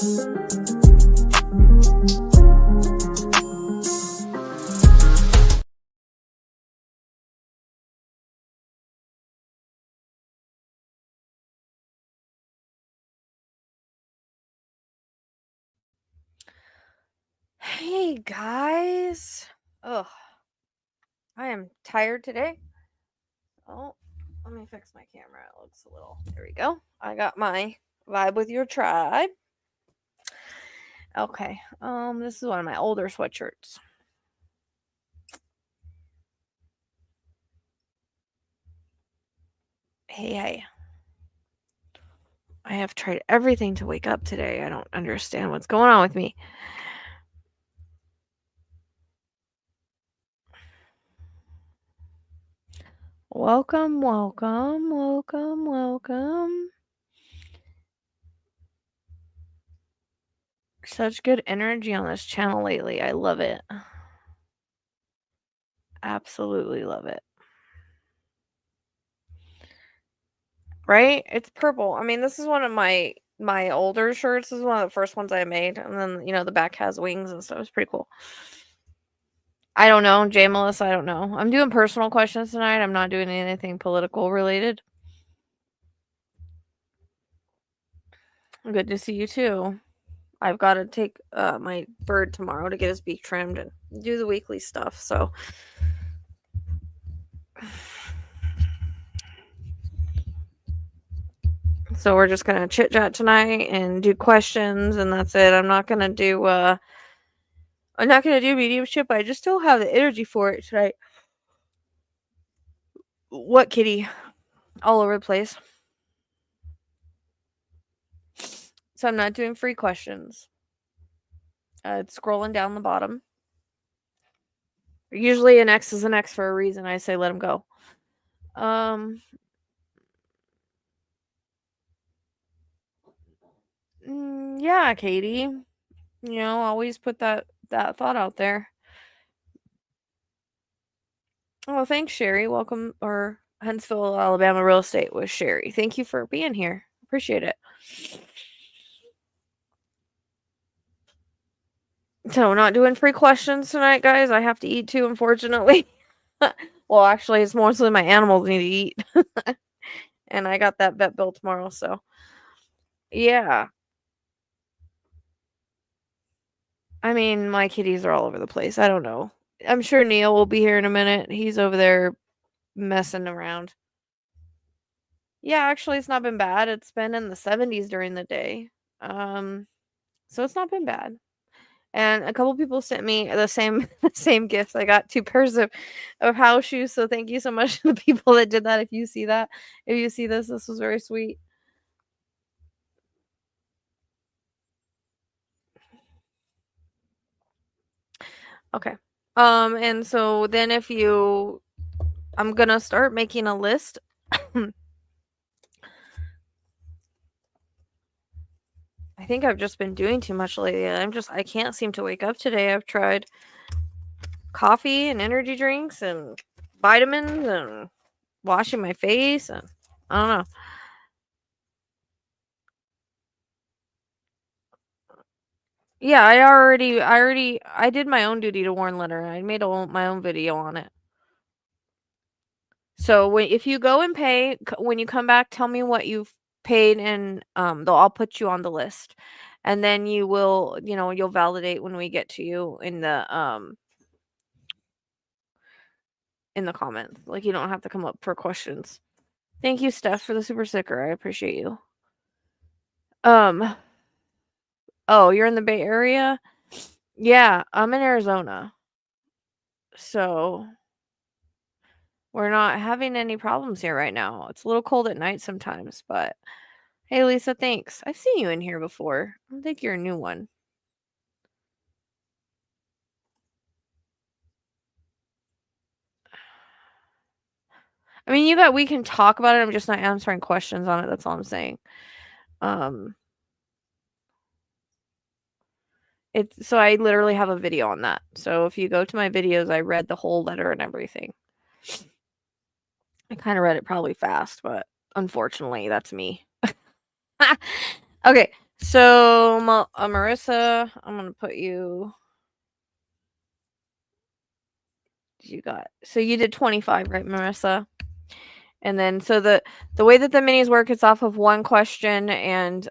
Hey guys. Ugh. I am tired today. Oh, let me fix my camera. It looks a little. There we go. I got my vibe with your tribe. Okay. This is one of my older sweatshirts. Hey. I have tried everything to wake up today. I don't understand what's going on with me. Welcome. Such good energy on this channel lately. I love it. Absolutely love it. Right? It's purple. I mean, this is one of my older shirts. This is one of the first ones I made. And then, the back has wings and stuff. It's pretty cool. I don't know. J. Melissa, I don't know. I'm doing personal questions tonight. I'm not doing anything political related. Good to see you too. I've got to take my bird tomorrow to get his beak trimmed and do the weekly stuff. So we're just gonna chit chat tonight and do questions, and that's it. I'm not gonna do mediumship. I just don't have the energy for it tonight. What, kitty? All over the place. So I'm not doing free questions. It's scrolling down the bottom. Usually an X is an X for a reason. I say let him go. Yeah, Katie. Always put that thought out there. Oh, thanks, Sherry. Welcome, or Huntsville, Alabama real estate with Sherry. Thank you for being here. Appreciate it. So, we're not doing free questions tonight, guys. I have to eat too, unfortunately. Well, actually, it's mostly my animals need to eat. And I got that vet bill tomorrow, so. Yeah. I mean, my kitties are all over the place. I don't know. I'm sure Neil will be here in a minute. He's over there messing around. Yeah, actually, it's not been bad. It's been in the 70s during the day. So it's not been bad. And a couple people sent me the same gifts. I got 2 pairs of house shoes. So thank you so much to the people that did that. If you see this was very sweet. Okay. And so then I'm gonna start making a list. I think I've just been doing too much lately. I can't seem to wake up today. I've tried coffee and energy drinks and vitamins and washing my face, and I don't know. Yeah, I did my own duty to warn letter. I made my own video on it. So if you go and pay, when you come back, tell me what you've paid, and I'll put you on the list, and then you will, you'll validate when we get to you in the comments. Like, you don't have to come up for questions. Thank you, Steph, for the super sticker. I appreciate you. Oh, you're in the Bay Area? Yeah, I'm in Arizona. So we're not having any problems here right now. It's a little cold at night sometimes, but hey, Lisa, thanks. I've seen you in here before. I don't think you're a new one. I mean, we can talk about it. I'm just not answering questions on it. That's all I'm saying. So I literally have a video on that. So if you go to my videos, I read the whole letter and everything. I kind of read it probably fast, but unfortunately, that's me. Okay, So, Marissa, I'm gonna put you. So you did 25, right, Marissa? And then so the way that the minis work, it's off of one question, and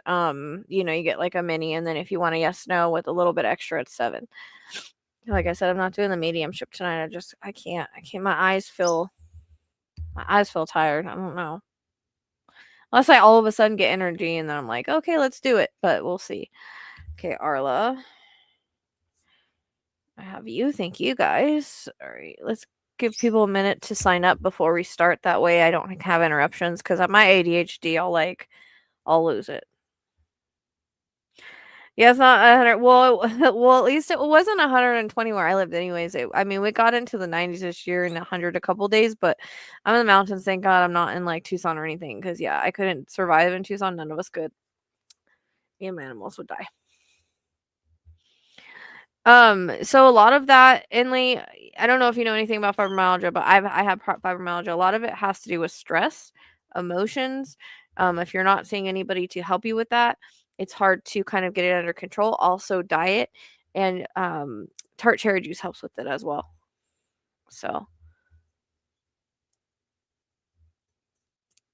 you get like a mini, and then if you want a yes no with a little bit extra, it's 7. Like I said, I'm not doing the mediumship tonight. I can't. My eyes feel tired. I don't know. Unless I all of a sudden get energy and then I'm like, okay, let's do it. But we'll see. Okay, Arla. I have you. Thank you guys. All right, let's give people a minute to sign up before we start. That way I don't have interruptions because at my ADHD, I'll lose it. Yeah, it's not 100. Well, at least it wasn't 120 where I lived, anyways. We got into the 90s this year and 100 a couple days, but I'm in the mountains. Thank God I'm not in like Tucson or anything. Because yeah, I couldn't survive in Tucson. None of us could. Me and my animals would die. So a lot of that, Inley, I don't know if you know anything about fibromyalgia, but I have fibromyalgia. A lot of it has to do with stress, emotions. If you're not seeing anybody to help you with that, it's hard to kind of get it under control. Also, diet and tart cherry juice helps with it as well. So,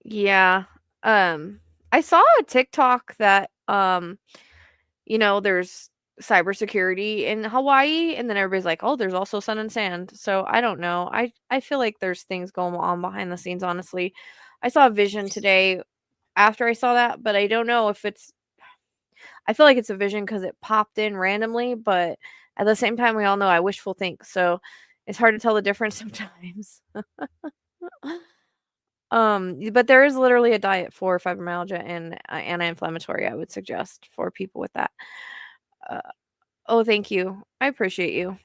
yeah. I saw a TikTok that there's cybersecurity in Hawaii, and then everybody's like, "Oh, there's also sun and sand." So I don't know. I feel like there's things going on behind the scenes, honestly. I saw a vision today after I saw that, but I don't know if I feel like it's a vision because it popped in randomly, but at the same time, we all know I wishful think, so it's hard to tell the difference sometimes. But there is literally a diet for fibromyalgia and anti-inflammatory, I would suggest for people with that. Uh, Oh, thank you. I appreciate you.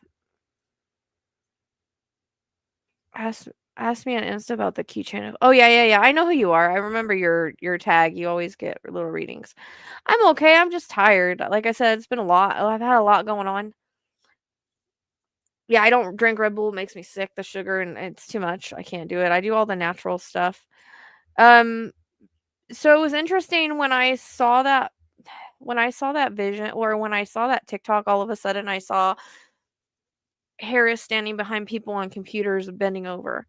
Ask ask me on Insta about the keychain. Oh yeah, yeah, yeah. I know who you are. I remember your tag. You always get little readings. I'm okay. I'm just tired. Like I said, it's been a lot. I've had a lot going on. Yeah, I don't drink Red Bull. It makes me sick. The sugar and it's too much. I can't do it. I do all the natural stuff. Um, so it was interesting when I saw that vision, or when I saw that TikTok, all of a sudden I saw Harris standing behind people on computers bending over.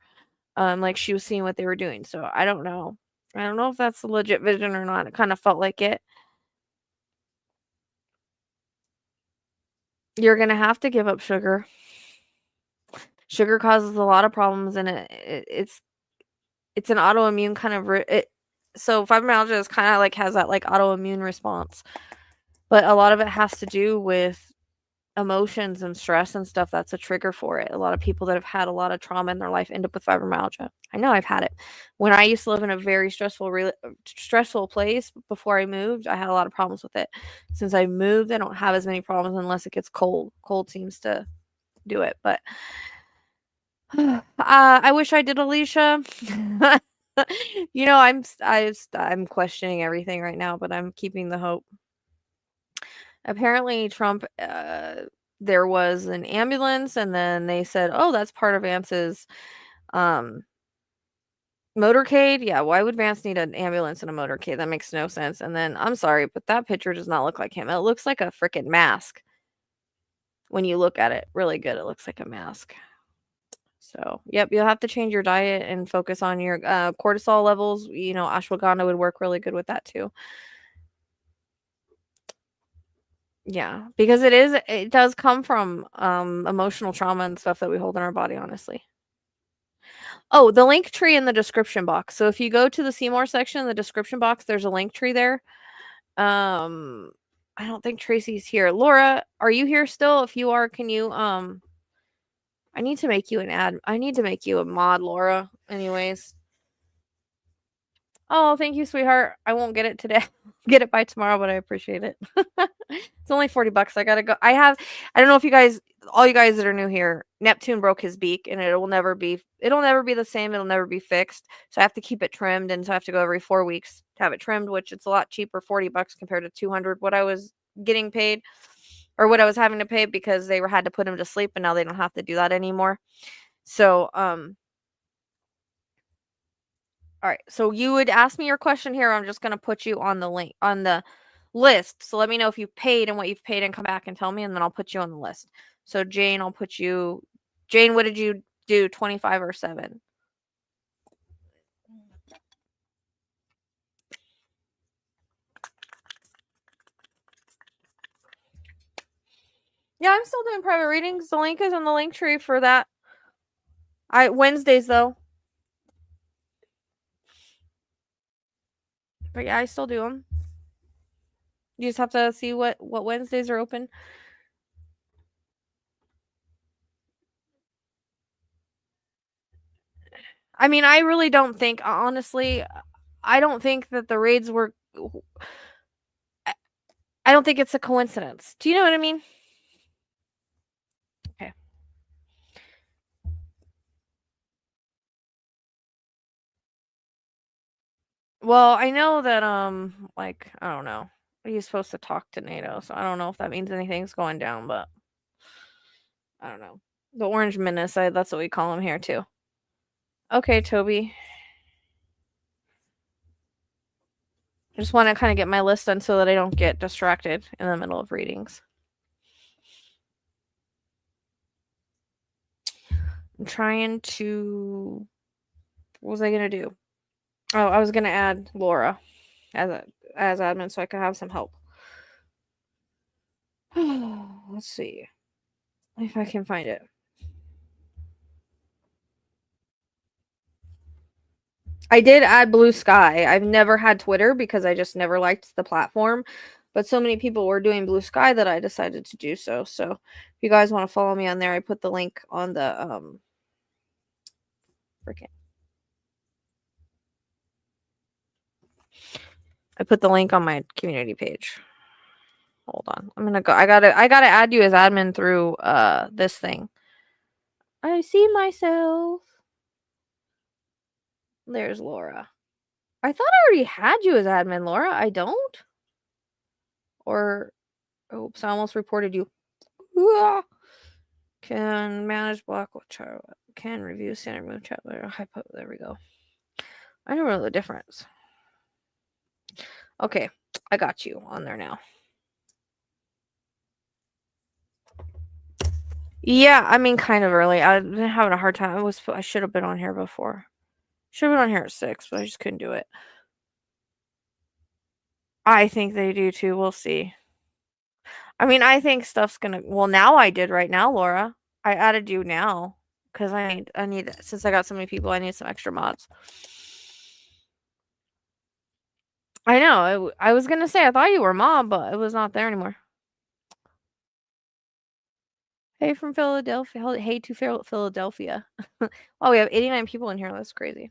Like she was seeing what they were doing. So I don't know. I don't know if that's a legit vision or not. It kind of felt like it. You're gonna have to give up sugar. Sugar causes a lot of problems, and it's an autoimmune kind of so fibromyalgia is kind of like has that like autoimmune response, but a lot of it has to do with emotions and stress and stuff. That's a trigger for it. A lot of people that have had a lot of trauma in their life end up with fibromyalgia. I know I've had it. When I used to live in a very stressful place before I moved, I had a lot of problems with it. Since I moved, I don't have as many problems unless it gets cold. Cold seems to do it, but I wish I did, Alicia. I'm questioning everything right now, but I'm keeping the hope. Apparently, Trump, there was an ambulance, and then they said, "Oh, that's part of Vance's um, motorcade." Yeah, why would Vance need an ambulance and a motorcade? That makes no sense. And then I'm sorry, but that picture does not look like him. It looks like a freaking mask. When you look at it really good, it looks like a mask. So, yep, you'll have to change your diet and focus on your cortisol levels. Ashwagandha would work really good with that too. Yeah, because it does come from emotional trauma and stuff that we hold in our body, honestly. Oh, the link tree in the description box. So if you go to the Seymour section in the description box, there's a link tree there. I don't think Tracy's here. Laura, are you here still? If you are, can you I need to make you an ad. I need to make you a mod, Laura. Anyways. Oh, thank you, sweetheart. I won't get it today. Get it by tomorrow, but I appreciate it. It's only $40. I gotta go. I don't know if all you guys that are new here, Neptune broke his beak, and it'll never be the same. It'll never be fixed. So I have to keep it trimmed, and so I have to go every 4 weeks to have it trimmed, which it's a lot cheaper, $40 compared to 200 what I was getting paid, or what I was having to pay, because they had to put him to sleep, and now they don't have to do that anymore. So, all right. So you would ask me your question here. I'm just going to put you on the link on the list. So let me know if you've paid and what you've paid and come back and tell me, and then I'll put you on the list. So Jane, I'll put you. Jane, what did you do? 25 or 7? Yeah, I'm still doing private readings. The link is in the link tree for that. Wednesdays though. But yeah, I still do them. You just have to see what Wednesdays are open. I mean, I really don't think, honestly, I don't think that the raids were. I don't think it's a coincidence. Do you know what I mean? Okay. Well, I know that like, I don't know. He's supposed to talk to NATO, so I don't know if that means anything's going down, but I don't know. The Orange Menace, that's what we call him here too. Okay, Toby. I just want to kind of get my list done so that I don't get distracted in the middle of readings. I'm trying to. What was I gonna do? Oh, I was gonna add Laura as admin so I could have some help. Let's see if I can find it. I did add Blue Sky. I've never had Twitter because I just never liked the platform. But so many people were doing Blue Sky that I decided to do so. So if you guys want to follow me on there, I put the link on the I put the link on my community page. Hold on. I'm gonna go. I gotta add you as admin through this thing. I see myself. There's Laura. I thought I already had you as admin, Laura. I don't? Or oops, I almost reported you. Can manage block chat. Can review standard move chat. There we go. I don't know the difference. Okay, I got you on there now. Yeah, I mean, kind of early. I've been having a hard time. I should have been on here before. Should have been on here at 6, but I just couldn't do it. I think they do too. We'll see. I mean, I think stuff's gonna. Well, now I did right now, Laura. I added you now because I need since I got so many people. I need some extra mods. I know. I was gonna say I thought you were mom, but it was not there anymore. Hey from Philadelphia. Hey to Philadelphia. Oh, we have 89 people in here. That's crazy.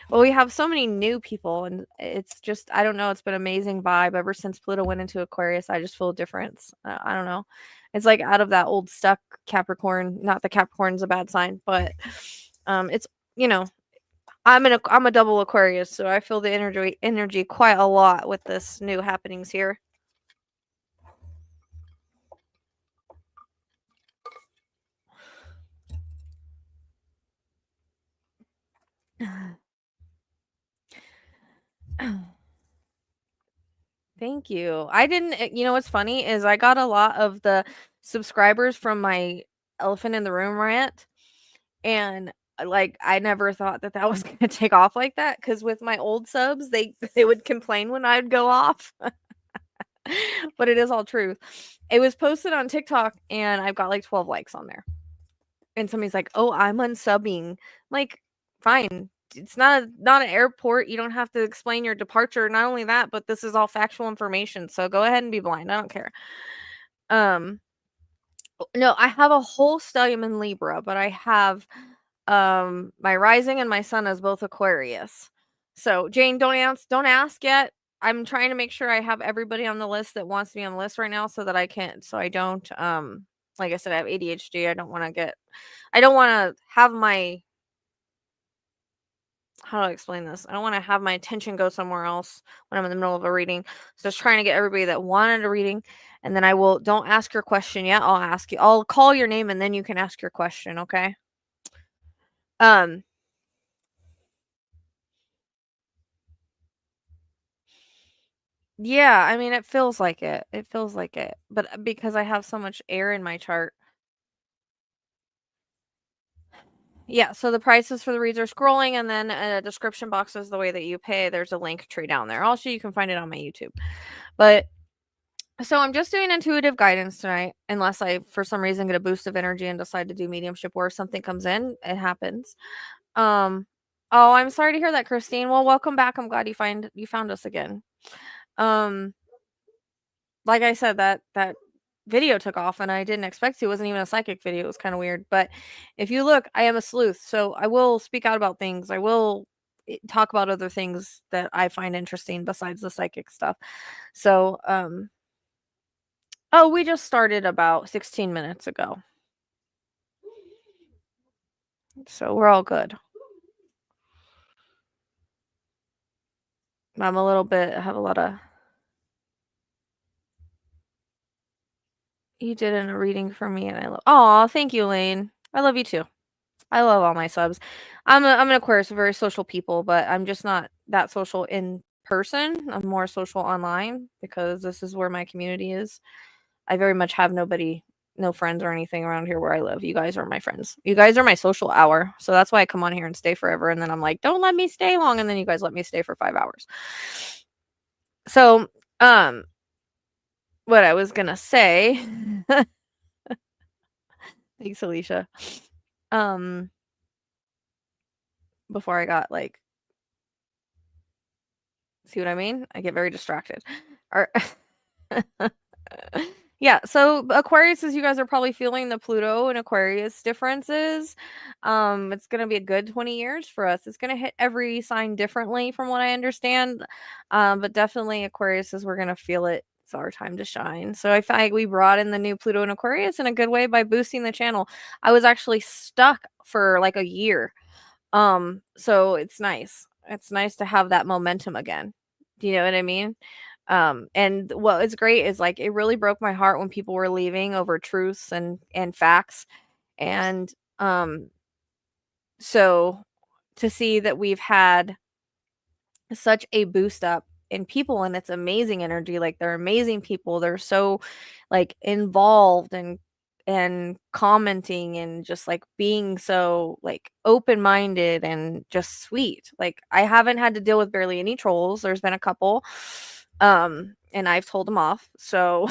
Well, we have so many new people, and it's just, I don't know, it's been an amazing vibe ever since Pluto went into Aquarius. I just feel a difference. I don't know. It's like out of that old stuck Capricorn. Not that Capricorn's a bad sign, but it's, I'm a double Aquarius, so I feel the energy quite a lot with this new happenings here. Thank you. I didn't, what's funny is I got a lot of the subscribers from my Elephant in the Room rant, and like I never thought that was going to take off like that, because with my old subs, they would complain when I'd go off. But it is all truth. It was posted on TikTok and I've got like 12 likes on there. And somebody's like, "Oh, I'm unsubbing." Like, fine. It's not an airport. You don't have to explain your departure. Not only that, but this is all factual information. So go ahead and be blind. I don't care. No, I have a whole stellium in Libra, but I have my rising and my sun is both Aquarius. So Jane, don't ask yet. I'm trying to make sure I have everybody on the list that wants to be on the list right now so that I don't like I said, I have ADHD. I don't want to have my, how do I explain this? I don't want to have my attention go somewhere else when I'm in the middle of a reading. So just trying to get everybody that wanted a reading, and then don't ask your question yet. I'll ask you. I'll call your name and then you can ask your question, okay? Yeah, I mean, it feels like it. It feels like it. But because I have so much air in my chart. Yeah, so the prices for the reads are scrolling, and then a description box is the way that you pay. There's a link tree down there. Also, you can find it on my YouTube. But so I'm just doing intuitive guidance tonight, unless I, for some reason, get a boost of energy and decide to do mediumship, or if something comes in, it happens. Oh, I'm sorry to hear that, Christine. Well, welcome back. I'm glad you found us again. Um, like I said, that video took off, and I didn't expect to. It wasn't even a psychic video. It was kind of weird. But if you look, I am a sleuth, so I will speak out about things. I will talk about other things that I find interesting besides the psychic stuff. So, oh, we just started about 16 minutes ago. So we're all good. I have a lot of. You did in a reading for me, and I love. Oh, thank you, Lane. I love you too. I love all my subs. I'm an Aquarius, very social people, but I'm just not that social in person. I'm more social online because this is where my community is. I very much have no friends or anything around here where I live. You guys are my friends. You guys are my social hour. So that's why I come on here and stay forever. And then I'm like, don't let me stay long. And then you guys let me stay for 5 hours. So, what I was gonna say. Thanks, Alicia. Before I got like, see what I mean? I get very distracted. Or yeah, so Aquarius, as you guys are probably feeling the Pluto and Aquarius differences. It's gonna be a good 20 years for us. It's gonna hit every sign differently from what I understand. But definitely Aquarius is we're gonna feel it. It's our time to shine. So I find we brought in the new Pluto and Aquarius in a good way by boosting the channel. I was actually stuck for like a year. So it's nice. It's nice to have that momentum again. Do you know what I mean? And what is great is like it really broke my heart when people were leaving over truths and facts. And so to see that we've had such a boost up in people, and it's amazing energy, like they're amazing people, they're so like involved and commenting and just like being so like open-minded and just sweet. Like I haven't had to deal with barely any trolls. There's been a couple, and I've told them off, so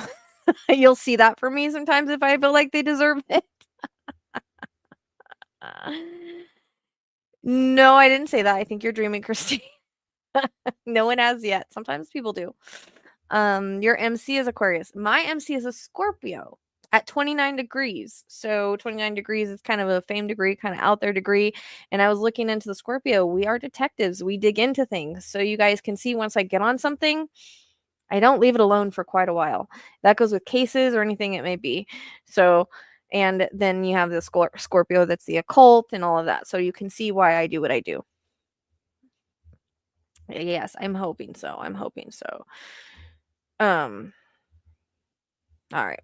you'll see that for me sometimes if I feel like they deserve it. No, I didn't say that. I think you're dreaming, Christine. No one has yet. Sometimes people do. Your MC is Aquarius. My MC is a Scorpio at 29 degrees. So 29 degrees is kind of a fame degree, kind of out there degree. And I was looking into the Scorpio. We are detectives. We dig into things. So you guys can see once I get on something, I don't leave it alone for quite a while. That goes with cases or anything it may be. So, and then you have the Scorpio that's the occult and all of that. So you can see why I do what I do. Yes, I'm hoping so. I'm hoping so. All right.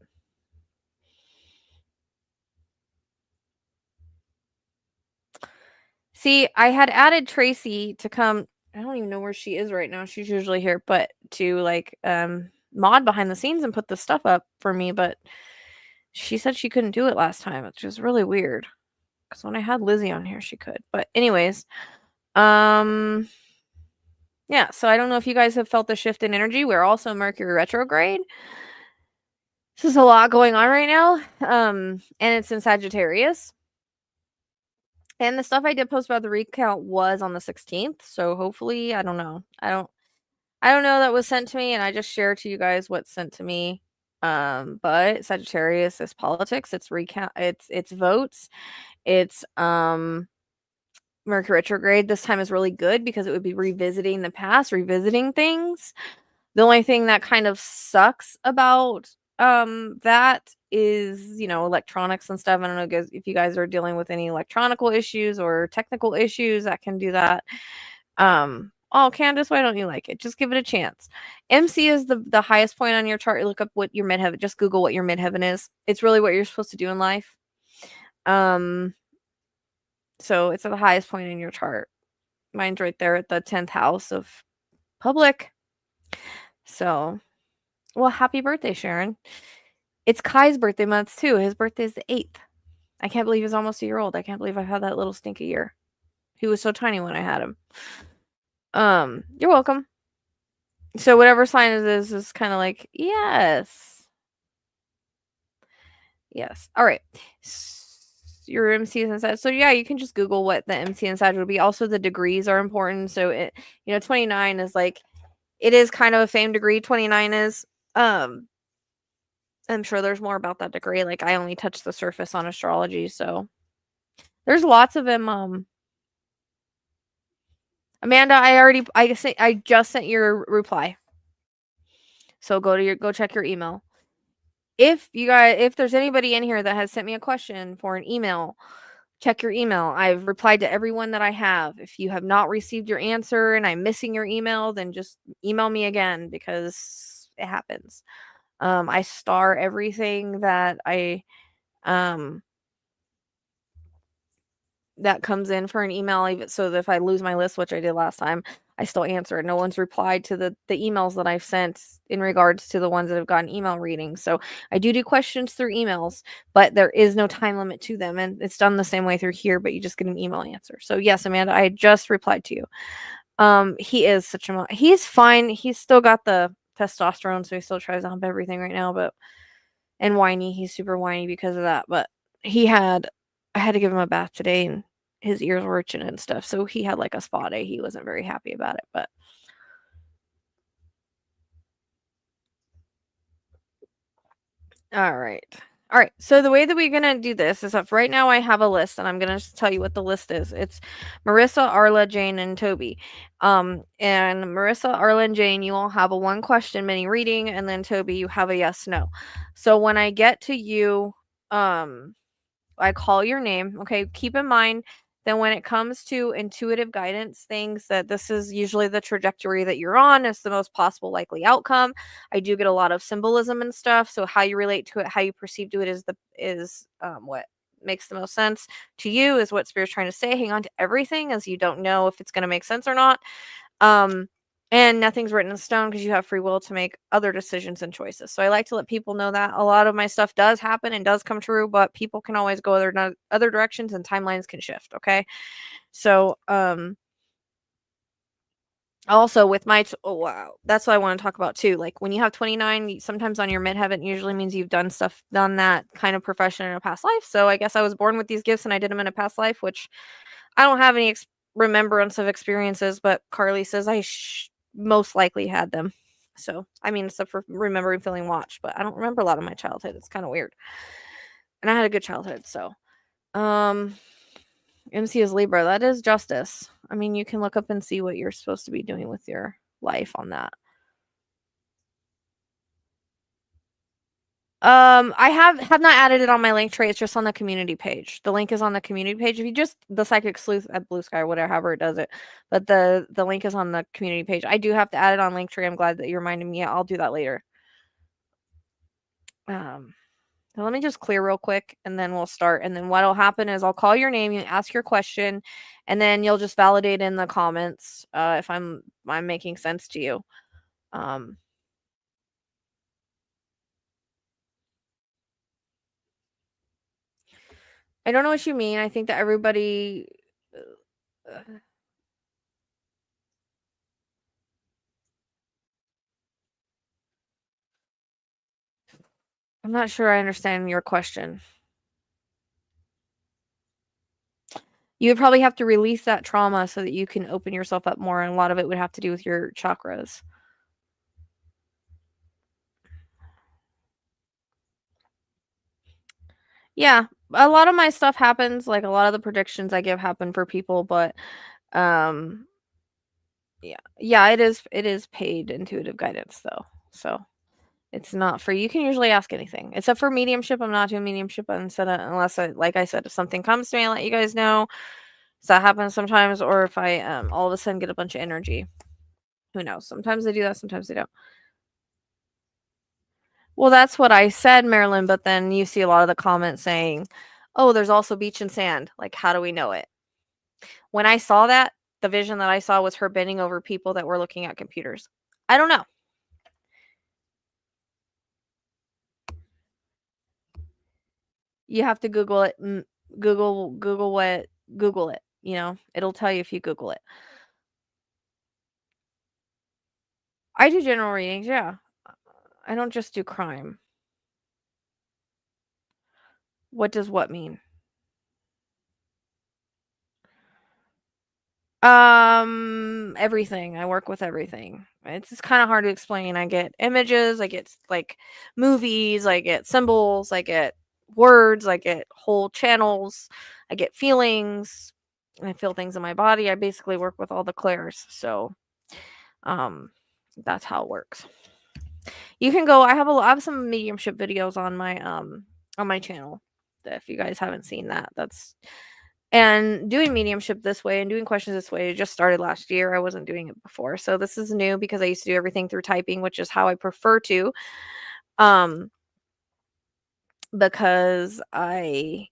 See, I had added Tracy to come. I don't even know where she is right now. She's usually here, but to like mod behind the scenes and put the stuff up for me, but she said she couldn't do it last time, which is really weird. Because when I had Lizzie on here, she could. But anyways, yeah, so I don't know if you guys have felt the shift in energy. We're also Mercury retrograde. This is a lot going on right now. And it's in Sagittarius. And the stuff I did post about the recount was on the 16th. So hopefully, I don't know. I don't know that was sent to me, and I just share to you guys what's sent to me. But Sagittarius is politics, it's recount, it's votes, it's Mercury retrograde this time is really good because it would be revisiting the past, revisiting things. The only thing that kind of sucks about that is, you know, electronics and stuff. I don't know guys if you guys are dealing with any electronical issues or technical issues that can do that. Oh, Candace, why don't you like it? Just give it a chance. MC is the highest point on your chart. Look up what your midheaven. Just Google what your midheaven is. It's really what you're supposed to do in life. So it's at the highest point in your chart. Mine's right there at the 10th house of public. So, well, happy birthday, Sharon. It's Kai's birthday month too. His birthday is the 8th. I can't believe he's almost a year old. I can't believe I've had that little stinky year. He was so tiny when I had him. You're welcome. So whatever sign it is kind of like, yes. Yes. All right. Your MC is inside. So yeah, you can just Google what the MC inside would be. Also, the degrees are important. So 29 is like, it is kind of a fame degree. 29 is. I'm sure there's more about that degree. Like I only touched the surface on astrology, so there's lots of them. Amanda, I just sent your reply. So go check your email. If there's anybody in here that has sent me a question for an email, check your email. I've replied to everyone that I have. If you have not received your answer and I'm missing your email, then just email me again because it happens. I star everything that that comes in for an email, even so that if I lose my list, which I did last time, I still answer it. No one's replied to the emails that I've sent in regards to the ones that have gotten email readings. So I do questions through emails, but there is no time limit to them, and it's done the same way through here, but you just get an email answer. So yes, Amanda, I just replied to you. He is he's fine. He's still got the testosterone, so he still tries to hump everything right now, and whiny. He's super whiny because of that, but I had to give him a bath today and his ears were itching and stuff. So he had like a spa day. He wasn't very happy about it, but all right. All right. So the way that we're going to do this is that right now I have a list and I'm going to tell you what the list is. It's Marissa, Arla, Jane, and Toby. And Marissa, Arla, and Jane, you all have a 1-question mini reading, and then Toby, you have a yes, no. So when I get to you, I call your name. Okay. Keep in mind that when it comes to intuitive guidance things, that this is usually the trajectory that you're on, is the most possible likely outcome. I do get a lot of symbolism and stuff. So how you relate to it, how you perceive to it is what makes the most sense to you, is what Spirit's trying to say. Hang on to everything, as you don't know if it's going to make sense or not. And nothing's written in stone because you have free will to make other decisions and choices. So I like to let people know that a lot of my stuff does happen and does come true, but people can always go other directions and timelines can shift. Okay. So, also with oh wow, that's what I want to talk about too. Like when you have 29, sometimes on your midheaven usually means you've done that kind of profession in a past life. So I guess I was born with these gifts and I did them in a past life, which I don't have any remembrance of experiences, but Carly says I most likely had them. So, I mean, except for remembering feeling watched, but I don't remember a lot of my childhood. It's kind of weird. And I had a good childhood, so. MC is Libra. That is justice. I mean, you can look up and see what you're supposed to be doing with your life on that. I have not added it on my link tree. It's just on the community page. The link is on the community page. If you just the Psychic Sleuth at Blue Sky or whatever, however it does it, but the link is on the community page. I do have to add it on link tree. I'm glad that you reminded me. Yeah, I'll do that later. So let me just clear real quick, and then we'll start. And then what'll happen is I'll call your name, you ask your question, and then you'll just validate in the comments if I'm making sense to you. I don't know what you mean. I think that everybody. I'm not sure I understand your question. You would probably have to release that trauma so that you can open yourself up more, and a lot of it would have to do with your chakras. Yeah, a lot of my stuff happens, like a lot of the predictions I give happen for people, but yeah, it is paid intuitive guidance though. So it's not free. You can usually ask anything except for mediumship. I'm not doing mediumship unless like I said, if something comes to me, I'll let you guys know. So that happens sometimes, or if I all of a sudden get a bunch of energy. Who knows? Sometimes they do that, sometimes they don't. Well, that's what I said, Marilyn, but then you see a lot of the comments saying, "Oh, there's also beach and sand." Like, how do we know it? When I saw that, the vision that I saw was her bending over people that were looking at computers. I don't know. You have to Google it. Google it. You know, it'll tell you if you Google it. I do general readings, yeah. I don't just do crime. What does what mean? Everything. I work with everything. It's just kind of hard to explain. I get images, I get like movies, I get symbols, I get words, I get whole channels, I get feelings, and I feel things in my body. I basically work with all the clairs. So, that's how it works. You can go. I have some mediumship videos on my channel. If you guys haven't seen that, and doing mediumship this way and doing questions this way just started last year. I wasn't doing it before. So this is new because I used to do everything through typing, which is how I prefer to. Because I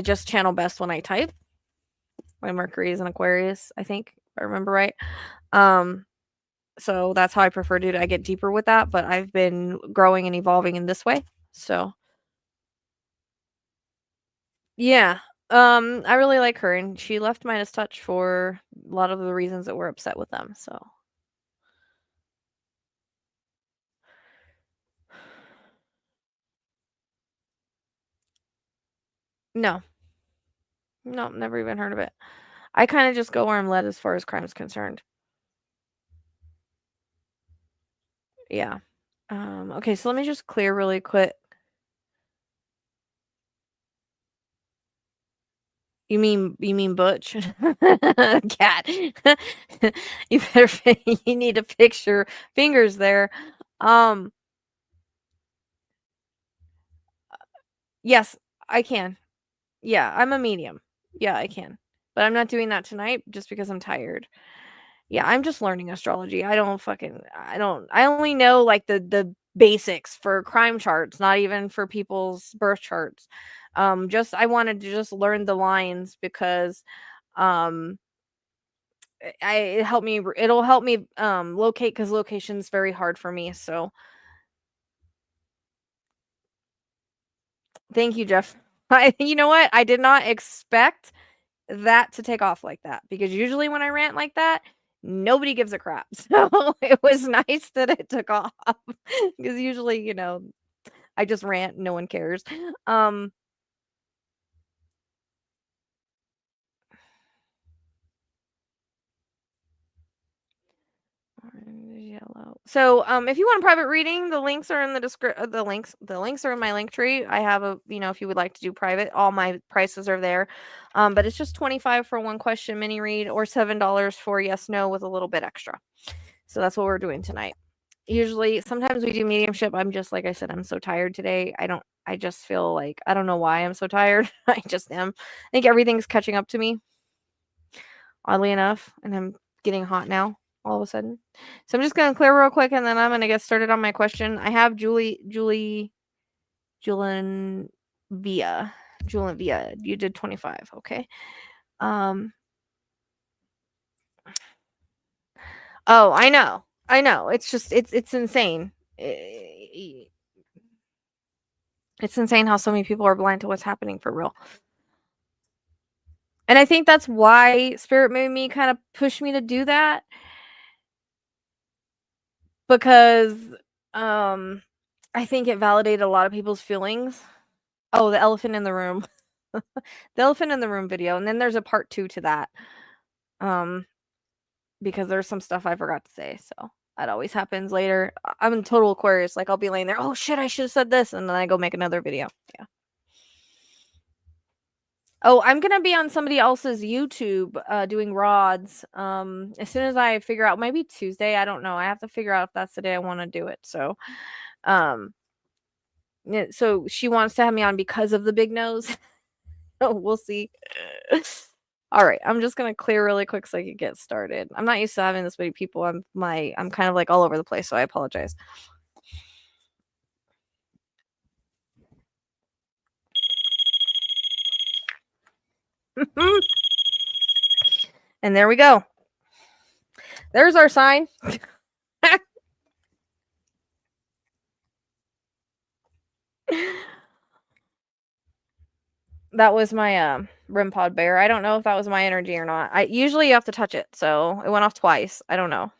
just channel best when I type. My Mercury is an Aquarius, I think, if I remember right. So that's how I prefer to do it. I get deeper with that, but I've been growing and evolving in this way. So yeah. I really like her, and she left Midas Touch for a lot of the reasons that we're upset with them. So no, never even heard of it. I kind of just go where I'm led as far as crime is concerned. Yeah. Okay, so let me just clear really quick. You mean Butch? Cat. You better you need to fix your fingers there. Yes, I can. Yeah, I'm a medium. Yeah, I can. But I'm not doing that tonight just because I'm tired. Yeah, I'm just learning astrology. I only know like the basics for crime charts, not even for people's birth charts. Just I wanted to just learn the lines because um it'll help me locate cuz location's very hard for me. So, thank you, Jeff. You know what? I did not expect that to take off like that because usually when I rant like that, nobody gives a crap. So it was nice that it took off because usually, I just rant, no one cares. Orange, yellow. So, if you want a private reading, the links are in the description. The links are in my link tree. I have if you would like to do private, all my prices are there. But it's just $25 for one question mini read or $7 for yes no with a little bit extra. So that's what we're doing tonight. Usually, sometimes we do mediumship. I'm just like I said, I'm so tired today. I just feel like I don't know why I'm so tired. I just am. I think everything's catching up to me, oddly enough, and I'm getting hot now all of a sudden. So I'm just gonna clear real quick, and then I'm gonna get started on my question. I have Julian Via. Julian Via. You did 25, okay? Um. Oh, I know. I know. It's just it's insane. It's insane how so many people are blind to what's happening for real. And I think that's why Spirit made me kind of push me to do that. Because I think it validated a lot of people's feelings. Oh, the elephant in the room. The elephant in the room video. And then there's a part 2 to that. Because there's some stuff I forgot to say. So that always happens later. I'm in total Aquarius. Like I'll be laying there, oh shit, I should have said this, and then I go make another video. Yeah. Oh, I'm gonna be on somebody else's YouTube doing rods. As soon as I figure out, maybe Tuesday, I don't know. I have to figure out if that's the day I want to do it. So, yeah, so she wants to have me on because of the big nose. Oh, we'll see. All right, I'm just gonna clear really quick so I can get started. I'm not used to having this many people. I'm kind of like all over the place, so I apologize. And there we go. There's our sign. That was my REM pod bear. I don't know if that was my energy or not. I usually you have to touch it, so it went off twice. I don't know.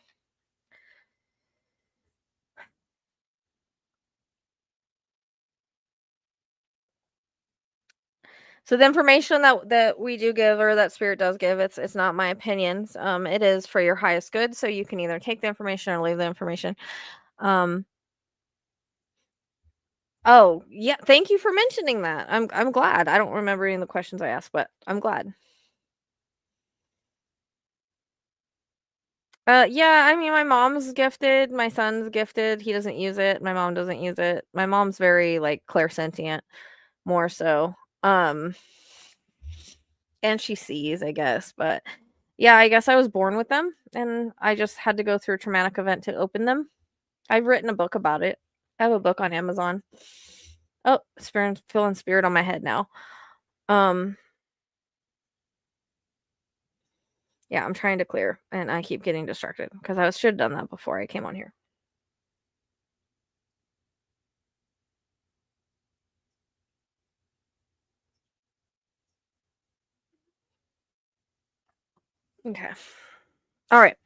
So the information that we do give or that spirit does give, it's not my opinions. It is for your highest good. So you can either take the information or leave the information. Um, oh yeah, thank you for mentioning that. I'm glad. I don't remember any of the questions I asked, but I'm glad. Yeah, I mean, my mom's gifted, my son's gifted. He doesn't use it. My mom doesn't use it. My mom's very like clairsentient, more so. Um, and she sees, I guess, but yeah, I guess I was born with them and I just had to go through a traumatic event to open them. I've written a book about it. I have a book on Amazon. Oh, spirit, feeling spirit on my head now. Um, yeah, I'm trying to clear and I keep getting distracted because I should have done that before I came on here. Okay. All right.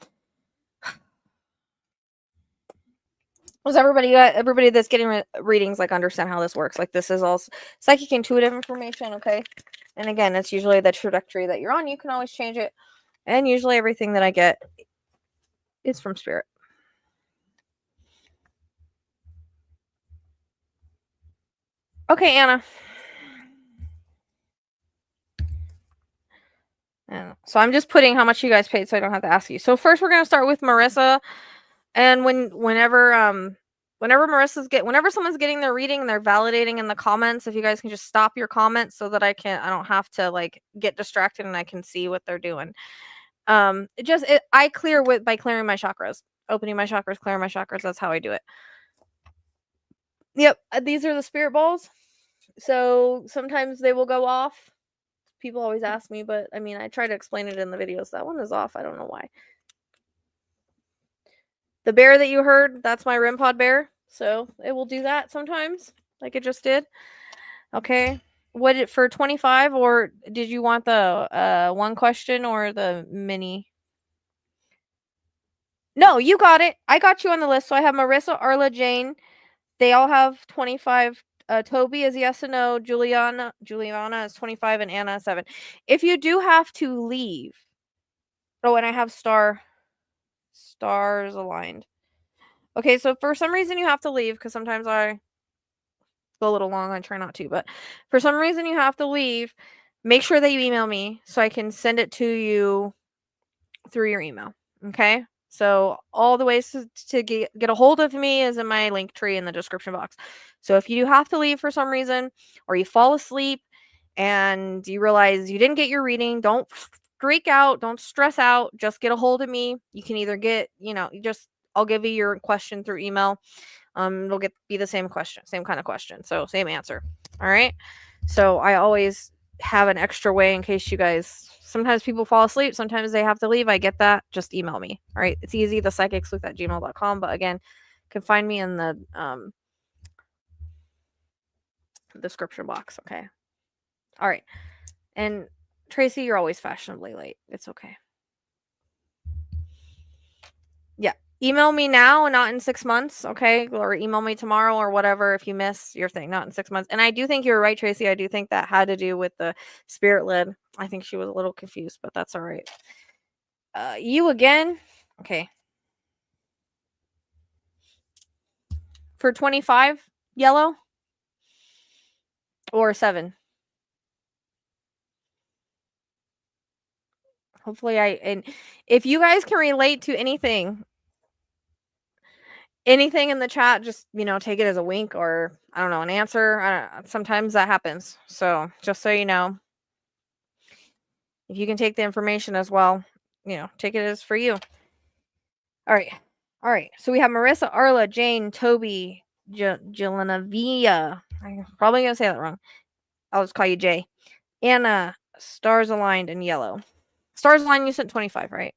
Does everybody that's getting readings like understand how this works? Like this is all psychic intuitive information, okay? And again, it's usually the trajectory that you're on. You can always change it. And usually everything that I get is from spirit. Okay, Anna. Yeah. So I'm just putting how much you guys paid so I don't have to ask you. So first we're gonna start with Marissa. And whenever someone's getting their reading and they're validating in the comments, if you guys can just stop your comments so that I don't have to like get distracted and I can see what they're doing. I clear by clearing my chakras, opening my chakras, clearing my chakras. That's how I do it. Yep, these are the spirit balls. So sometimes they will go off. People always ask me, but I mean, I try to explain it in the videos. That one is off. I don't know why. The bear that you heard, that's my REM pod bear. So it will do that sometimes, like it just did. Okay. What it for 25 or did you want the one question or the mini? No, you got it. I got you on the list. So I have Marissa, Arla, Jane. They all have 25. Toby is yes and no. Juliana is 25 and Anna is 7. If you do have to leave. Oh, and I have stars aligned. Okay, so for some reason you have to leave because sometimes I go a little long. I try not to, but for some reason you have to leave. Make sure that you email me so I can send it to you through your email. Okay. So all the ways to get a hold of me is in my link tree in the description box. So if you do have to leave for some reason or you fall asleep and you realize you didn't get your reading, don't freak out, don't stress out, just get a hold of me. You can either I'll give you your question through email. It'll be the same question, same kind of question. So same answer. All right. So I always have an extra way in case you guys sometimes people fall asleep, sometimes they have to leave. I get that. Just email me. All right. It's easy, thepsychicsleuth@gmail.com. But again, you can find me in the description box. Okay. All right. And Tracy, you're always fashionably late. It's okay. Yeah. Email me now and not in 6 months, okay? Or email me tomorrow or whatever if you miss your thing, not in 6 months. And I do think you're right, Tracy. I do think that had to do with the spirit lid. I think she was a little confused, but that's all right. You again? Okay. For 25, yellow or 7? Hopefully and if you guys can relate to anything in the chat, just, take it as a wink or I don't know, an answer. Sometimes that happens. So, just so you know, if you can take the information as well, take it as for you. All right. All right. So we have Marissa, Arla, Jane, Toby, Juliana. I'm probably going to say that wrong. I'll just call you Jay. Anna, stars aligned in yellow. Stars aligned, you sent 25, right?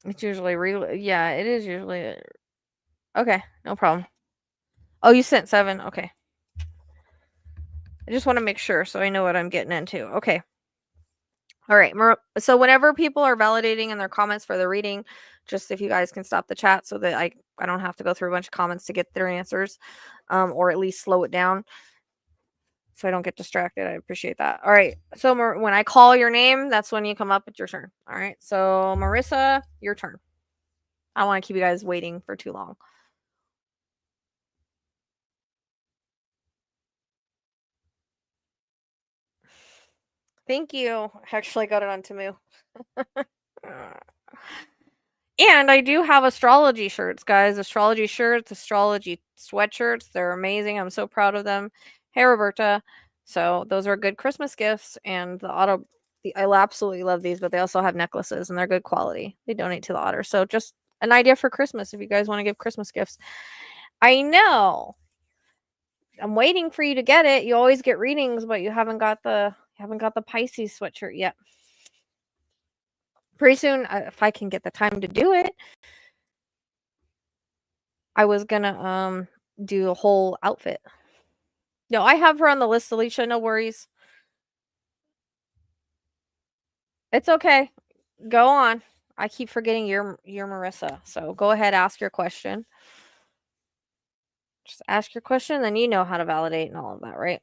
It's usually yeah, it is usually okay, no problem. Oh, you sent 7. Okay. I just want to make sure so I know what I'm getting into. Okay. All right. So whenever people are validating in their comments for the reading, just if you guys can stop the chat so that I don't have to go through a bunch of comments to get their answers, or at least slow it down so I don't get distracted. I appreciate that. All right. So when I call your name, that's when you come up. It's your turn. All right. So Marissa, your turn. I don't want to keep you guys waiting for too long. Thank you. I actually got it on Temu. And I do have astrology shirts, guys. Astrology shirts, astrology sweatshirts. They're amazing. I'm so proud of them. Hey, Roberta. So those are good Christmas gifts. And I absolutely love these, but they also have necklaces and they're good quality. They donate to the Otter. So just an idea for Christmas if you guys want to give Christmas gifts. I know. I'm waiting for you to get it. You always get readings, but you haven't got the Pisces sweatshirt yet. Pretty soon, if I can get the time to do it, I was gonna do a whole outfit. No, I have her on the list, Alicia. No worries. It's okay. Go on. I keep forgetting you're Marissa. So go ahead, ask your question. Just ask your question, then you know how to validate and all of that, right?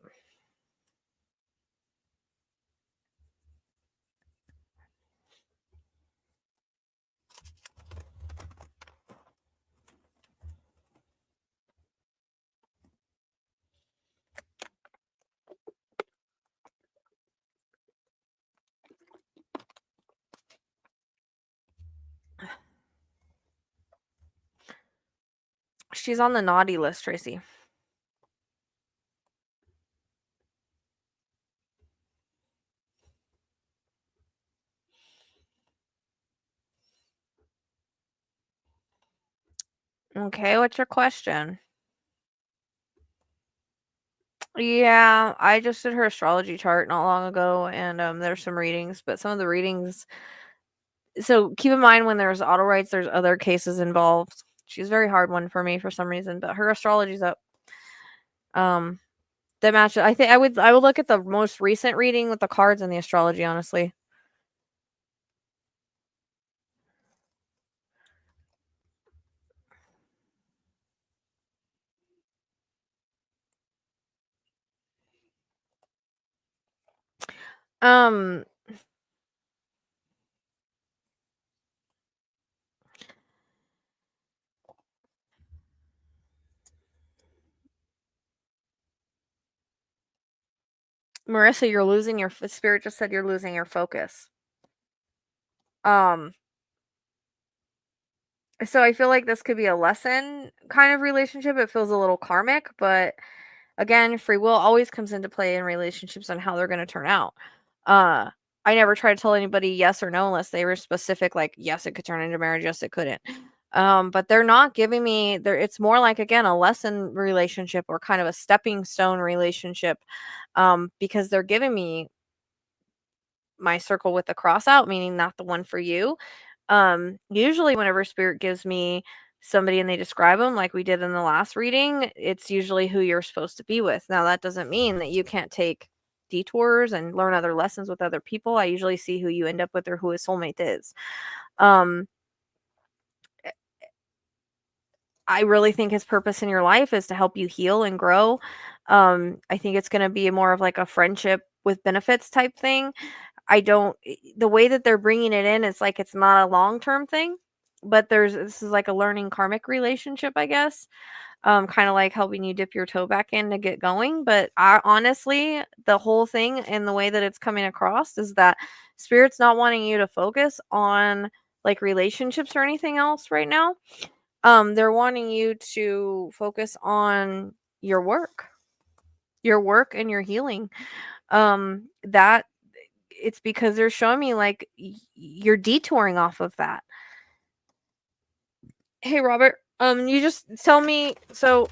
She's on the naughty list, Tracy. Okay, what's your question? Yeah, I just did her astrology chart not long ago, and there's some readings, but some of the readings. So keep in mind when there's Autowrites, there's other cases involved. She's a very hard one for me for some reason, but her astrology's up. That matches. I think I would look at the most recent reading with the cards and the astrology, honestly. Um Marissa, you're losing your spirit just said you're losing your focus. So I feel like this could be a lesson kind of relationship. It feels a little karmic, but again, free will always comes into play in relationships on how they're going to turn out. I never try to tell anybody yes or no unless they were specific, like yes, it could turn into marriage, yes, it couldn't. But they're not giving me there. It's more like, again, a lesson relationship or kind of a stepping stone relationship, because they're giving me my circle with the cross out, meaning not the one for you. Usually whenever spirit gives me somebody and they describe them like we did in the last reading, it's usually who you're supposed to be with. Now that doesn't mean that you can't take detours and learn other lessons with other people. I usually see who you end up with or who a soulmate is. I really think his purpose in your life is to help you heal and grow. I think it's going to be more of like a friendship with benefits type thing. The way that they're bringing it in, it's like it's not a long-term thing, but this is like a learning karmic relationship, I guess. Kind of like helping you dip your toe back in to get going. But honestly, the whole thing and the way that it's coming across is that spirit's not wanting you to focus on like relationships or anything else right now. They're wanting you to focus on your work and your healing. That it's because they're showing me like you're detouring off of that. Hey, Robert, you just tell me. So,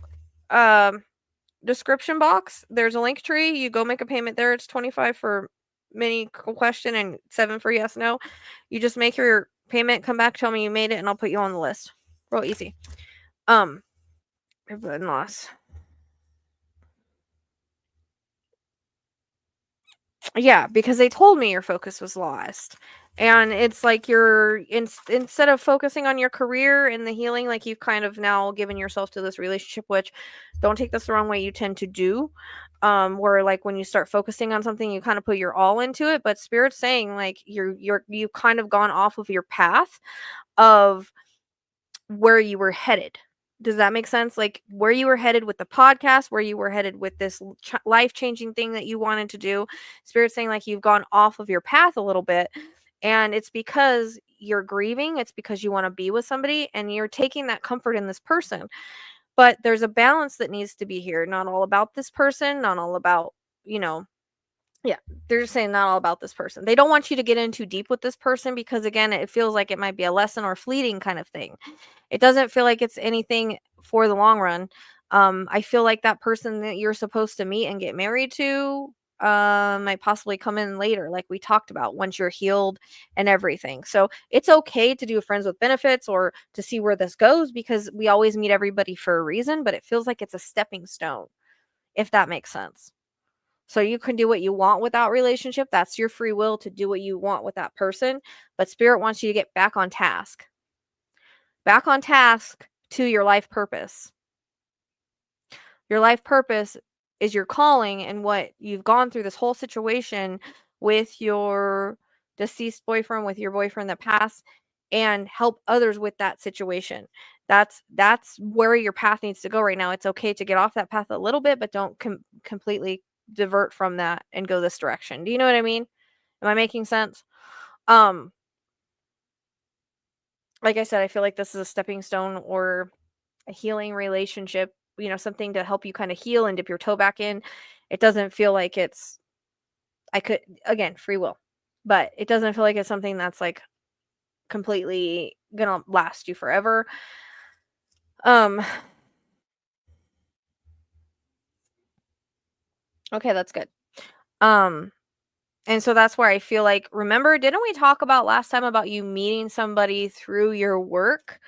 description box, there's a link tree. You go make a payment there. It's 25 for mini question and 7 for yes, no. You just make your payment, come back, tell me you made it, and I'll put you on the list. Real easy. In-laws. Yeah, because they told me your focus was lost. And it's like you're instead of focusing on your career and the healing, like you've kind of now given yourself to this relationship, which don't take this the wrong way, you tend to do. Where like when you start focusing on something, you kind of put your all into it. But Spirit's saying like you've kind of gone off of your path of where you were headed. Does that make sense? Like where you were headed with the podcast, where you were headed with this life-changing thing that you wanted to do. Spirit's saying like you've gone off of your path a little bit, and it's because you're grieving, it's because you want to be with somebody and you're taking that comfort in this person. But there's a balance that needs to be here. Not all about this person, not all about, you know, yeah, they're just saying not all about this person. They don't want you to get in too deep with this person because again, it feels like it might be a lesson or fleeting kind of thing. It doesn't feel like it's anything for the long run. I feel like that person that you're supposed to meet and get married to might possibly come in later, like we talked about, once you're healed and everything. So it's okay to do friends with benefits or to see where this goes because we always meet everybody for a reason, but it feels like it's a stepping stone, if that makes sense. So you can do what you want with that relationship. That's your free will to do what you want with that person. But Spirit wants you to get back on task to your life purpose. Your life purpose is your calling and what you've gone through this whole situation with your deceased boyfriend, with your boyfriend that passed, and help others with that situation. That's where your path needs to go right now. It's okay to get off that path a little bit, but don't completely divert from that and go this direction. Do you know what I mean? Am I making sense? Um, like I said, I feel like this is a stepping stone or a healing relationship, you know, something to help you kind of heal and dip your toe back in. It doesn't feel like it's, I could, again, free will, but it doesn't feel like it's something that's like completely gonna last you forever. Um, okay, that's good. Um, and so that's where I feel like, remember, didn't we talk about last time about you meeting somebody through your work?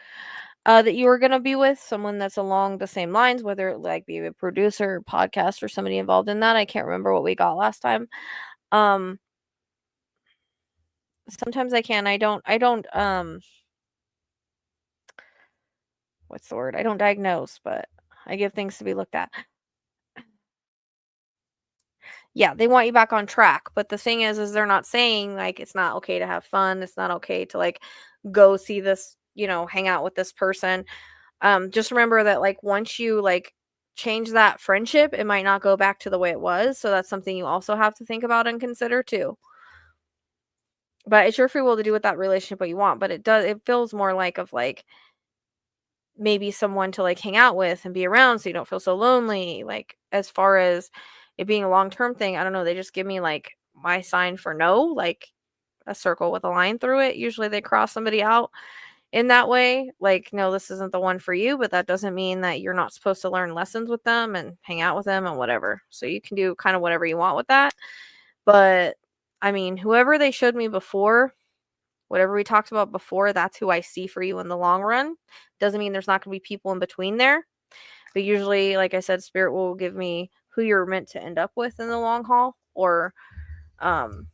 That you were gonna be with someone that's along the same lines, whether it like be a producer, podcast, or somebody involved in that. I can't remember what we got last time. Um, sometimes I can. I don't what's the word? I don't diagnose, but I give things to be looked at. Yeah, they want you back on track, but the thing is they're not saying like it's not okay to have fun. It's not okay to like go see this, you know, hang out with this person. Just remember that like once you like change that friendship, it might not go back to the way it was. So that's something you also have to think about and consider too. But it's your free will to do with that relationship what you want. But it feels more like of like maybe someone to like hang out with and be around so you don't feel so lonely. Like as far as it being a long term thing, I don't know. They just give me like my sign for no, like a circle with a line through it. Usually they cross somebody out in that way, like, no, this isn't the one for you, but that doesn't mean that you're not supposed to learn lessons with them and hang out with them and whatever. So you can do kind of whatever you want with that. But I mean, whoever they showed me before, whatever we talked about before, that's who I see for you in the long run. Doesn't mean there's not going to be people in between there. But usually, like I said, Spirit will give me who you're meant to end up with in the long haul, or um,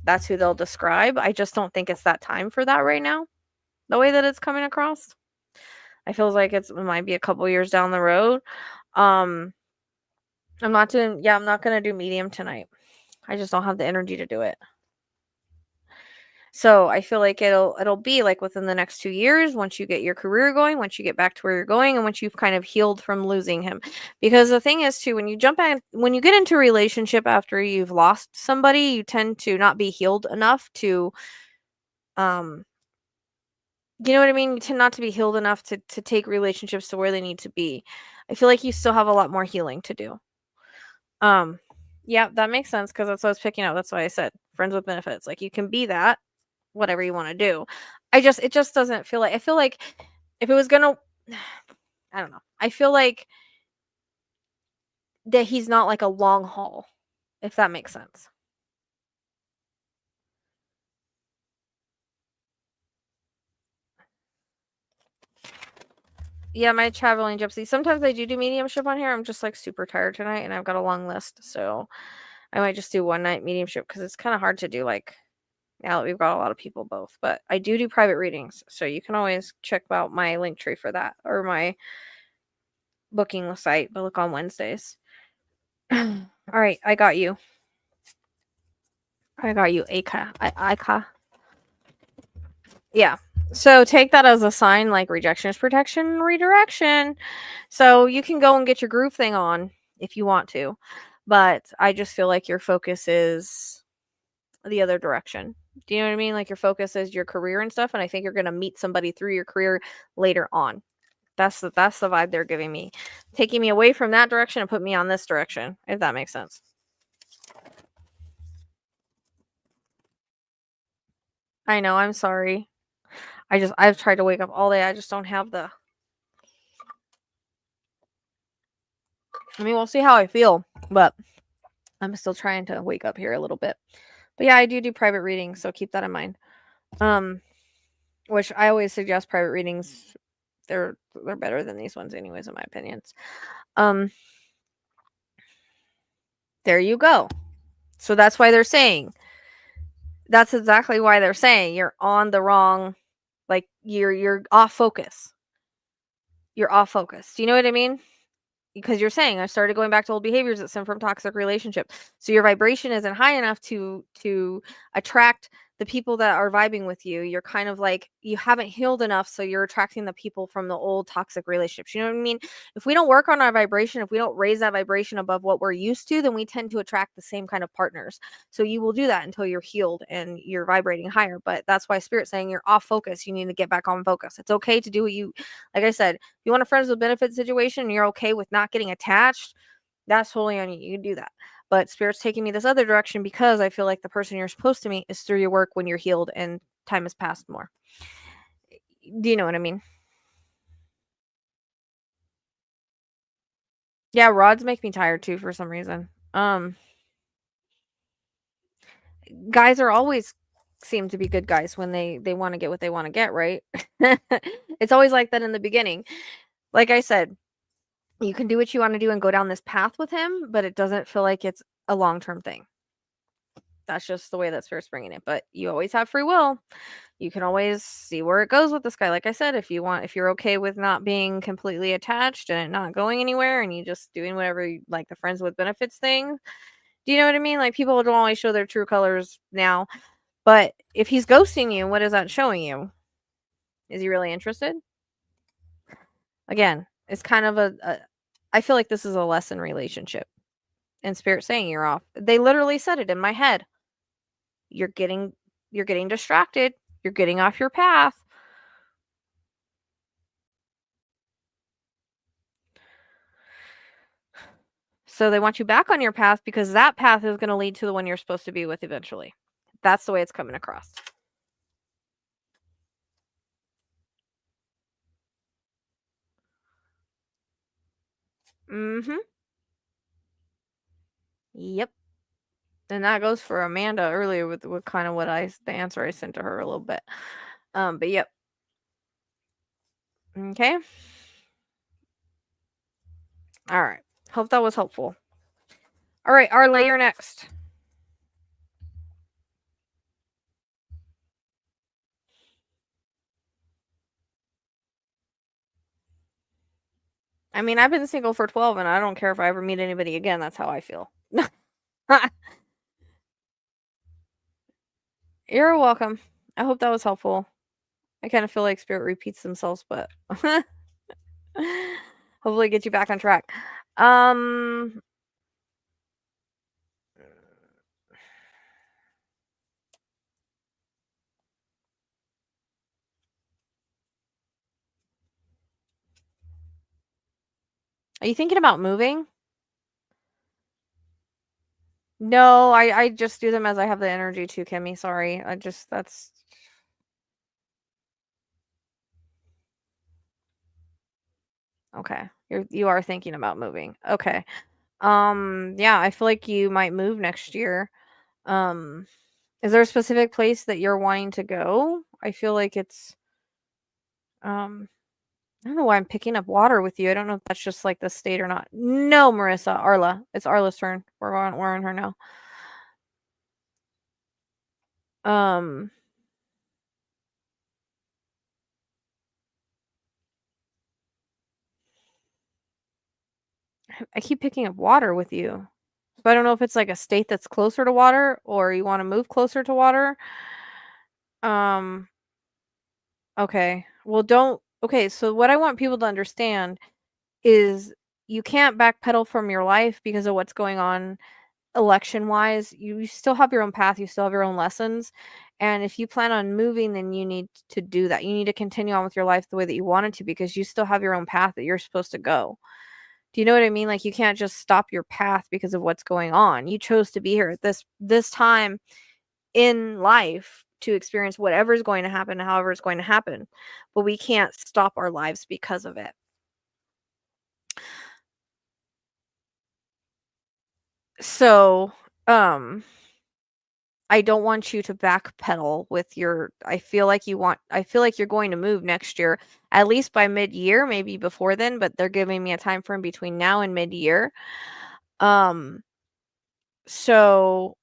that's who they'll describe. I just don't think it's that time for that right now, the way that it's coming across. I feels like it might be a couple years down the road. Um, I'm not doing, yeah, I'm not gonna do medium tonight. I just don't have the energy to do it. So I feel like it'll be like within the next 2 years, once you get your career going, once you get back to where you're going, and once you've kind of healed from losing him. Because the thing is too, when you get into a relationship after you've lost somebody, you tend to not be healed enough to um you know what I mean? You tend not to be healed enough to take relationships to where they need to be. I feel like you still have a lot more healing to do. Um, yeah, that makes sense because that's what I was picking up. That's why I said friends with benefits. Like you can be that, whatever you want to do. It just doesn't feel like I feel like if it was gonna I don't know. I feel like that he's not like a long haul, if that makes sense. Yeah, my traveling gypsy. Sometimes I do mediumship on here. I'm just like super tired tonight and I've got a long list. So I might just do one night mediumship because it's kind of hard to do like now that we've got a lot of people both. But I do private readings, so you can always check out my link tree for that or my booking site. But look on Wednesdays. All right, I got you. Aka. Yeah. So take that as a sign, like rejection is protection, redirection. So you can go and get your groove thing on if you want to, but I just feel like your focus is the other direction. Do you know what I mean? Like your focus is your career and stuff, and I think you're gonna meet somebody through your career later on. That's the vibe they're giving me, taking me away from that direction and put me on this direction. If that makes sense. I know. I'm sorry. I've tried to wake up all day. I just don't have the. I mean, we'll see how I feel, but I'm still trying to wake up here a little bit. But yeah, I do private readings, so keep that in mind. Which I always suggest private readings. They're better than these ones, anyways, in my opinions. There you go. So that's why they're saying. That's exactly why they're saying you're on the wrong, like you're off focus. You're off focus. Do you know what I mean? Because you're saying I started going back to old behaviors that stem from toxic relationship. So your vibration isn't high enough to attract the people that are vibing with you. You're kind of like you haven't healed enough, so you're attracting the people from the old toxic relationships. You know what I mean? If we don't work on our vibration, if we don't raise that vibration above what we're used to, then we tend to attract the same kind of partners. So you will do that until you're healed and you're vibrating higher. But that's why Spirit's saying you're off focus. You need to get back on focus. It's okay to do what you, like I said, you want a friends with benefits situation and you're okay with not getting attached, that's totally on you. You can do that. But Spirit's taking me this other direction because I feel like the person you're supposed to meet is through your work when you're healed and time has passed more. Do you know what I mean? Yeah, rods make me tired too for some reason. Guys are always seem to be good guys when they want to get what they want to get, right? It's always like that in the beginning. Like I said, you can do what you want to do and go down this path with him, but it doesn't feel like it's a long-term thing. That's just the way that Spirit's bringing it. But you always have free will. You can always see where it goes with this guy. Like I said, if you're okay with not being completely attached and not going anywhere and you just doing whatever you like, the friends with benefits thing. Do you know what I mean? Like people don't always show their true colors now. But if he's ghosting you, what is that showing you? Is he really interested? Again, it's kind of I feel like this is a lesson relationship. And Spirit saying you're off. They literally said it in my head. You're getting distracted. You're getting off your path. So they want you back on your path because that path is going to lead to the one you're supposed to be with eventually. That's the way it's coming across. Mm-hmm. Yep. And that goes for Amanda earlier with kind of the answer I sent to her a little bit. But yep. Okay. All right. Hope that was helpful. All right, Arla, you're next. I mean, I've been single for 12 and I don't care if I ever meet anybody again. That's how I feel. You're welcome. I hope that was helpful. I kind of feel like Spirit repeats themselves, but hopefully get you back on track. Are you thinking about moving? No, I just do them as I have the energy to, Kimmy. Sorry. That's okay. You are thinking about moving. Okay. Yeah, I feel like you might move next year. Is there a specific place that you're wanting to go? I feel like it's I don't know why I'm picking up water with you. I don't know if that's just like the state or not. No, Marissa, Arla. It's Arla's turn. We're on her now. Um, I keep picking up water with you. So I don't know if it's like a state that's closer to water or you want to move closer to water. Um, okay. Well, don't. Okay, so what I want people to understand is you can't backpedal from your life because of what's going on election wise. You still have your own path, you still have your own lessons. And if you plan on moving, then you need to do that. You need to continue on with your life the way that you wanted to because you still have your own path that you're supposed to go. Do you know what I mean? Like you can't just stop your path because of what's going on. You chose to be here at this time in life to experience whatever's going to happen, however it's going to happen. But we can't stop our lives because of it. So, I don't want you to backpedal with your I feel like you're going to move next year, at least by mid-year, maybe before then, but they're giving me a time frame between now and mid-year. Um, so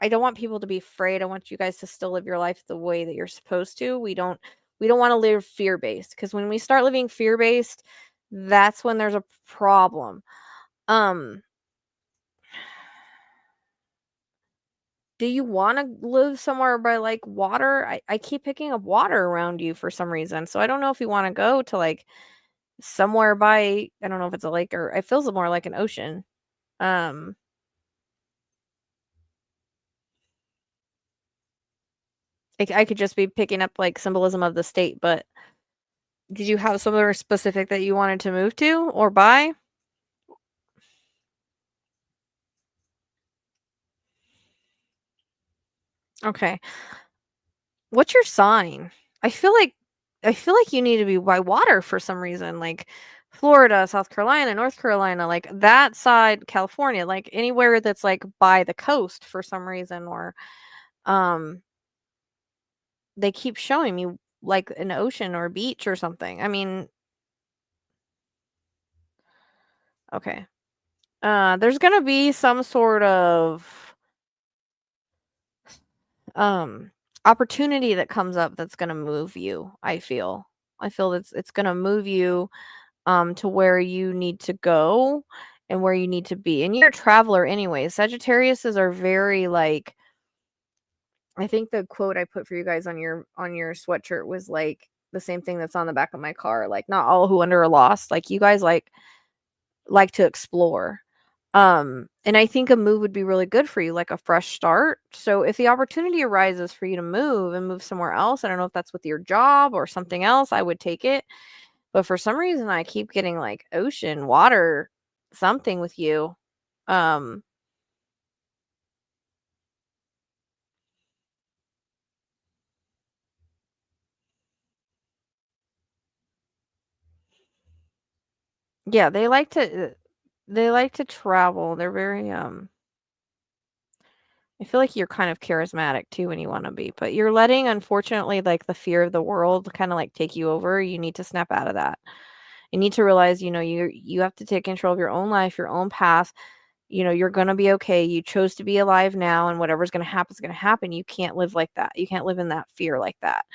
I don't want people to be afraid. I want you guys to still live your life the way that you're supposed to. We don't want to live fear-based because when we start living fear-based, that's when there's a problem. Um, Do you wanna live somewhere by, like, water? I keep picking up water around you for some reason, so I don't know if you wanna go to, like, somewhere by I don't know if it's a lake or it feels more like an ocean. Um, I could just be picking up, like, symbolism of the state, but did you have somewhere specific that you wanted to move to or buy? Okay. What's your sign? I feel like I feel like you need to be by water for some reason, like Florida, South Carolina, North Carolina, like that side, California, like anywhere that's like by the coast for some reason or um they keep showing me like an ocean or a beach or something. I mean, okay. There's going to be some sort of um opportunity that comes up that's going to move you, I feel. I feel it's going to move you to where you need to go and where you need to be. And you're a traveler anyway. Sagittariuses are very like I think the quote I put for you guys on your sweatshirt was like the same thing that's on the back of my car. Like not all who wander are lost. Like you guys like to explore. And I think a move would be really good for you, like a fresh start. So if the opportunity arises for you to move and move somewhere else, I don't know if that's with your job or something else, I would take it. But for some reason, I keep getting, like, ocean, water, something with you. Um, yeah, they like to travel. They're very, I feel like you're kind of charismatic too when you wanna be, but you're letting, unfortunately, like, the fear of the world kinda, like, take you over. You need to snap out of that. You need to realize, you have to take control of your own life, your own path. You're gonna be okay. You chose to be alive now, and whatever's gonna happen is gonna happen. You can't live like that. You can't live in that fear like that.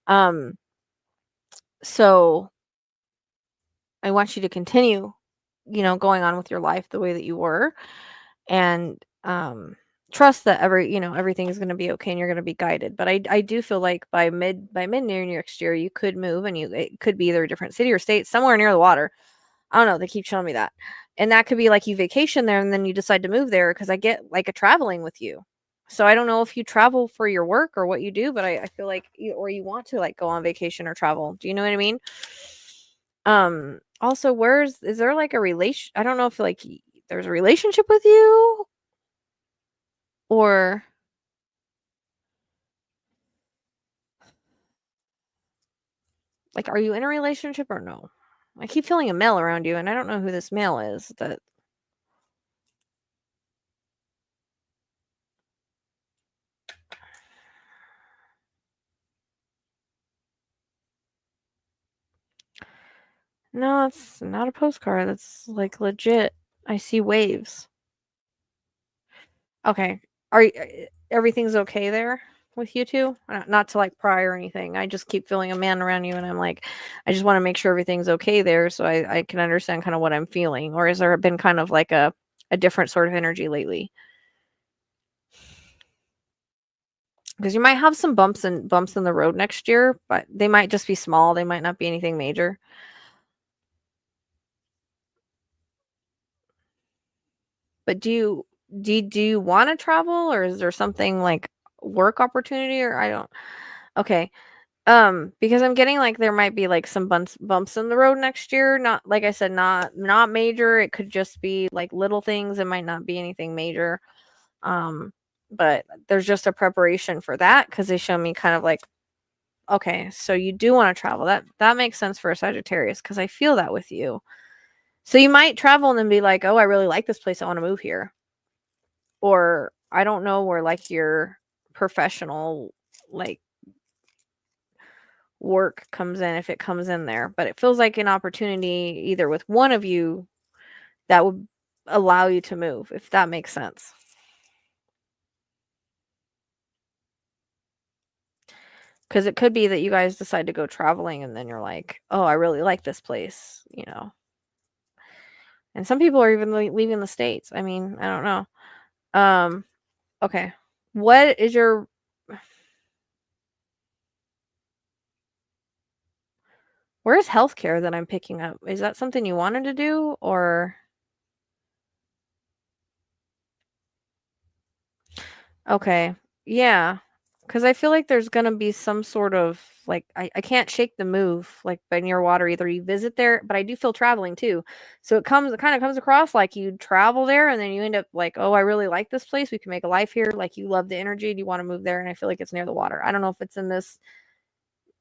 Um So, I want you to continue, going on with your life the way that you were and, trust that everything is gonna be okay and you're gonna be guided. But I do feel like by mid-year next year, you could move and it could be either a different city or state, somewhere near the water. I don't know, they keep showing me that. And that could be like you vacation there and then you decide to move there because I get, like, a traveling with you. So I don't know if you travel for your work or what you do, but I feel like you want to, like, go on vacation or travel. Do you know what I mean? Also, is there like a relation I don't know if like there's a relationship with you or like are you in a relationship or no? I keep feeling a male around you and I don't know who this male is that No, it's not a postcard. That's like legit. I see waves. Okay. Are everything's okay there with you two? Not to like pry or anything. I just keep feeling a man around you, and I'm like, I just want to make sure everything's okay there, so I can understand kind of what I'm feeling. Or has there been kind of like a different sort of energy lately? Because you might have some bumps in the road next year, but they might just be small. They might not be anything major. But do you want to travel, or is there something like work opportunity, or I don't. Okay. Because I'm getting like there might be like some bumps in the road next year. Not like I said, not major. It could just be like little things. It might not be anything major. Um, but there's just a preparation for that because they show me kind of like, okay, so you do want to travel. That makes sense for a Sagittarius because I feel that with you. So you might travel and then be like, oh, I really like this place. I want to move here. Or I don't know where like your professional like work comes in, if it comes in there, but it feels like an opportunity either with one of you that would allow you to move, if that makes sense. Because it could be that you guys decide to go traveling and then you're like, oh, I really like this place, you know. And some people are even leaving the states. I mean, I don't know. Okay. What is your where's healthcare that I'm picking up? Is that something you wanted to do, or okay. Yeah. Because I feel like there's gonna be some sort of like I can't shake the move like by near water. Either you visit there, but I do feel traveling too. So it kind of comes across like you travel there and then you end up like, oh, I really like this place. We can make a life here. Like you love the energy. Do you want to move there? And I feel like it's near the water. I don't know if it's in this.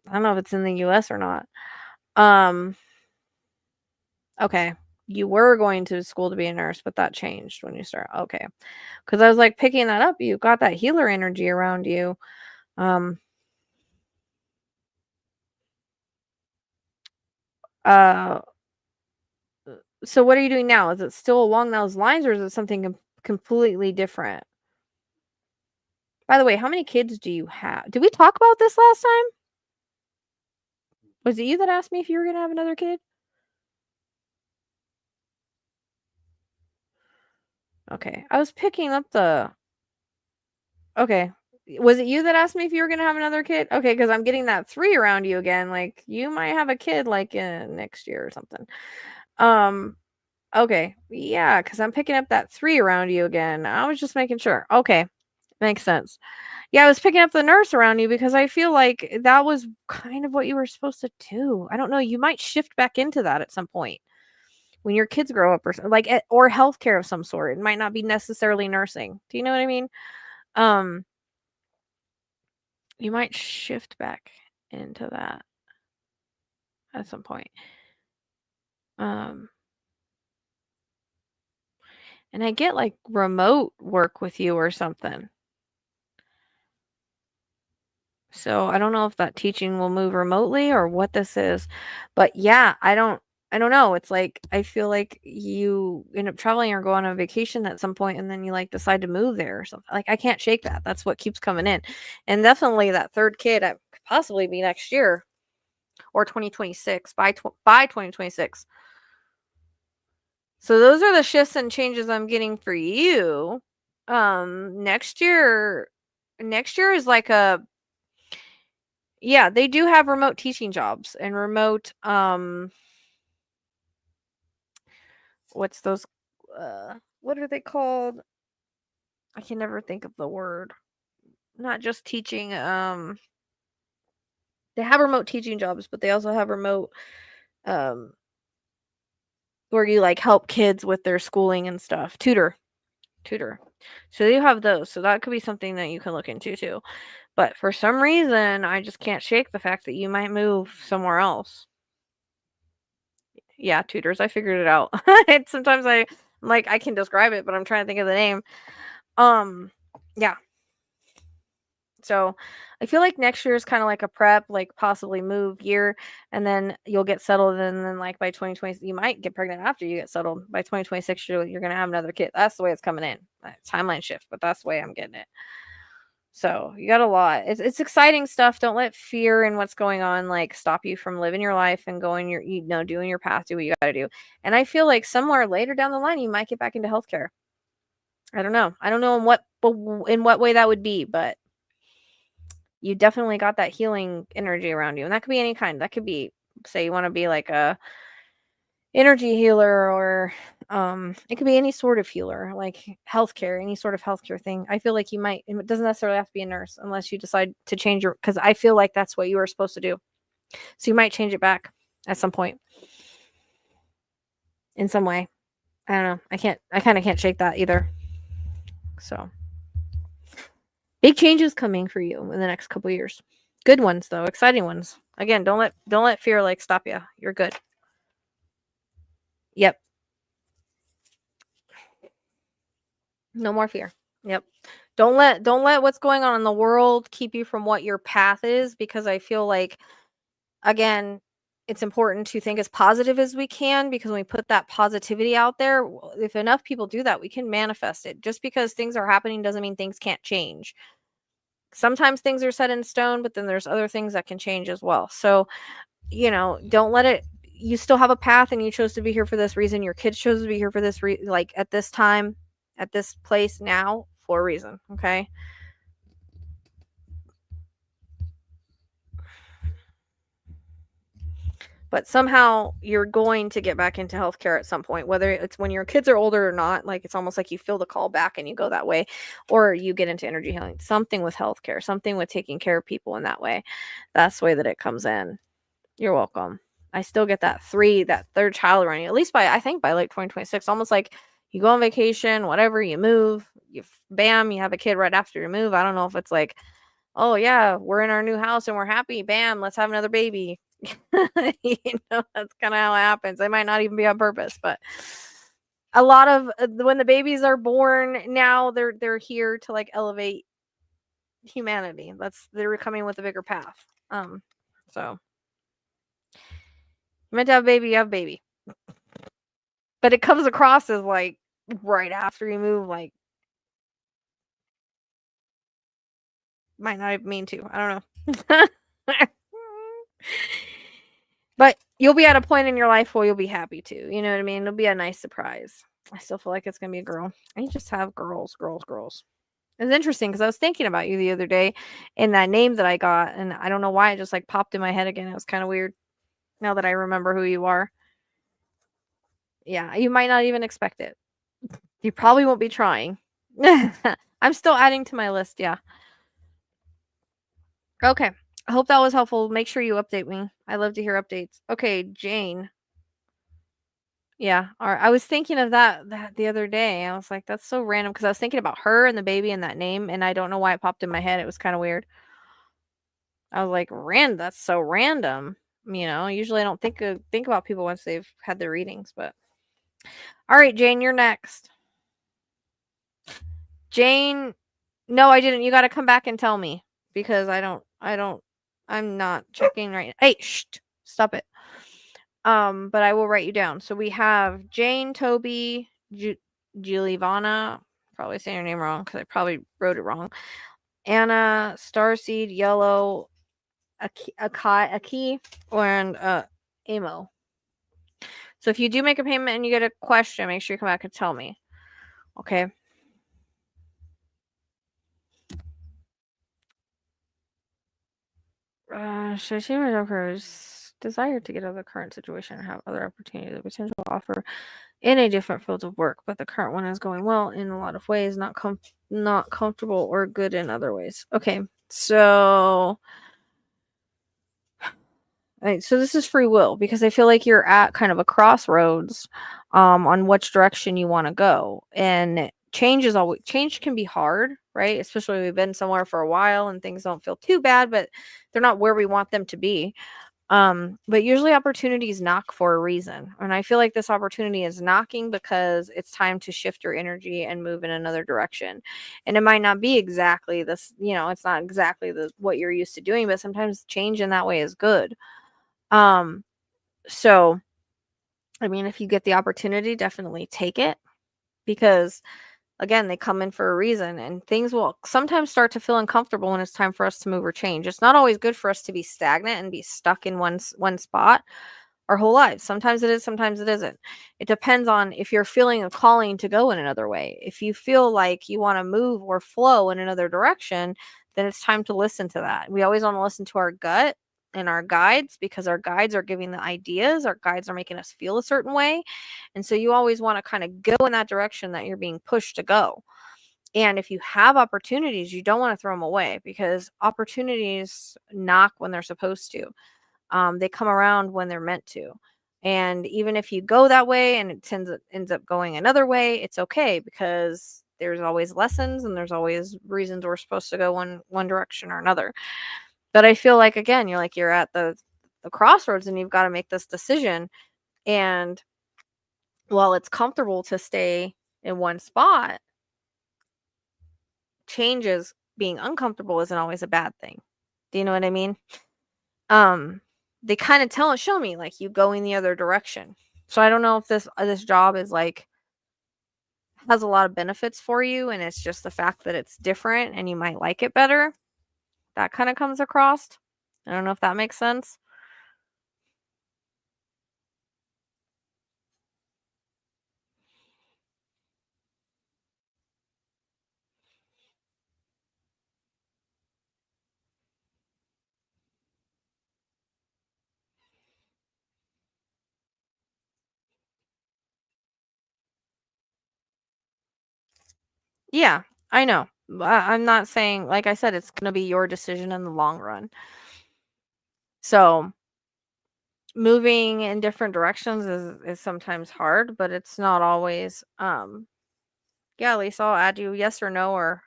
I don't know if it's in the U.S. or not. Um. Okay. You were going to school to be a nurse, but that changed when you start. Okay. Because I was like picking that up. You got that healer energy around you. Um. Uh. So what are you doing now? Is it still along those lines, or is it something completely different? By the way, how many kids do you have? Did we talk about this last time? Was it you that asked me if you were gonna have another kid? Okay. I was picking up the okay. Was it you that asked me if you were gonna have another kid? Okay, because I'm getting that 3 around you again. Like you might have a kid like in next year or something. Um, okay. Yeah, because I'm picking up that 3 around you again. I was just making sure. Okay. Makes sense. Yeah, I was picking up the nurse around you because I feel like that was kind of what you were supposed to do. I don't know, you might shift back into that at some point when your kids grow up or like or healthcare of some sort. It might not be necessarily nursing. Do you know what I mean? Um, you might shift back into that at some point. Um, and I get like remote work with you or something. So I don't know if that teaching will move remotely or what this is. But yeah, I don't know. It's like I feel like you end up traveling or go on a vacation at some point and then you like decide to move there or something. Like I can't shake that. That's what keeps coming in. And definitely that third kid could possibly be next year or 2026 by 2026. So those are the shifts and changes I'm getting for you. Next year is like a yeah, they do have remote teaching jobs and remote what's those what are they called? I can never think of the word. Not just teaching they have remote teaching jobs, but they also have remote um where you like help kids with their schooling and stuff. Tutor. So you have those. So that could be something that you can look into too. But for some reason, I just can't shake the fact that you might move somewhere else. Yeah, tutors. I figured it out. Sometimes I'm like I can describe it, but I'm trying to think of the name. Um, yeah, So I feel like next year is kind of like a prep, like possibly move year, and then you'll get settled. And then like by 2020, you might get pregnant after you get settled. By 2026, you're going to have another kid. That's the way it's coming in. Timeline shift, but that's the way I'm getting it. So you got a lot. It's exciting stuff. Don't let fear and what's going on like stop you from living your life and going your, doing your path, do what you got to do. And I feel like somewhere later down the line, you might get back into healthcare. I don't know. I don't know in what way that would be, but you definitely got that healing energy around you. And that could be any kind. That could be, say you want to be like a energy healer, or it could be any sort of healer, like healthcare, any sort of healthcare thing. I feel like you might, it doesn't necessarily have to be a nurse unless you decide to change your, because I feel like that's what you were supposed to do. So you might change it back at some point in some way. I don't know. I kind of can't shake that either. So big changes coming for you in the next couple of years. Good ones though, exciting ones. Again, don't let fear like stop you. You're good. Yep. No more fear. Yep. Don't let what's going on in the world keep you from what your path is, because I feel like, again, it's important to think as positive as we can, because when we put that positivity out there, if enough people do that, we can manifest it. Just because things are happening doesn't mean things can't change. Sometimes things are set in stone, but then there's other things that can change as well. So, don't let it, you still have a path and you chose to be here for this reason. Your kids chose to be here for this like at this time, at this place now, for a reason. Okay. But somehow you're going to get back into healthcare at some point, whether it's when your kids are older or not. Like, it's almost like you feel the call back and you go that way, or you get into energy healing, something with healthcare, something with taking care of people in that way. That's the way that it comes in. You're welcome. I still get that third child running, at least I think by late 2026, almost like you go on vacation, whatever, you move, you have a kid right after you move. I don't know if it's like, oh yeah, we're in our new house and we're happy, bam, let's have another baby. That's kind of how it happens. They might not even be on purpose, but a lot of when the babies are born now, they're here to like elevate humanity. They're coming with a bigger path. So you meant to have a baby, you have a baby. But it comes across as like right after you move, like might not even mean to. I don't know. But you'll be at a point in your life where you'll be happy too. You know what I mean? It'll be a nice surprise. I still feel like it's gonna be a girl. I just have girls. It's interesting because I was thinking about you the other day in that name that I got, and I don't know why it just like popped in my head again. It was kind of weird now that I remember who you are. Yeah, you might not even expect it. You probably won't be trying. I'm still adding to my list, yeah. Okay. I hope that was helpful. Make sure you update me. I love to hear updates. Okay, Jane. Yeah, I was thinking of that the other day. I was like, that's so random, because I was thinking about her and the baby and that name, and I don't know why it popped in my head. It was kind of weird. I was like, that's so random. Usually I don't think about people once they've had their readings, but all right, Jane, you're next. Jane, no, I didn't. You got to come back and tell me, because I'm not checking right now. Hey, stop it. But I will write you down. So we have Jane, Toby, Juliana, probably saying her name wrong because I probably wrote it wrong. Anna, Starseed, Yellow, Aki, and Amo. So if you do make a payment and you get a question, make sure you come back and tell me. Okay. Should I change my job careers? Desire to get out of the current situation or have other opportunities, the potential offer in a different field of work, but the current one is going well in a lot of ways, not comfortable or good in other ways. Okay, so this is free will, because I feel like you're at kind of a crossroads on which direction you want to go, and change can be hard, right? Especially when we've been somewhere for a while and things don't feel too bad, but they're not where we want them to be. But usually opportunities knock for a reason. And I feel like this opportunity is knocking because it's time to shift your energy and move in another direction. And it might not be exactly this, it's not exactly what you're used to doing, but sometimes change in that way is good. So I mean, if you get the opportunity, definitely take it, because again, they come in for a reason, and things will sometimes start to feel uncomfortable when it's time for us to move or change. It's not always good for us to be stagnant and be stuck in one spot our whole lives. Sometimes it is, sometimes it isn't. It depends on if you're feeling a calling to go in another way. If you feel like you want to move or flow in another direction, then it's time to listen to that. We always want to listen to our gut and our guides, because our guides are giving the ideas, our guides are making us feel a certain way. And so you always want to kind of go in that direction that you're being pushed to go. And if you have opportunities, you don't want to throw them away, because opportunities knock when they're supposed to. They come around when they're meant to. And even if you go that way and it ends up going another way, it's okay, because there's always lessons and there's always reasons we're supposed to go one direction or another. But I feel like, again, you're at the crossroads and you've got to make this decision. And while it's comfortable to stay in one spot, changes being uncomfortable isn't always a bad thing. Do you know what I mean? They kind of show me like you going the other direction. So I don't know if this job is like has a lot of benefits for you, and it's just the fact that it's different and you might like it better. That kind of comes across. I don't know if that makes sense. Yeah, I know. I'm not saying, like I said, it's going to be your decision in the long run. So moving in different directions is sometimes hard, but it's not always. Yeah, Lisa, I'll add you, yes or no, or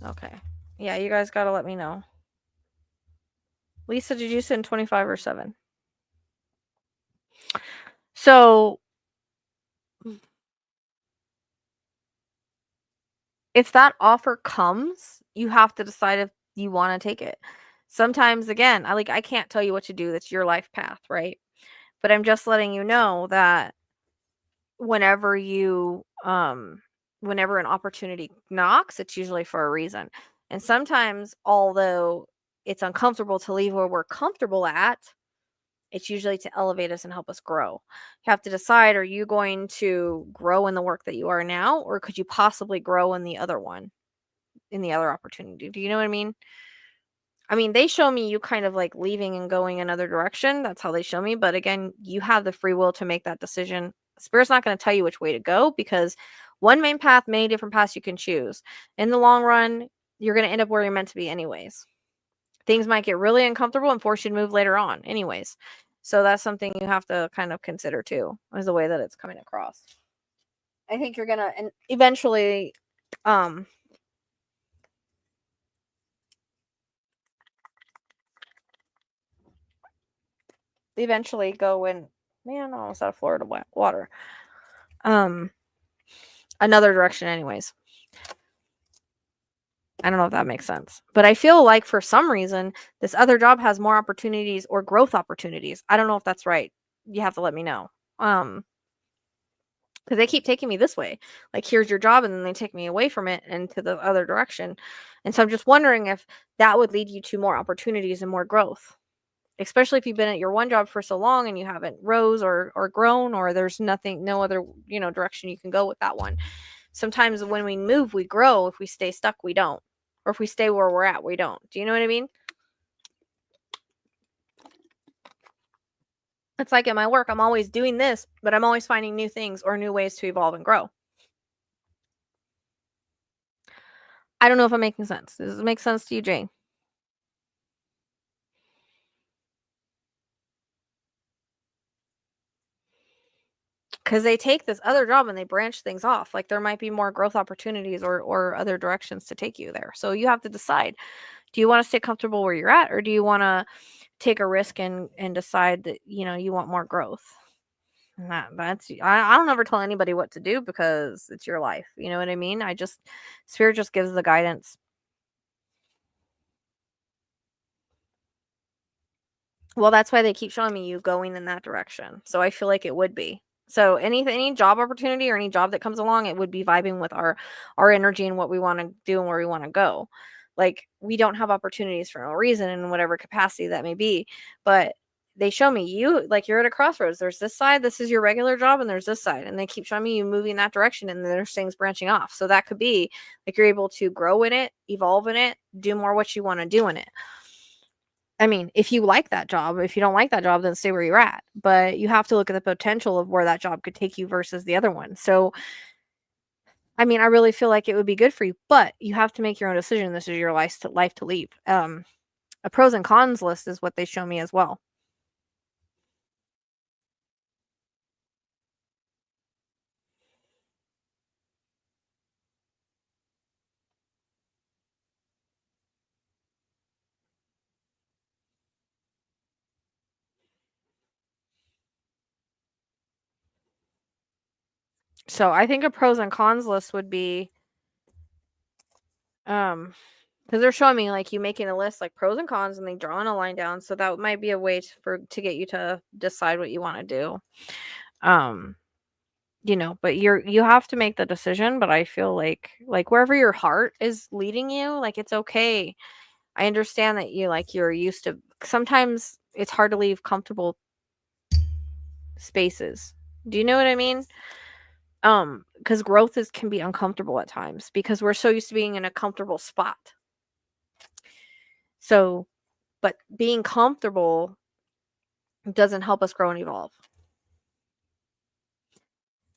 okay. Yeah, you guys got to let me know. Lisa, did you send 25 or 7? So if that offer comes, you have to decide if you want to take it. Sometimes, again, I can't tell you what to do. That's your life path, right? But I'm just letting you know that whenever whenever an opportunity knocks, it's usually for a reason. And sometimes, although it's uncomfortable to leave where we're comfortable at, it's usually to elevate us and help us grow. You have to decide, are you going to grow in the work that you are now, or could you possibly grow in the other one, in the other opportunity? Do you know what I mean? I mean, they show me you kind of like leaving and going another direction. That's how they show me. But again, you have the free will to make that decision. Spirit's not going to tell you which way to go, because one main path, many different paths you can choose. In the long run, you're going to end up where you're meant to be anyways. Things might get really uncomfortable and force you to move later on anyways. So that's something you have to kind of consider too, is the way that it's coming across. I think you're going to eventually go in, man, I almost out of Florida water. Another direction anyways. I don't know if that makes sense. But I feel like for some reason, this other job has more opportunities or growth opportunities. I don't know if that's right. You have to let me know. Because they keep taking me this way. Like, here's your job, and then they take me away from it and to the other direction. And so I'm just wondering if that would lead you to more opportunities and more growth. Especially if you've been at your one job for so long and you haven't rose or grown, or there's no other, direction you can go with that one. Sometimes when we move, we grow. If we stay stuck, we don't. Or if we stay where we're at, we don't. Do you know what I mean? It's like in my work, I'm always doing this, but I'm always finding new things or new ways to evolve and grow. I don't know if I'm making sense. Does it make sense to you, Jane? Because they take this other job and they branch things off. Like, there might be more growth opportunities or other directions to take you there. So you have to decide. Do you want to stay comfortable where you're at, or do you want to take a risk and decide that, you know, you want more growth? And I don't ever tell anybody what to do because it's your life. You know what I mean? Spirit just gives the guidance. Well, that's why they keep showing me you going in that direction. So I feel like it would be. So any job opportunity or any job that comes along, it would be vibing with our energy and what we want to do and where we want to go. Like, we don't have opportunities for no reason in whatever capacity that may be, but they show me you, like, you're at a crossroads. There's this side, this is your regular job, and there's this side, and they keep showing me you moving that direction, and there's things branching off. So that could be like you're able to grow in it, evolve in it, do more what you want to do in it. I mean, if you like that job, if you don't like that job, then stay where you're at. But you have to look at the potential of where that job could take you versus the other one. So, I mean, I really feel like it would be good for you, but you have to make your own decision. This is your life to leave. A pros and cons list is what they show me as well. So I think a pros and cons list would be, because they're showing me like you making a list like pros and cons, and they drawing a line down. So that might be a way to get you to decide what you want to do. You know, but you have to make the decision. But I feel like wherever your heart is leading you, like, it's okay. I understand that you're used to, sometimes it's hard to leave comfortable spaces. Do you know what I mean? Because growth can be uncomfortable at times because we're so used to being in a comfortable spot. So, but being comfortable doesn't help us grow and evolve.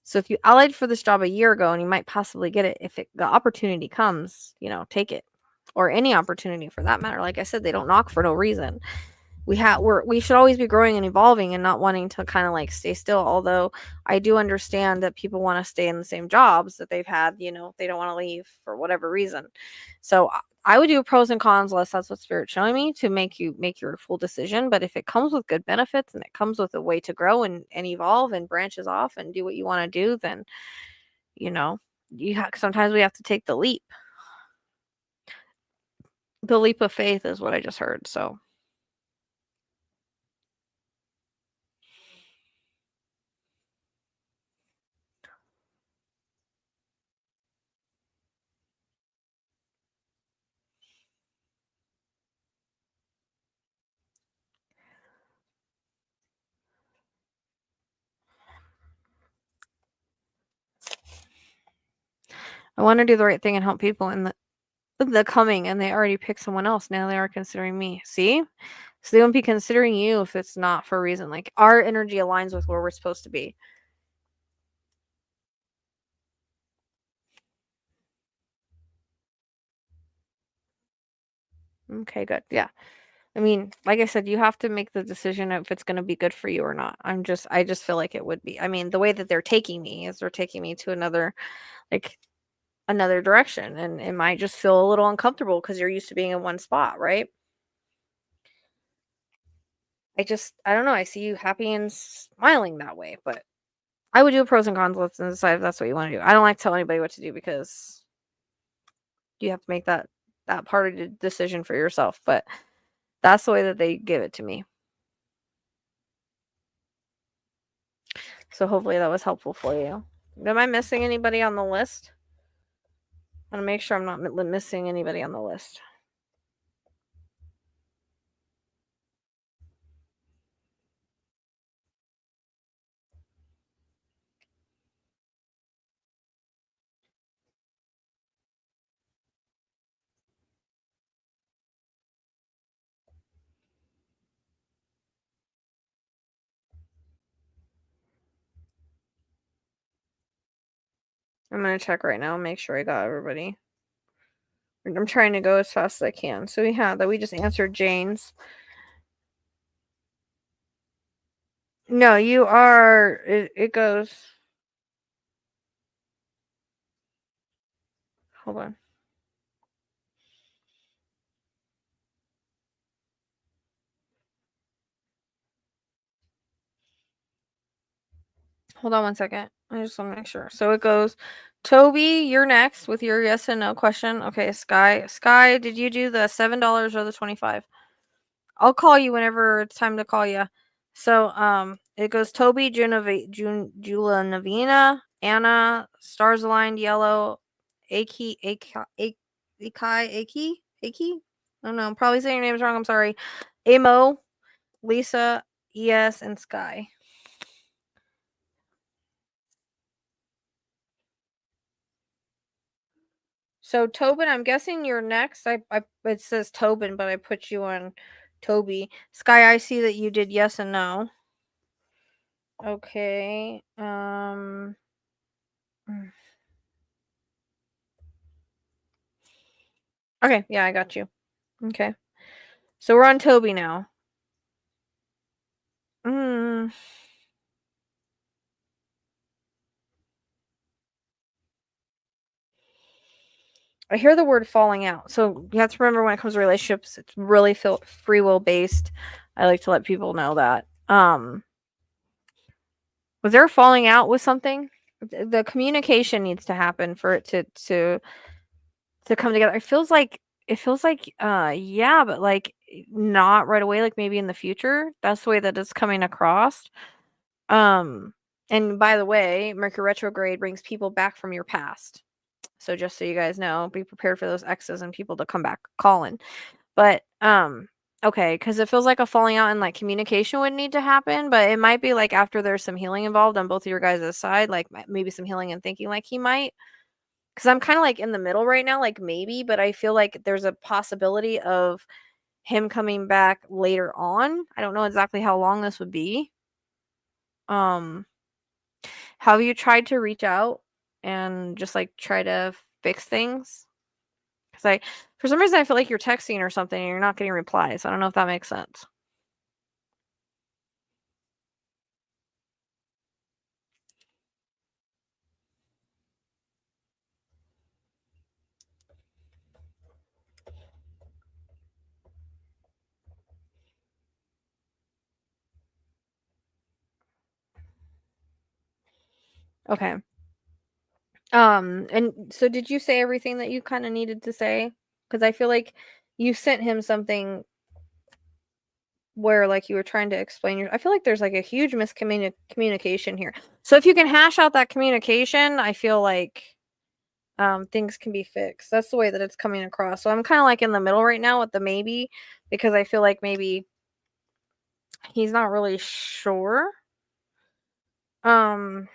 So if you allied for this job a year ago and you might possibly get it, if the opportunity comes, you know, take it. Or any opportunity for that matter. Like I said, they don't knock for no reason. We should always be growing and evolving and not wanting to kind of like stay still. Although I do understand that people want to stay in the same jobs that they've had, you know, they don't want to leave for whatever reason. So I would do a pros and cons list. That's what Spirit's showing me, to make your full decision. But if it comes with good benefits and it comes with a way to grow and evolve and branches off and do what you want to do, then, you know, sometimes we have to take the leap. The leap of faith is what I just heard. So I want to do the right thing and help people in the coming, and they already picked someone else. Now they are considering me. See? So they won't be considering you if it's not for a reason. Like, our energy aligns with where we're supposed to be. Okay, good. Yeah. I mean, like I said, you have to make the decision if it's going to be good for you or not. I just feel like it would be. I mean, the way that they're taking me is they're taking me to like another direction, and it might just feel a little uncomfortable because you're used to being in one spot, right? I don't know. I see you happy and smiling that way, but I would do a pros and cons list and decide if that's what you want to do. I don't like to tell anybody what to do because you have to make that part of the decision for yourself. But that's the way that they give it to me. So hopefully that was helpful for you. Am I missing anybody on the list? I want to make sure I'm not missing anybody on the list. I'm going to check right now and make sure I got everybody. I'm trying to go as fast as I can. So we just answered Jane's. No, you are. It goes. Hold on. Hold on one second. I just want to make sure. So it goes, Toby, you're next with your yes and no question. Okay, Sky, did you do the $7 or the 25? I'll call you whenever it's time to call you. So it goes Toby, Juliana, Anna, stars aligned yellow, Aki. I don't know. I'm probably saying your names wrong. I'm sorry. Amo, Lisa, ES, and Sky. So Tobin, I'm guessing you're next. It says Tobin, but I put you on Toby. Sky, I see that you did yes and no. Okay. Okay, yeah, I got you. Okay. So we're on Toby now. I hear the word falling out. So you have to remember when it comes to relationships, it's really free will based. I like to let people know that. Was there a falling out with something? The communication needs to happen for it to come together. It feels like yeah, but like not right away, like maybe in the future. That's the way that it's coming across. Um and by the way, Mercury retrograde brings people back from your past. So just so you guys know, be prepared for those exes and people to come back calling. But okay, because it feels like a falling out and like communication would need to happen, but it might be like after there's some healing involved on both of your guys' side, like maybe some healing and thinking like he might. Because I'm kind of like in the middle right now, like maybe, but I feel like there's a possibility of him coming back later on. I don't know exactly how long this would be. Um, have you tried to reach out and just like try to fix things? Because for some reason, I feel like you're texting or something and you're not getting replies. I don't know if that makes sense. Okay. And so did you say everything that you kind of needed to say? Because I feel like you sent him something where like you were trying to explain I feel like there's like a huge miscommunication here. So if you can hash out that communication, I feel like things can be fixed. That's the way that it's coming across. So I'm kind of like in the middle right now with the maybe, because I feel like maybe he's not really sure. Um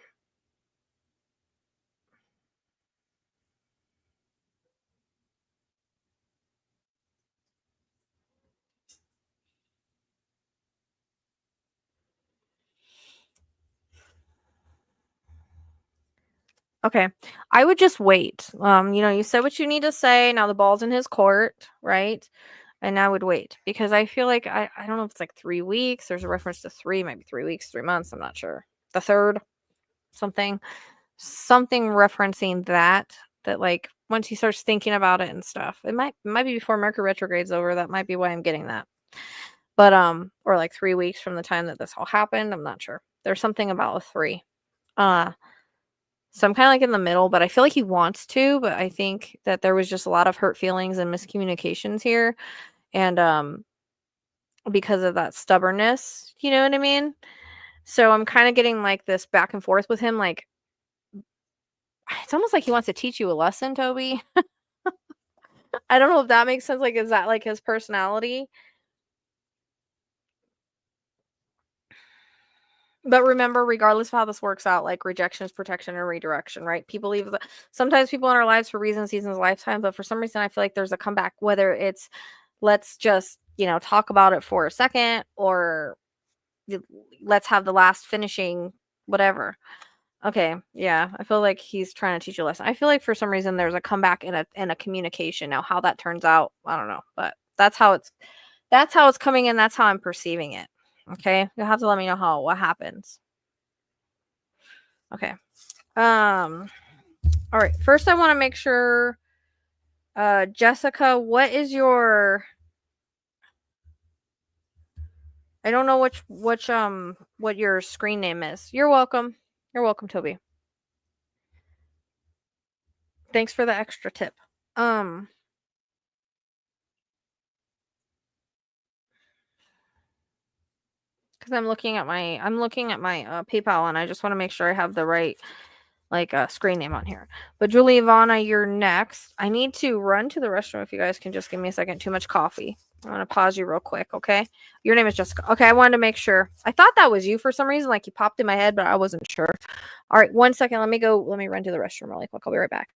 Okay. I would just wait. You said what you need to say. Now the ball's in his court, right? And I would wait because I feel like I don't know if it's like 3 weeks. There's a reference to three, maybe 3 weeks, 3 months. I'm not sure. The third, something referencing that like once he starts thinking about it and stuff. It might be before Mercury retrograde's over. That might be why I'm getting that. But or like 3 weeks from the time that this all happened. I'm not sure. There's something about a three. Uh so I'm kind of like in the middle, but I feel like he wants to, but I think that there was just a lot of hurt feelings and miscommunications here. And because of that stubbornness, you know what I mean? So I'm kind of getting like this back and forth with him. Like, it's almost like he wants to teach you a lesson, Toby. I don't know if that makes sense. Like, is that like his personality? But remember, regardless of how this works out, like rejection is protection and redirection, right? Sometimes people in our lives for reasons, seasons, lifetime, but for some reason, I feel like there's a comeback, whether it's let's just, talk about it for a second or let's have the last finishing, whatever. Okay, yeah, I feel like he's trying to teach you a lesson. I feel like for some reason there's a comeback in a communication. Now, how that turns out, I don't know, but that's how it's coming in. That's how I'm perceiving it. Okay, you'll have to let me know what happens. Okay. All right. First, I want to make sure, Jessica, what is your? I don't know which what your screen name is. You're welcome. You're welcome, Toby. Thanks for the extra tip. Because I'm looking at my PayPal, and I just want to make sure I have the right screen name on here. But Juliana, you're next. I need to run to the restroom. If you guys can just give me a second. Too much coffee. I'm gonna pause you real quick, okay? Your name is Jessica. Okay, I wanted to make sure. I thought that was you for some reason, like you popped in my head, but I wasn't sure. All right, 1 second. Let me run to the restroom really quick. I'll be right back.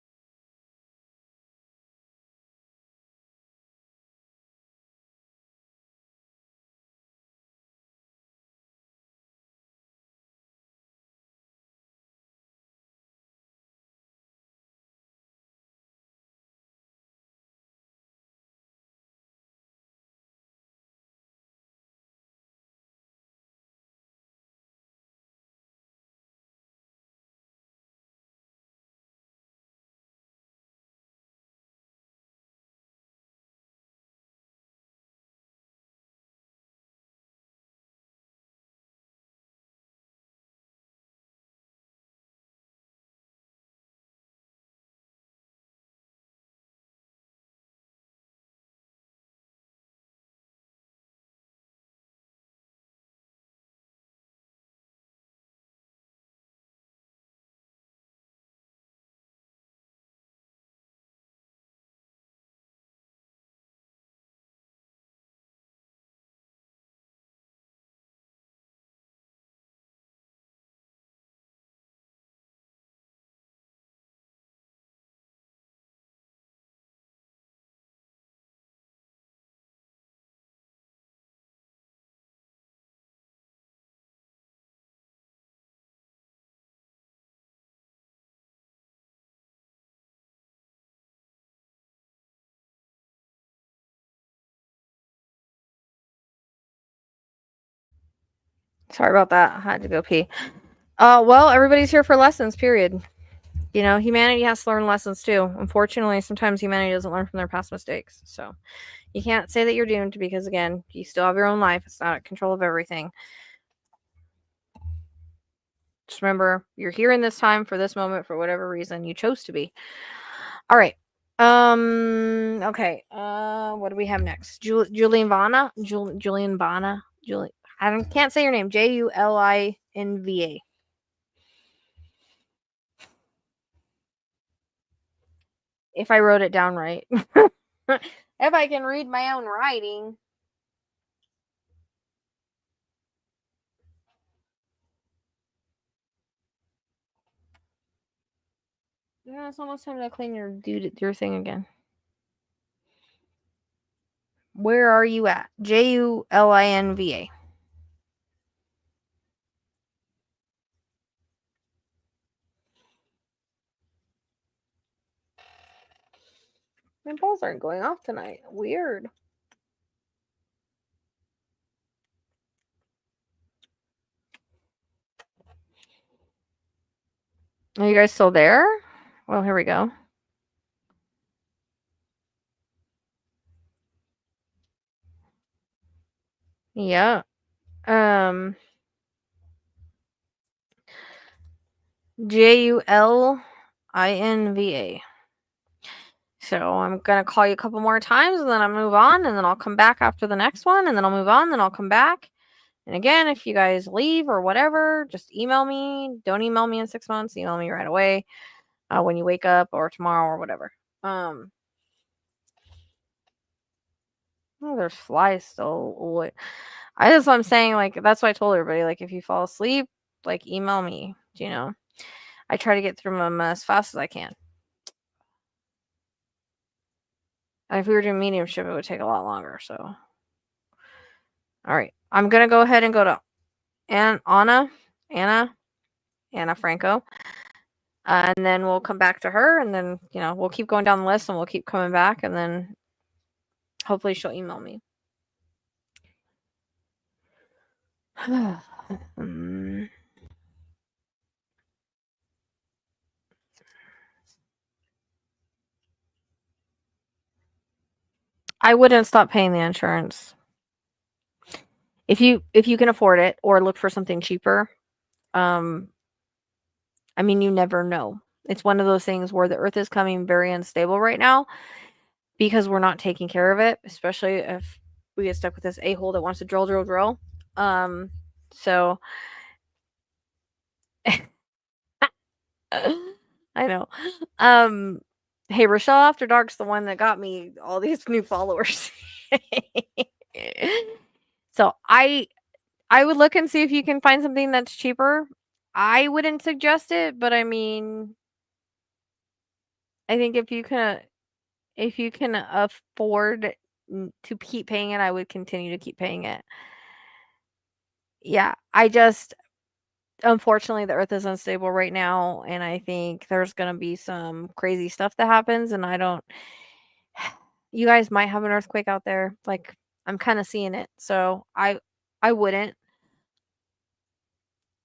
Sorry about that. I had to go pee. Well, everybody's here for lessons, period. You know, humanity has to learn lessons too. Unfortunately, sometimes humanity doesn't learn from their past mistakes. So you can't say that you're doomed because, again, you still have your own life. It's not in control of everything. Just remember, you're here in this time for this moment for whatever reason you chose to be. All right. Okay. What do we have next? Juliana. I can't say your name. Julinva. If I wrote it down right. If I can read my own writing. Yeah, it's almost time to clean your thing again. Where are you at? Julinva. My balls aren't going off tonight. Weird. Are you guys still there? Well, here we go. Yeah. Julinva. So I'm gonna call you a couple more times, and then I'll move on, and then I'll come back after the next one, and then I'll move on, then I'll come back. And again, if you guys leave or whatever, just email me. Don't email me in 6 months. Email me right away when you wake up or tomorrow or whatever. Oh, there's flies still. That's what I'm saying. Like, that's why I told everybody. Like, if you fall asleep, like, email me. You know, I try to get through them as fast as I can. And if we were doing mediumship, it would take a lot longer. So, all right, I'm gonna go ahead and go to Anna Franco. And then we'll come back to her, and then, we'll keep going down the list, and we'll keep coming back, and then hopefully she'll email me. I wouldn't stop paying the insurance. If you can afford it or look for something cheaper, I mean, you never know. It's one of those things where the earth is coming very unstable right now because we're not taking care of it, especially if we get stuck with this a-hole that wants to drill. So I know. Hey, Rochelle After Dark's the one that got me all these new followers. So I would look and see if you can find something that's cheaper. I wouldn't suggest it, but I mean, I think if you can afford to keep paying it, I would continue to keep paying it. Yeah, I just unfortunately the earth is unstable right now, and I think there's going to be some crazy stuff that happens, and I don't you guys might have an earthquake out there. Like I'm kind of seeing it. So I wouldn't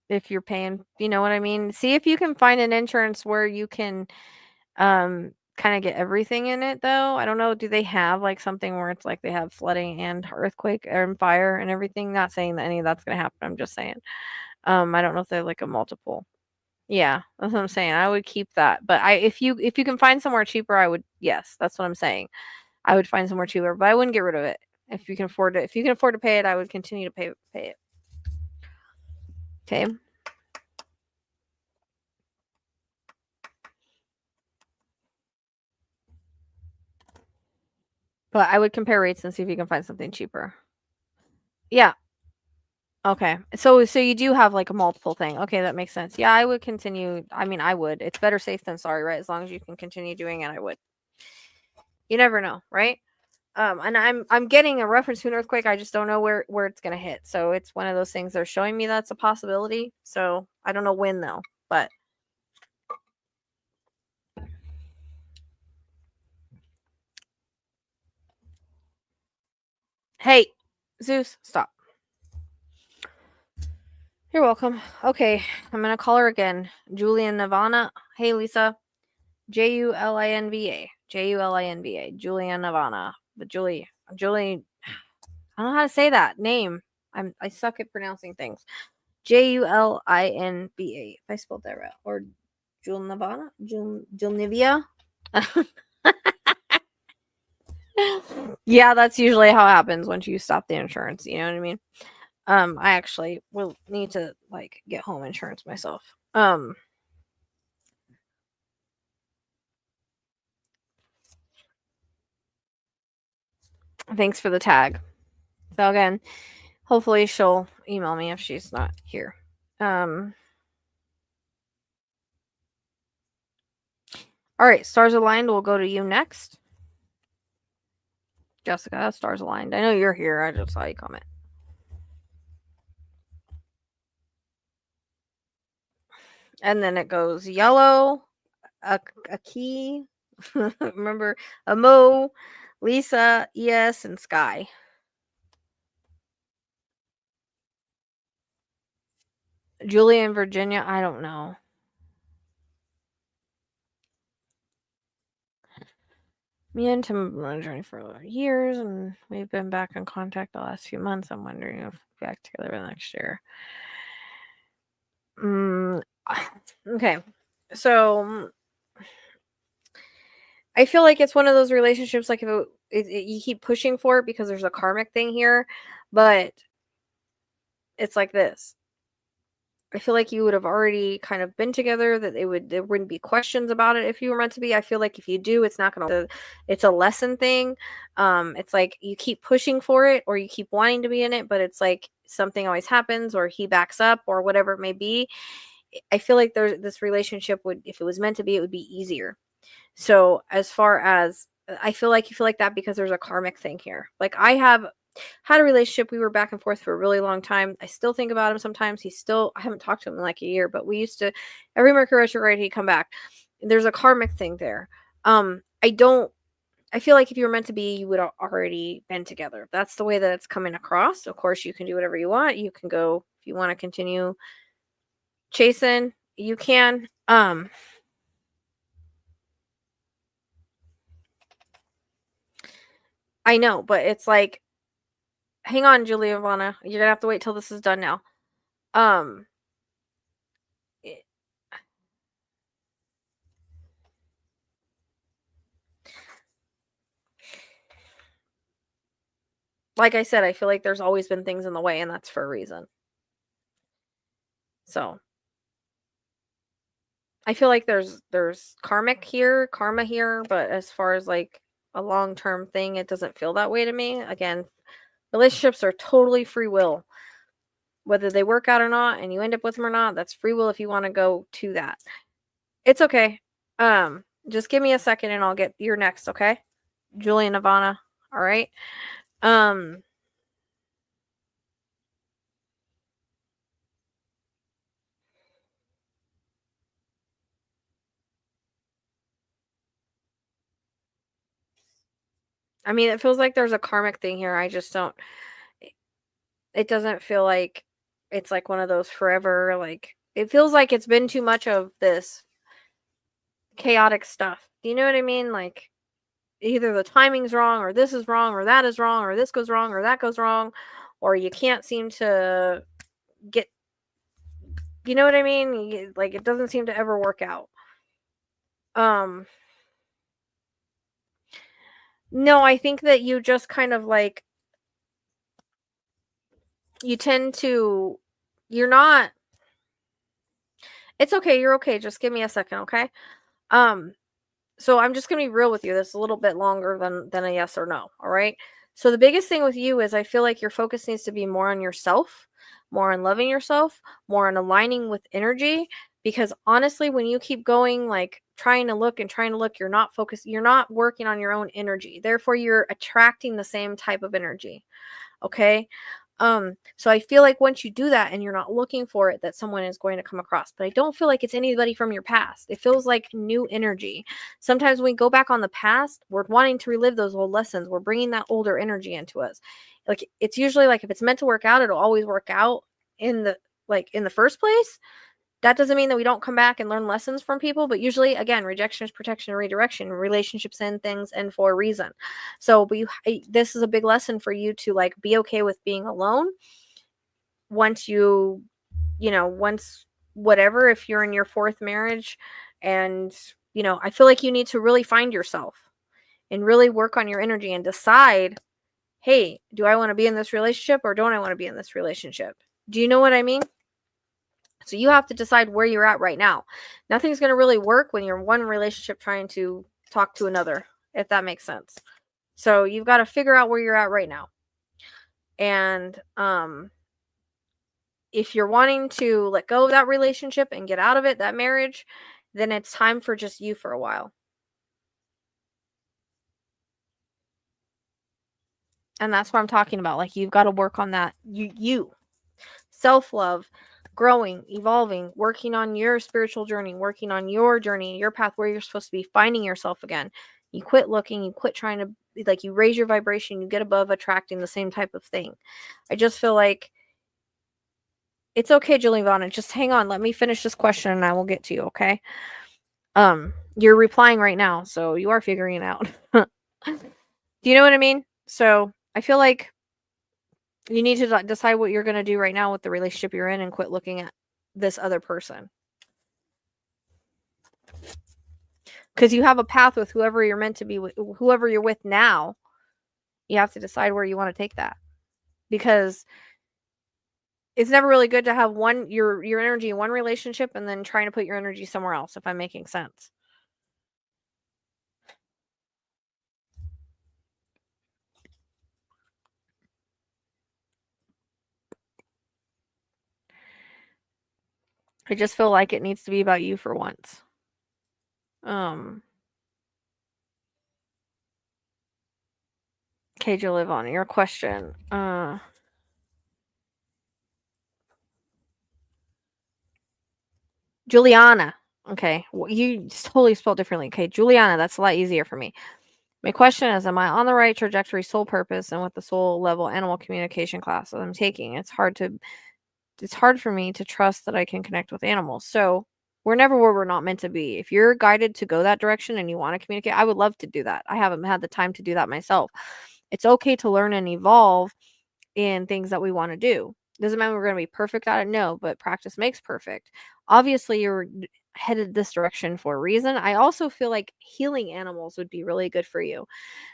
if you're paying, you know what I mean? See if you can find an insurance where you can kind of get everything in it though. I don't know, do they have like something where it's like they have flooding and earthquake and fire and everything? Not saying that any of that's going to happen. I'm just saying. I don't know if they're like a multiple. Yeah, that's what I'm saying. I would keep that. But if you can find somewhere cheaper, I would yes, that's what I'm saying. I would find somewhere cheaper, but I wouldn't get rid of it. If you can afford it, if you can afford to pay it, I would continue to pay it. Okay. But I would compare rates and see if you can find something cheaper. Yeah. Okay. So you do have like a multiple thing. Okay, that makes sense. Yeah, I would continue. I mean, I would. It's better safe than sorry, right? As long as you can continue doing it, I would. You never know, right? And I'm getting a reference to an earthquake. I just don't know where it's gonna hit. So it's one of those things they're showing me that's a possibility. So I don't know when though, but hey, Zeus, stop. You're welcome. Okay, I'm gonna call her again. Juliana. Hey, Lisa. Julinva. Julinva. Juliana. But Julie. I don't know how to say that name. I suck at pronouncing things. Julinva. If I spelled that right, or Julnavana. Julnivia. Yeah, that's usually how it happens once you stop the insurance. You know what I mean? I actually will need to like get home insurance myself. Thanks for the tag. So again, hopefully she'll email me if she's not here. All right, stars aligned. We'll go to you next. Jessica, stars aligned. I know you're here. I just saw you comment. And then it goes yellow, a key. Remember, a Mo, Lisa, ES, and Sky. Julia and Virginia, I don't know. Me and Tim have been on a journey for years, and we've been back in contact the last few months. I'm wondering if we'll be back together next year. Okay. So I feel like it's one of those relationships, like if you keep pushing for it because there's a karmic thing here, but it's like this. I feel like you would have already kind of been together, that there wouldn't be questions about it if you were meant to be. I feel like if you do, it's not gonna it's a lesson thing. It's like you keep pushing for it or you keep wanting to be in it, but it's like something always happens or he backs up or whatever it may be. I feel like this relationship would, if it was meant to be, it would be easier. So as far as I feel like you feel like that because there's a karmic thing here. Like I have had a relationship. We were back and forth for a really long time. I still think about him sometimes. I haven't talked to him in like a year, but we used to, every Mercury retrograde, he'd come back. There's a karmic thing there. I feel like if you were meant to be, you would have already been together. That's the way that it's coming across. Of course, you can do whatever you want. You can go, if you want to continue chasing, you can. I know, but it's like, hang on, Juliana. You're gonna have to wait till this is done now. Um, like I said, I feel like there's always been things in the way, and that's for a reason. So I feel like there's karma here, but as far as like a long-term thing, it doesn't feel that way to me. Again, relationships are totally free will. Whether they work out or not and you end up with them or not, that's free will if you want to go to that. It's okay. Just give me a second and I'll get your next, okay? Julian Ivana. All right. Um I mean, it feels like there's a karmic thing here. I just don't it doesn't feel like it's like one of those forever, like it feels like it's been too much of this chaotic stuff. Do you know what I mean? Like either the timing's wrong or this is wrong or that is wrong or this goes wrong or that goes wrong or you can't seem to get, you know what I mean? Like it doesn't seem to ever work out. Um no, I think that you just kind of like you tend to you're not it's okay, you're okay. Just give me a second, okay? Um So I'm just gonna be real with you. This is a little bit longer than a yes or no. All right. So the biggest thing with you is I feel like your focus needs to be more on yourself, more on loving yourself, more on aligning with energy. Because honestly, when you keep going, like trying to look and trying to look, you're not focused, you're not working on your own energy. Therefore, you're attracting the same type of energy. Okay. So I feel like once you do that and you're not looking for it, that someone is going to come across. But I don't feel like it's anybody from your past. It feels like new energy. Sometimes when we go back on the past, we're wanting to relive those old lessons. We're bringing that older energy into us. Like it's usually like if it's meant to work out, it'll always work out in the in the first place. That doesn't mean that we don't come back and learn lessons from people, but usually, again, rejection is protection and redirection. Relationships end things and for a reason. So, but this is a big lesson for you to like be okay with being alone once once whatever, if you're in your fourth marriage and, I feel like you need to really find yourself and really work on your energy and decide, hey, do I want to be in this relationship or don't I want to be in this relationship? Do you know what I mean? So you have to decide where you're at right now. Nothing's going to really work when you're in one relationship trying to talk to another, if that makes sense. So you've got to figure out where you're at right now. And if you're wanting to let go of that relationship and get out of it, that marriage, then it's time for just you for a while. And that's what I'm talking about. Like you've got to work on that. You self-love, growing, evolving, working on your spiritual journey, working on your journey, your path where you're supposed to be, finding yourself again. You quit looking, you quit trying to, like, you raise your vibration, you get above attracting the same type of thing. I just feel like it's okay, Juliana. Just hang on. Let me finish this question and I will get to you, okay? You're replying right now, so you are figuring it out. Do you know what I mean? So I feel like you need to decide what you're going to do right now with the relationship you're in and quit looking at this other person. Because you have a path with whoever you're meant to be with, whoever you're with now. You have to decide where you want to take that. Because it's never really good to have your energy in one relationship and then trying to put your energy somewhere else, if I'm making sense. I just feel like it needs to be about you for once. Okay, Juliana, your question. Juliana. Okay, you totally spelled differently. Okay, Juliana, that's a lot easier for me. My question is, am I on the right trajectory, soul purpose, and with the soul level animal communication class that I'm taking? It's hard for me to trust that I can connect with animals. So we're never where we're not meant to be. If you're guided to go that direction and you want to communicate, I would love to do that. I haven't had the time to do that myself. It's okay to learn and evolve in things that we want to do. Doesn't mean we're going to be perfect at it, no, but practice makes perfect. Obviously, headed this direction for a reason. I also feel like healing animals would be really good for you.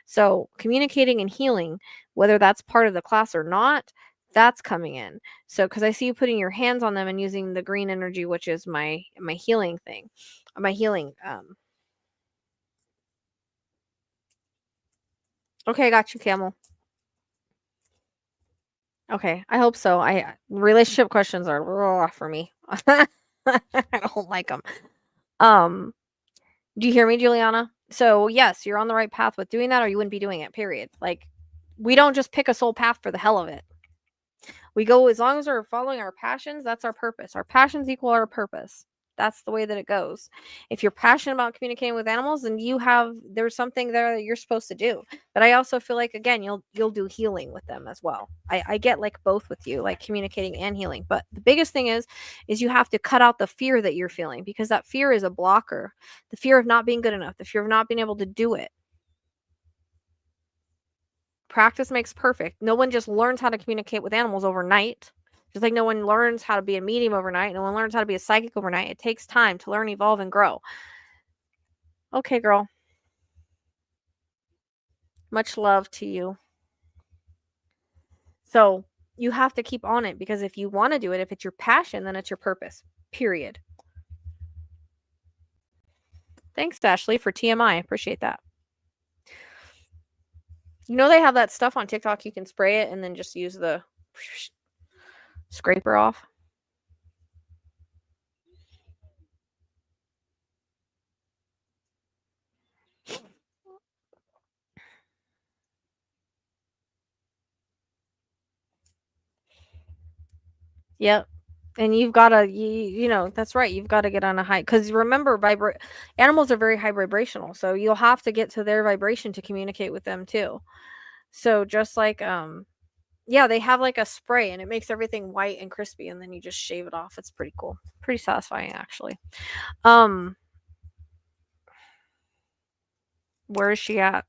So, communicating and healing, whether that's part of the class or not, that's coming in. So, because I see you putting your hands on them and using the green energy, which is my healing thing, my healing. Okay, I got you, Camel. Okay, I hope so. Relationship questions are raw for me. I don't like them. Do you hear me, Juliana? So, yes, you're on the right path with doing that, or you wouldn't be doing it, period. Like, we don't just pick a soul path for the hell of it. We go as long as we're following our passions, that's our purpose. Our passions equal our purpose. That's the way that it goes. If you're passionate about communicating with animals, then there's something there that you're supposed to do. But I also feel like, again, you'll do healing with them as well. I get like both with you, like communicating and healing. But the biggest thing is you have to cut out the fear that you're feeling, because that fear is a blocker. The fear of not being good enough, the fear of not being able to do it. Practice makes perfect. No one just learns how to communicate with animals overnight. Just like no one learns how to be a medium overnight. No one learns how to be a psychic overnight. It takes time to learn, evolve, and grow. Okay, girl. Much love to you. So you have to keep on it, because if you want to do it, if it's your passion, then it's your purpose. Period. Thanks, Ashley, for TMI. I appreciate that. You know they have that stuff on TikTok. You can spray it and then just use the scraper off. Yep. And you've got to, you know, that's right. You've got to get on a high, because remember, animals are very high vibrational. So you'll have to get to their vibration to communicate with them too. So just like, yeah, they have like a spray and it makes everything white and crispy, and then you just shave it off. It's pretty cool. Pretty satisfying, actually. Where is she at?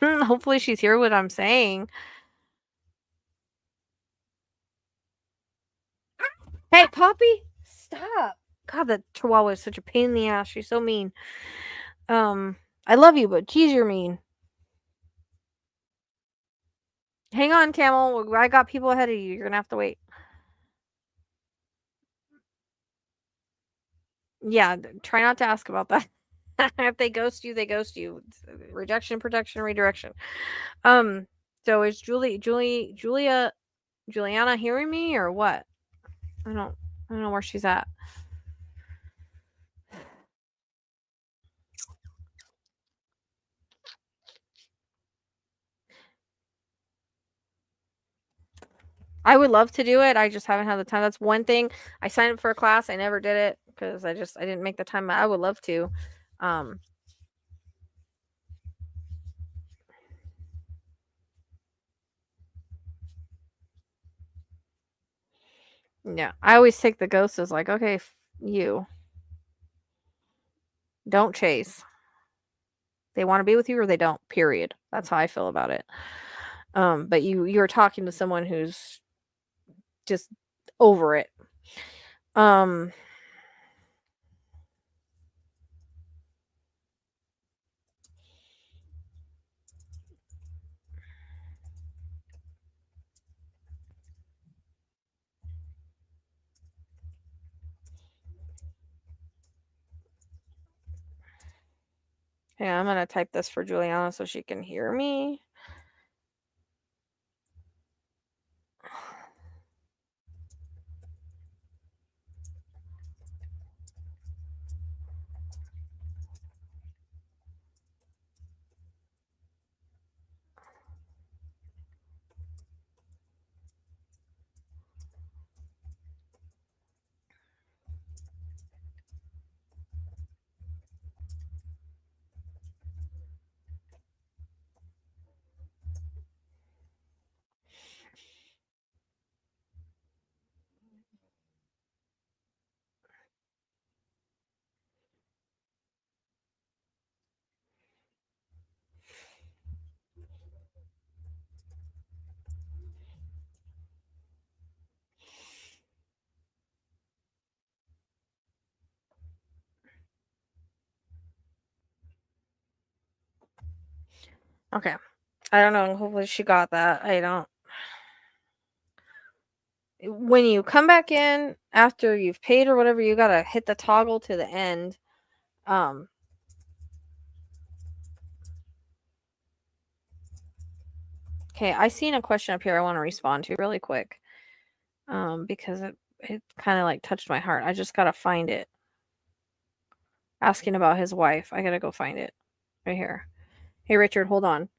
Hopefully she's here what I'm saying. Hey, Poppy, stop. God, that chihuahua is such a pain in the ass. She's so mean. I love you, but geez, you're mean. Hang on, Camel. I got people ahead of you. You're gonna have to wait. Yeah, try not to ask about that. If they ghost you, they ghost you. It's rejection, protection, redirection. So is Juliana hearing me or what? I don't know where she's at. I would love to do it. I just haven't had the time. That's one thing. I signed up for a class. I never did it because I didn't make the time. I would love to. Yeah. I always take the ghost as like, okay, you don't chase. They want to be with you or they don't. Period. That's how I feel about it. But you're talking to someone who's just over it. Yeah, I'm gonna type this for Juliana so she can hear me. Okay. I don't know. Hopefully she got that. I don't. When you come back in after you've paid or whatever, you gotta hit the toggle to the end. Okay, I seen a question up here I want to respond to really quick. Because it kind of like touched my heart. I just gotta find it. Asking about his wife. I gotta go find it. Right here. Hey Richard, hold on.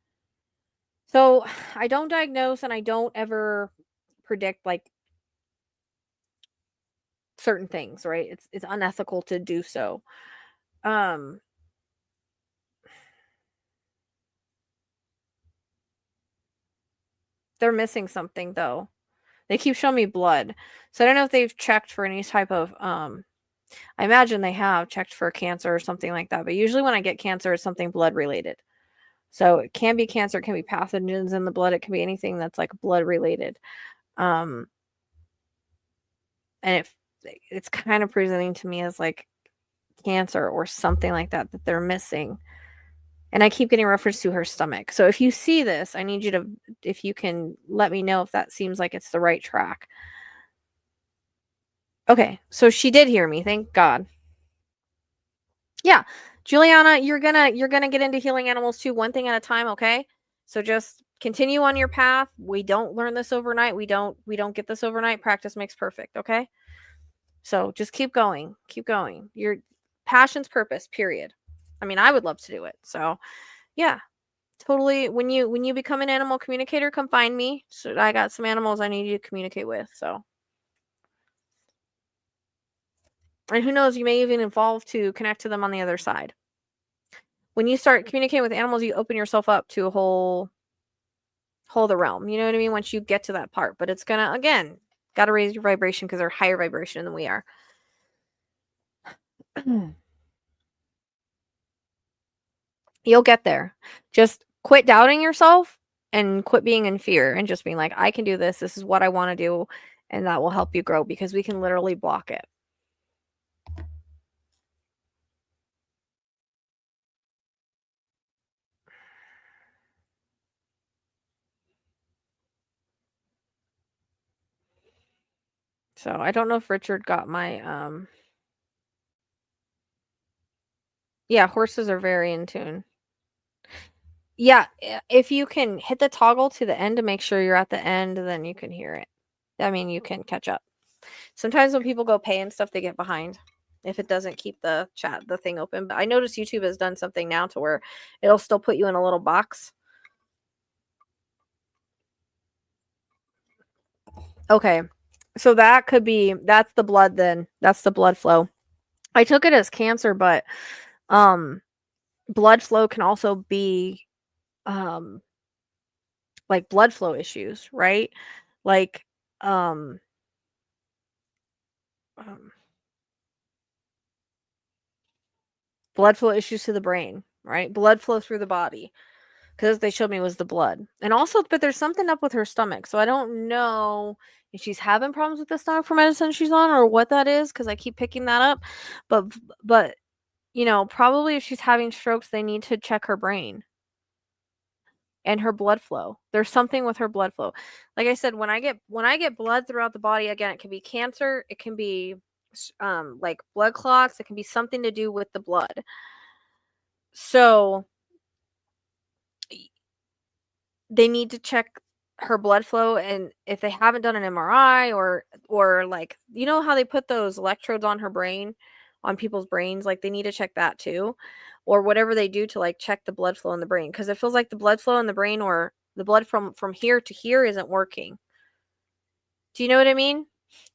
So I don't diagnose and I don't ever predict like certain things, right? It's unethical to do so. Um they're missing something though. They keep showing me blood. So I don't know if they've checked for any type of I imagine they have checked for cancer or something like that. But usually when I get cancer, it's something blood related. So it can be cancer, it can be pathogens in the blood, it can be anything that's like blood related. And if it's kind of presenting to me as like cancer or something like that that they're missing. And I keep getting reference to her stomach. So if you see this, I need you to, if you can let me know if that seems like it's the right track. Okay, so she did hear me, thank God. Yeah, Juliana, you're gonna get into healing animals too, one thing at a time, okay? So just continue on your path. We don't learn this overnight. We don't get this overnight. Practice makes perfect, okay? So just keep going. Keep going. Your passion's purpose, period. I mean, I would love to do it. So, yeah. Totally. When you become an animal communicator, come find me. So I got some animals I need you to communicate with. So, and who knows, you may even evolve to connect to them on the other side. When you start communicating with animals, you open yourself up to a whole other realm. You know what I mean? Once you get to that part, but it's gonna again gotta raise your vibration because they're higher vibration than we are. You'll get there. Just quit doubting yourself and quit being in fear and just being like, I can do this. This is what I want to do. And that will help you grow because we can literally block it. So I don't know if Richard got my yeah, horses are very in tune. Yeah, if you can hit the toggle to the end to make sure you're at the end, then you can hear it. I mean, you can catch up. Sometimes when people go pay and stuff, they get behind if it doesn't keep the thing open. But I noticed YouTube has done something now to where it'll still put you in a little box. Okay. So that could be that's the blood then. That's the blood flow. I took it as cancer, but blood flow can also be um like blood flow issues, right? Like um, um blood flow issues to the brain, right? Blood flow through the body. Because they showed me was the blood. And also, but there's something up with her stomach. So I don't know if she's having problems with the stomach for medicine she's on or what that is because I keep picking that up. But you know, probably if she's having strokes, they need to check her brain and her blood flow. There's something with her blood flow. Like I said, when I get blood throughout the body, again, it can be cancer, it can be like blood clots, it can be something to do with the blood. So they need to check her blood flow, and if they haven't done an MRI or like you know how they put those electrodes on her brain on people's brains, like they need to check that too, or whatever they do to like check the blood flow in the brain because it feels like the blood flow in the brain or the blood from here to here isn't working. Do you know what I mean?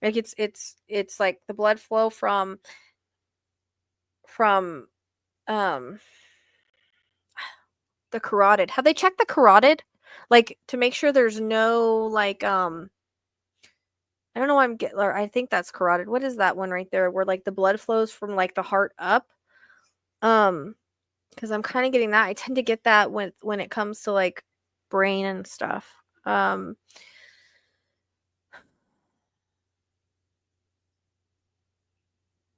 Like it's like the blood flow from um the carotid. Have they checked the carotid? Like to make sure there's no like I don't know why I'm getting, or I think that's carotid. What is that one right there where like the blood flows from like the heart up? Um, because I'm kind of getting that. I tend to get that when it comes to like brain and stuff. Um,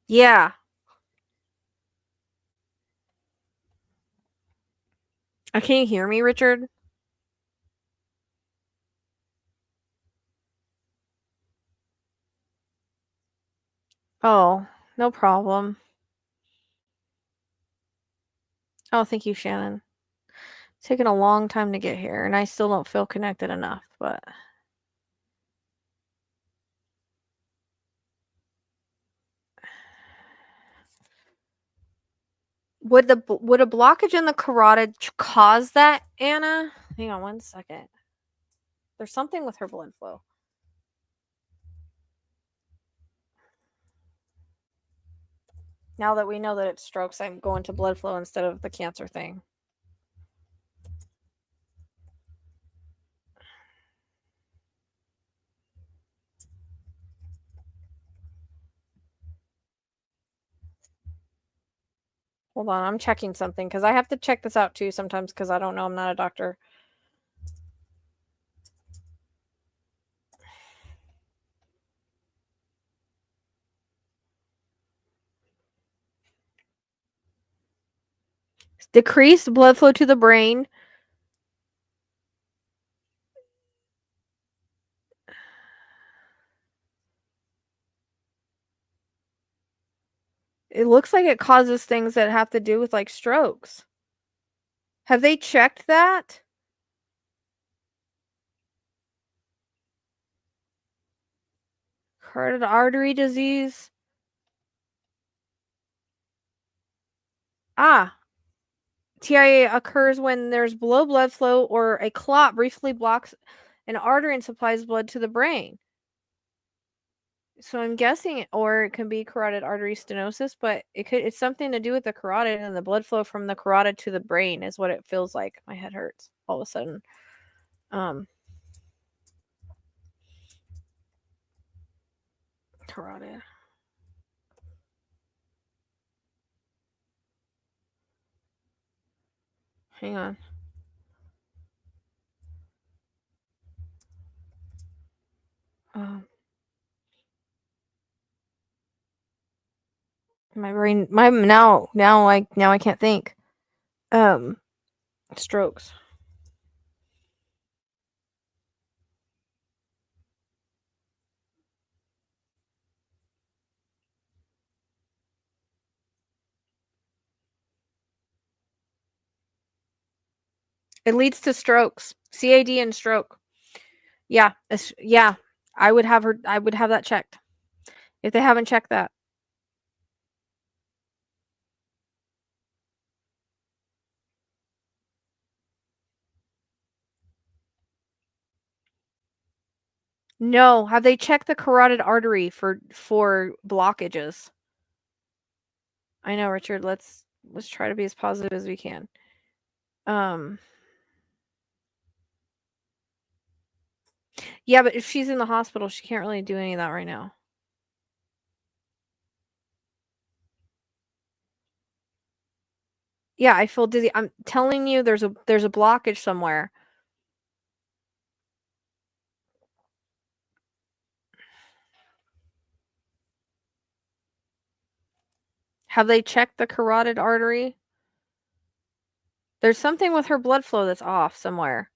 yeah, Can you hear me, Richard? Oh, no problem. Oh, thank you, Shannon. It's taken a long time to get here, and I still don't feel connected enough, but... Would a blockage in the carotid cause that, Anna? Hang on one second. There's something with her blood flow. Now that we know that it's strokes, I'm going to blood flow instead of the cancer thing. Hold on, I'm checking something because I have to check this out too sometimes because I don't know. I'm not a doctor. Decreased blood flow to the brain. It looks like it causes things that have to do with like strokes. Have they checked that? Carotid artery disease. TIA occurs when there's low blood flow or a clot briefly blocks an artery and supplies blood to the brain. So I'm guessing, or it can be carotid artery stenosis, but it's something to do with the carotid and the blood flow from the carotid to the brain is what it feels like. My head hurts all of a sudden. Carotid. Hang on. My brain, now I can't think. Strokes. It leads to strokes. CAD and stroke. Yeah, yeah. I would have that checked. If they haven't checked that. No, have they checked the carotid artery for blockages? I know, Richard. Let's try to be as positive as we can. Yeah, but if she's in the hospital, she can't really do any of that right now. Yeah, I feel dizzy. I'm telling you, there's a blockage somewhere. Have they checked the carotid artery? There's something with her blood flow that's off somewhere.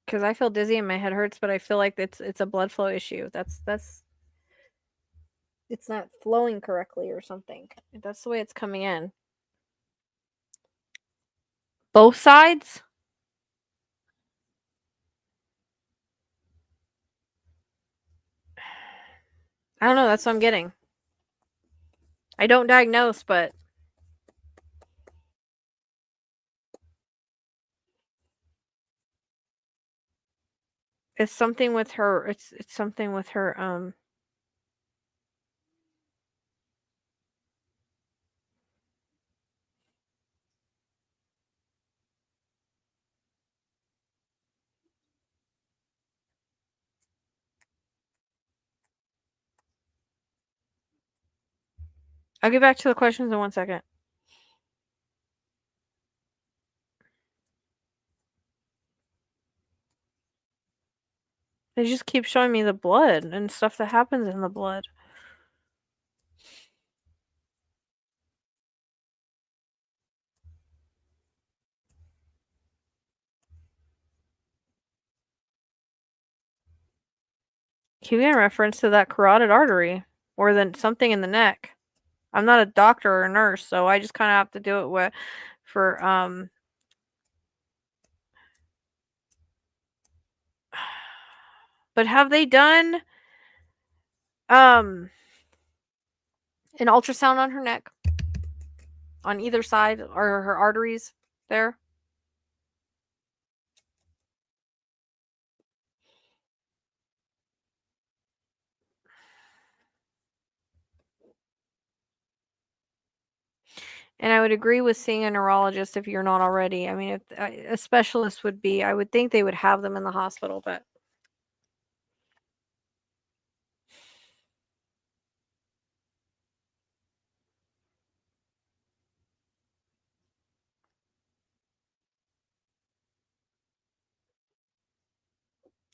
Because I feel dizzy and my head hurts, but I feel like it's a blood flow issue. That's it's not flowing correctly or something. That's the way it's coming in. Both sides? I don't know. That's what I'm getting. I don't diagnose, but it's something with her. It's something with her. I'll get back to the questions in 1 second. They just keep showing me the blood and stuff that happens in the blood. Keep getting reference to that carotid artery or then something in the neck. I'm not a doctor or a nurse, so I just kind of have to do it for. But have they done an ultrasound on her neck, on either side, or her arteries there? And I would agree with seeing a neurologist if you're not already. I mean, if a specialist would be, I would think they would have them in the hospital, but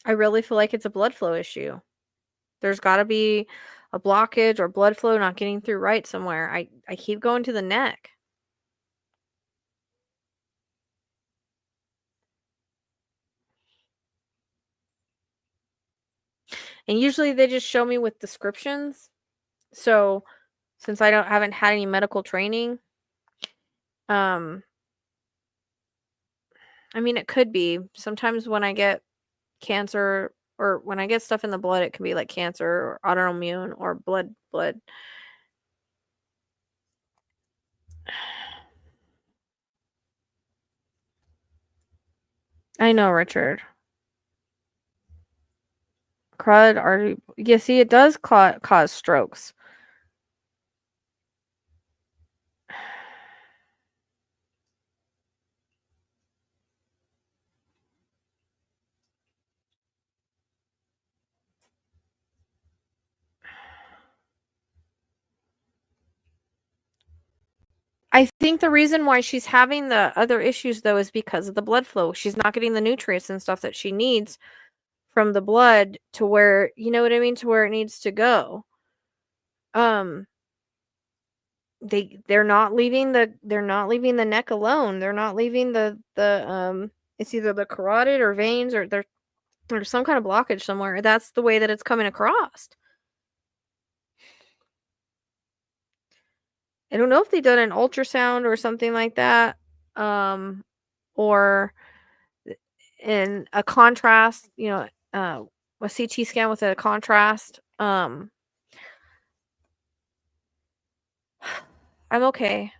I really feel like it's a blood flow issue. There's got to be a blockage or blood flow not getting through right somewhere. I keep going to the neck. And usually they just show me with descriptions. So since haven't had any medical training, I mean it could be. Sometimes when I get cancer or when I get stuff in the blood, it can be like cancer or autoimmune or blood. I know, Richard. Carotid artery. Yeah, see, it does cause strokes. I think the reason why she's having the other issues though is because of the blood flow. She's not getting the nutrients and stuff that she needs from the blood to where, you know what I mean, to where it needs to go. Um they're not leaving the neck alone. They're not leaving the it's either the carotid or veins or there's some kind of blockage somewhere. That's the way that it's coming across. I don't know if they've done an ultrasound or something like that. Or in a contrast, a CT scan with a contrast. I'm okay.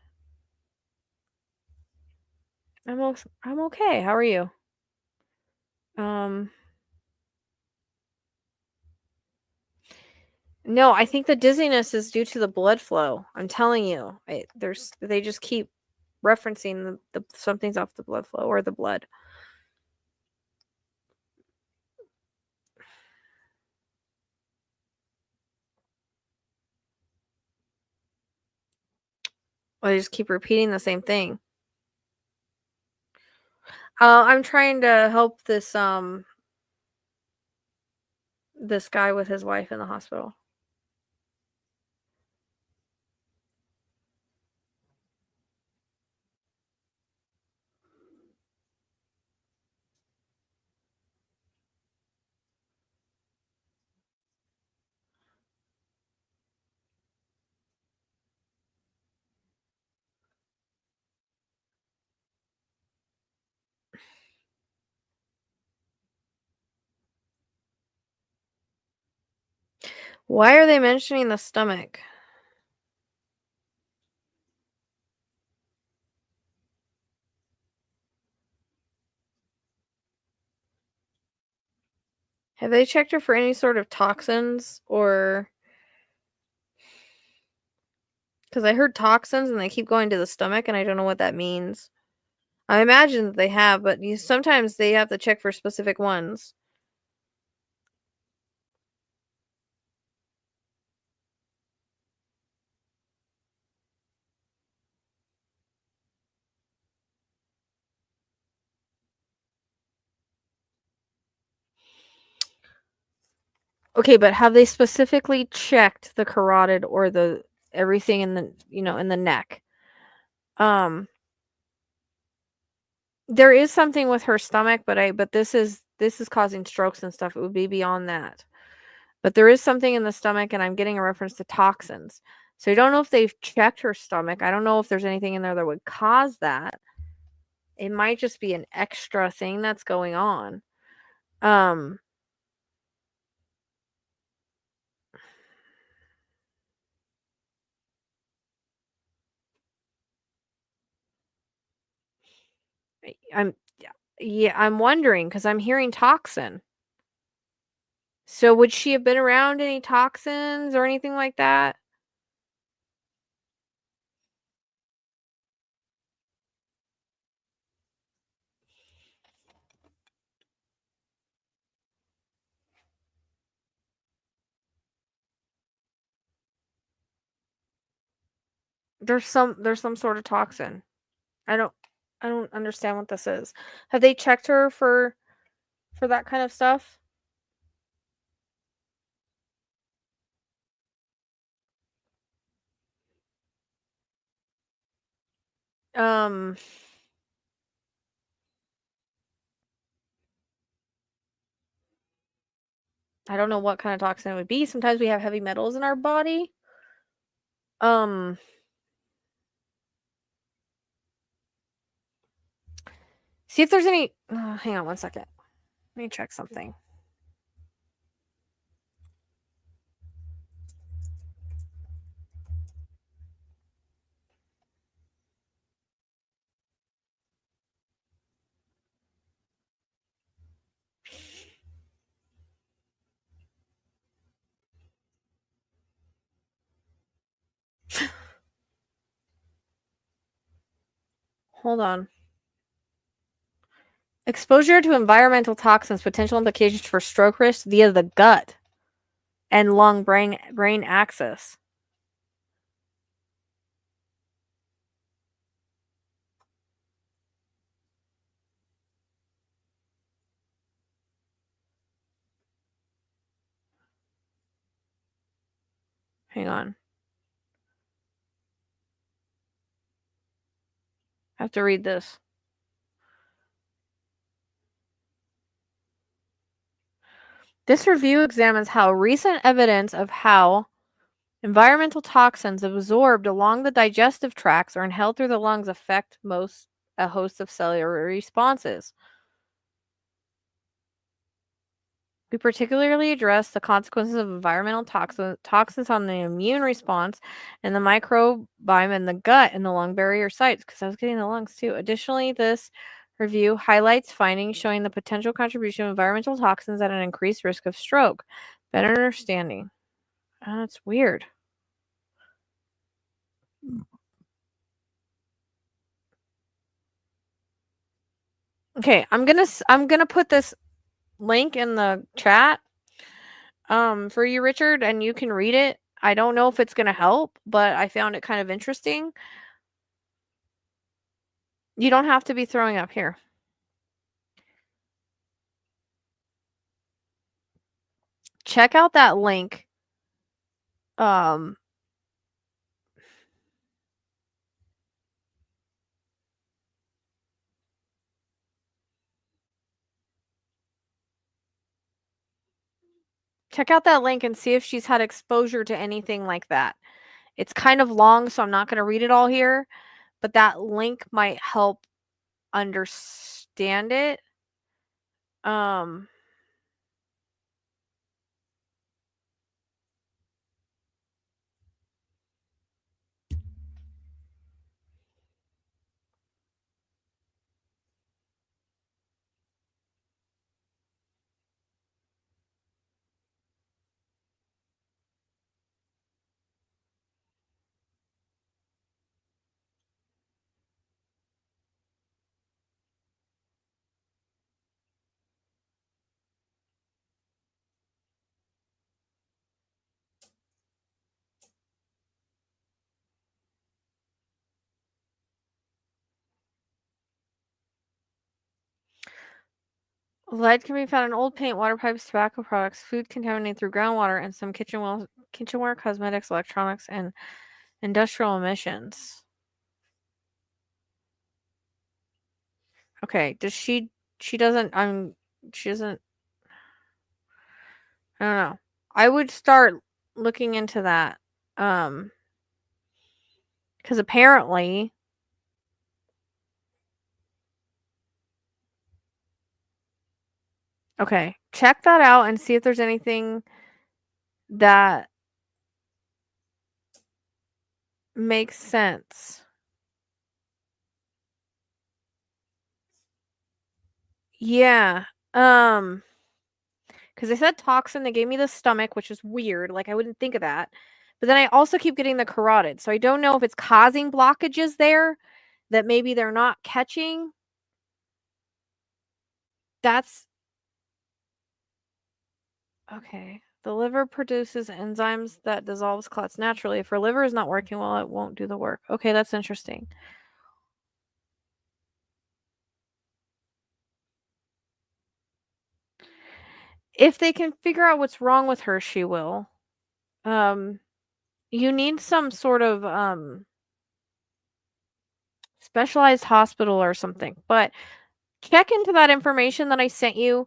I'm okay. How are you? Um, no, I think the dizziness is due to the blood flow. I'm telling you, they just keep referencing the something's off the blood flow or the blood. Or they just keep repeating the same thing. I'm trying to help this guy with his wife in the hospital. Why are they mentioning the stomach? Have they checked her for any sort of toxins or because I heard toxins and they keep going to the stomach and I don't know what that means. I imagine that they have, but sometimes they have to check for specific ones. Okay, but have they specifically checked the carotid or the everything in the, in the neck? There is something with her stomach, but this is causing strokes and stuff. It would be beyond that. But there is something in the stomach, and I'm getting a reference to toxins. So I don't know if they've checked her stomach. I don't know if there's anything in there that would cause that. It might just be an extra thing that's going on. Um, I'm yeah, I'm wondering because I'm hearing toxin. So would she have been around any toxins or anything like that? There's some sort of toxin. I don't I don't understand what this is. Have they checked her for that kind of stuff? Um, I don't know what kind of toxin it would be. Sometimes we have heavy metals in our body. Um, see if there's any. Hang on one second. Let me check something. Hold on. Exposure to environmental toxins, potential implications for stroke risk via the gut and lung brain axis. Hang on. I have to read this. This review examines how recent evidence of how environmental toxins absorbed along the digestive tracts or inhaled through the lungs affect a host of cellular responses. We particularly address the consequences of environmental toxins on the immune response and the microbiome in the gut and the lung barrier sites, because I was getting the lungs too. Additionally, this review highlights findings showing the potential contribution of environmental toxins at an increased risk of stroke. Better understanding. That's weird. Okay, I'm gonna put this link in the chat for you, Richard, and you can read it. I don't know if it's gonna help, but I found it kind of interesting. You don't have to be throwing up here. Check out that link. Um Check out that link and see if she's had exposure to anything like that. It's kind of long, so I'm not going to read it all here, but that link might help understand it. Um Lead can be found in old paint, water pipes, tobacco products, food contaminated through groundwater, and some kitchenware, cosmetics, electronics, and industrial emissions. Okay, does she doesn't she doesn't I don't know. I would start looking into that. Because apparently okay, check that out and see if there's anything that makes sense. Yeah. Because they said toxin, they gave me the stomach, which is weird. Like, I wouldn't think of that. But then I also keep getting the carotid. So I don't know if it's causing blockages there that maybe they're not catching. That's okay. The liver produces enzymes that dissolves clots naturally. If her liver is not working well, it won't do the work. Okay, that's interesting. If they can figure out what's wrong with her, she will. You need some sort of specialized hospital or something. But check into that information that I sent you.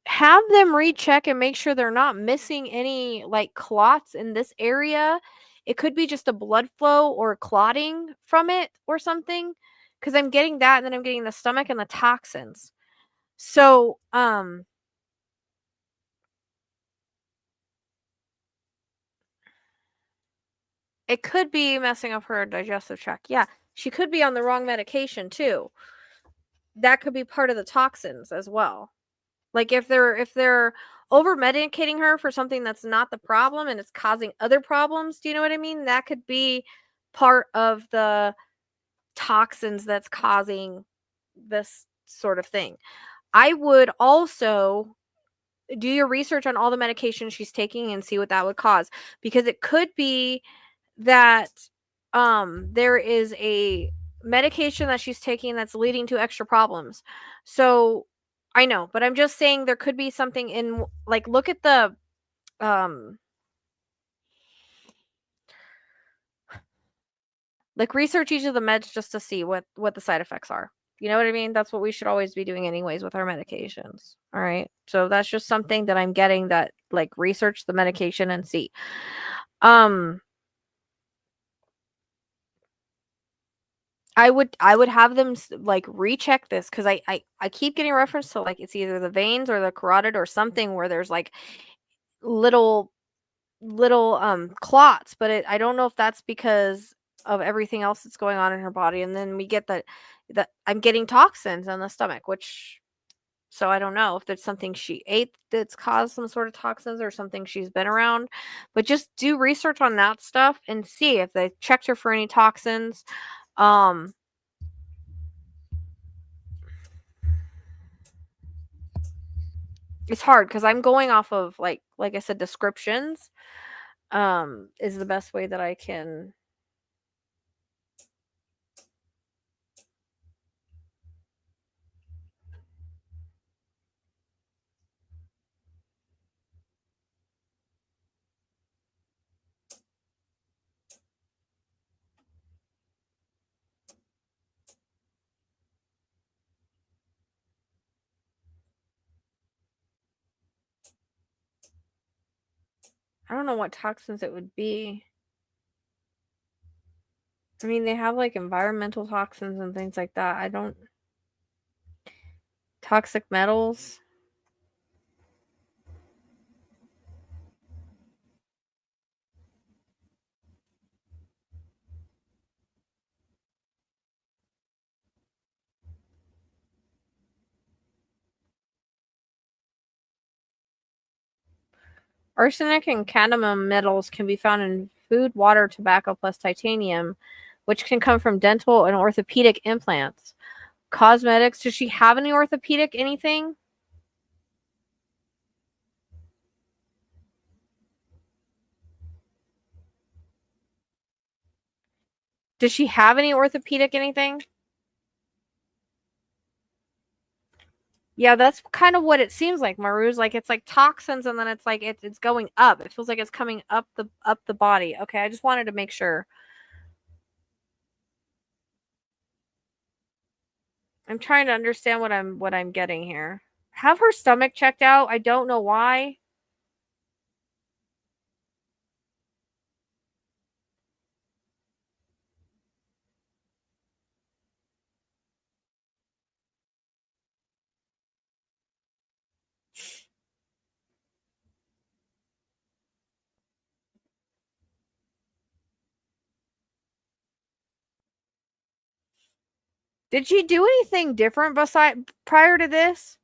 Have them recheck and make sure they're not missing any like clots in this area. It could be just a blood flow or clotting from it or something. Because I'm getting that, and then I'm getting the stomach and the toxins. So, it could be messing up her digestive tract. Yeah, she could be on the wrong medication too. That could be part of the toxins as well. Like if they're over medicating her for something that's not the problem and it's causing other problems, do you know what I mean? That could be part of the toxins that's causing this sort of thing. I would also do your research on all the medication she's taking and see what that would cause, because it could be that there is a medication that she's taking that's leading to extra problems. So I know, but I'm just saying there could be something in, like, look at the um like research each of the meds just to see what the side effects are. You know what I mean? That's what we should always be doing anyways with our medications. All right. So that's just something that I'm getting, that like research the medication and see. Um I would have them like recheck this, because I keep getting reference to like it's either the veins or the carotid or something where there's like little clots, but I don't know if that's because of everything else that's going on in her body. And then we get that I'm getting toxins in the stomach, which, so I don't know if there's something she ate that's caused some sort of toxins or something she's been around. But just do research on that stuff and see if they checked her for any toxins. Um it's hard because I'm going off of like I said, descriptions is the best way that I can. I don't know what toxins it would be. I mean, they have like environmental toxins and things like that. I don't. Toxic metals. Arsenic and cadmium metals can be found in food, water, tobacco, plus titanium, which can come from dental and orthopedic implants. Cosmetics. Does she have any orthopedic anything? Does she have any orthopedic anything? Yeah, that's kind of what it seems like, Maru's. Like it's like toxins, and then it's like it's going up. It feels like it's coming up the body. Okay, I just wanted to make sure. I'm trying to understand what I'm getting here. Have her stomach checked out. I don't know why. Did she do anything different beside prior to this?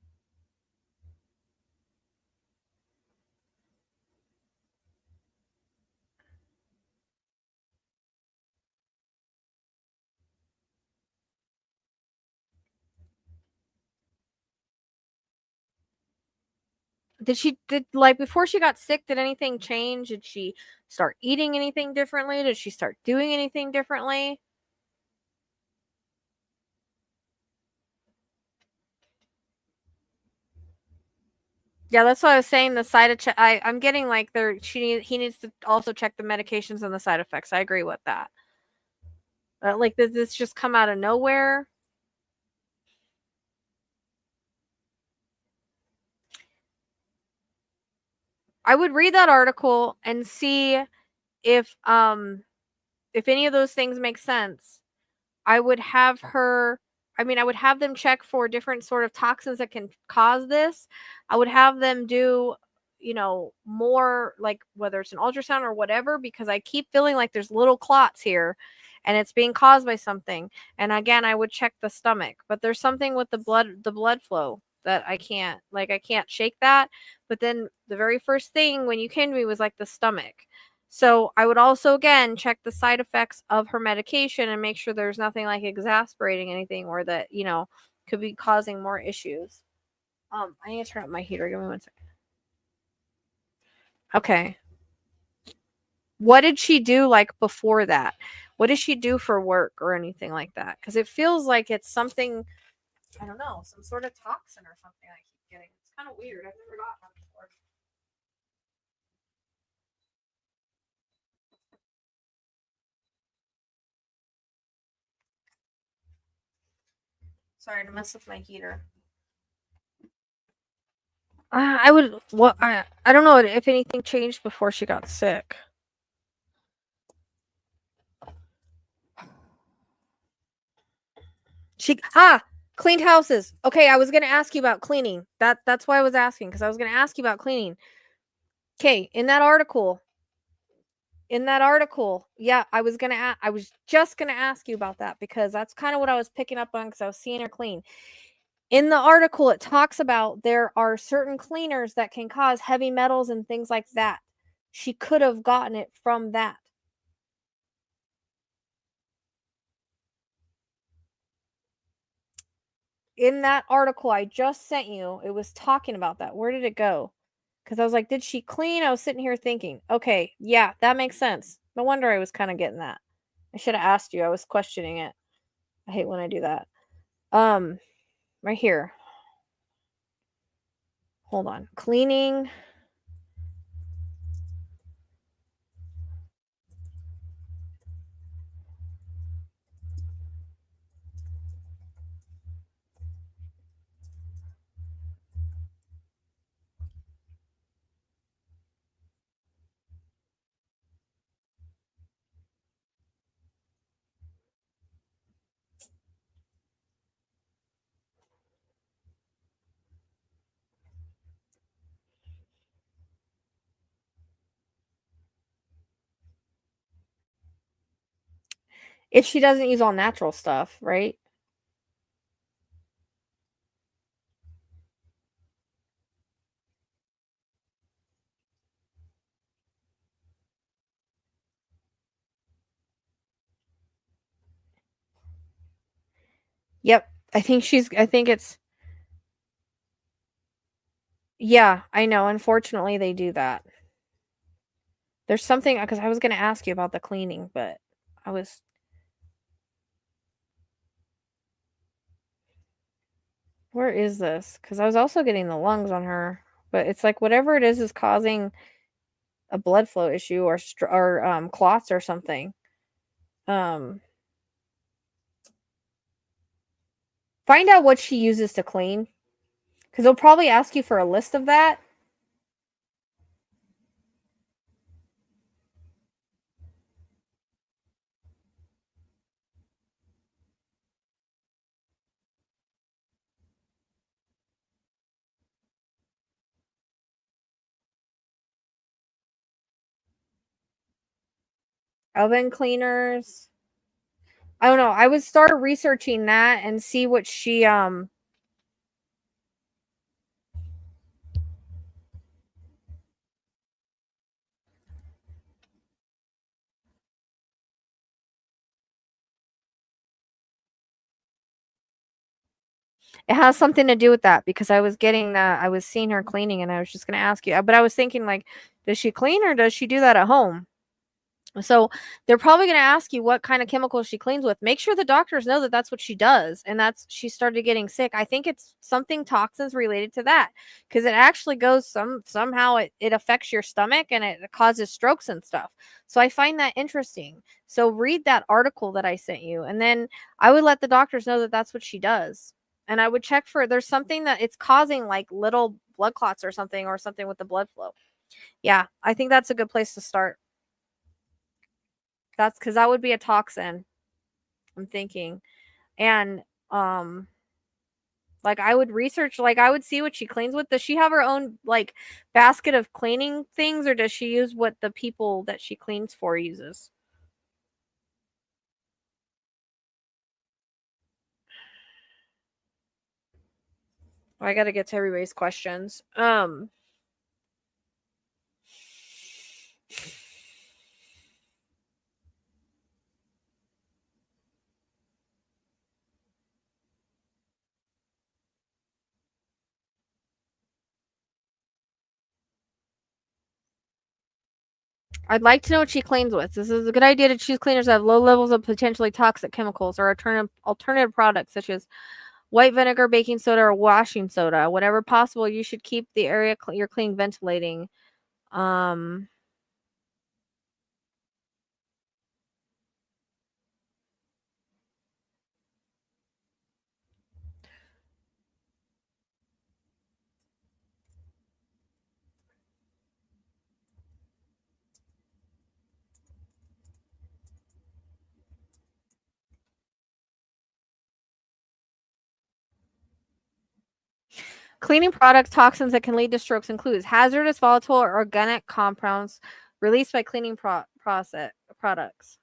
Did like before she got sick, did anything change? Did she start eating anything differently? Did she start doing anything differently? Yeah, that's what I was saying. The side of I'm getting like he needs to also check the medications and the side effects. I agree with that. Like did this just come out of nowhere? I would read that article and see if um if any of those things make sense. I would have her I would have them check for different sort of toxins that can cause this. I would have them do, more like whether it's an ultrasound or whatever, because I keep feeling like there's little clots here and it's being caused by something. And again, I would check the stomach, but there's something with the blood flow that I can't shake that. But then the very first thing when you came to me was like the stomach. So I would also again check the side effects of her medication and make sure there's nothing like exasperating anything or that, could be causing more issues. I need to turn up my heater. Give me 1 second. Okay. What did she do like before that? What does she do for work or anything like that? Because it feels like it's something, I don't know, some sort of toxin or something I keep getting. It's kind of weird. I've never gotten one before. Sorry to mess with my heater. I would. What I don't know if anything changed before she got sick. She cleaned houses. Okay, I was gonna ask you about cleaning. That's why I was asking, because I was gonna ask you about cleaning. Okay, in that article, yeah, I was just gonna ask you about that because that's kind of what I was picking up on because I was seeing her clean. In the article, it talks about there are certain cleaners that can cause heavy metals and things like that. She could have gotten it from that. In that article I just sent you, it was talking about that. Where did it go? Because I was like, did she clean? I was sitting here thinking, okay, yeah, that makes sense. No wonder I was kind of getting that. I should have asked you. I was questioning it. I hate when I do that. Um, right here. Hold on. Cleaning. If she doesn't use all natural stuff, right? Yep. I think it's, yeah, I know. Unfortunately, they do that. There's something because I was going to ask you about the cleaning, but I was Where is this? Because I was also getting the lungs on her. But it's like whatever it is causing a blood flow issue or clots or something. Find out what she uses to clean. Because they'll probably ask you for a list of that. Oven cleaners. I don't know. I would start researching that and see what she it has something to do with that because I was getting that I was seeing her cleaning and I was just going to ask you. But I was thinking like does she clean or does she do that at home? So they're probably going to ask you what kind of chemicals she cleans with. Make sure the doctors know that that's what she does, and that's she started getting sick. I think it's something toxins related to that because it actually goes somehow it affects your stomach and it causes strokes and stuff. So I find that interesting. So read that article that I sent you, and then I would let the doctors know that that's what she does, and I would check for there's something that it's causing like little blood clots or something with the blood flow. Yeah, I think that's a good place to start. That's because that would be a toxin, I'm thinking. And like I would research, like I would see what she cleans with. Does she have her own like basket of cleaning things, or does she use what the people that she cleans for uses? I gotta get to everybody's questions. I'd like to know what she cleans with. This is a good idea to choose cleaners that have low levels of potentially toxic chemicals or alternative products such as white vinegar, baking soda, or washing soda. Whenever possible, you should keep the area you're cleaning ventilating. Um, Cleaning product toxins that can lead to strokes includes hazardous, volatile, or organic compounds released by cleaning process products.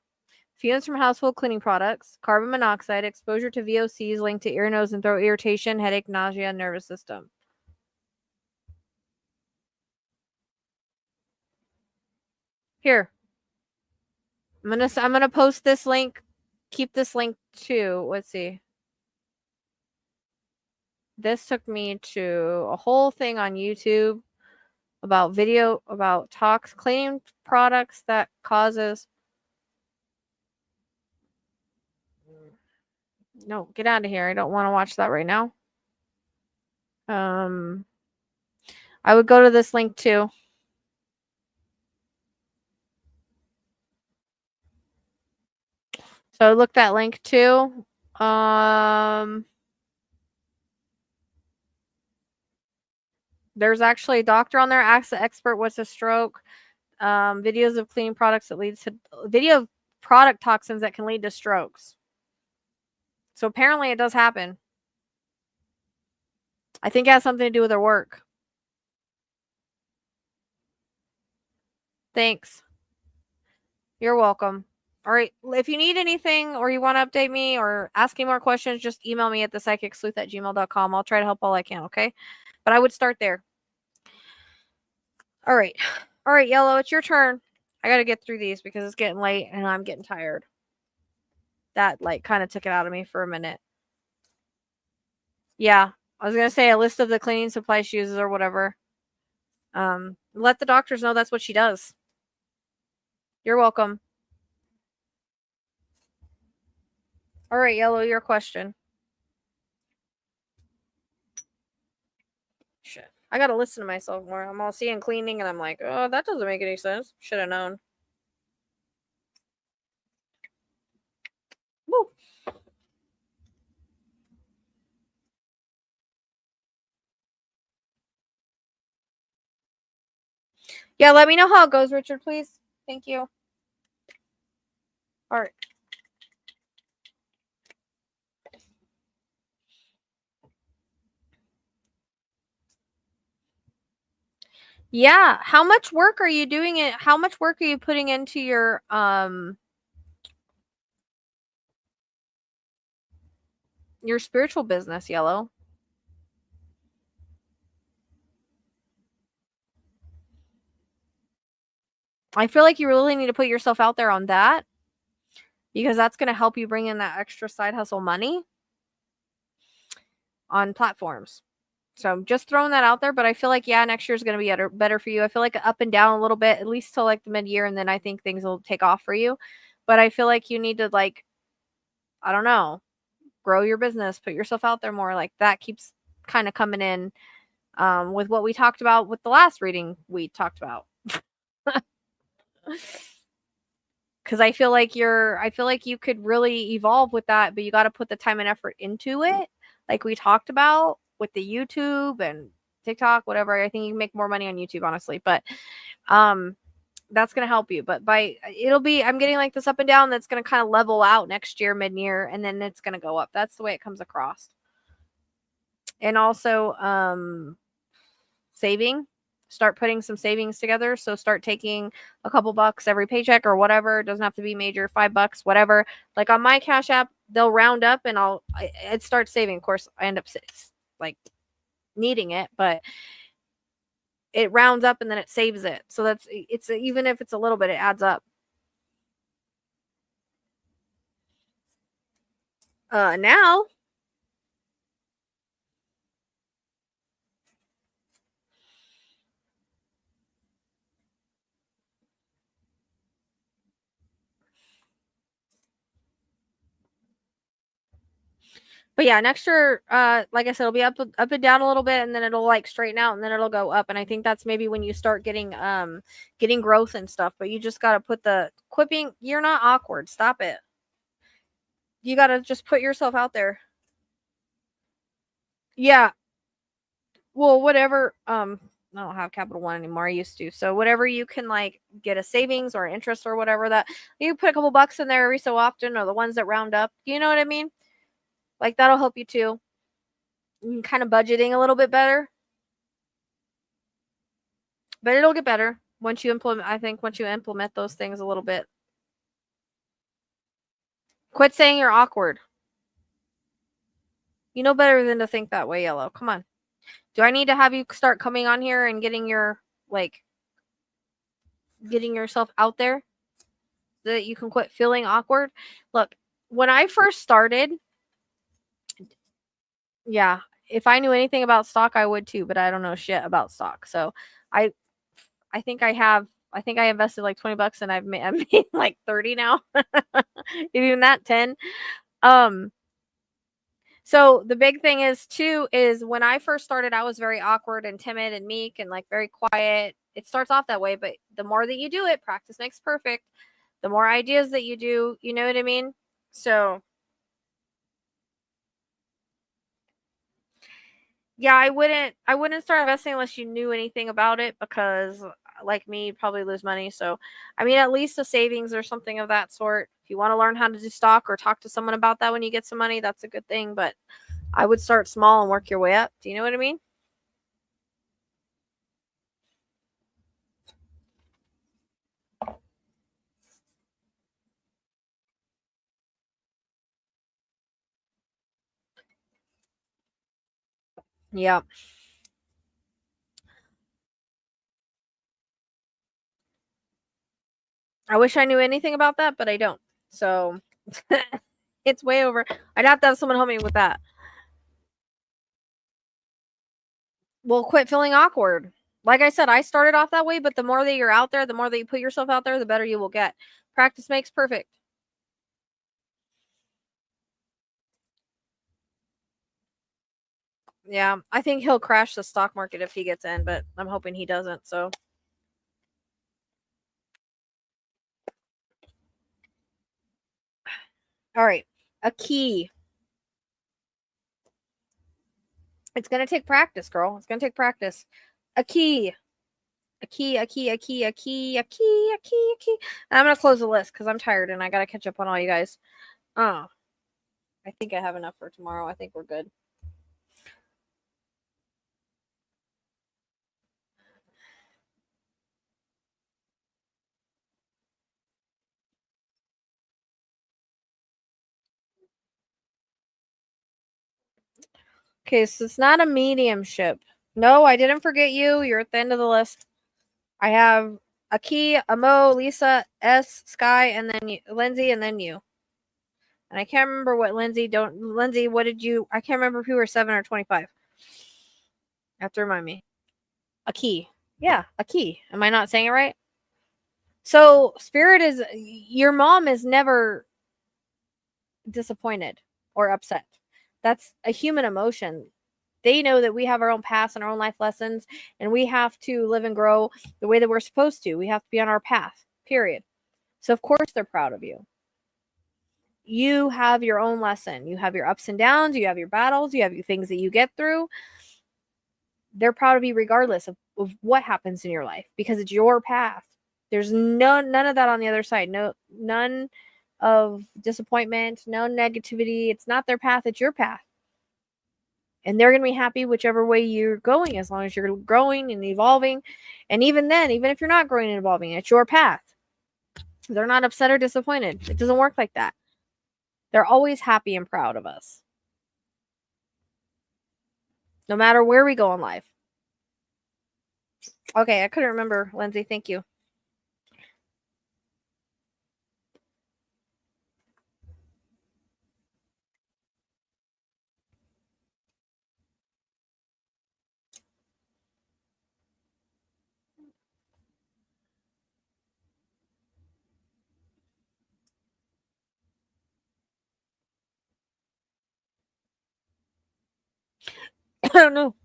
Fumes from household cleaning products, carbon monoxide, exposure to VOCs linked to ear, nose, and throat irritation, headache, nausea, and nervous system. Here, I'm gonna post this link. Keep this link too. Let's see. This took me to a whole thing on YouTube about video about cleaning products that causes. No, get out of here. I don't want to watch that right now. Um, I would go to this link too. So look that link too. There's actually a doctor on there. Ask the expert what's a stroke. Videos of cleaning products that leads to video of product toxins that can lead to strokes. So apparently it does happen. I think it has something to do with their work. Thanks. You're welcome. All right. If you need anything or you want to update me or ask me more questions, just email me at thepsychicsleuth@gmail.com. I'll try to help all I can, okay? But I would start there. All right. All right, Yellow, it's your turn. I got to get through these because it's getting late and I'm getting tired. That like kind of took it out of me for a minute. Yeah. I was going to say a list of the cleaning supply she uses or whatever. Let the doctors know that's what she does. You're welcome. All right, Yellow, your question. I gotta listen to myself more. I'm all seeing cleaning and I'm like, oh, that doesn't make any sense. Should have known. Woo. Yeah, let me know how it goes, Richard, please. Thank you. All right. Yeah. How much work are you doing it? How much work are you putting into your spiritual business, Yellow? I feel like you really need to put yourself out there on that because that's going to help you bring in that extra side hustle money on platforms. So I'm just throwing that out there, but I feel like, yeah, next year is going to be better for you. I feel like up and down a little bit, at least till like the mid-year, and then I think things will take off for you. But I feel like you need to, like, I don't know, grow your business, put yourself out there more. Like that keeps kind of coming in with what we talked about with the last reading we talked about. Because I feel like you could really evolve with that, but you got to put the time and effort into it, like we talked about with the YouTube and TikTok, whatever. I think you can make more money on YouTube, honestly, but that's gonna help you. But I'm getting like this up and down that's gonna kind of level out next year, mid-year, and then it's gonna go up. That's the way it comes across. And also, saving. Start putting some savings together. So start taking a couple bucks every paycheck or whatever. It doesn't have to be major, $5, whatever. Like on my Cash App, they'll round up and it starts saving. Of course, I end up like needing it, but it rounds up and then it saves it. So it's even if it's a little bit, it adds up. Now But yeah, next year, like I said, it'll be up and down a little bit, and then it'll like straighten out, and then it'll go up. And I think that's maybe when you start getting growth and stuff. But you just gotta put the quipping. You're not awkward. Stop it. You gotta just put yourself out there. Yeah. Well, whatever. I don't have Capital One anymore. I used to. So whatever you can like get a savings or interest or whatever that you put a couple bucks in there every so often, or the ones that round up. You know what I mean? Like that'll help you too. Kind of budgeting a little bit better. But it'll get better once you implement. I think once you implement those things a little bit. Quit saying you're awkward. You know better than to think that way, Yellow. Come on. Do I need to have you start coming on here and getting yourself out there so that you can quit feeling awkward? Look, when I first started, yeah, if I knew anything about stock, I would too, but I don't know shit about stock. So I think I invested like $20 and I've made like 30 now. Even that 10. So the big thing is too is when I first started, I was very awkward and timid and meek and like very quiet. It starts off that way, but the more that you do it, practice makes perfect. The more ideas that you do, you know what I mean? So yeah, I wouldn't start investing unless you knew anything about it because like me, you'd probably lose money. So I mean at least a savings or something of that sort. If you want to learn how to do stock or talk to someone about that when you get some money, that's a good thing. But I would start small and work your way up. Do you know what I mean? Yeah. I wish I knew anything about that, but I don't. So it's way over. I'd have to have someone help me with that. Well, quit feeling awkward. Like I said, I started off that way, but the more that you're out there, the more that you put yourself out there, the better you will get. Practice makes perfect. Yeah, I think he'll crash the stock market if he gets in, but I'm hoping he doesn't. So, all right, a key. It's gonna take practice, girl. It's gonna take practice. A key. A key, a key, a key, a key, a key, a key, a key. And I'm gonna close the list because I'm tired and I gotta catch up on all you guys. Oh, I think I have enough for tomorrow. I think we're good. Okay, so it's not a mediumship. No, I didn't forget you. You're at the end of the list. I have a key, a Mo, Lisa, S, Sky, and then you, Lindsay, and then you. And I can't remember what Lindsay. What did you? I can't remember if you were 7 or 25. You have to remind me. A key. Yeah, a key. Am I not saying it right? So spirit is your mom is never disappointed or upset. That's a human emotion. They know that we have our own past and our own life lessons, and we have to live and grow the way that we're supposed to. We have to be on our path, period. So, of course, they're proud of you. You have your own lesson. You have your ups and downs. You have your battles. You have your things that you get through. They're proud of you regardless of what happens in your life because it's your path. There's none of that on the other side. None of disappointment, no negativity. It's not their path, it's your path. And they're going to be happy whichever way you're going, as long as you're growing and evolving. And even then, even if you're not growing and evolving, it's your path. They're not upset or disappointed. It doesn't work like that. They're always happy and proud of us, no matter where we go in life. Okay, I couldn't remember, Lindsay. Thank you. I don't know.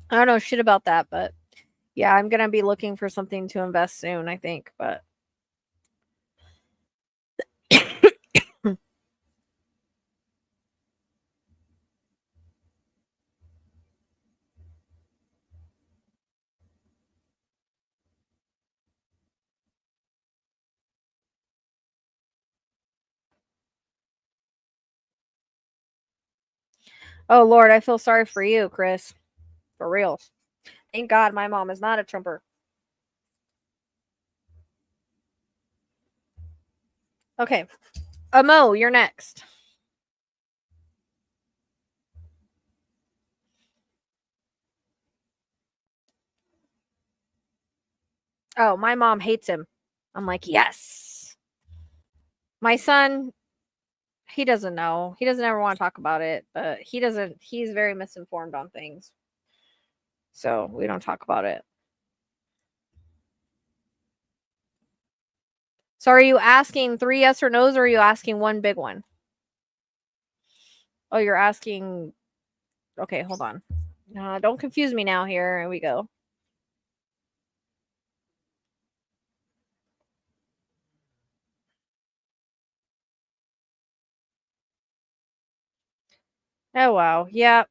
I don't know shit about that, but yeah, I'm gonna be looking for something to invest soon, I think. But oh Lord, I feel sorry for you, Chris. For real. Thank God my mom is not a Trumper. Okay. Mo, you're next. Oh, my mom hates him. I'm like, yes. My son, he doesn't know. He doesn't ever want to talk about it, but he's very misinformed on things. So we don't talk about it. So are you asking 3 yes or no's, or are you asking one big one? Oh, you're asking. Okay, hold on. Don't confuse me now. Here we go. Oh, wow. Yeah.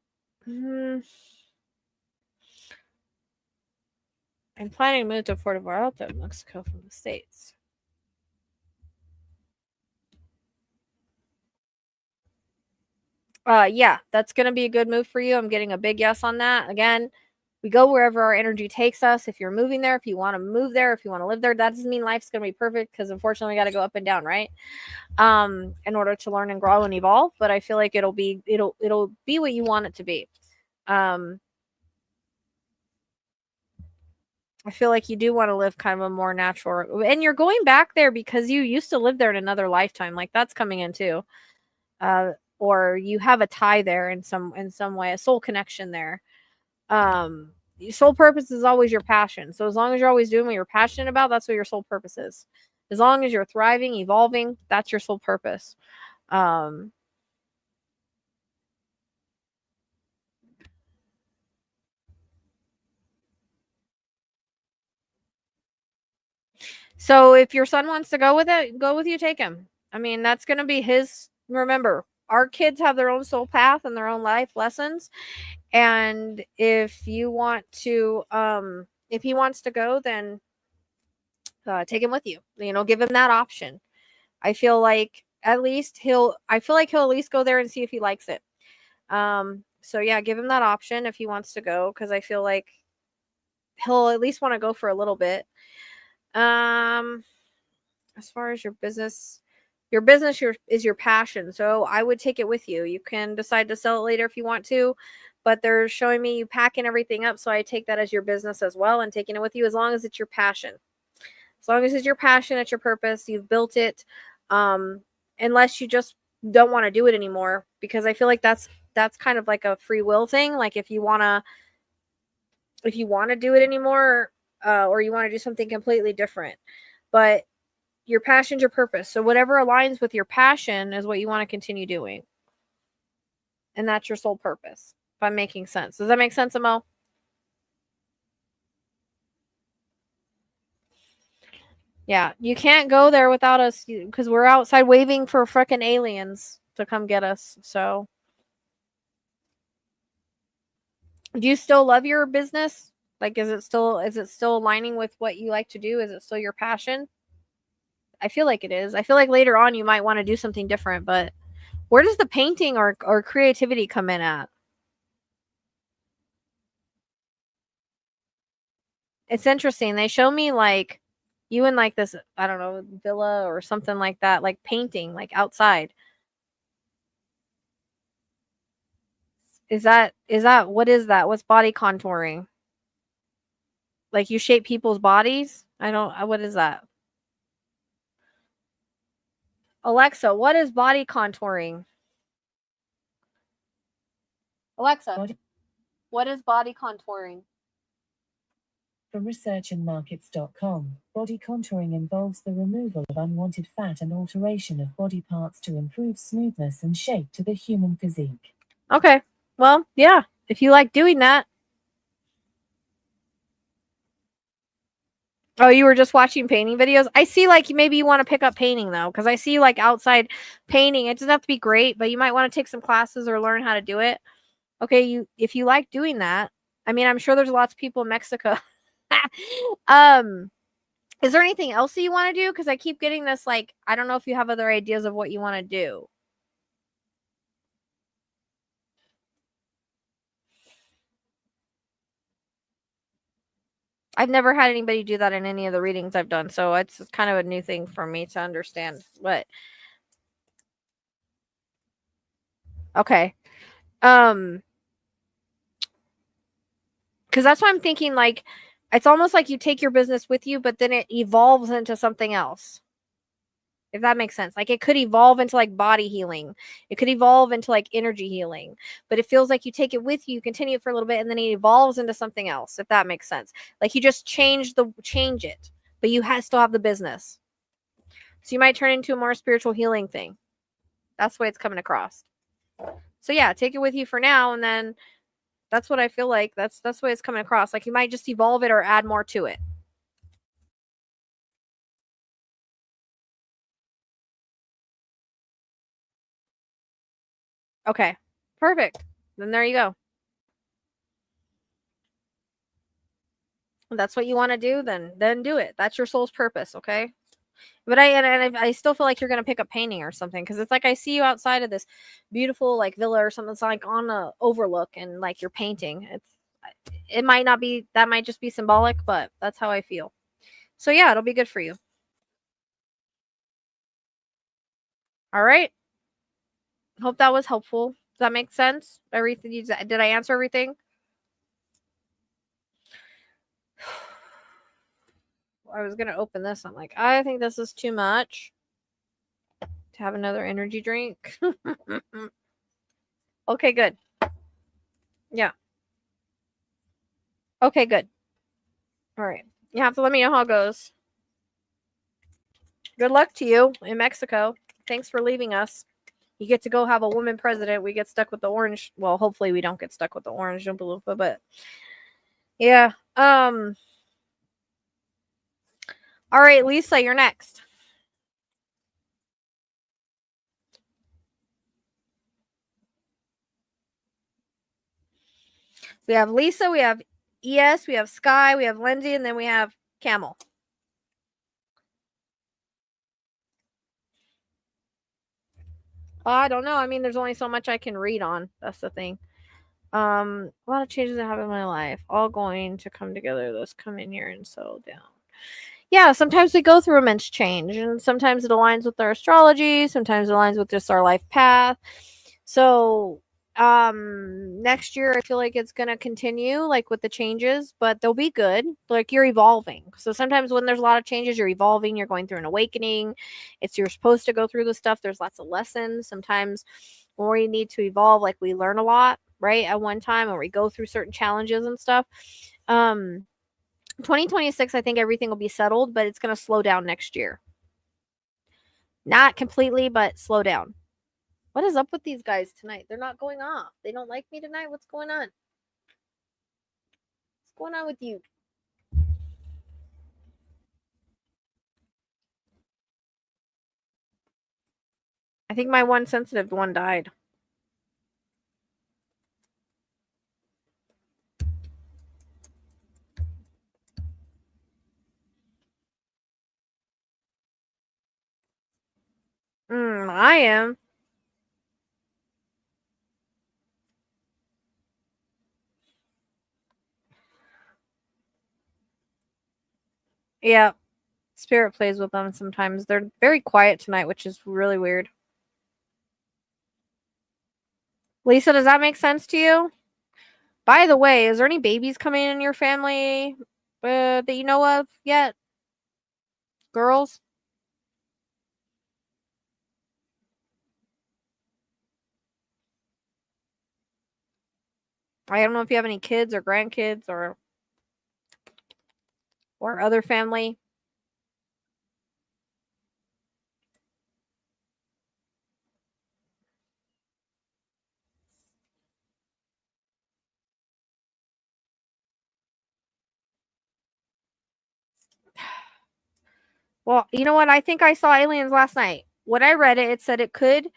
I'm planning to move to Puerto Vallarta, Mexico from the States. Yeah, that's going to be a good move for you. I'm getting a big yes on that. Again, we go wherever our energy takes us. If you're moving there, if you want to move there, if you want to live there, that doesn't mean life's going to be perfect, because unfortunately we got to go up and down, right? In order to learn and grow and evolve. But I feel like it'll be what you want it to be. I feel like you do want to live kind of a more natural, and you're going back there because you used to live there in another lifetime. Like, that's coming in too. Or you have a tie there in some way, a soul connection there. Your soul purpose is always your passion. So as long as you're always doing what you're passionate about, that's what your soul purpose is. As long as you're thriving, evolving, that's your soul purpose. Um, So if your son wants to go with it, go with you, take him. I mean, that's going to be his. Remember, our kids have their own soul path and their own life lessons. And if you want to, if he wants to go, then take him with you. Give him that option. I feel like I feel like he'll at least go there and see if he likes it. So yeah, give him that option if he wants to go, because I feel like he'll at least want to go for a little bit. As far as your business is your passion. So I would take it with you. You can decide to sell it later if you want to, but they're showing me you packing everything up. So I take that as your business as well and taking it with you, as long as it's your passion. As long as it's your passion, it's your purpose, you've built it. Unless you just don't want to do it anymore, because I feel like that's kind of like a free will thing. Like if you want to do it anymore, or you want to do something completely different, but your passion's your purpose. So whatever aligns with your passion is what you want to continue doing. And that's your sole purpose. If I'm making sense. Does that make sense, Amel? Yeah, you can't go there without us, because we're outside waving for frickin' aliens to come get us. So, do you still love your business? Like, is it still aligning with what you like to do? Is it still your passion? I feel like it is. I feel like later on you might want to do something different, but where does the painting or creativity come in at? It's interesting. They show me like you in like this, I don't know, villa or something like that, like painting, like outside. Is that what is that? What's body contouring? Like you shape people's bodies? I don't what is that? Alexa, what is body contouring? Alexa, what is body contouring? From researchandmarkets.com, body contouring involves the removal of unwanted fat and alteration of body parts to improve smoothness and shape to the human physique. Okay. Well, yeah. If you like doing that. Oh, you were just watching painting videos? I see like maybe you want to pick up painting though, because I see you like outside painting. It doesn't have to be great, but you might want to take some classes or learn how to do it. Okay, if you like doing that, I mean, I'm sure there's lots of people in Mexico. Is there anything else that you want to do? Because I keep getting this like, I don't know if you have other ideas of what you want to do. I've never had anybody do that in any of the readings I've done, so it's kind of a new thing for me to understand. But okay. Because that's why I'm thinking like it's almost like you take your business with you, but then it evolves into something else. If that makes sense. Like it could evolve into like body healing. It could evolve into like energy healing. But it feels like you take it with you, continue it for a little bit, and then it evolves into something else, if that makes sense. Like you just change it, but you still have the business. So you might turn into a more spiritual healing thing. That's the way it's coming across. So yeah, take it with you for now, and then that's what I feel like. That's the way it's coming across. Like you might just evolve it or add more to it. Okay. Perfect. Then there you go. If that's what you want to do, then do it. That's your soul's purpose, okay? But I still feel like you're gonna pick up painting or something, because it's like I see you outside of this beautiful like villa or something. It's like on a overlook, and like you're painting. It might not be, that might just be symbolic, but that's how I feel. So yeah, it'll be good for you. All right. Hope that was helpful. Does that make sense? Everything did I answer everything? I was gonna open this. I'm like, I think this is too much to have another energy drink. Okay, good. Yeah. Okay, good. All right. You have to let me know how it goes. Good luck to you in Mexico. Thanks for leaving us. You get to go have a woman president. We get stuck with the orange. Well, hopefully we don't get stuck with the orange Jumpalupa, but yeah. All right, Lisa, you're next. We have Lisa, we have ES, we have Sky, we have Lindsay, and then we have Camel. I don't know. I mean, there's only so much I can read on. That's the thing. A lot of changes that happen in my life, all going to come together. Let's come in here and settle down. Yeah, sometimes we go through immense change, and sometimes it aligns with our astrology, sometimes it aligns with just our life path. So next year I feel like it's going to continue like with the changes, but they'll be good. Like you're evolving. So sometimes when there's a lot of changes, you're evolving, you're going through an awakening. You're supposed to go through the stuff. There's lots of lessons. Sometimes when we need to evolve, like we learn a lot, right? At one time, or we go through certain challenges and stuff. 2026, I think everything will be settled, but it's going to slow down next year. Not completely, but slow down. What is up with these guys tonight? They're not going off. They don't like me tonight. What's going on? What's going on with you? I think my one sensitive one died. I am. Yeah. Spirit plays with them sometimes. They're very quiet tonight, which is really weird. Lisa, does that make sense to you? By the way, is there any babies coming in your family that you know of yet? Girls? I don't know if you have any kids or grandkids or other family. Well, you know what? I think I saw aliens last night. When I read it, it said it could.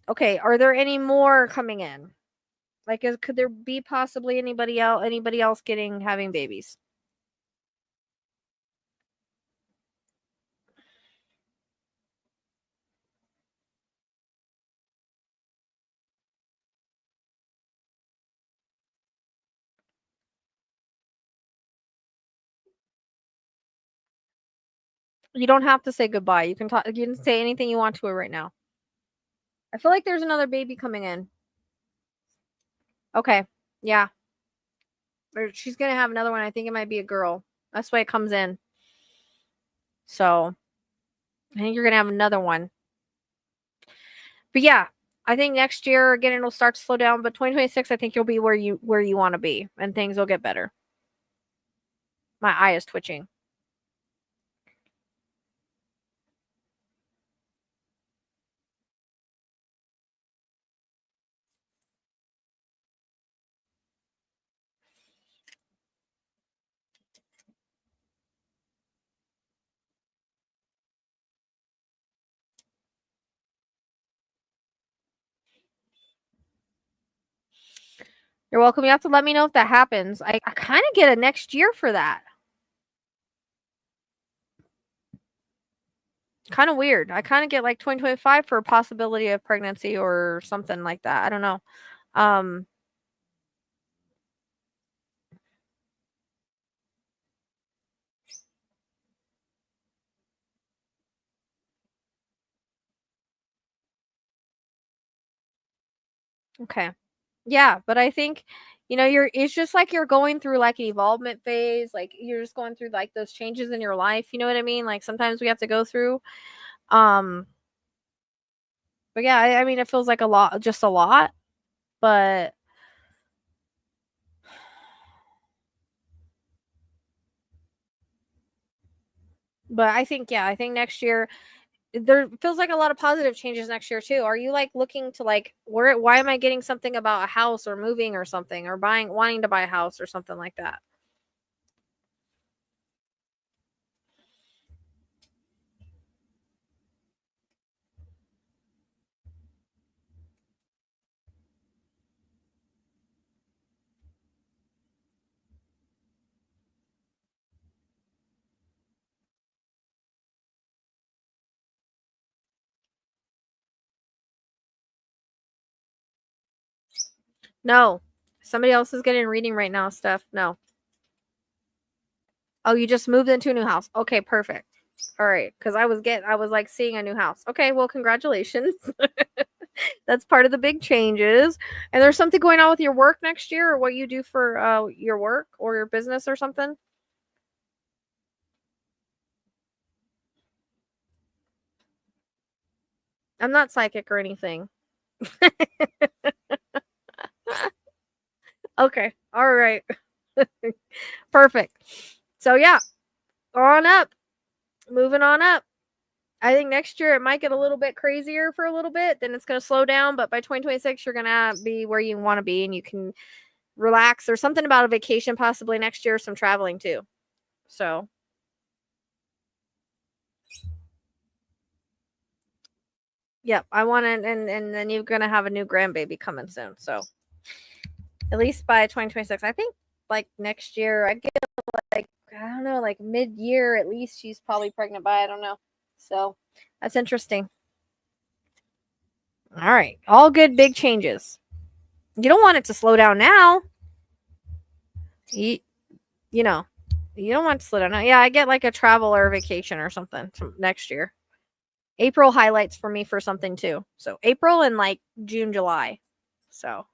Okay, are there any more coming in? Like, could there be possibly anybody else having babies? You don't have to say goodbye. You can talk. You can say anything you want to it right now. I feel like there's another baby coming in. Okay, yeah, she's gonna have another one. I think it might be a girl. That's why it comes in. So I think you're gonna have another one. But yeah, I think next year again it'll start to slow down. But 2026, I think you'll be where you want to be, and things will get better. My eye is twitching. You're welcome. You have to let me know if that happens. I kind of get a next year for that. Kind of weird. I kind of get like 2025 for a possibility of pregnancy or something like that. I don't know. Um okay. Yeah, but I think it's just like you're going through like an evolvement phase, like you're just going through like those changes in your life, you know what I mean? Like sometimes we have to go through um but yeah, I mean it feels like a lot, just a lot, but I think next year there feels like a lot of positive changes next year too. Are you like looking to like why am I getting something about a house or moving or something or wanting to buy a house or something like that? No. Somebody else is getting a reading right now, Steph. No. Oh, you just moved into a new house. Okay, perfect. All right, because I was like seeing a new house. Okay, well, congratulations. That's part of the big changes. And there's something going on with your work next year, or what you do for your work or your business or something. I'm not psychic or anything. Okay, all right. Perfect. So yeah, on up. Moving on up. I think next year it might get a little bit crazier for a little bit. Then it's going to slow down. But by 2026, you're going to be where you want to be and you can relax. There's something about a vacation possibly next year, some traveling too. So, yep, I want to, and then you're going to have a new grandbaby coming soon. So, at least by 2026, I think like next year, I get like, I don't know, like mid year at least, she's probably pregnant by, I don't know. So, that's interesting. All right. All good big changes. You don't want it to slow down now. You know, you don't want to slow down now. Yeah, I get like a travel or a vacation or something next year. April highlights for me for something too. So April and like June, July. So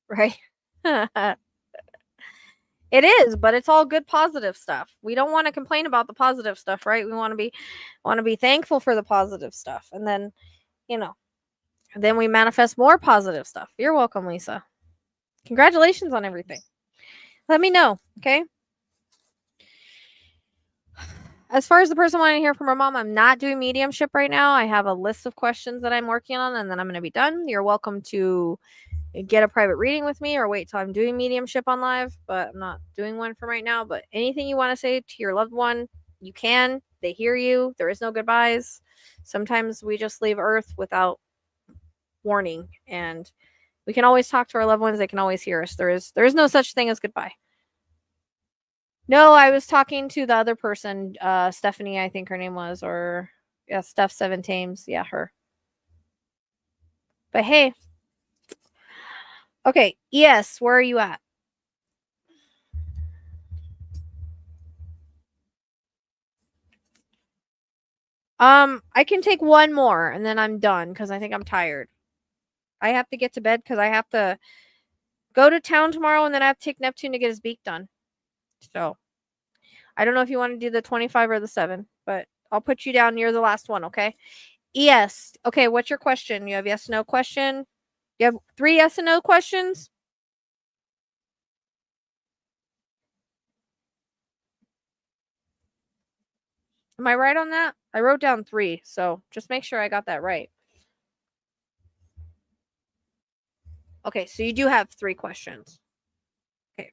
right. It is, but it's all good positive stuff. We don't want to complain about the positive stuff, right? We want to be thankful for the positive stuff. And then, you know, then we manifest more positive stuff. You're welcome, Lisa. Congratulations on everything. Let me know, okay? As far as the person wanting to hear from her mom, I'm not doing mediumship right now. I have a list of questions that I'm working on, and then I'm going to be done. You're welcome to get a private reading with me or wait till I'm doing mediumship on live, but I'm not doing one for right now. But anything you want to say to your loved one, you can. They hear you. There is no goodbyes. Sometimes we just leave Earth without warning, and we can always talk to our loved ones. They can always hear us. There is no such thing as goodbye. No, I was talking to the other person, Stephanie, I think her name was, or yeah, Steph Seven Tames. Yeah, her. But hey. Okay, yes, where are you at? I can take one more and then I'm done because I think I'm tired. I have to get to bed because I have to go to town tomorrow and then I have to take Neptune to get his beak done. So I don't know if you want to do the 25 or the 7, but I'll put you down near the last one, okay? Yes. Okay, what's your question? You have yes, no question? You have 3 yes and no questions? Am I right on that? I wrote down 3, so just make sure I got that right. Okay, so you do have 3 questions. Okay.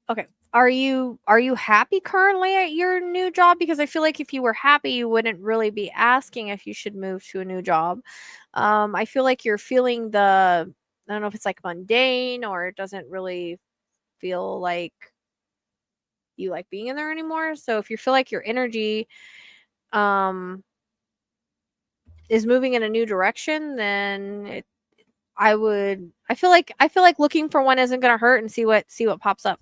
Okay. Are you happy currently at your new job? Because I feel like if you were happy, you wouldn't really be asking if you should move to a new job. I feel like you're feeling I don't know if it's like mundane or it doesn't really feel like you like being in there anymore. So if you feel like your energy um is moving in a new direction, then I feel like looking for one isn't gonna hurt and see what pops up.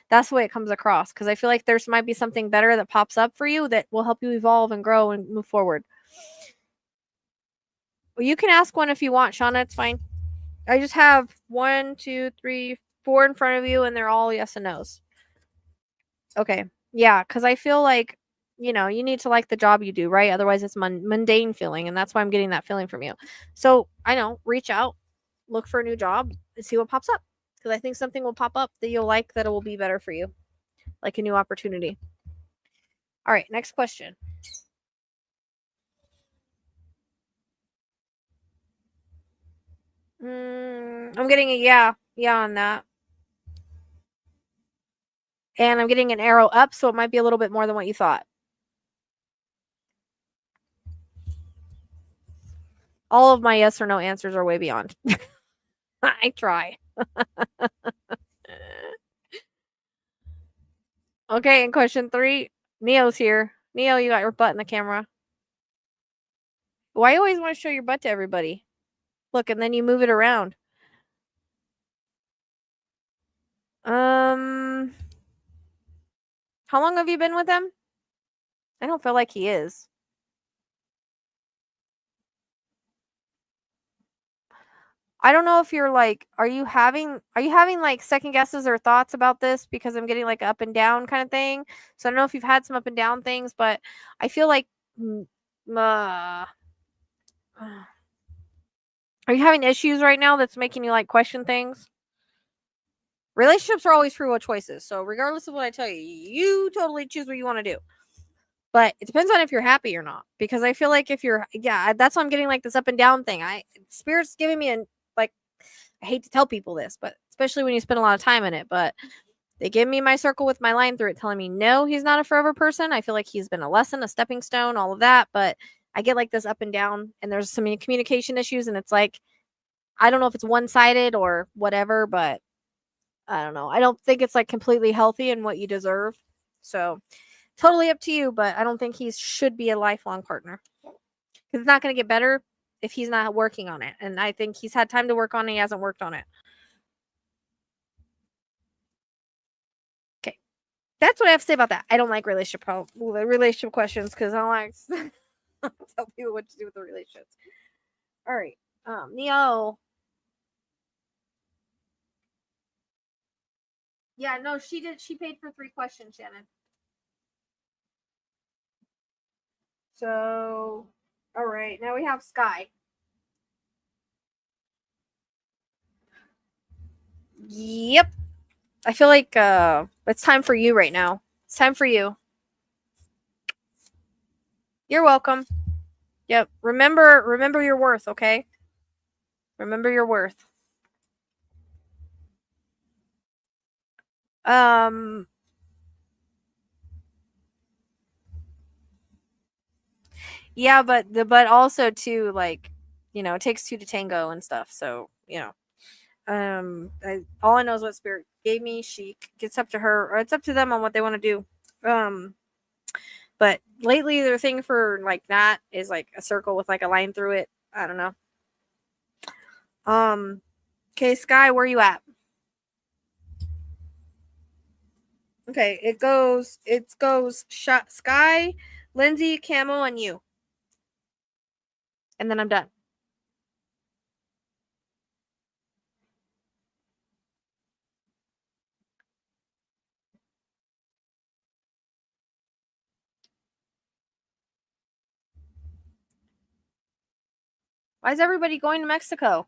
That's the way it comes across because I feel like there's might be something better that pops up for you that will help you evolve and grow and move forward. Well, you can ask one if you want, Shauna. It's fine. I just have 1, 2, 3, 4 in front of you, and they're all yes and no's. Okay. Yeah, because I feel like you need to like the job you do, right? Otherwise, it's mundane feeling, and that's why I'm getting that feeling from you. So I know, reach out, look for a new job, and see what pops up. Because I think something will pop up that you'll like that it will be better for you, like a new opportunity. All right, next question. I'm getting a yeah on that. And I'm getting an arrow up, so it might be a little bit more than what you thought. All of my yes or no answers are way beyond. I try. Okay, and question 3. Neo's here. Neo, you got your butt in the camera. Why you always want to show your butt to everybody? Look, and then you move it around. How long have you been with him? I don't feel like he is. I don't know if you're like, are you having like second guesses or thoughts about this because I'm getting like up and down kind of thing. So I don't know if you've had some up and down things, but I feel like are you having issues right now that's making you like question things? Relationships are always free will choices. So regardless of what I tell you, you totally choose what you want to do. But it depends on if you're happy or not. Because I feel like if you're, that's why I'm getting like this up and down thing. Spirit's giving me I hate to tell people this, but especially when you spend a lot of time in it, but they give me my circle with my line through it telling me, no, he's not a forever person. I feel like he's been a lesson, a stepping stone, all of that. But I get like this up and down and there's some communication issues. And it's like, I don't know if it's one-sided or whatever, but I don't know. I don't think it's like completely healthy and what you deserve. So totally up to you, but I don't think he should be a lifelong partner. Because it's not going to get better if he's not working on it. And I think he's had time to work on it. He hasn't worked on it. Okay. That's what I have to say about that. I don't like relationship questions because I don't like tell people what to do with the relationships. All right. Neo. Yeah, no, she did. She paid for 3 questions, Shannon. So, all right. Now we have Sky. Yep. I feel like it's time for you right now. It's time for you. You're welcome. Yep. Remember your worth, okay? Remember your worth. Yeah, but also too, like, it takes 2 to tango and stuff. So, all I know is what Spirit gave me. She gets up to her, or it's up to them on what they want to do. But lately their thing for like that is like a circle with like a line through it. I don't know. Okay, Sky, where are you at? Okay, it goes Sky, Lindsay, Camo, and you. And then I'm done. Why is everybody going to Mexico?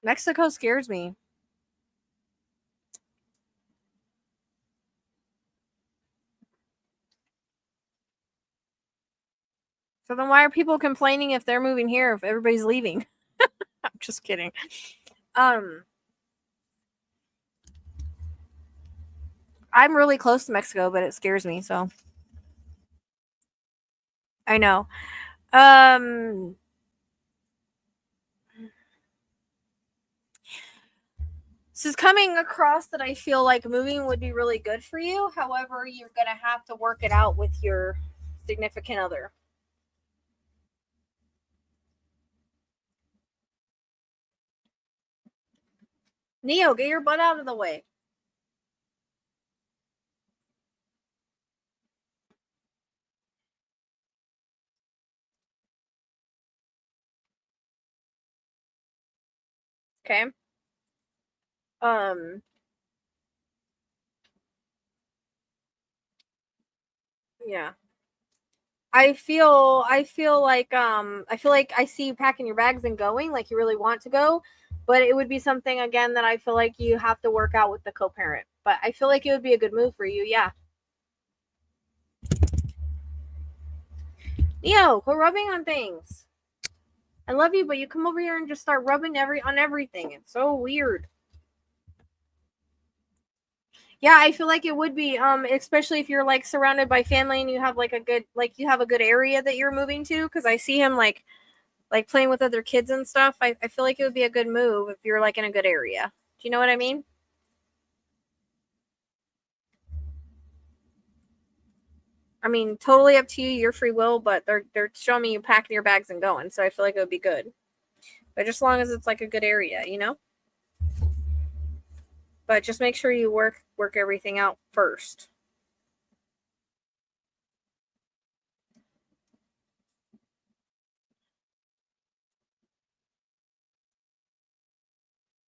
Mexico scares me. So then why are people complaining if they're moving here if everybody's leaving? I'm just kidding. I'm really close to Mexico, but it scares me, so I know. This is coming across that I feel like moving would be really good for you. However, you're going to have to work it out with your significant other. Neo, get your butt out of the way. Okay. Yeah. I feel like I see you packing your bags and going, like you really want to go, but it would be something again that I feel like you have to work out with the co-parent. But I feel like it would be a good move for you, yeah. Neo, quit rubbing on things. I love you, but you come over here and just start rubbing on everything. It's so weird. Yeah, I feel like it would be, especially if you're like surrounded by family and you have like a good area that you're moving to. Because I see him like playing with other kids and stuff. I feel like it would be a good move if you're like in a good area. Do you know what I mean? I mean, totally up to you, your free will, but they're showing me you packing your bags and going, so I feel like it would be good. But just as long as it's like a good area, you know? But just make sure you work everything out first.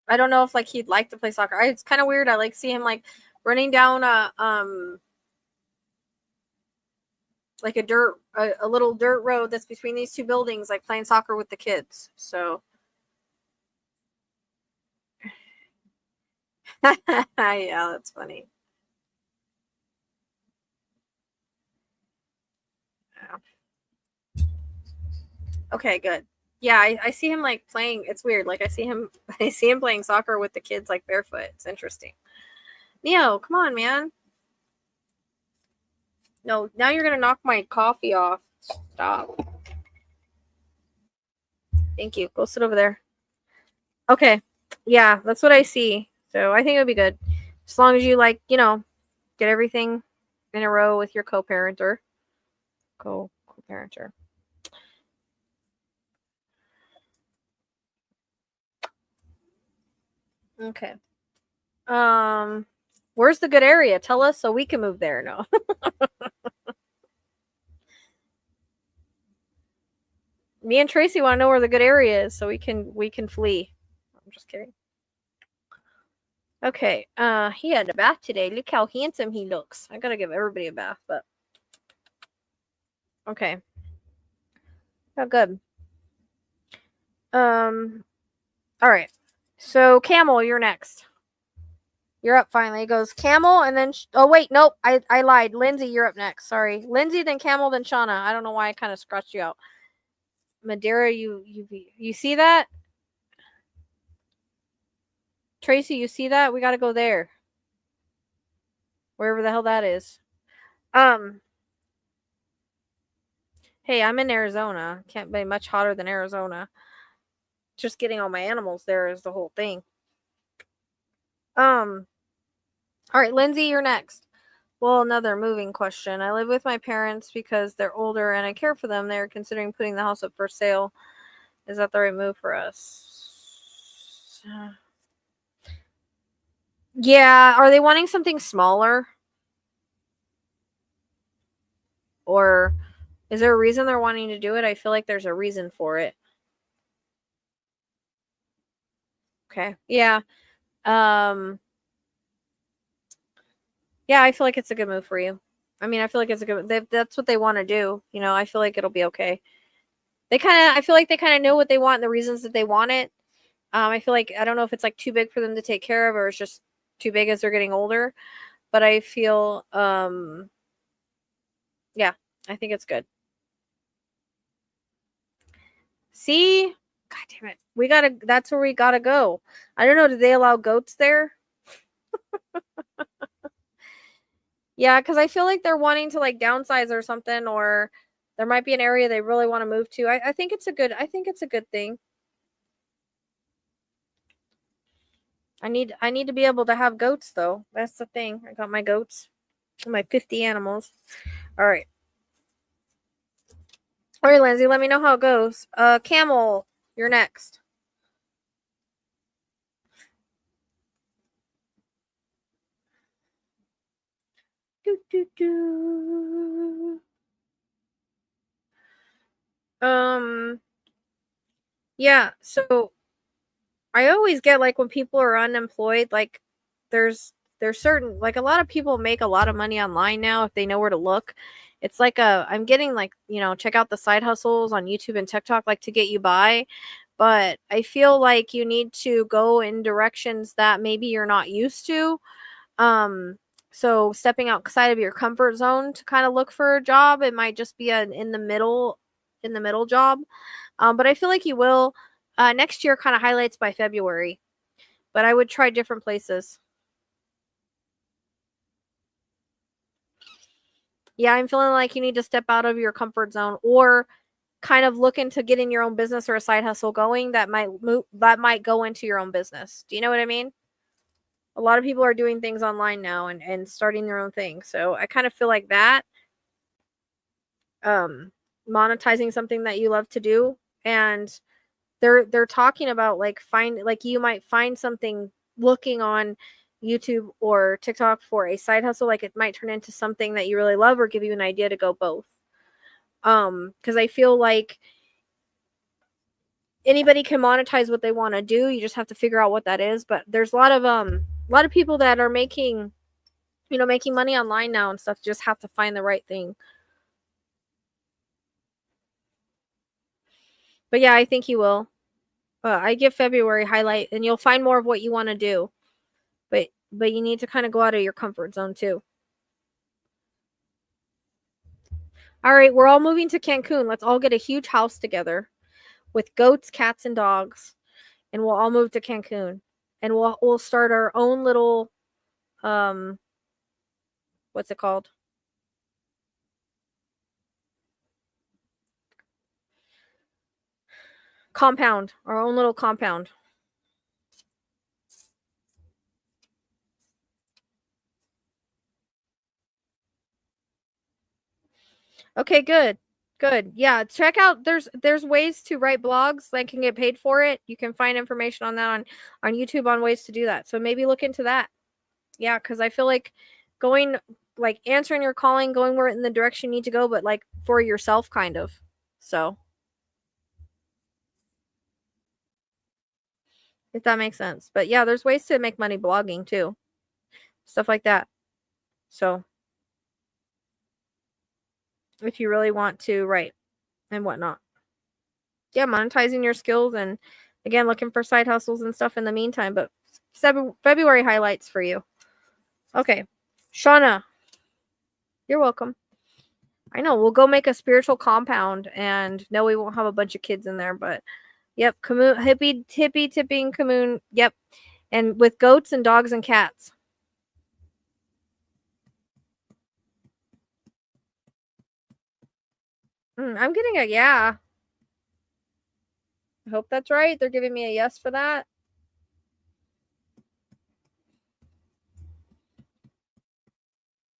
I don't know if like he'd like to play soccer. It's kind of weird. I like see him like running down like a little dirt road that's between these two buildings, like playing soccer with the kids. So yeah, that's funny. Yeah. Okay, good. Yeah, I see him like playing. It's weird. Like I see him playing soccer with the kids like barefoot. It's interesting. Neo, come on, man. No, now you're gonna knock my coffee off. Stop. Thank you. Go sit over there. Okay. Yeah, that's what I see. So I think it would be good. As long as you like, get everything in a row with your co-parenter. Co-parenter. Okay. Where's the good area? Tell us so we can move there. No. Me and Tracy want to know where the good area is so we can flee. I'm just kidding. Okay. He had a bath today. Look how handsome he looks. I gotta give everybody a bath, but okay. Oh, good. All right. So Camel, you're next. You're up finally. It goes Camel and then oh wait, nope. I lied. Lindsay, you're up next. Sorry. Lindsay, then Camel, then Shauna. I don't know why I kind of scratched you out. Madeira, you see that? Tracy, you see that? We got to go there. Wherever the hell that is. Hey, I'm in Arizona. Can't be much hotter than Arizona. Just getting all my animals there is the whole thing. All right, Lindsay, you're next. Well, another moving question. I live with my parents because they're older and I care for them. They're considering putting the house up for sale. Is that the right move for us? Yeah. Are they wanting something smaller? Or is there a reason they're wanting to do it? I feel like there's a reason for it. Okay. Yeah. Yeah, I feel like it's a good move for you. I mean, I feel like it's a good. That's what they want to do. I feel like it'll be okay. I feel like they kind of know what they want and the reasons that they want it. I feel like I don't know if it's like too big for them to take care of or it's just too big as they're getting older. But I feel, yeah, I think it's good. See, God damn it, that's where we gotta go. I don't know. Do they allow goats there? Yeah, because I feel like they're wanting to like downsize or something, or there might be an area they really want to move to. I think it's a good thing. I need to be able to have goats though. That's the thing. I got my goats, my 50 animals. All right. All right, Lindsay, let me know how it goes. Camel, you're next. Do, do, do. Yeah, so I always get like when people are unemployed, like there's certain like a lot of people make a lot of money online now if they know where to look. It's like I'm getting like, check out the side hustles on YouTube and TikTok like to get you by. But I feel like you need to go in directions that maybe you're not used to. So stepping outside of your comfort zone to kind of look for a job, it might just be in the middle in the middle job. But I feel like you will. Next year kind of highlights by February. But I would try different places. Yeah, I'm feeling like you need to step out of your comfort zone or kind of look into getting your own business or a side hustle going that might go into your own business. Do you know what I mean? A lot of people are doing things online now and starting their own thing. So I kind of feel like that monetizing something that you love to do, and they're talking about like you might find something looking on YouTube or TikTok for a side hustle, like it might turn into something that you really love or give you an idea to go both. Because I feel like anybody can monetize what they want to do. You just have to figure out what that is. But there's a lot of people that are making money online now and stuff. Just have to find the right thing. But yeah, I think you will. I give February highlight, and you'll find more of what you want to do. But you need to kind of go out of your comfort zone too. All right, we're all moving to Cancun. Let's all get a huge house together with goats, cats, and dogs, and we'll all move to Cancun, and we'll start our own little what's it called? Compound. Our own little compound. Okay, good. Good. Yeah, check out there's ways to write blogs that can get paid for it. You can find information on that on YouTube on ways to do that. So maybe look into that. Yeah, cuz I feel like going like answering your calling, going where in the direction you need to go, but like for yourself kind of. So, if that makes sense. But yeah, there's ways to make money blogging too. Stuff like that. So, if you really want to write and whatnot. Yeah, monetizing your skills and again looking for side hustles and stuff in the meantime. But February highlights for you. Okay, Shauna, you're welcome. I know we'll go make a spiritual compound, and no, we won't have a bunch of kids in there, but yep, hippie tipping commune. Yep, and with goats and dogs and cats. I'm getting a yeah. I hope that's right. They're giving me a yes for that.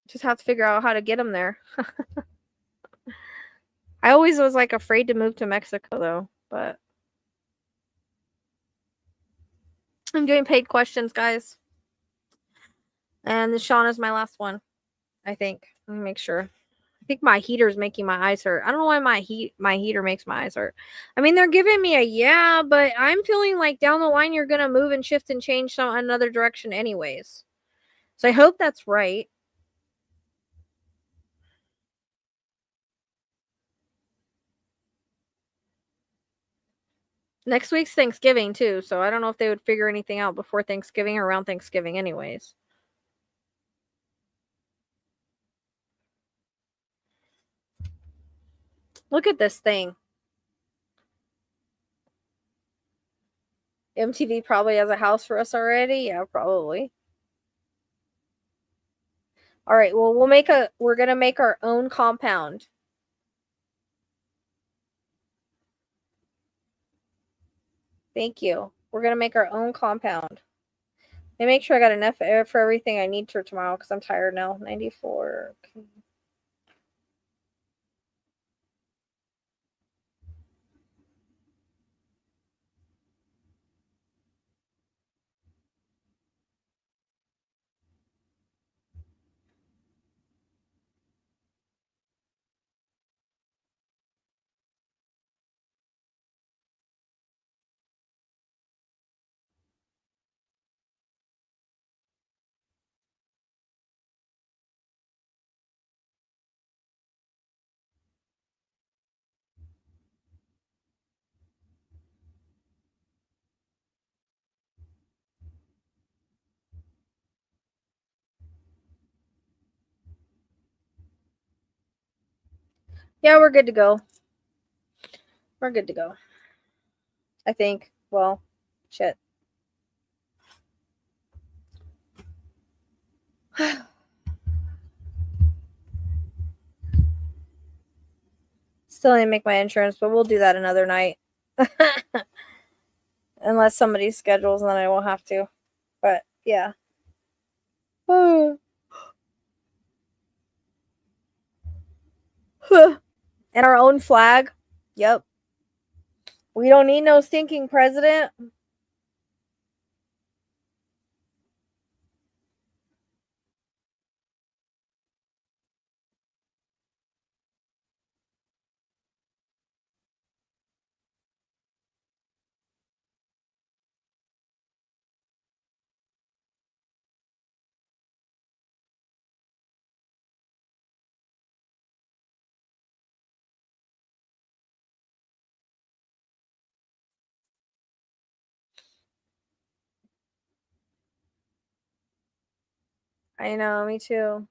Just have to figure out how to get them there. I always was like afraid to move to Mexico though, but I'm doing paid questions, guys. And this Sean is my last one, I think. Let me make sure. I think my heater is making my eyes hurt. I don't know why my heater makes my eyes hurt. I mean, they're giving me a yeah, but I'm feeling like down the line you're gonna move and shift and change another direction anyways. So I hope that's right. Next week's Thanksgiving too, so I don't know if they would figure anything out before Thanksgiving or around Thanksgiving anyways. Look at this thing. MTV probably has a house for us already. Yeah, probably. All right, well, we're going to make our own compound. Thank you. We're going to make our own compound. Let me make sure I got enough air for everything I need for tomorrow because I'm tired now. 94. Okay. Yeah, we're good to go. We're good to go. I think. Well, shit. Still need to make my insurance, but we'll do that another night. Unless somebody schedules, and then I won't have to. But, yeah. And our own flag. Yep. We don't need no stinking president. I know, me too.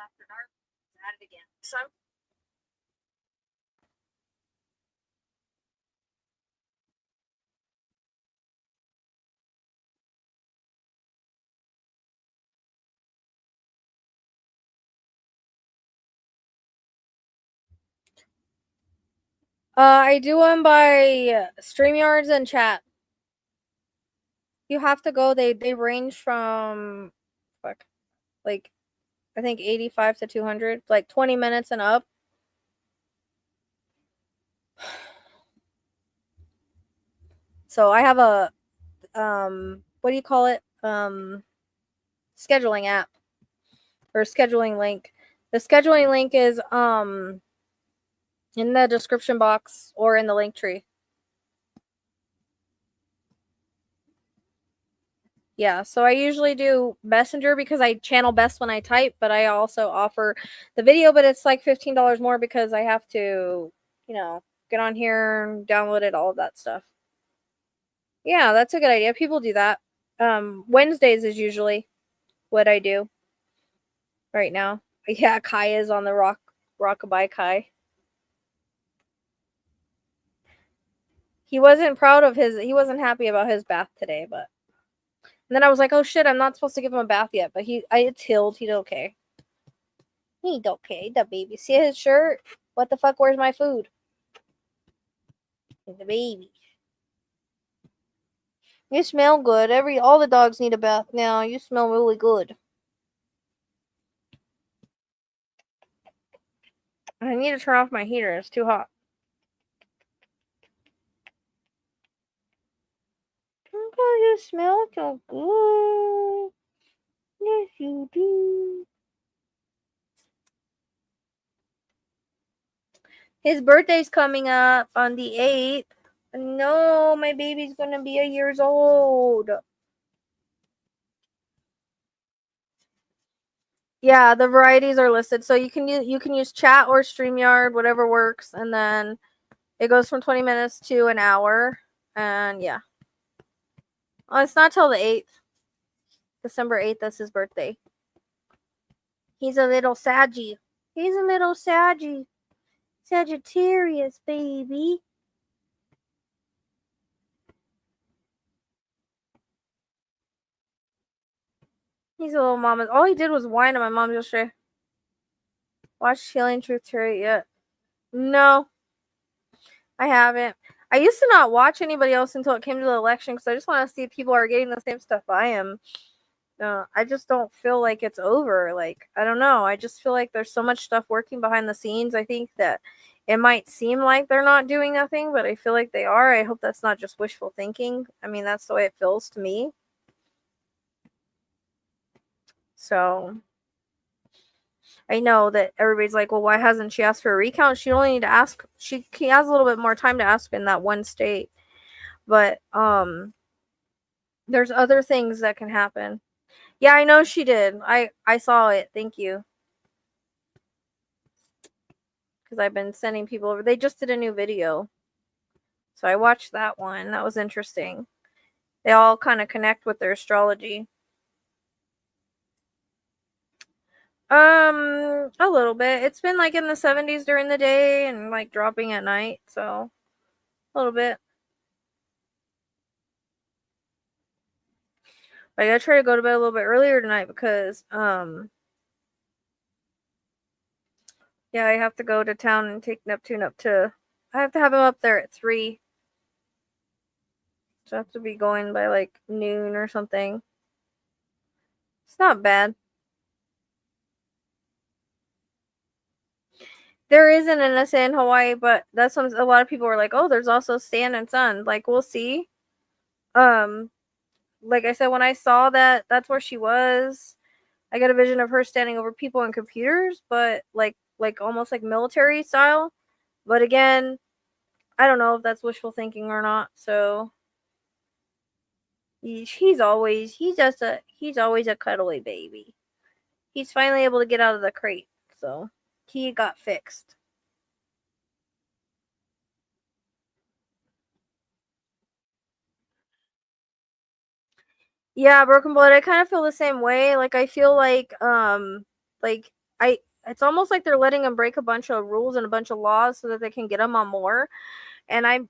After dark, at it again. So I do them by StreamYards and chat. You have to go. They range from like I think 85 to 200, like 20 minutes and up. So I have a what do you call it? Scheduling app or scheduling link. The scheduling link is in the description box or in the link tree. Yeah, so I usually do Messenger because I channel best when I type, but I also offer the video, but it's like $15 more because I have to, get on here and download it, all of that stuff. Yeah, that's a good idea. People do that. Wednesdays is usually what I do right now. Yeah, Kai is on the rockabye Kai. He wasn't he wasn't happy about his bath today, but and then I was like, oh shit, I'm not supposed to give him a bath yet, but it's healed. He did okay. He did okay, the baby. See his shirt? What the fuck? Where's my food? The baby. You smell good. All the dogs need a bath now. You smell really good. I need to turn off my heater. It's too hot. Because you smell so good. Yes, you do. His birthday's coming up on the 8th. No, my baby's gonna be a years old. Yeah, the varieties are listed. So you can use chat or StreamYard, whatever works, and then it goes from 20 minutes to an hour. And yeah. Oh, it's not till the 8th. December 8th, that's his birthday. He's a little Saggy. He's a little Saggy. Sagittarius, baby. He's a little mama. All he did was whine at my mom yesterday. Watch Healing Truth Terry yet? No, I haven't. I used to not watch anybody else until it came to the election because I just want to see if people are getting the same stuff I am. I just don't feel like it's over. Like, I don't know. I just feel like there's so much stuff working behind the scenes. I think that it might seem like they're not doing nothing, but I feel like they are. I hope that's not just wishful thinking. I mean, that's the way it feels to me. So I know that everybody's like, well, why hasn't she asked for a recount? She only need to ask. She has a little bit more time to ask in that one state. But there's other things that can happen. Yeah, I know she did. I saw it. Thank you. Because I've been sending people over. They just did a new video. So I watched that one. That was interesting. They all kind of connect with their astrology. A little bit. It's been like in the 70s during the day and like dropping at night, so a little bit. But I gotta try to go to bed a little bit earlier tonight because yeah, I have to go to town and take Neptune up to. I have to have him up there at 3. So I have to be going by like noon or something. It's not bad. There is an NSA in Hawaii, but that's when a lot of people were like, "Oh, there's also sand and sun." Like, we'll see. Like I said, when I saw that, that's where she was. I got a vision of her standing over people and computers, but like almost like military style. But again, I don't know if that's wishful thinking or not. So he's always a cuddly baby. He's finally able to get out of the crate, so he got fixed. Yeah, Broken Blood, I kind of feel the same way. Like I feel like I it's almost like they're letting him break a bunch of rules and a bunch of laws so that they can get him on more. And I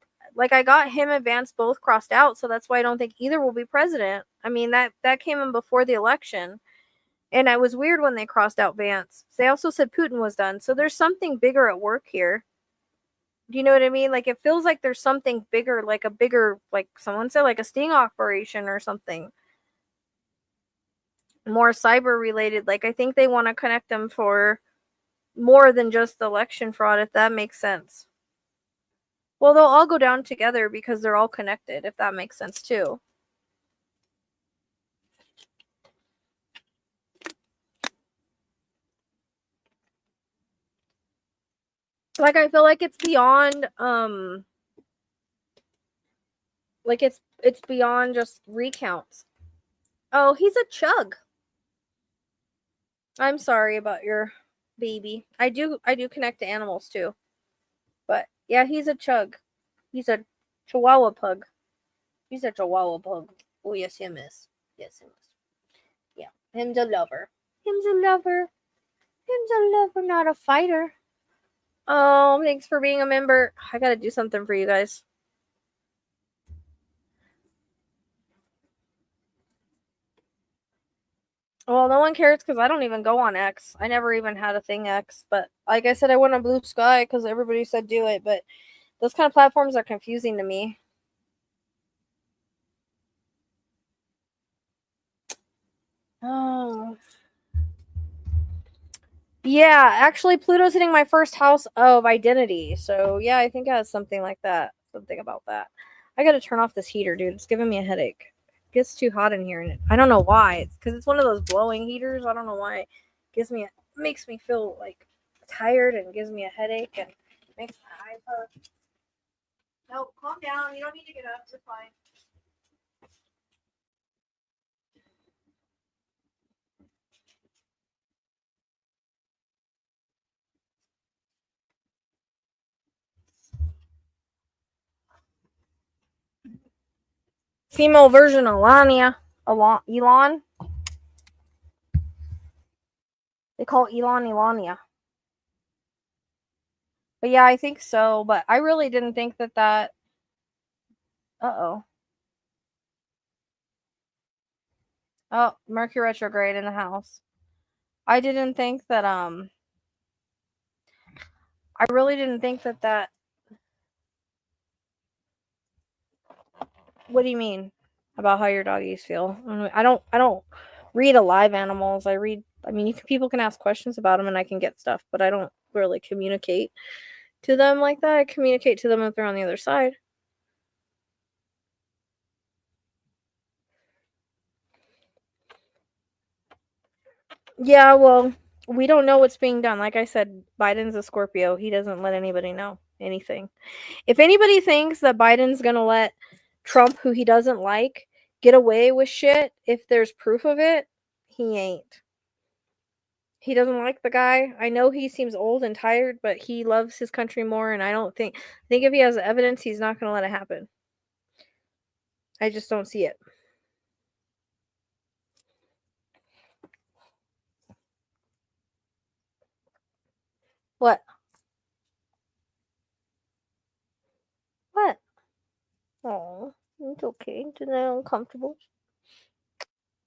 got him and Vance both crossed out, so that's why I don't think either will be president. I mean, that came in before the election. And it was weird when they crossed out Vance. They also said Putin was done. So there's something bigger at work here. Do you know what I mean? Like, it feels like there's something bigger, like a bigger, like someone said, like a sting operation or something. More cyber related. Like, I think they want to connect them for more than just election fraud, if that makes sense. Well, they'll all go down together because they're all connected, if that makes sense too. Like, I feel like it's beyond like it's beyond just recounts. Oh, he's a chug. I'm sorry about your baby. I do connect to animals too. But yeah, he's a chug. He's a chihuahua pug. He's a chihuahua pug. Oh yes, him is. Yes, him is. Yeah. Him's a lover. Him's a lover. Him's a lover, not a fighter. Oh, thanks for being a member. I gotta do something for you guys. Well, no one cares because I don't even go on X. I never even had a thing X. But like I said, I went on Blue Sky because everybody said do it. But those kind of platforms are confusing to me. Oh. Yeah, actually, Pluto's hitting my first house of identity. So, yeah, I think it has something like that. Something about that. I gotta turn off this heater, dude. It's giving me a headache. It gets too hot in here, and I don't know why. It's because it's one of those blowing heaters. I don't know why. It makes me feel like tired and gives me a headache and makes my eyes hurt. No, calm down. You don't need to get up. You're fine. Female version of Elon. They call Elon Elania. But yeah, I think so. But I really didn't think that. Uh-oh. Oh, Mercury retrograde in the house. I didn't think that. I really didn't think that. What do you mean about how your doggies feel? I don't read alive animals. I mean, people can ask questions about them and I can get stuff, but I don't really communicate. to them like that. I communicate to them if they're on the other side. Yeah, well, we don't know what's being done. Like I said, Biden's a Scorpio. He doesn't let anybody know anything. If anybody thinks that Biden's going to let Trump, who he doesn't like, get away with shit if there's proof of it, he ain't. He doesn't like the guy. I know he seems old and tired, but he loves his country more, and I think if he has evidence, he's not going to let it happen. I just don't see it. What? What? Oh, it's okay. It's not uncomfortable.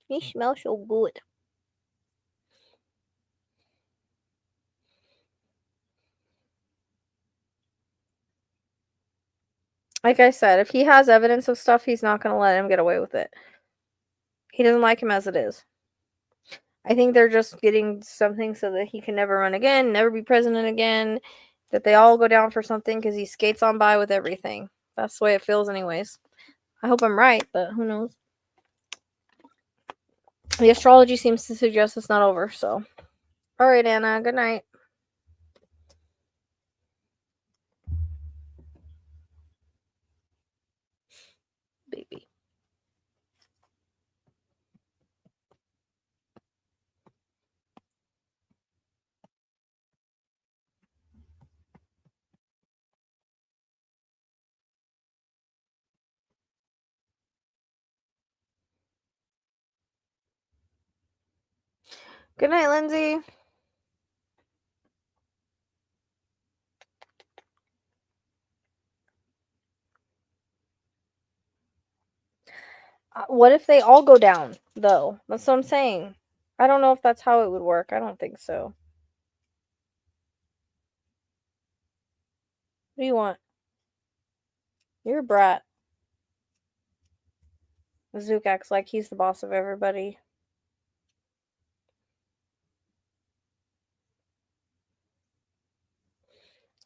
You smell so good. Like I said, if he has evidence of stuff, he's not going to let him get away with it. He doesn't like him as it is. I think they're just getting something so that he can never run again, never be president again, that they all go down for something because he skates on by with everything. That's the way it feels anyways. I hope I'm right, but who knows? The astrology seems to suggest it's not over, so. Alright, Anna, good night. Baby. Good night, Lindsay. What if they all go down, though? That's what I'm saying. I don't know if that's how it would work. I don't think so. What do you want? You're a brat. Zook acts like he's the boss of everybody.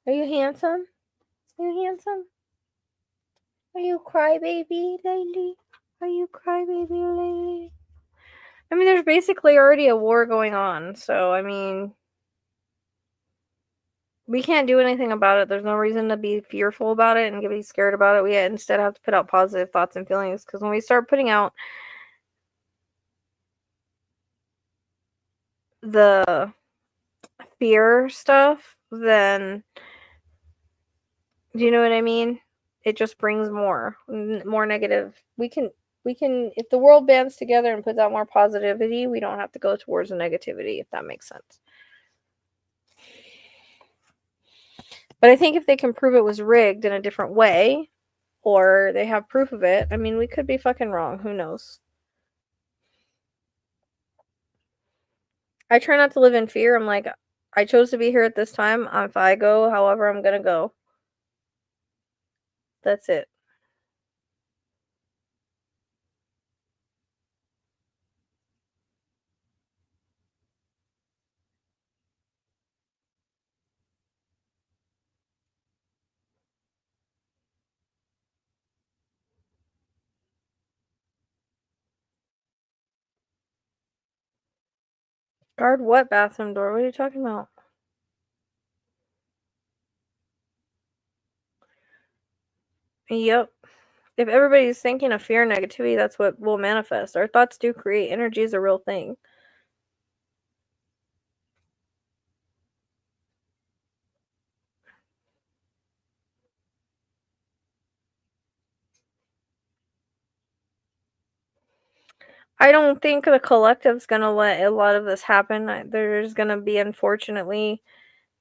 Are you handsome? Are you handsome? Are you crybaby lady? Are you crybaby lady? I mean, there's basically already a war going on, so I mean, we can't do anything about it. There's no reason to be fearful about it and be scared about it. We instead have to put out positive thoughts and feelings, because when we start putting out the fear stuff, then do you know what I mean? It just brings more negative. We can if the world bands together and puts out more positivity, we don't have to go towards the negativity, if that makes sense. But I think if they can prove it was rigged in a different way, or they have proof of it, I mean, we could be fucking wrong. Who knows? I try not to live in fear. I'm like, I chose to be here at this time. If I go, however, I'm gonna go. That's it. Guard what bathroom door? What are you talking about? Yep. If everybody's thinking of fear and negativity, that's what will manifest. Our thoughts do create. Energy is a real thing. I don't think the collective's gonna let a lot of this happen. There's gonna be, unfortunately,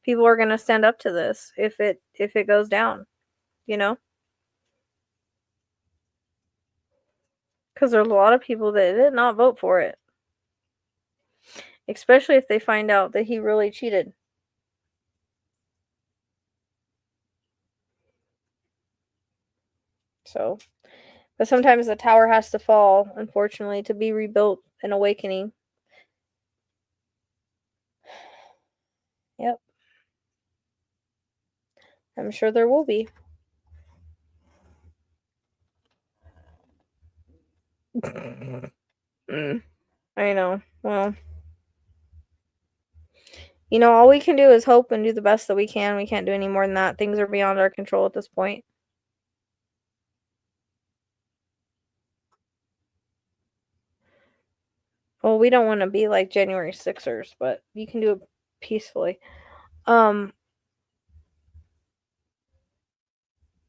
people are gonna stand up to this if it goes down, you know? Because there's a lot of people that did not vote for it. Especially if they find out that he really cheated. So, but sometimes the tower has to fall, unfortunately, to be rebuilt and awakening. Yep. I'm sure there will be. I know. Well, all we can do is hope and do the best that we can. We can't do any more than that. Things are beyond our control at this point. Well, we don't want to be like January 6ers, but you can do it peacefully.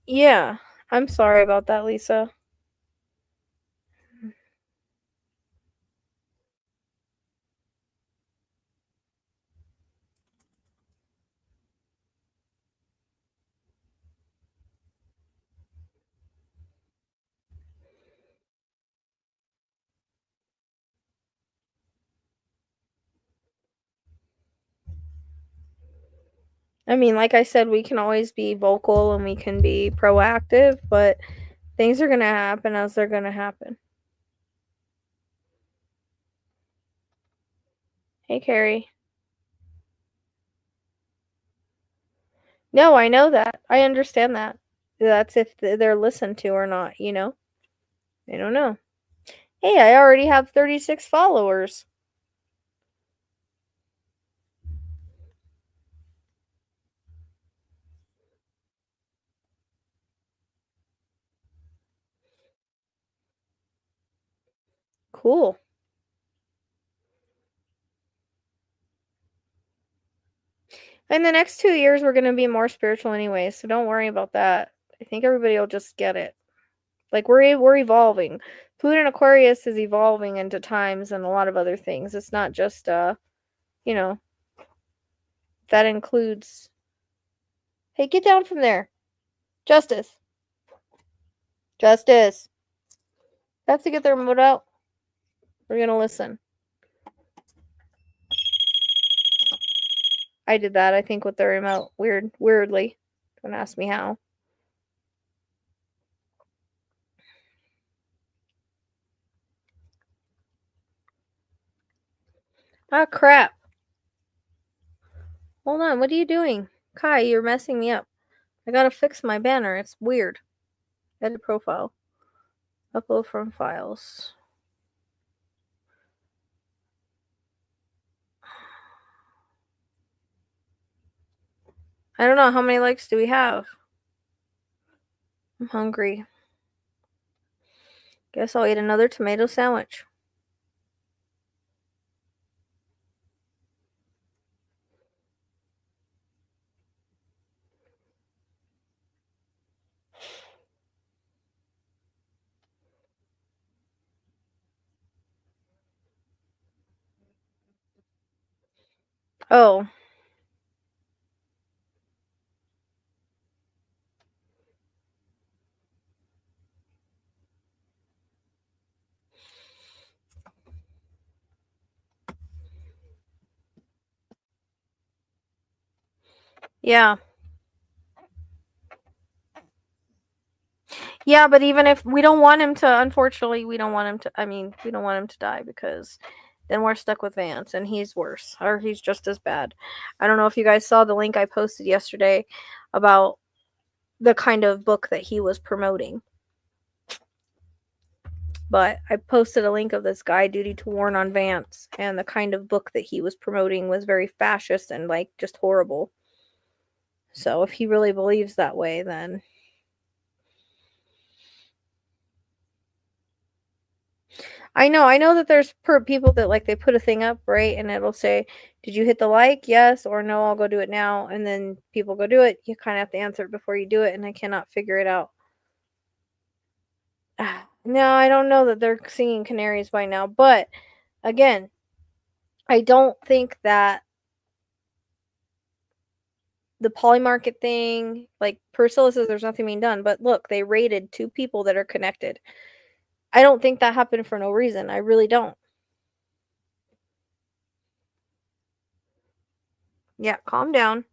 Yeah. I'm sorry about that, Lisa. I mean, like I said, we can always be vocal and we can be proactive, but things are going to happen as they're going to happen. Hey, Carrie. No, I know that. I understand that. That's if they're listened to or not, I don't know. Hey, I already have 36 followers. Cool. In the next 2 years, we're going to be more spiritual anyway, so don't worry about that. I think everybody will just get it. Like, we're evolving. Pluto in Aquarius is evolving into times and a lot of other things. It's not just, that includes... Hey, get down from there. Justice. Justice. I have to get the remote out. We're going to listen. I did that, I think, with the remote. Weirdly. Don't ask me how. Ah, crap. Hold on, what are you doing? Kai, you're messing me up. I gotta fix my banner. It's weird. Edit profile. Upload from files. I don't know. How many likes do we have? I'm hungry. Guess I'll eat another tomato sandwich. Oh. Yeah. Yeah, but even if we don't want him to, unfortunately, we don't want him to die, because then we're stuck with Vance and he's worse, or he's just as bad. I don't know if you guys saw the link I posted yesterday about the kind of book that he was promoting. But I posted a link of this guy, Duty to Warn on Vance, and the kind of book that he was promoting was very fascist and just horrible. So if he really believes that way, then I know that there's people that they put a thing up, right, and it'll say, did you hit the like? Yes or no, I'll go do it now. And then people go do it. You kind of have to answer it before you do it, and I cannot figure it out. No, I don't know that they're singing canaries by now, but again, I don't think that the polymarket thing, Priscilla says there's nothing being done, but look, they raided 2 people that are connected. I don't think that happened for no reason. I really don't. Yeah, calm down.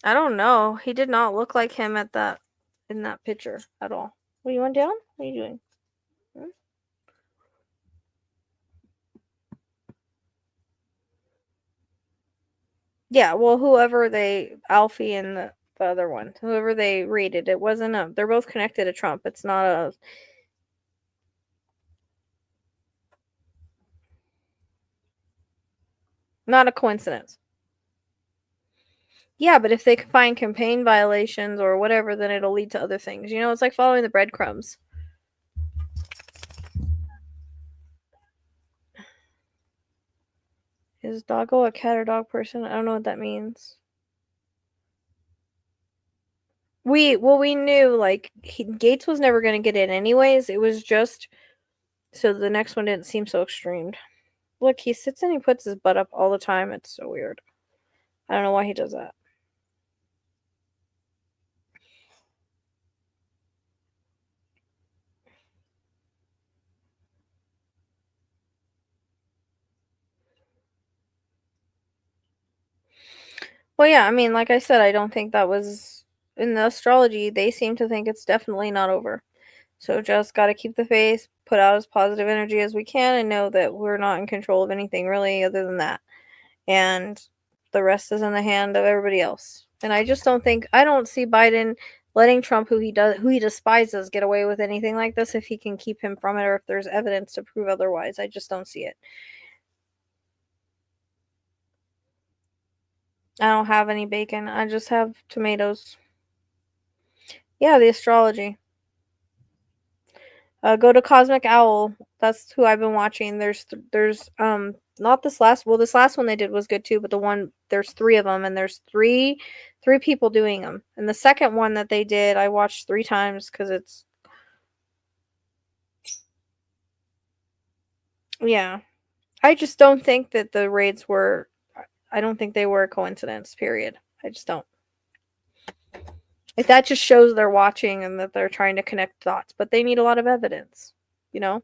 I don't know. He did not look like him in that picture at all. What, you want down? What are you doing? Yeah, well, whoever Alfie and the other one, whoever they raided, it wasn't a. They're both connected to Trump. It's not a coincidence. Yeah, but if they find campaign violations or whatever, then it'll lead to other things. You know, it's like following the breadcrumbs. Is Doggo a cat or dog person? I don't know what that means. We knew like Gates was never going to get in anyways. It was just so the next one didn't seem so extreme. Look, he sits and he puts his butt up all the time. It's so weird. I don't know why he does that. Well, yeah, I mean, like I said, I don't think that was in the astrology. They seem to think it's definitely not over. So just got to keep the faith, put out as positive energy as we can, and know that we're not in control of anything really other than that. And the rest is in the hand of everybody else. And I just I don't see Biden letting Trump, who he despises, get away with anything like this if he can keep him from it or if there's evidence to prove otherwise. I just don't see it. I don't have any bacon. I just have tomatoes. Yeah, the astrology. Go to Cosmic Owl. That's who I've been watching. There's not this last this last one they did was good too, but there's three of them and there's three people doing them. And the second one that they did I watched 3 times cuz it's yeah. I just don't think that the raids were I don't think they were a coincidence, period. I just don't. If that just shows they're watching and that they're trying to connect dots, but they need a lot of evidence, you know?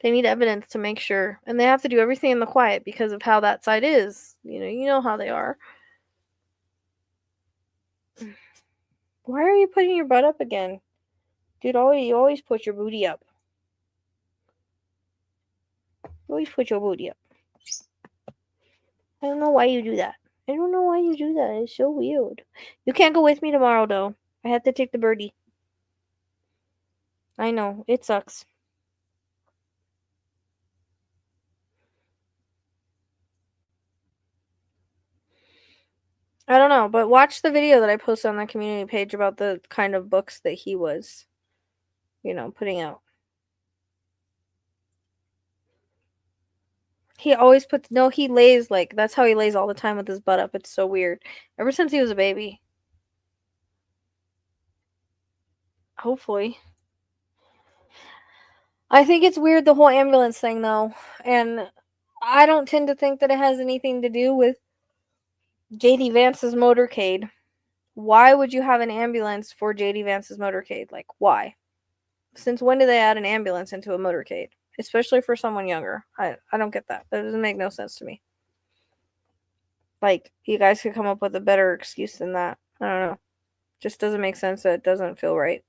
They need evidence to make sure, and they have to do everything in the quiet because of how that side is. You know how they are. Why are you putting your butt up again? Dude, you always put your booty up. You always put your booty up. I don't know why you do that. I don't know why you do that. It's so weird. You can't go with me tomorrow, though. I have to take the birdie. I know. It sucks. I don't know, but watch the video that I posted on the community page about the kind of books that he was, putting out. He always puts no, he lays like that's how he lays all the time with his butt up. It's so weird. Ever since he was a baby. Hopefully. I think it's weird the whole ambulance thing though. And I don't tend to think that it has anything to do with JD Vance's motorcade. Why would you have an ambulance for JD Vance's motorcade? Like why? Since when did they add an ambulance into a motorcade? Especially for someone younger. I don't get that. That doesn't make no sense to me. Like, you guys could come up with a better excuse than that. I don't know. Just doesn't make sense. It doesn't feel right.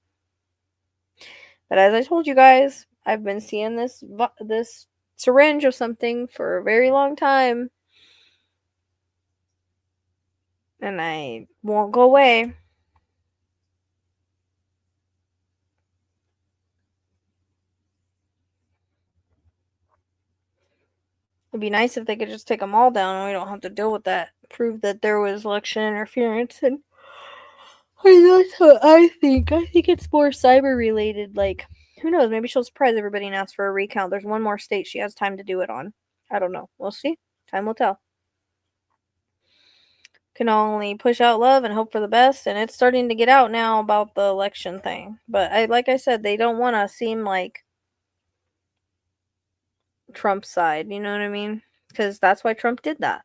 But as I told you guys, I've been seeing this syringe of something for a very long time. And I won't go away. It'd be nice if they could just take them all down and we don't have to deal with that. Prove that there was election interference. And that's what I think. I think it's more cyber related. Like, who knows? Maybe she'll surprise everybody and ask for a recount. There's one more state she has time to do it on. I don't know. We'll see. Time will tell. Can only push out love and hope for the best. And it's starting to get out now about the election thing. But like I said, they don't want to seem like Trump's side. You know what I mean? Because that's why Trump did that.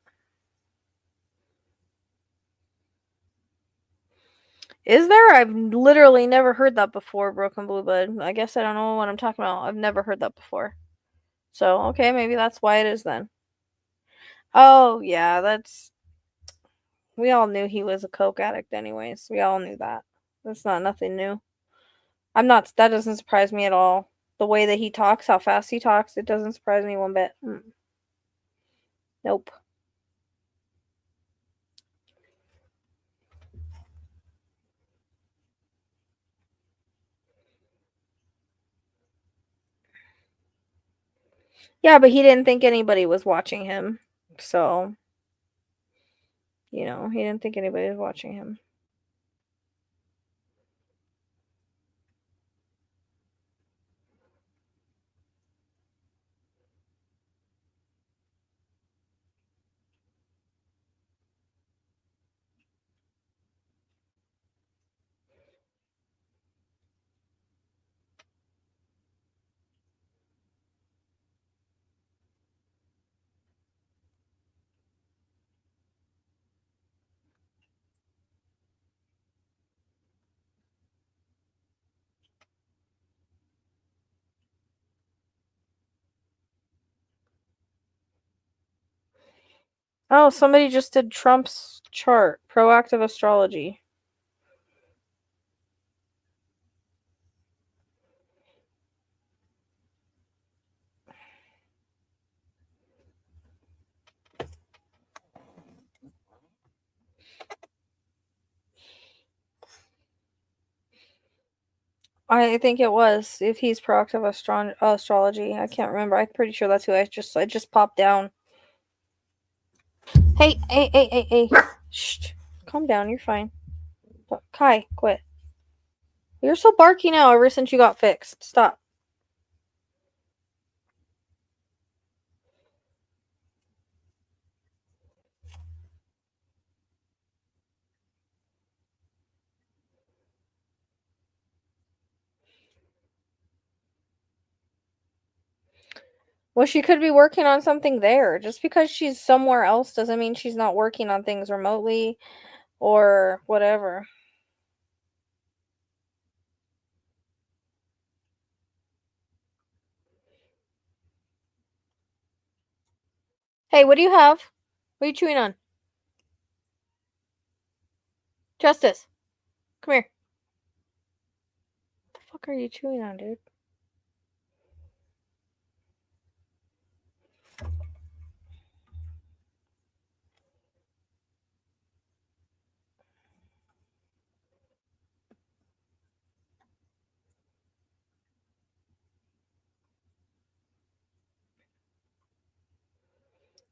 Is there? I've literally never heard that before, Broken Blue Blood. I guess I don't know what I'm talking about. I've never heard that before. So, okay, maybe that's why it is then. Oh, yeah, we all knew he was a coke addict anyways. We all knew that. That's not nothing new. That doesn't surprise me at all. The way that he talks, how fast he talks, it doesn't surprise me one bit. Nope. Yeah, but he didn't think anybody was watching him. So, he didn't think anybody was watching him. Oh, somebody just did Trump's chart. Proactive astrology. I think it was. If he's proactive astrology. I can't remember. I'm pretty sure that's who I just popped down. Hey, hey, hey, hey, hey. Shh. Calm down, you're fine. Kai, quit. You're so barky now ever since you got fixed. Stop. Well, she could be working on something there. Just because she's somewhere else doesn't mean she's not working on things remotely or whatever. Hey, what do you have? What are you chewing on? Justice, come here. What the fuck are you chewing on, dude?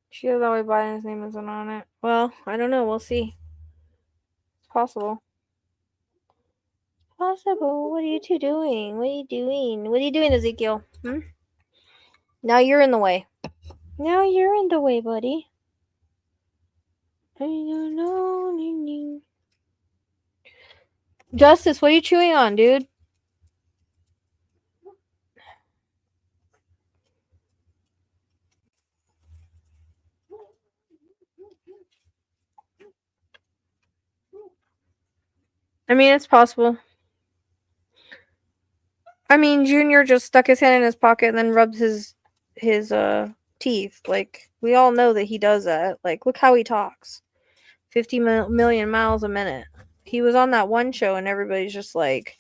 She has always Biden's name isn't on it. Well, I don't know. We'll see. It's possible. Possible. What are you two doing? What are you doing? What are you doing, Ezekiel? Now you're in the way. Now you're in the way, buddy. I don't know. Justice, what are you chewing on, dude? I mean, it's possible. I mean, Junior just stuck his hand in his pocket and then rubbed his teeth. Like, we all know that he does that. Like, look how he talks. 50 million miles a minute. He was on that one show and everybody's just like,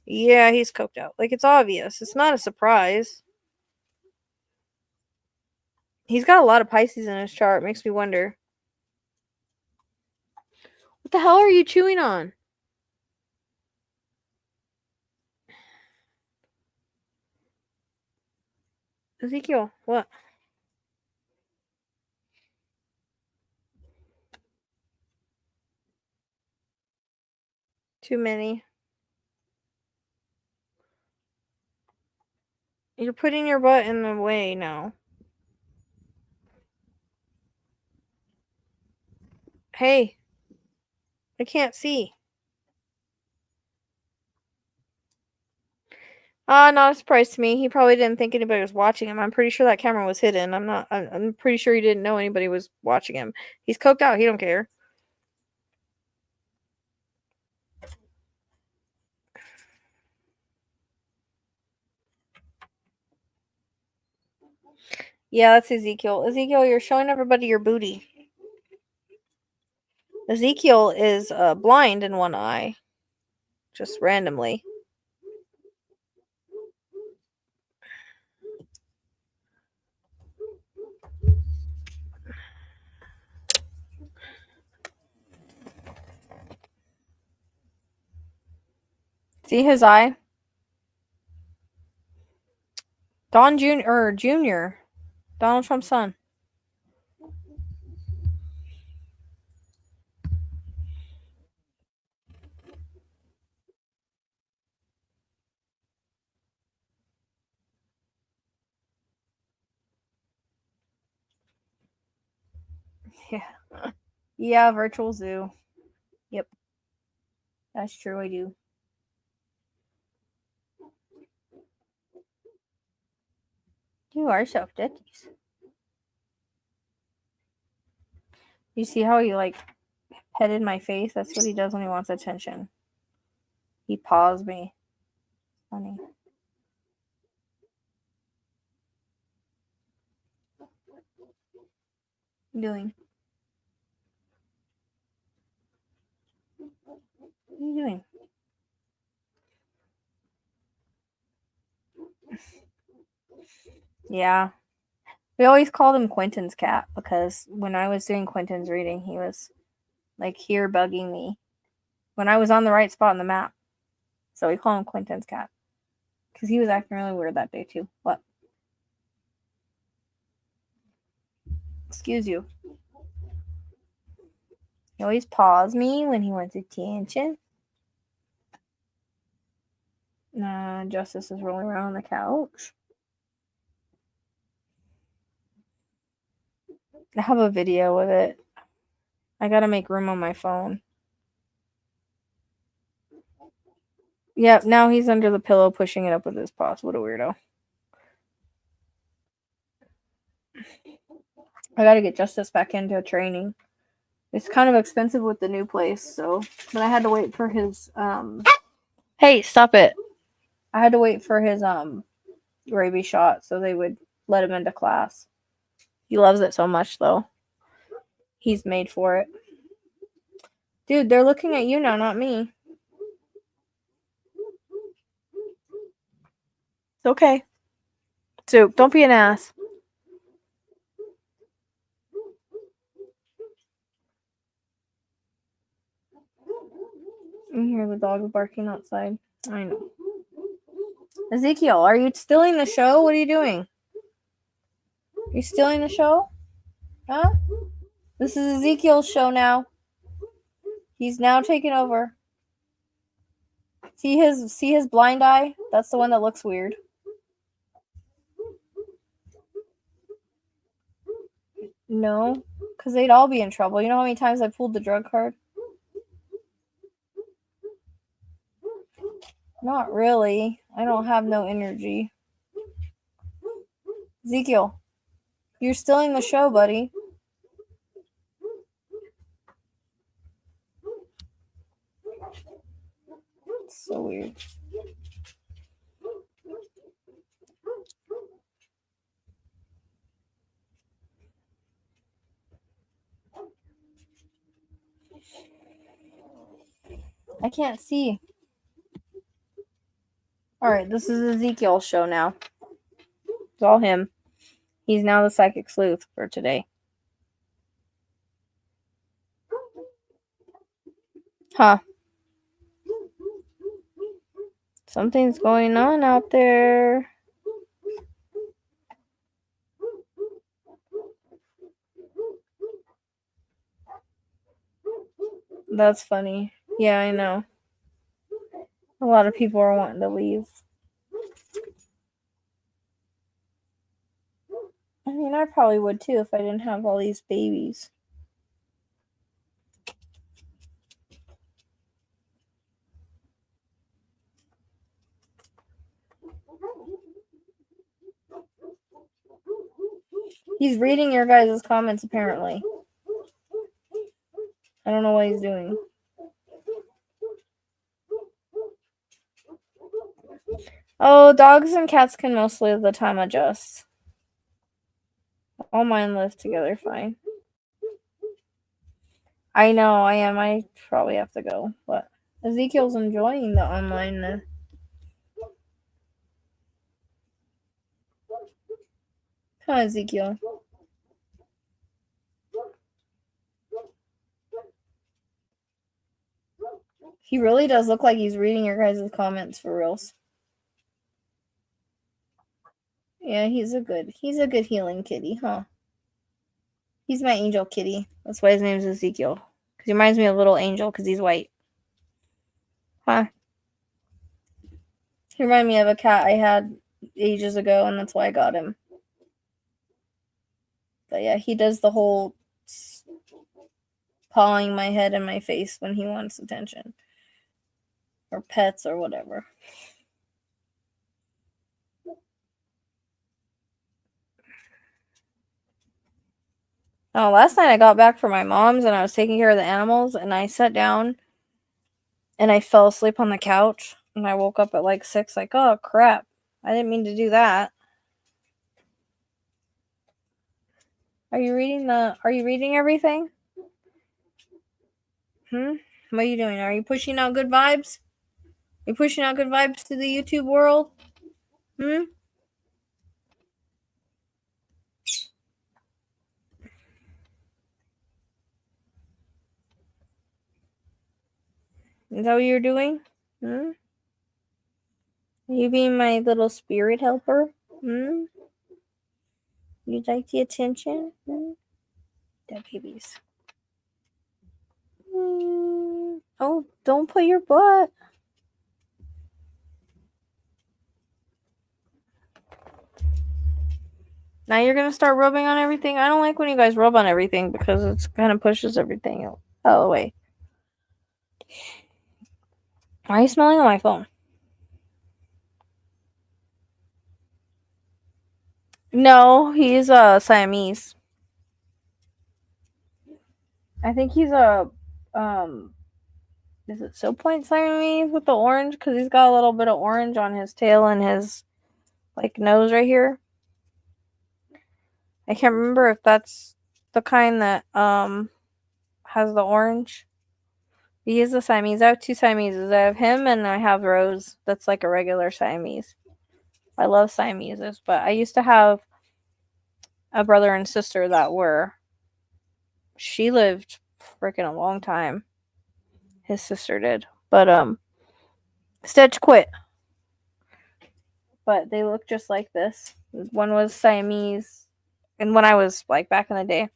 yeah, he's coked out. Like, it's obvious. It's not a surprise. He's got a lot of Pisces in his chart. Makes me wonder. What the hell are you chewing on? Ezekiel, what? Too many. You're putting your butt in the way now. Hey, I can't see. Not a surprise to me. He probably didn't think anybody was watching him. I'm pretty sure that camera was hidden. I'm pretty sure he didn't know anybody was watching him. He's coked out. He don't care. Yeah, that's Ezekiel. Ezekiel, you're showing everybody your booty. Ezekiel is blind in one eye. Just randomly. See his eye? Don Jr. Donald Trump's son. Yeah. Yeah, virtual zoo. Yep. That's true, I do. You are so dickies. You see how he like petted my face? That's what he does when he wants attention. He paws me. Funny. What are you doing? What are you doing? Yeah. We always called him Quentin's cat because when I was doing Quentin's reading, he was like here bugging me when I was on the right spot on the map. So we call him Quentin's cat because he was acting really weird that day too. What? Excuse you. He always paws me when he wants attention. Justice is rolling around on the couch. I have a video of it. I gotta make room on my phone. Yep, now he's under the pillow pushing it up with his paws. What a weirdo. I gotta get Justice back into training. It's kind of expensive with the new place, so but I had to wait for his Hey, stop it. I had to wait for his rabies shot so they would let him into class. He loves it so much though. He's made for it. Dude, they're looking at you now, not me. It's okay. Soup, don't be an ass. You hear the dog barking outside. I know. Ezekiel, are you stealing the show? What are you doing? You stealing the show? Huh? This is Ezekiel's show now. He's now taking over. See his blind eye? That's the one that looks weird. No, because they'd all be in trouble. You know how many times I pulled the drug card? Not really. I don't have no energy. Ezekiel, you're stealing the show, buddy. It's so weird. I can't see. Alright, this is Ezekiel's show now. It's all him. He's now the psychic sleuth for today. Huh. Something's going on out there. That's funny. Yeah, I know. A lot of people are wanting to leave. I mean, I probably would too if I didn't have all these babies. He's reading your guys' comments, apparently. I don't know what he's doing. Oh, dogs and cats can mostly of the time adjust. All mine live together fine. I know, I am. I probably have to go. But Ezekiel's enjoying the online. Come on, Ezekiel. He really does look like he's reading your guys' comments for reals. Yeah, he's a good healing kitty, huh? He's my angel kitty. That's why his name is Ezekiel. Because he reminds me of a little angel because he's white. Huh? He reminded me of a cat I had ages ago, and that's why I got him. But yeah, he does the whole pawing my head and my face when he wants attention. Or pets or whatever. Oh, last night I got back from my mom's and I was taking care of the animals and I sat down and I fell asleep on the couch and I woke up at like 6 like, oh crap. I didn't mean to do that. Are you reading everything? What are you doing? Are you pushing out good vibes? Are you pushing out good vibes to the YouTube world? Is that what you're doing? Are you being my little spirit helper? You'd like the attention? Dead babies. Oh, don't put your butt. Now you're gonna start rubbing on everything? I don't like when you guys rub on everything because it kind of pushes everything out of the way. Why are you smelling on my phone? No, he's a Siamese. I think he's a is it Silk Point Siamese with the orange? Because he's got a little bit of orange on his tail and his like nose right here. I can't remember if that's the kind that has the orange. He is a Siamese. I have two Siameses. I have him and I have Rose. That's like a regular Siamese. I love Siameses, but I used to have a brother and sister that were. She lived freaking a long time. His sister did, but Stitch quit. But they look just like this. One was Siamese, and when I was like back in the day,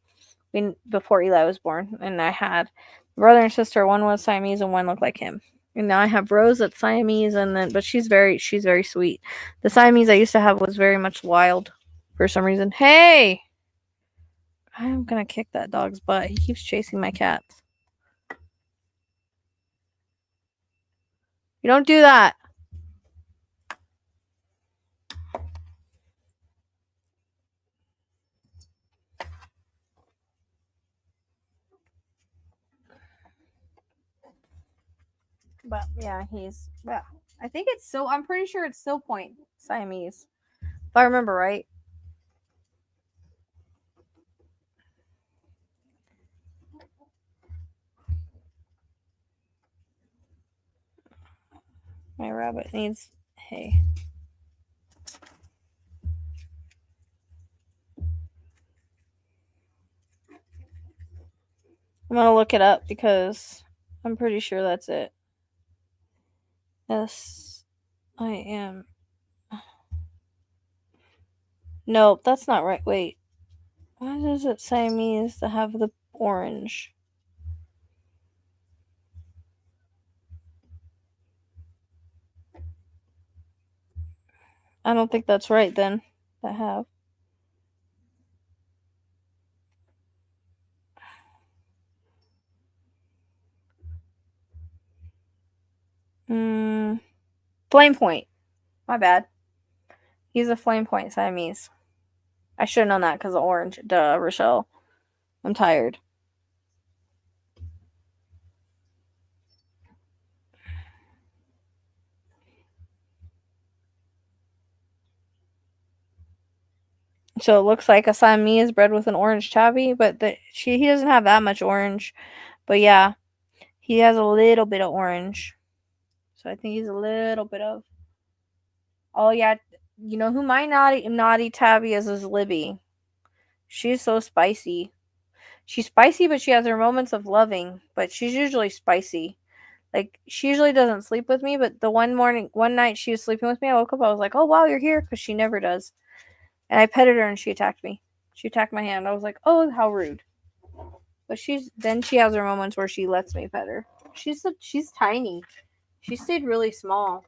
before Eli was born, and I had brother and sister. One was Siamese, and one looked like him. And now I have Rose that's Siamese, but she's very sweet. The Siamese I used to have was very much wild for some reason. Hey, I'm gonna kick that dog's butt. He keeps chasing my cats. You don't do that. But yeah, I think I'm pretty sure it's Silk Point Siamese. If I remember right. My rabbit needs hay. I'm gonna look it up because I'm pretty sure that's it. Yes, I am. Nope, that's not right. Wait. Why does it Siamese to have the orange? I don't think that's right then. To have. Flame Point. My bad. He's a Flame Point Siamese. I should have known that because of orange. Duh, Rachelle. I'm tired. So it looks like a Siamese bred with an orange tabby, but he doesn't have that much orange. But yeah, he has a little bit of orange. So I think he's a little bit of. Oh yeah, you know who my naughty tabby is Libby. She's so spicy. She's spicy, but she has her moments of loving. But she's usually spicy. Like she usually doesn't sleep with me, but the one night she was sleeping with me, I woke up. I was like, "Oh wow, you're here," because she never does. And I petted her and she attacked me. She attacked my hand. I was like, oh, how rude. But she has her moments where she lets me pet her. She's tiny. She stayed really small.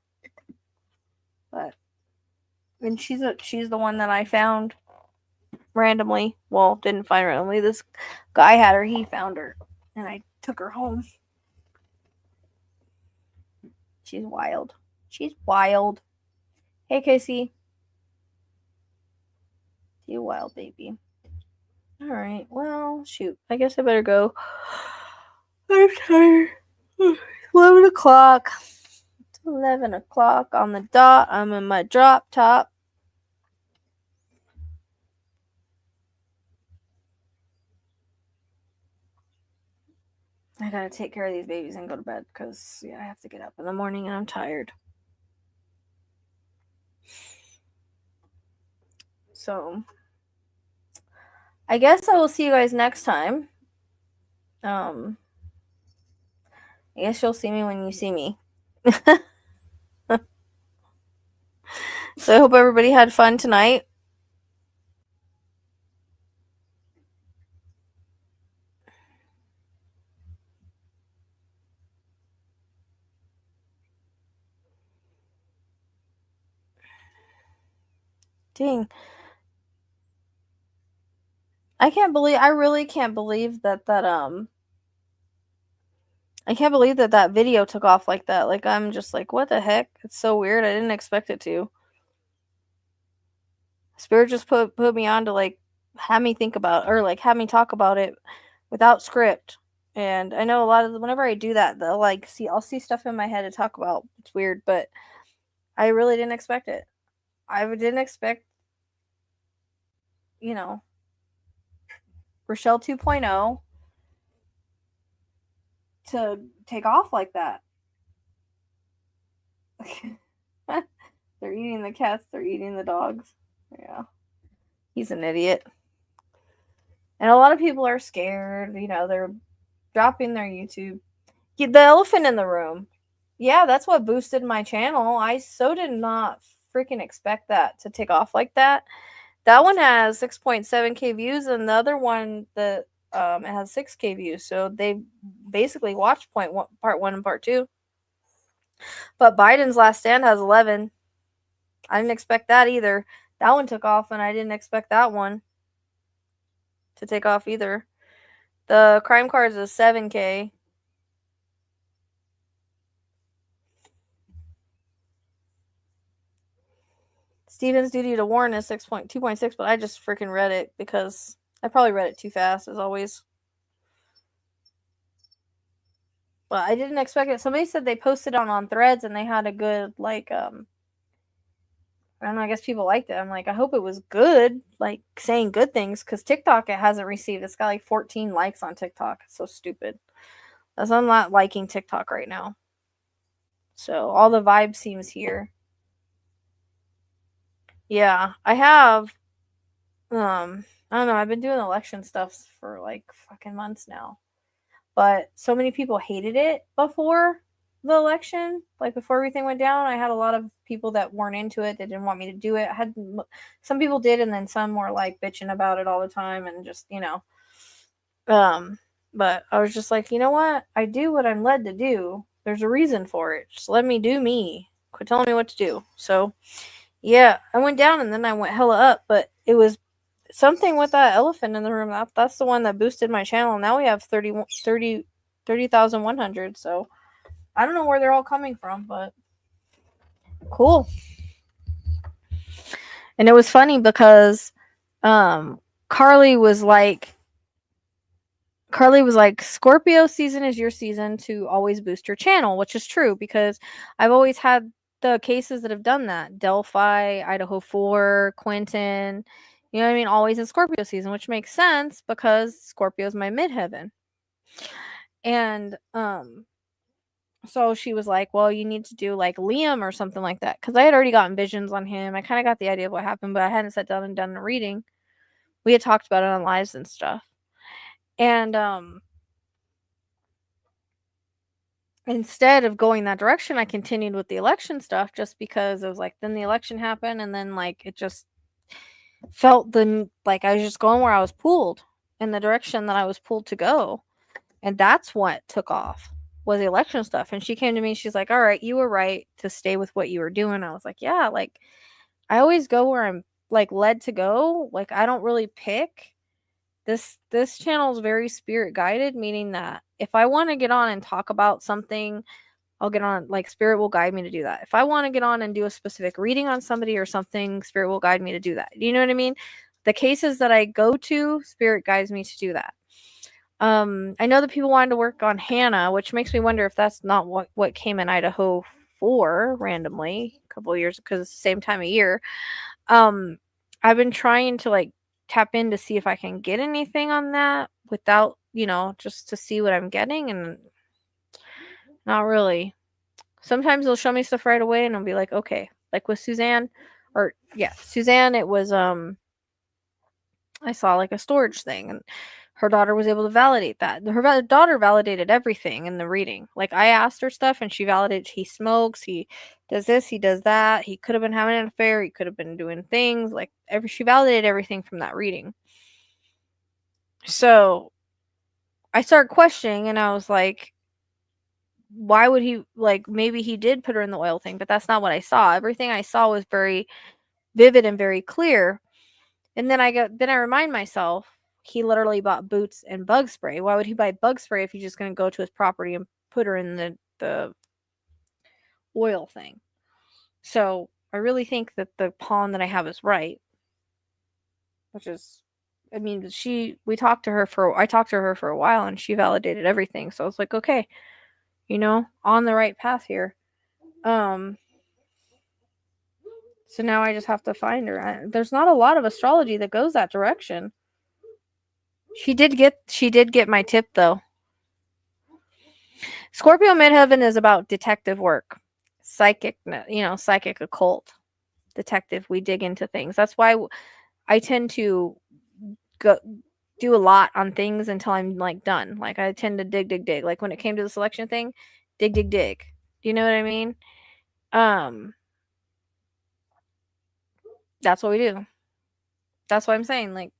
But and she's the one that I found randomly. Well, didn't find randomly. This guy had her. He found her, and I took her home. She's wild. She's wild. Hey, Casey. You wild baby. All right. Well, shoot. I guess I better go. I'm tired. 11 o'clock. It's 11 o'clock on the dot. I'm in my drop top. I gotta take care of these babies and go to bed because, I have to get up in the morning and I'm tired. So, I guess I will see you guys next time. I guess you'll see me when you see me. So I hope everybody had fun tonight. Dang. I really can't believe that I can't believe that video took off like that. Like, I'm just like, what the heck? It's so weird. I didn't expect it to. Spirit just put me on to, like, have me think about, or, like, have me talk about it without script. And I know a lot of whenever I do that, they'll, like, I'll see stuff in my head to talk about. It's weird, but I really didn't expect it. I didn't expect, Rachelle 2.0 to take off like that. They're eating the cats, they're eating the dogs. Yeah. He's an idiot. And a lot of people are scared, they're dropping their YouTube. The elephant in the room. Yeah, that's what boosted my channel. I so did not freaking expect that to take off like that. That one has 6.7k views, and the other one that it has 6k views. So they basically watched part 1 and part 2. But Biden's Last Stand has 11. I didn't expect that either. That one took off, and I didn't expect that one to take off either. The Crime Cards is 7k. Stephen's Duty to Warn is 2.6, but I just freaking read it because I probably read it too fast, as always. But I didn't expect it. Somebody said they posted on Threads and they had a good, like, I don't know, I guess people liked it. I'm like, I hope it was good, like, saying good things, because TikTok, it hasn't received. It's got, like, 14 likes on TikTok. It's so stupid. That's I'm not liking TikTok right now. So, all the vibe seems here. Yeah, I have, I don't know, I've been doing election stuff for, like, fucking months now. But so many people hated it before the election, like before everything went down. I had a lot of people that weren't into it. They didn't want me to do it. I had some people did, and then some were like bitching about it all the time, and just But I was just like, you know what? I do what I'm led to do. There's a reason for it. Just let me do me. Quit telling me what to do. So, yeah, I went down and then I went hella up, but it was something with that elephant in the room. That's the one that boosted my channel. Now we have 30,100. So I don't know where they're all coming from, but cool. And it was funny because Carly was like, Scorpio season is your season to always boost your channel, which is true because I've always had the cases that have done that. Delphi, Idaho 4, Quentin, you know what I mean? Always in Scorpio season, which makes sense because Scorpio is my midheaven. And so she was like, well, you need to do like Liam or something like that. Because I had already gotten visions on him. I kind of got the idea of what happened, but I hadn't sat down and done a reading. We had talked about it on lives and stuff. And instead of going that direction, I continued with the election stuff just because it was like, then the election happened, and then like it just, felt like I was just going where I was pulled, in the direction that I was pulled to go. And that's what took off, was the election stuff. And she came to me, she's like, all right, you were right to stay with what you were doing. I was like, yeah, like I always go where I'm like led to go. Like I don't really pick. This channel is very spirit guided, meaning that if I want to get on and talk about something, I'll get on, like spirit will guide me to do that. If I want to get on and do a specific reading on somebody or something, spirit will guide me to do that. Do you know what I mean? The cases that I go to, spirit guides me to do that. I know that people wanted to work on Hannah, which makes me wonder if that's not what came in Idaho for randomly a couple of years, because it's the same time of year. I've been trying to like tap in to see if I can get anything on that without, just to see what I'm getting, and not really. Sometimes they'll show me stuff right away and I'll be like, okay. Like with Suzanne, Suzanne, it was I saw like a storage thing, and her daughter was able to validate that. Her daughter validated everything in the reading. Like I asked her stuff and she validated he smokes, he does this, he does that, he could have been having an affair, he could have been doing things, like she validated everything from that reading. So I started questioning and I was like, why would he, like, maybe he did put her in the oil thing, but that's not what I saw. Everything I saw was very vivid and very clear. And then I remind myself, he literally bought boots and bug spray. Why would he buy bug spray if he's just going to go to his property and put her in the oil thing? So I really think that the pawn that I have is right, which is, I mean, I talked to her for a while and she validated everything. So I was like, okay, on the right path here. So now I just have to find her. There's not a lot of astrology that goes that direction. She did get my tip though. Scorpio midheaven is about detective work, psychic occult, detective. We dig into things. That's why I tend to go do a lot on things until I'm like done. Like I tend to dig. Like when it came to the selection thing, dig. Do you know what I mean? That's what we do. That's what I'm saying. Like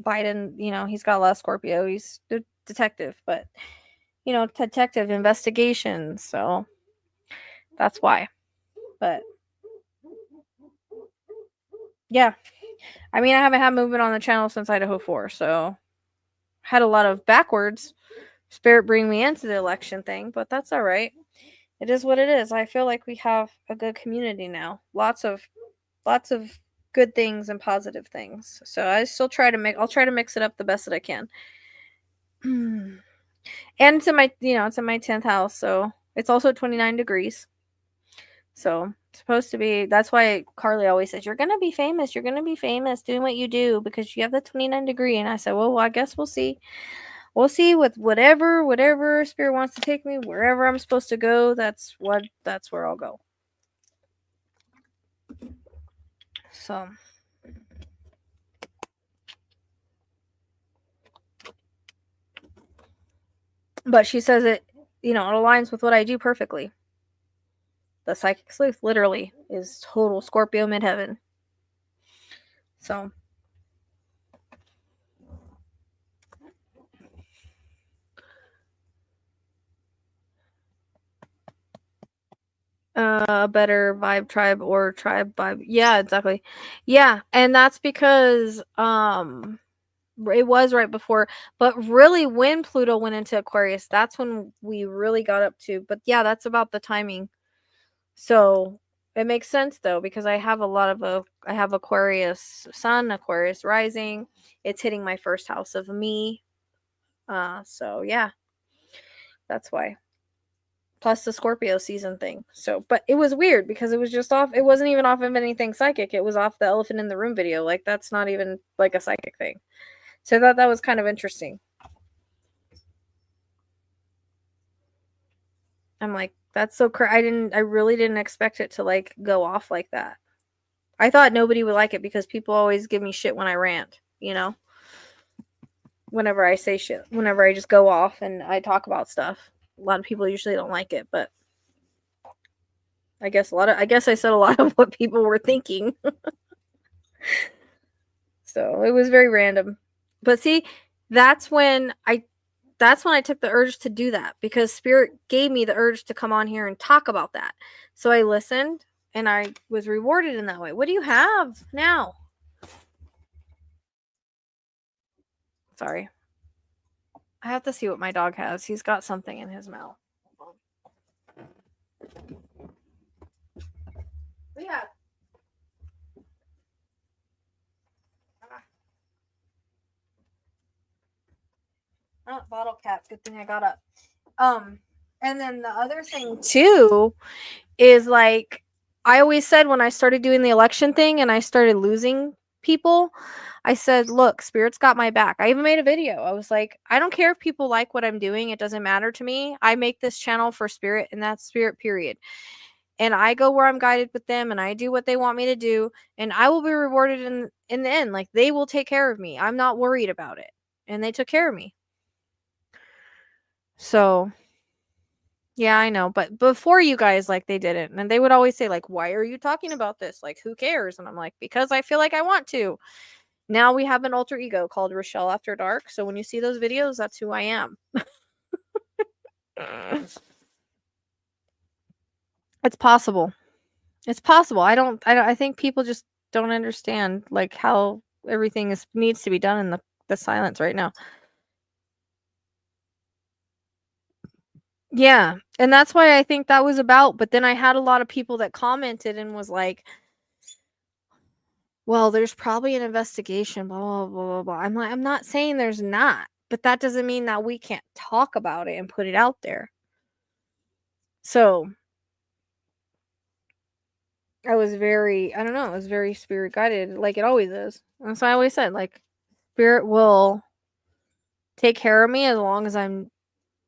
Biden, he's got a lot of Scorpio. He's a detective, but detective investigations. So that's why. But yeah, I mean, I haven't had movement on the channel since Idaho 4, so had a lot of backwards spirit bring me into the election thing, but that's all right. It is what it is. I feel like we have a good community now. Lots of good things and positive things. So I'll try to mix it up the best that I can. And it's in my, it's in my 10th house, so it's also 29 degrees. So it's supposed to be, that's why Carly always says, you're going to be famous doing what you do because you have the 29 degree. And I said, well, I guess we'll see. We'll see with whatever spirit wants to take me, wherever I'm supposed to go. That's where I'll go. So. But she says it aligns with what I do perfectly. The psychic sleuth literally is total Scorpio midheaven. So. Better vibe tribe or tribe vibe. Yeah, exactly. Yeah, and that's because it was right before, but really when Pluto went into Aquarius, that's when we really got up to. But yeah, that's about the timing. So it makes sense though, because I have I have Aquarius sun, Aquarius rising. It's hitting my first house of me. So yeah, that's why. Plus the Scorpio season thing. So, but it was weird because it was just off. It wasn't even off of anything psychic. It was off the elephant in the room video. Like that's not even like a psychic thing. So I thought that was kind of interesting. I'm like, that's so I really didn't expect it to like go off like that. I thought nobody would like it because people always give me shit when I rant, whenever I say shit, whenever I just go off and I talk about stuff. A lot of people usually don't like it, but I guess I said a lot of what people were thinking. So it was very random. But see, that's when I took the urge to do that, because Spirit gave me the urge to come on here and talk about that. So I listened and I was rewarded in that way. What do you have now? Sorry. I have to see what my dog has. He's got something in his mouth. Yeah. Oh, bottle cap. Good thing I got up. And then the other thing too is, like, I always said when I started doing the election thing and I started losing people, I said, look, Spirit's got my back. I even made a video. I was like, I don't care if people like what I'm doing. It doesn't matter to me. I make this channel for Spirit, and that's Spirit, period. And I go where I'm guided with them, and I do what they want me to do, and I will be rewarded in the end. Like, they will take care of me. I'm not worried about it. And they took care of me. So, yeah, I know. But before you guys, like, they didn't. And they would always say, like, why are you talking about this? Like, who cares? And I'm like, because I feel like I want to. Now we have an alter ego called Rachelle After Dark. So when you see those videos, that's who I am. It's possible. It's possible. I think people just don't understand, like, how everything needs to be done in the silence right now. Yeah. And that's why I think that was about. But then I had a lot of people that commented and was like, well, there's probably an investigation, blah, blah, blah, blah, blah. I'm like, I'm not saying there's not, but that doesn't mean that we can't talk about it and put it out there. So I was very, I don't know, it was very spirit guided, like it always is. And so I always said, like, Spirit will take care of me as long as I'm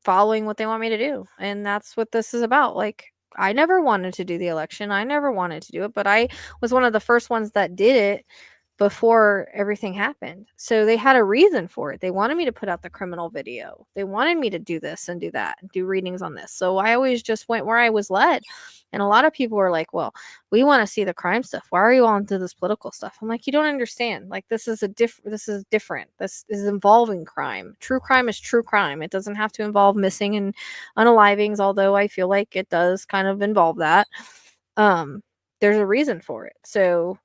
following what they want me to do. And that's what this is about. Like, I never wanted to do the election. I never wanted to do it, but I was one of the first ones that did it before everything happened. So they had a reason for it. They wanted me to put out the criminal video. They wanted me to do this and do that, and do readings on this. So I always just went where I was led. And a lot of people were like, well, we want to see the crime stuff. Why are you all into this political stuff? I'm like, you don't understand. Like, this is different. This is involving crime. True crime is true crime. It doesn't have to involve missing and unalivings, although I feel like it does kind of involve that. There's a reason for it. So,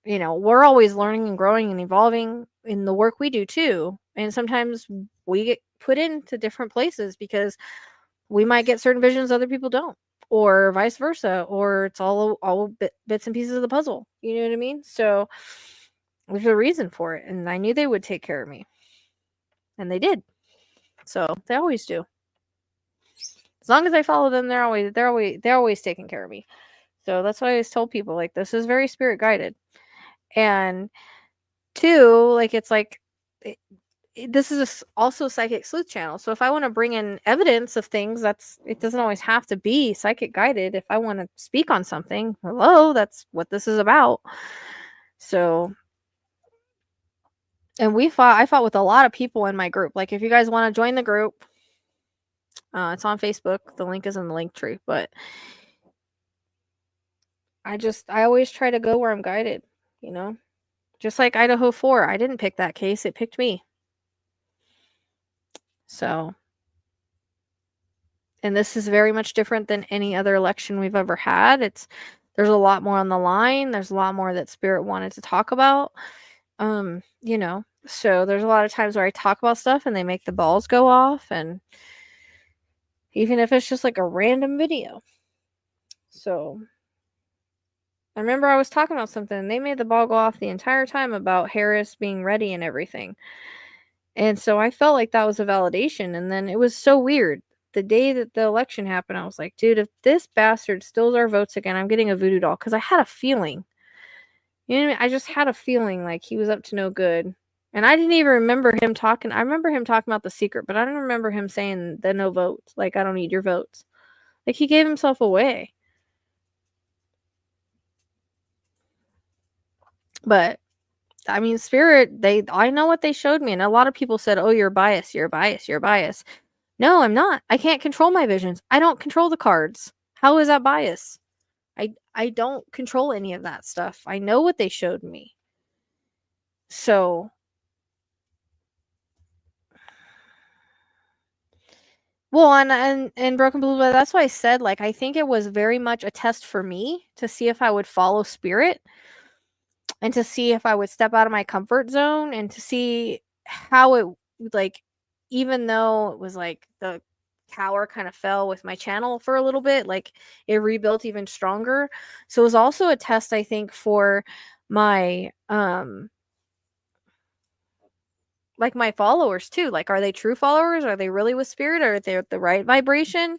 we're always learning and growing and evolving in the work we do too. And sometimes we get put into different places because we might get certain visions other people don't, or vice versa, or it's all bits and pieces of the puzzle. You know what I mean? So there's a reason for it, and I knew they would take care of me, and they did. So they always do. As long as I follow them, they're always taking care of me. So that's why I always told people, like, this is very spirit guided. And two, like, it's like, this is also a psychic sleuth channel. So if I want to bring in evidence of things, it doesn't always have to be psychic guided. If I want to speak on something, hello, that's what this is about. So, and I fought with a lot of people in my group. Like, if you guys want to join the group, it's on Facebook. The link is in the link tree. But I always try to go where I'm guided, just like Idaho 4. I didn't pick that case. It picked me. So, and this is very much different than any other election we've ever had. There's a lot more on the line. There's a lot more that Spirit wanted to talk about. So there's a lot of times where I talk about stuff and they make the balls go off, and even if it's just like a random video. So I remember I was talking about something and they made the ball go off the entire time about Harris being ready and everything. And so I felt like that was a validation. And then it was so weird. The day that the election happened, I was like, dude, if this bastard steals our votes again, I'm getting a voodoo doll. Because I had a feeling. You know what I mean? I just had a feeling like he was up to no good. And I didn't even remember him talking. I remember him talking about the secret, but I don't remember him saying the no votes. Like, I don't need your votes. Like, he gave himself away. But I mean, Spirit, I know what they showed me. And a lot of people said, oh, you're biased, you're biased, you're biased. No, I'm not. I can't control my visions. I don't control the cards. How is that bias? I don't control any of that stuff. I know what they showed me. So, well, and Broken Blue, that's why I said, like, I think it was very much a test for me to see if I would follow spirit and to see if I would step out of my comfort zone and to see how it, like, even though it was like the tower kind of fell with my channel for a little bit, like it rebuilt even stronger. So it was also a test, I think, for my like my followers too. Like, are they true followers? Are they really with spirit? Are they at the right vibration?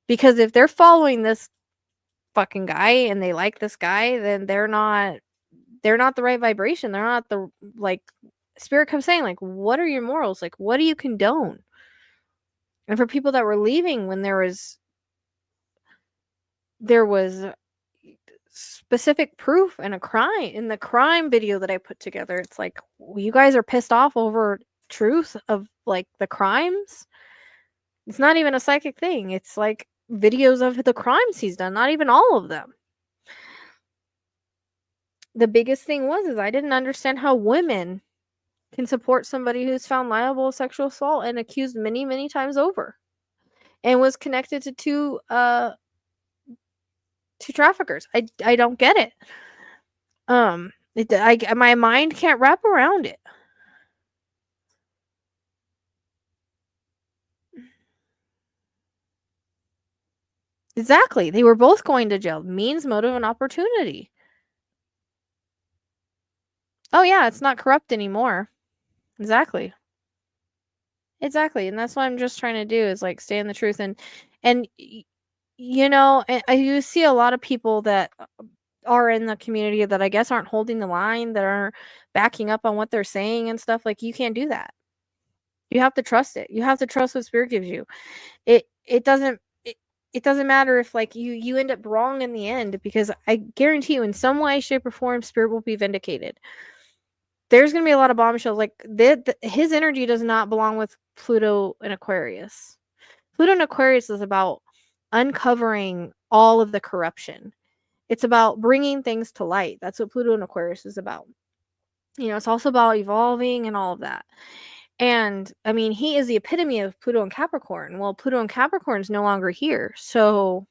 Because if they're following this fucking guy and they like this guy, then they're not the right vibration. They're not the, like, spirit kept saying, like, what are your morals? Like, what do you condone? And for people that were leaving when there was specific proof and a crime in the crime video that I put together, it's like, you guys are pissed off over truth of, like, the crimes. It's not even a psychic thing. It's like videos of the crimes he's done, not even all of them. The biggest thing was is I didn't understand how women can support somebody who's found liable of sexual assault and accused many, many times over, and was connected to two traffickers. I don't get it. My mind can't wrap around it. Exactly. They were both going to jail. Means, motive, and opportunity. Oh yeah, it's not corrupt anymore. Exactly. Exactly. And that's what I'm just trying to do is, like, stay in the truth. And you see a lot of people that are in the community that I guess aren't holding the line, that are backing up on what they're saying and stuff. Like, you can't do that. You have to trust it. You have to trust what spirit gives you. It doesn't it doesn't matter if, like, you end up wrong in the end, because I guarantee you in some way, shape, or form, spirit will be vindicated. There's gonna be a lot of bombshells. Like, his energy does not belong with Pluto and Aquarius. Pluto and Aquarius is about uncovering all of the corruption. It's about bringing things to light. That's what Pluto and Aquarius is about. It's also about evolving and all of that. And I mean, he is the epitome of Pluto and Capricorn. Well, Pluto and Capricorn is no longer here. So,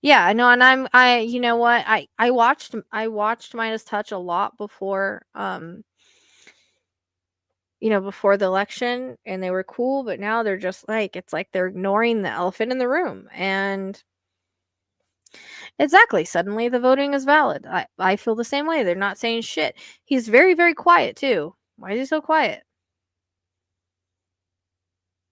yeah, I know. And you know what? I watched Midas Touch a lot before, before the election, and they were cool, but now they're just like, it's like they're ignoring the elephant in the room. And exactly, suddenly the voting is valid. I feel the same way. They're not saying shit. He's very, very quiet too. Why is he so quiet?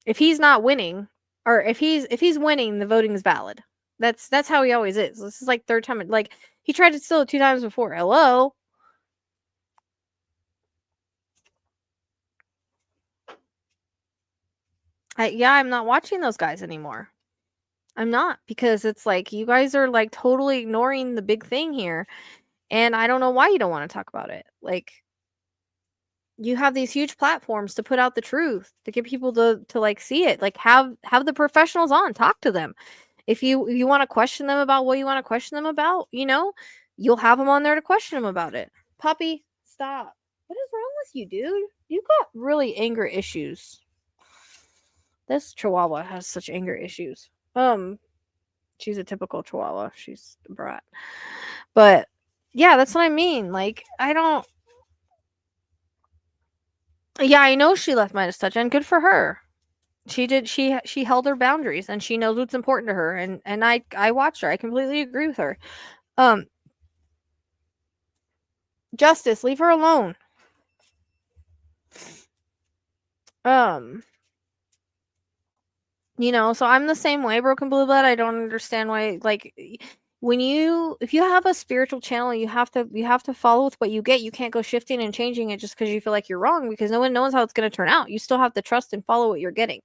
If he's not winning, or if he's winning, the voting is valid. That's how he always is. This is like third time. Like, he tried to steal it 2 times before. Hello. I'm not watching those guys anymore. I'm not, because it's like, you guys are, like, totally ignoring the big thing here, and I don't know why you don't want to talk about it. Like, you have these huge platforms to put out the truth, to get people to like see it. Like, have the professionals on, talk to them. If you want to question them about what you want to question them about, you'll have them on there to question them about it. Puppy, stop. What is wrong with you, dude? You got really anger issues. This Chihuahua has such anger issues. She's a typical Chihuahua. She's a brat. But yeah, that's what I mean. Like, I don't. Yeah, I know she left Midas Touch, and good for her. She did. She held her boundaries, and she knows what's important to her. And I watched her. I completely agree with her. Um, Justice, leave her alone. Um, so I'm the same way, Broken Blue Blood. I don't understand why, like, if you have a spiritual channel, you have to follow with what you get. You can't go shifting and changing it just because you feel like you're wrong, because no one knows how it's going to turn out. You still have to trust and follow what you're getting.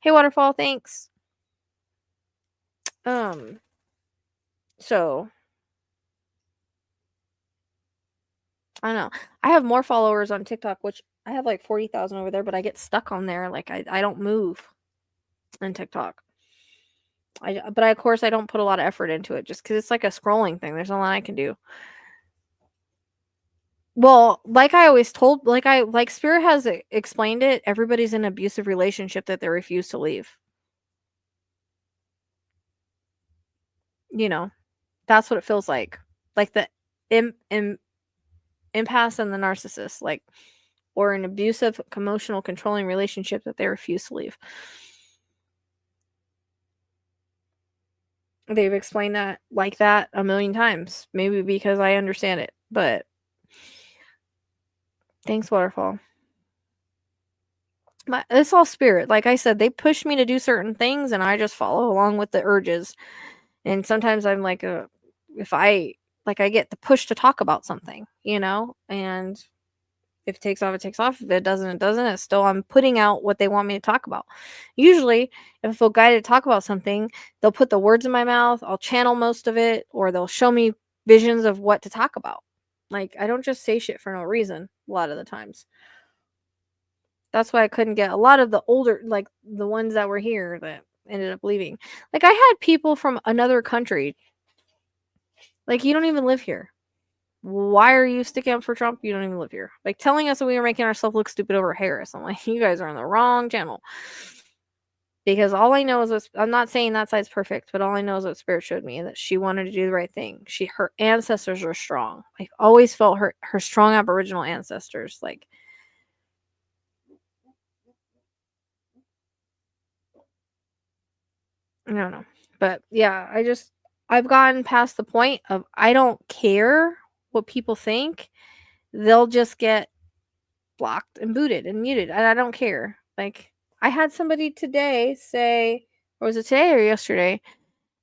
Hey, Waterfall, thanks. So I don't know. I have more followers on TikTok, which I have like 40,000 over there, but I get stuck on there. Like, I don't move on TikTok. But of course, I don't put a lot of effort into it just because it's like a scrolling thing. There's a lot I can do. Well, like I always told, like Spirit has explained it. Everybody's in an abusive relationship that they refuse to leave. You know, that's what it feels like. Like the impasse and the narcissist, like, or an abusive, emotional, controlling relationship that they refuse to leave. They've explained that like that a million times. Maybe because I understand it, but thanks, Waterfall. It's all Spirit. Like I said, they push me to do certain things, and I just follow along with the urges. And sometimes I'm like, if I get the push to talk about something, and if it takes off, it takes off. If it doesn't, it doesn't. It's still, I'm putting out what they want me to talk about. Usually, if I feel guided to talk about something, they'll put the words in my mouth. I'll channel most of it, or they'll show me visions of what to talk about. Like, I don't just say shit for no reason a lot of the times. That's why I couldn't get a lot of the older, like the ones that were here that ended up leaving. Like, I had people from another country. Like, you don't even live here. Why are you sticking up for Trump? You don't even live here. Like, telling us that we were making ourselves look stupid over Harris. I'm like, you guys are on the wrong channel. Because all I know is I'm not saying that side's perfect, but all I know is what Spirit showed me, that she wanted to do the right thing. Her ancestors are strong. I've always felt her strong Aboriginal ancestors. Like, I don't know. But yeah, I've gotten past the point of I don't care what people think. They'll just get blocked and booted and muted, and I don't care. Like, I had somebody today say, or was it today or yesterday,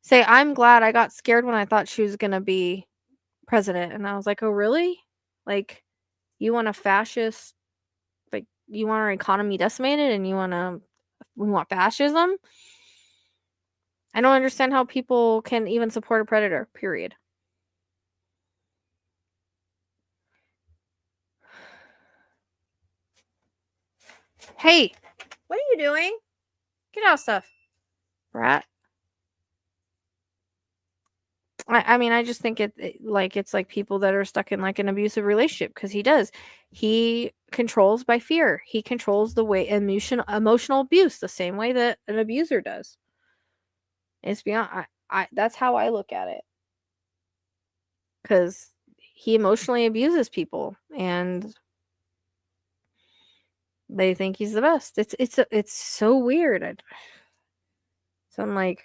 say, I'm glad I got scared when I thought she was gonna be president. And I was like, oh really? Like, you want a fascist, like, you want our economy decimated, and we want fascism? I don't understand how people can even support a predator, period. Hey, what are you doing? Get out of stuff. Rat. I mean, I just think it's like people that are stuck in like an abusive relationship, because he does. He controls by fear. He controls the way emotional abuse the same way that an abuser does. It's beyond. I that's how I look at it, because he emotionally abuses people, and they think he's the best. It's so weird. So I'm like,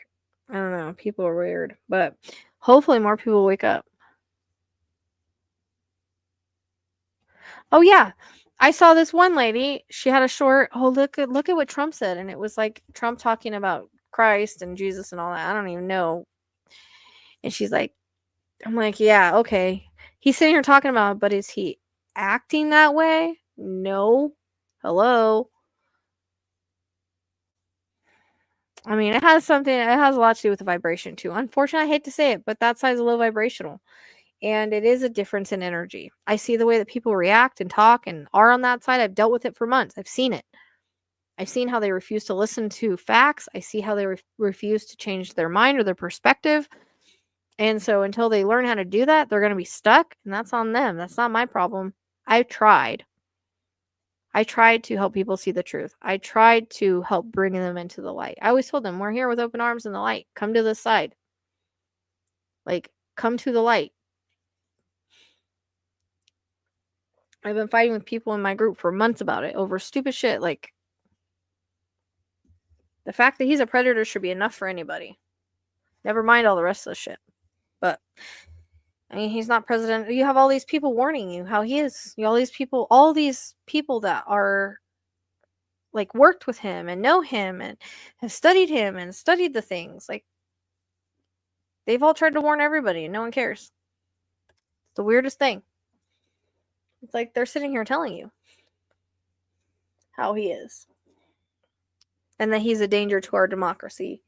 I don't know. People are weird, but hopefully more people wake up. Oh yeah, I saw this one lady. She had a short. Oh, look at what Trump said, and it was like Trump talking about Christ and Jesus and all that. I don't even know. And she's like, I'm like, yeah, okay. He's sitting here talking about it, but is he acting that way? No. Hello. I mean, it has a lot to do with the vibration too. Unfortunately, I hate to say it, but that side's a low vibrational. And it is a difference in energy. I see the way that people react and talk and are on that side. I've dealt with it for months. I've seen it. I've seen how they refuse to listen to facts. I see how they refuse to change their mind or their perspective. And so until they learn how to do that, they're going to be stuck. And that's on them. That's not my problem. I tried. I tried to help people see the truth. I tried to help bring them into the light. I always told them, we're here with open arms in the light. Come to this side. Like, come to the light. I've been fighting with people in my group for months about it over stupid shit. Like, the fact that he's a predator should be enough for anybody. Never mind all the rest of the shit. But, I mean, he's not president. You have all these people warning you how he is. All these people that are, like, worked with him and know him and have studied him and studied the things. Like, they've all tried to warn everybody and no one cares. It's the weirdest thing. It's like they're sitting here telling you how he is. And that he's a danger to our democracy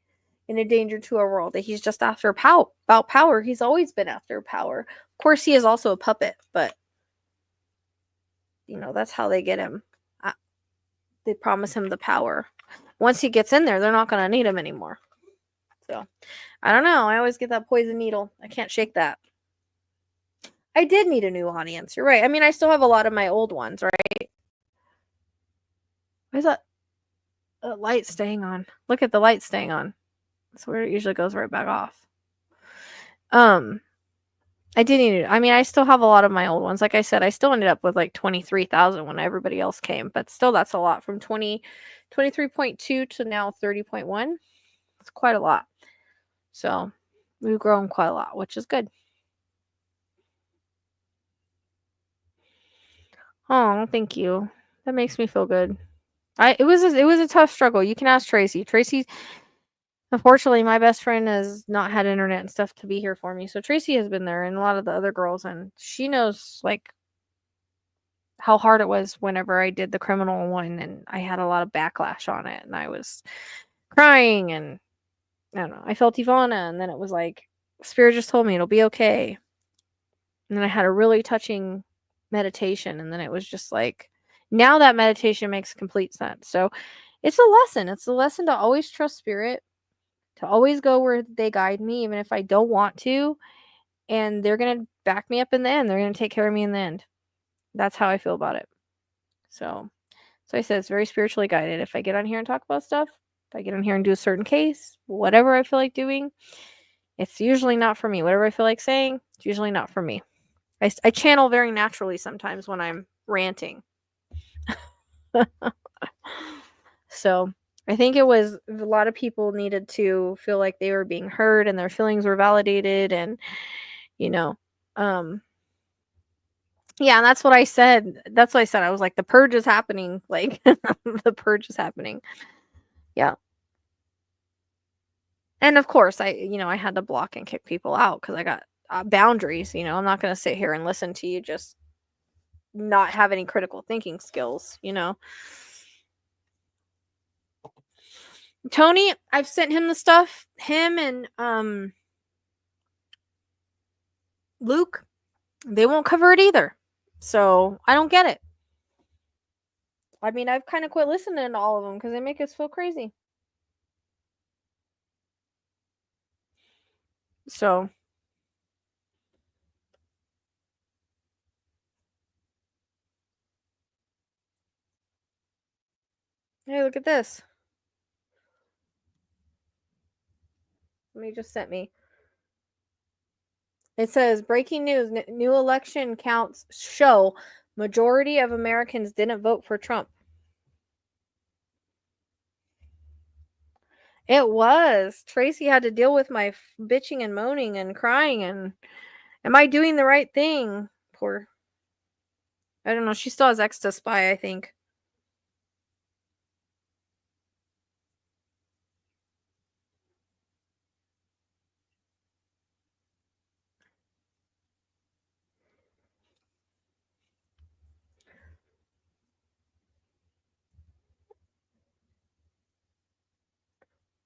and a danger to our world. That he's just after about power. He's always been after power. Of course, he is also a puppet, but that's how they get him. They promise him the power. Once he gets in there, they're not going to need him anymore. So, I don't know. I always get that poison needle. I can't shake that. I did need a new audience. You're right. I mean, I still have a lot of my old ones, right? Why is that light staying on? Look at the light staying on. That's where it usually goes right back off. I did need it. I mean, I still have a lot of my old ones. Like I said, I still ended up with like 23,000 when everybody else came, but still that's a lot from 23.2 to now 30.1. It's quite a lot. So we've grown quite a lot, which is good. Oh, thank you. That makes me feel good. It was a tough struggle. You can ask Tracy. Tracy, unfortunately, my best friend has not had internet and stuff to be here for me. So Tracy has been there and a lot of the other girls, and she knows like how hard it was whenever I did the criminal one, and I had a lot of backlash on it, and I was crying, and I don't know. I felt Ivana, and then it was like Spirit just told me it'll be okay. And then I had a really touching meditation, and then it was just like now that meditation makes complete sense. So it's a lesson. It's a lesson to always trust Spirit, to always go where they guide me, even if I don't want to. And they're going to back me up in the end. They're going to take care of me in the end. That's how I feel about it. So I said it's very spiritually guided. If I get on here and talk about stuff, if I get on here and do a certain case, whatever I feel like doing, it's usually not for me. Whatever I feel like saying, it's usually not for me. I channel very naturally sometimes when I'm ranting. So I think it was a lot of people needed to feel like they were being heard and their feelings were validated, and yeah, and that's what I said. That's what I said. I was like, the purge is happening. Like the purge is happening. Yeah. And of course, I had to block and kick people out because I got boundaries. I'm not going to sit here and listen to you just not have any critical thinking skills. Tony, I've sent him the stuff. Him and Luke, they won't cover it either. So I don't get it. I mean, I've kind of quit listening to all of them because they make us feel crazy. So hey, look at this. Somebody just sent me. It says breaking news: new election counts show majority of Americans didn't vote for Trump. It was. Tracy had to deal with my bitching and moaning and crying, and am I doing the right thing? Poor. I don't know. She still has X to spy, I think.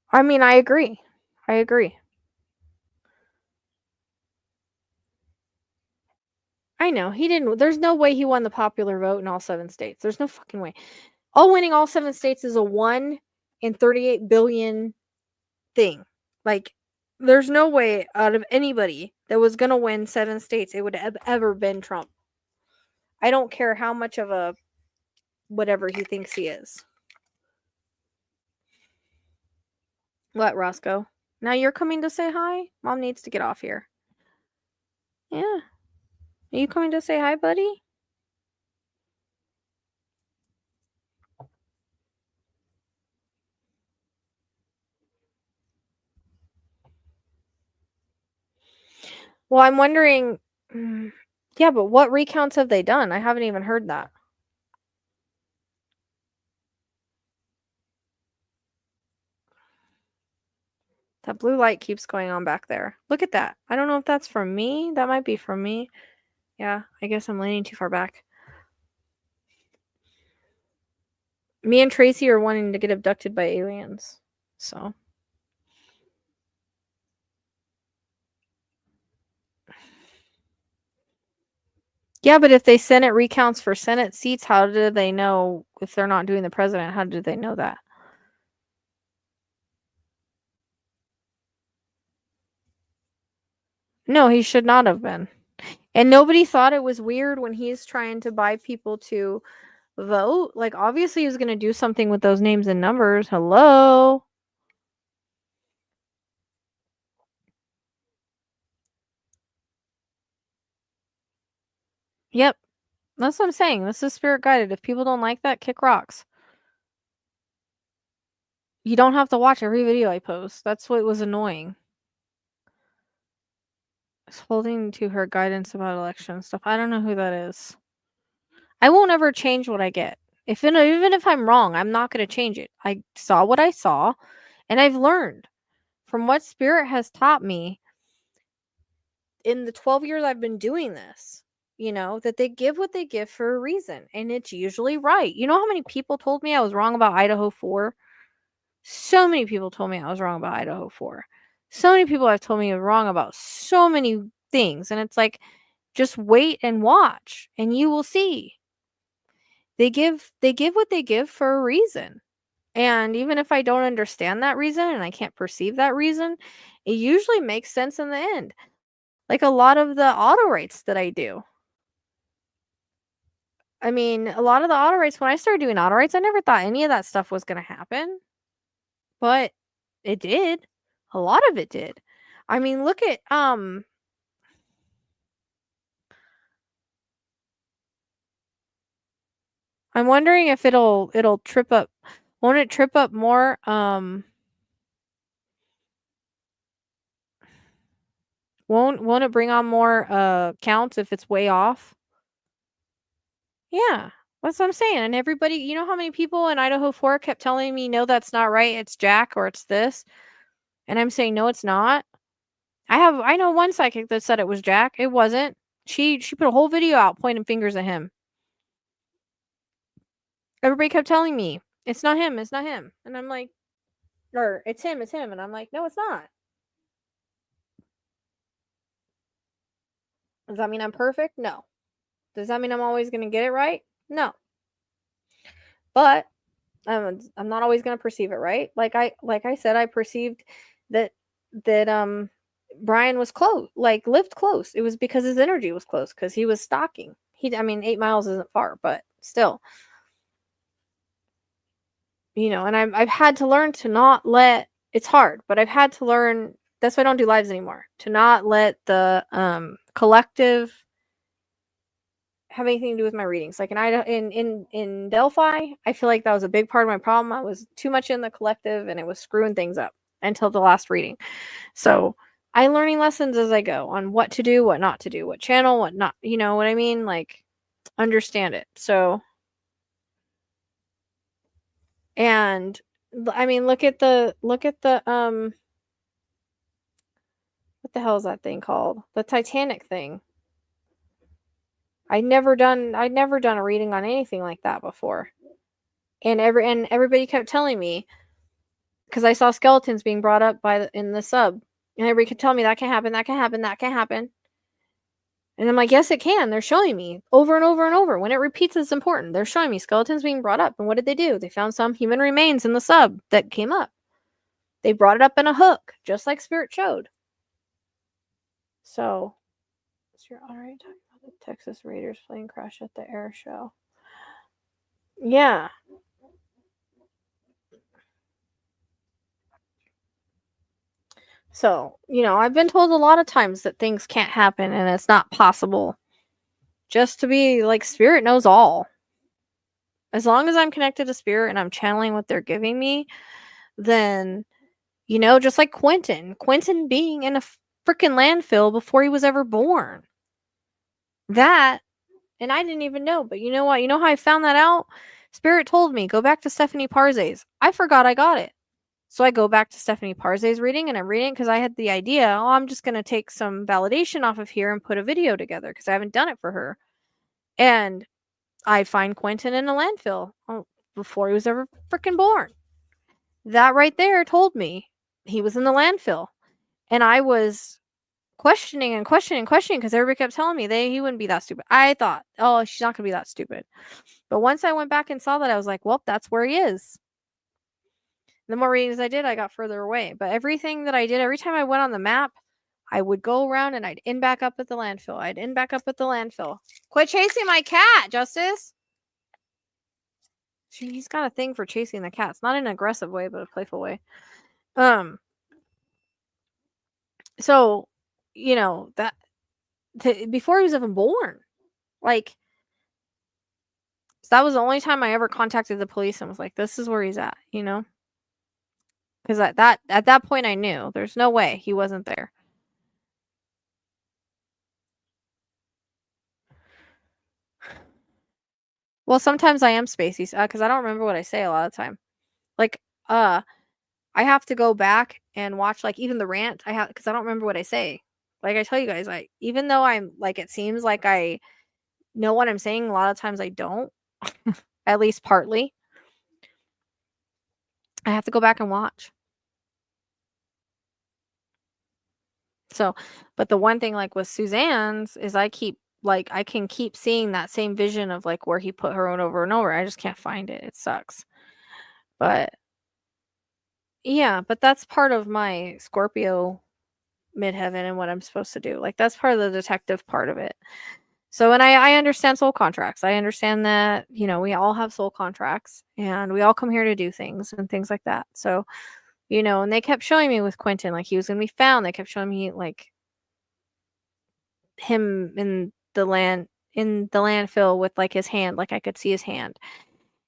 I mean, I agree. I agree. I know. He didn't. There's no way he won the popular vote in all 7 states. There's no fucking way. Winning all 7 states is a 1 in 38 billion thing. Like, there's no way out of anybody that was going to win 7 states it would have ever been Trump. I don't care how much of a whatever he thinks he is. What, Roscoe? Now you're coming to say hi? Mom needs to get off here. Yeah. Are you coming to say hi, buddy? Well, I'm wondering. Yeah, but what recounts have they done? I haven't even heard that. That blue light keeps going on back there. Look at that. I don't know if that's from me. That might be from me. Yeah, I guess I'm leaning too far back. Me and Tracy are wanting to get abducted by aliens. So. Yeah, but if they Senate recounts for Senate seats, how do they know if they're not doing the president? How do they know that? No, he should not have been. And nobody thought it was weird when he's trying to buy people to vote. Like, obviously, he was going to do something with those names and numbers. Hello? Yep. That's what I'm saying. This is spirit guided. If people don't like that, kick rocks. You don't have to watch every video I post. That's what was annoying. It's holding to her guidance about election stuff. I don't know who that is. I won't ever change what I get. Even if I'm wrong, I'm not going to change it. I saw what I saw, and I've learned from what spirit has taught me in the 12 years I've been doing this, that they give what they give for a reason, and it's usually right. You know how many people told me I was wrong about Idaho 4? So many people told me I was wrong about Idaho 4. So many people have told me I'm wrong about so many things, and it's like, just wait and watch, and you will see. They give what they give for a reason. And even if I don't understand that reason and I can't perceive that reason, it usually makes sense in the end. Like a lot of the Autowrites that I do. I mean, a lot of the Autowrites, when I started doing Autowrites, I never thought any of that stuff was going to happen. But it did. A lot of it did. I mean, look at I'm wondering if it'll trip up. Won't it trip up more won't it bring on more counts if it's way off? Yeah. That's what I'm saying. And everybody, you know how many people in Idaho 4 kept telling me, no, that's not right. It's Jack or it's this. And I'm saying, no, it's not. I know one psychic that said it was Jack. It wasn't. She put a whole video out pointing fingers at him. Everybody kept telling me, it's not him, it's not him. And I'm like, or it's him. And I'm like, no, it's not. Does that mean I'm perfect? No. Does that mean I'm always going to get it right? No. But I'm not always going to perceive it right. Like I said, I perceived that Brian was close, like lived close. It was because his energy was close, because he was stalking. 8 miles isn't far, but still. And I've had to learn to not let, it's hard, but I've had to learn, that's why I don't do lives anymore, to not let the collective have anything to do with my readings. Like in Delphi, I feel like that was a big part of my problem. I was too much in the collective and it was screwing things up until the last reading. So I'm learning lessons as I go on what to do, what not to do, what channel, what not, you know what I mean? Like, understand it. So, and I mean, look at the what the hell is that thing called? The Titanic thing. I'd never done a reading on anything like that before. And everybody kept telling me, because I saw skeletons being brought up in the sub, and everybody could tell me that can't happen, that can't happen, that can't happen. And I'm like, yes, it can. They're showing me over and over and over. When it repeats, it's important. They're showing me skeletons being brought up. And what did they do? They found some human remains in the sub that came up. They brought it up in a hook, just like Spirit showed. So, is your alright talking about the Texas Raiders plane crash at the air show? Yeah. So, I've been told a lot of times that things can't happen and it's not possible. Just to be like, Spirit knows all. As long as I'm connected to Spirit and I'm channeling what they're giving me, then, just like Quentin being in a freaking landfill before he was ever born. That, and I didn't even know, but you know what? You know how I found that out? Spirit told me, go back to Stephanie Parze's. I forgot I got it. So I go back to Stephanie Parze's reading, and I'm reading because I had the idea, I'm just going to take some validation off of here and put a video together because I haven't done it for her. And I find Quentin in a landfill before he was ever freaking born. That right there told me he was in the landfill. And I was questioning because everybody kept telling me he wouldn't be that stupid. I thought, oh, she's not going to be that stupid. But once I went back and saw that, I was like, well, that's where he is. The more readings I did, I got further away. But everything that I did, every time I went on the map, I would go around and I'd end back up at the landfill. I'd end back up at the landfill. Quit chasing my cat, Justice. He's got a thing for chasing the cats. Not in an aggressive way, but a playful way. So, you know, that before he was even born. Like, so that was the only time I ever contacted the police and was like, this is where he's at, you know? Because at that point I knew there's no way he wasn't there. Well, sometimes I am spacey because I don't remember what I say a lot of the time. Like, I have to go back and watch like even the rant I have because I don't remember what I say. Like I tell you guys, even though I'm like it seems like I know what I'm saying, a lot of times I don't. At least partly. I have to go back and watch. So, but the one thing like with Suzanne's is I can keep seeing that same vision of like where he put her on over and over. I just can't find it. It sucks. But yeah, but that's part of my Scorpio midheaven and what I'm supposed to do. Like that's part of the detective part of it. So, and I understand soul contracts. I understand that, you know, we all have soul contracts and we all come here to do things and things like that. So, you know, and they kept showing me with Quentin, like he was going to be found. They kept showing me like him in the landfill with like his hand, like I could see his hand.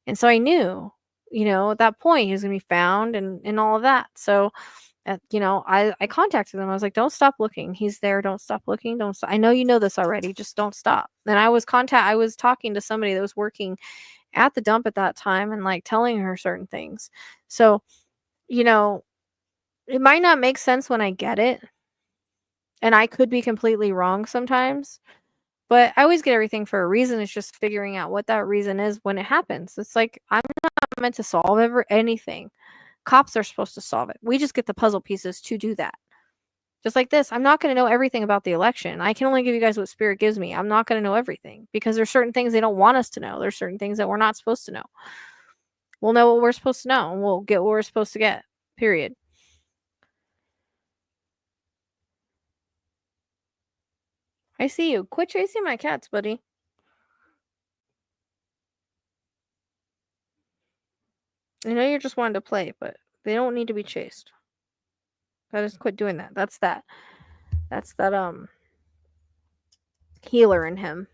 And so I knew, you know, at that point he was going to be found and all of that. So, you know, I contacted them. I was like, don't stop looking. He's there. Don't stop looking. Don't stop. I know you know this already. Just don't stop. And I was talking to somebody that was working at the dump at that time and like telling her certain things. So, you know, it might not make sense when I get it. And I could be completely wrong sometimes. But I always get everything for a reason. It's just figuring out what that reason is when it happens. It's like I'm not meant to solve anything. Cops are supposed to solve it. We just get the puzzle pieces to do that. Just like this, I'm not going to know everything about the election. I can only give you guys what spirit gives me. I'm not going to know everything because there's certain things they don't want us to know. There's certain things that we're not supposed to know. We'll know what we're supposed to know and we'll get what we're supposed to get. Period. I see you. Quit chasing my cats, buddy. I know you're just wanting to play, but they don't need to be chased. I just quit doing that. That's that healer in him.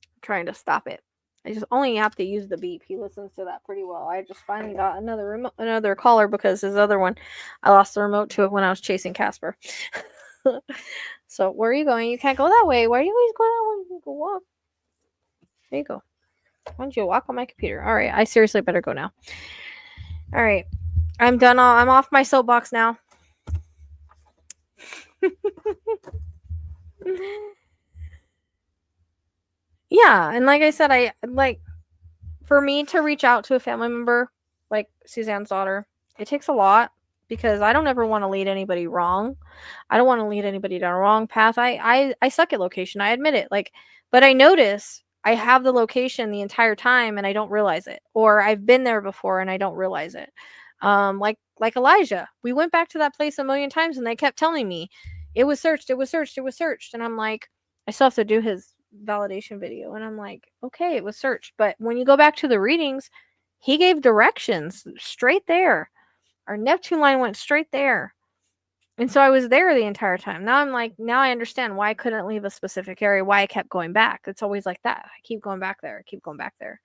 I'm trying to stop it. I just only have to use the beep. He listens to that pretty well. I just finally got another caller because his other one, I lost the remote to it when I was chasing Casper. So where are you going? You can't go that way. Why do you always go that way? You go walk. There you go. Why don't you walk on my computer? All right. I seriously better go now. All right. I'm done. I'm off my soapbox now. Yeah, and like I said, I like for me to reach out to a family member like Suzanne's daughter, it takes a lot because I don't ever want to lead anybody wrong. I don't want to lead anybody down a wrong path. I suck at location. I admit it. Like, but I notice I have the location the entire time and I don't realize it, or I've been there before and I don't realize it. Like Elijah, we went back to that place a million times and they kept telling me it was searched, it was searched, it was searched, and I'm like, I still have to do his validation video, and I'm like, okay, it was searched, but when you go back to the readings, he gave directions straight there. Our Neptune line went straight there. And so I was there the entire time. Now I'm like, now I understand why I couldn't leave a specific area, why I kept going back. It's always like that. I keep going back there. I keep going back there.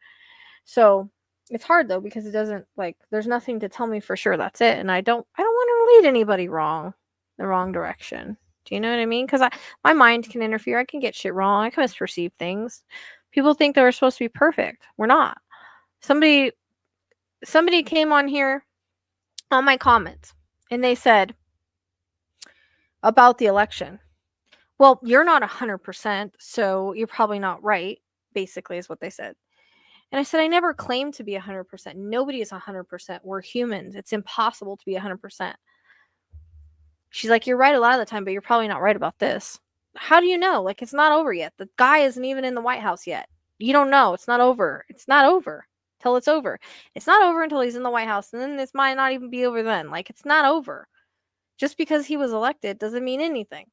So it's hard though, because it doesn't like, there's nothing to tell me for sure that's it. And I don't want to lead anybody the wrong direction. Do you know what I mean? Because my mind can interfere. I can get shit wrong. I can misperceive things. People think that we're supposed to be perfect. We're not. Somebody came on here on my comments and they said about the election, well, you're not 100%, so you're probably not right, basically is what they said. And I said, I never claimed to be 100%. Nobody is 100%. We're humans. It's impossible to be 100%. She's like, you're right a lot of the time, but you're probably not right about this. How do you know? Like, it's not over yet. The guy isn't even in the White House yet. You don't know. It's not over. It's not over till it's over. It's not over until he's in the White House, and then this might not even be over then. Like, it's not over. Just because he was elected doesn't mean anything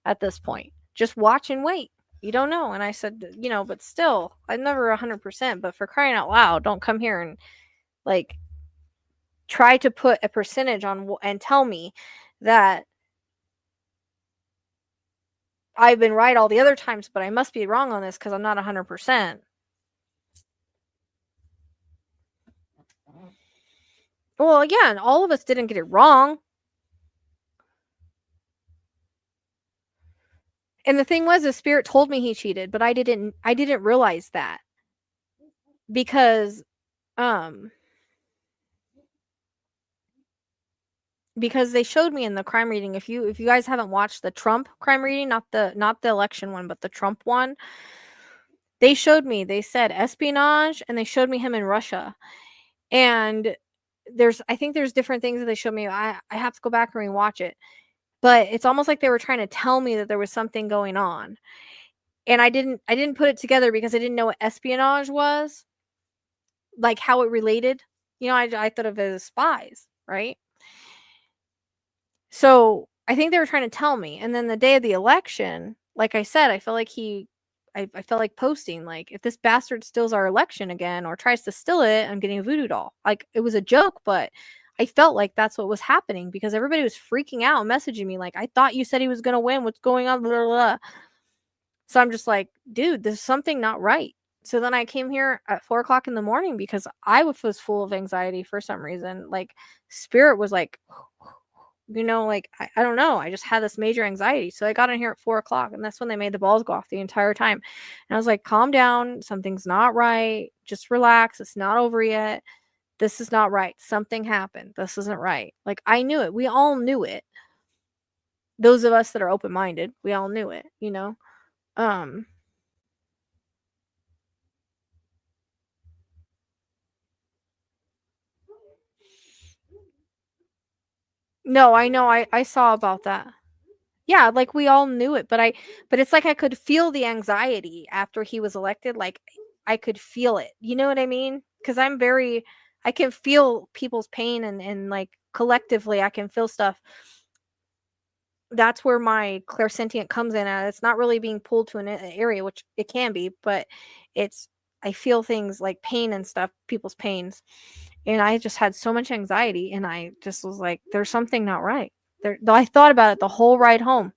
at this point. Just watch and wait. You don't know. And I said, but still, I'm never 100%, but for crying out loud, don't come here and like try to put a percentage on and tell me that I've been right all the other times, but I must be wrong on this because I'm not 100%. Well, again, all of us didn't get it wrong. And the thing was, the spirit told me he cheated, but I didn't realize that. Because they showed me in the crime reading, if you guys haven't watched the Trump crime reading, not the election one, but the Trump one, they showed me, they said espionage, and they showed me him in Russia. And I think there's different things that they showed me. I have to go back and rewatch it. But it's almost like they were trying to tell me that there was something going on. And I didn't put it together because I didn't know what espionage was, like how it related. I thought of it as spies, right? So I think they were trying to tell me. And then the day of the election, like I said, I felt like I felt like posting, like, if this bastard steals our election again or tries to steal it, I'm getting a voodoo doll. Like, it was a joke, but I felt like that's what was happening because everybody was freaking out, messaging me like, I thought you said he was going to win. What's going on? Blah, blah, blah. So I'm just like, dude, there's something not right. So then I came here at 4 o'clock in the morning because I was full of anxiety for some reason. Like, spirit was like, like, I don't know. I just had this major anxiety. So I got in here at 4 o'clock, and that's when they made the balls go off the entire time. And I was like, calm down. Something's not right. Just relax. It's not over yet. This is not right. Something happened. This isn't right. Like, I knew it. We all knew it. Those of us that are open-minded, we all knew it, No, I know. I saw about that. Yeah, like, we all knew it, but it's like I could feel the anxiety after he was elected. Like, I could feel it. You know what I mean? Because I can feel people's pain, and like, collectively, I can feel stuff. That's where my clairsentient comes in at. It's not really being pulled to an area, which it can be, but I feel things like pain and stuff, people's pains. And I just had so much anxiety, and I just was like, there's something not right. I thought about it the whole ride home.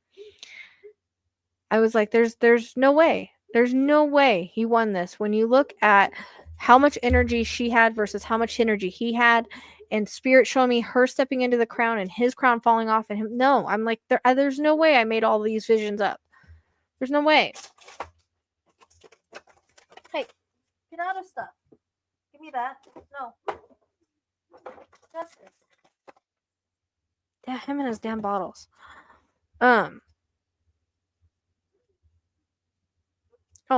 I was like, there's no way. There's no way he won this. When you look at how much energy she had versus how much energy he had, and spirit showing me her stepping into the crown and his crown falling off and him. No, I'm like, there's no way I made all these visions up. There's no way. Hey, get out of stuff. Give me that. No. That's this. Yeah, him and his damn bottles. Oh,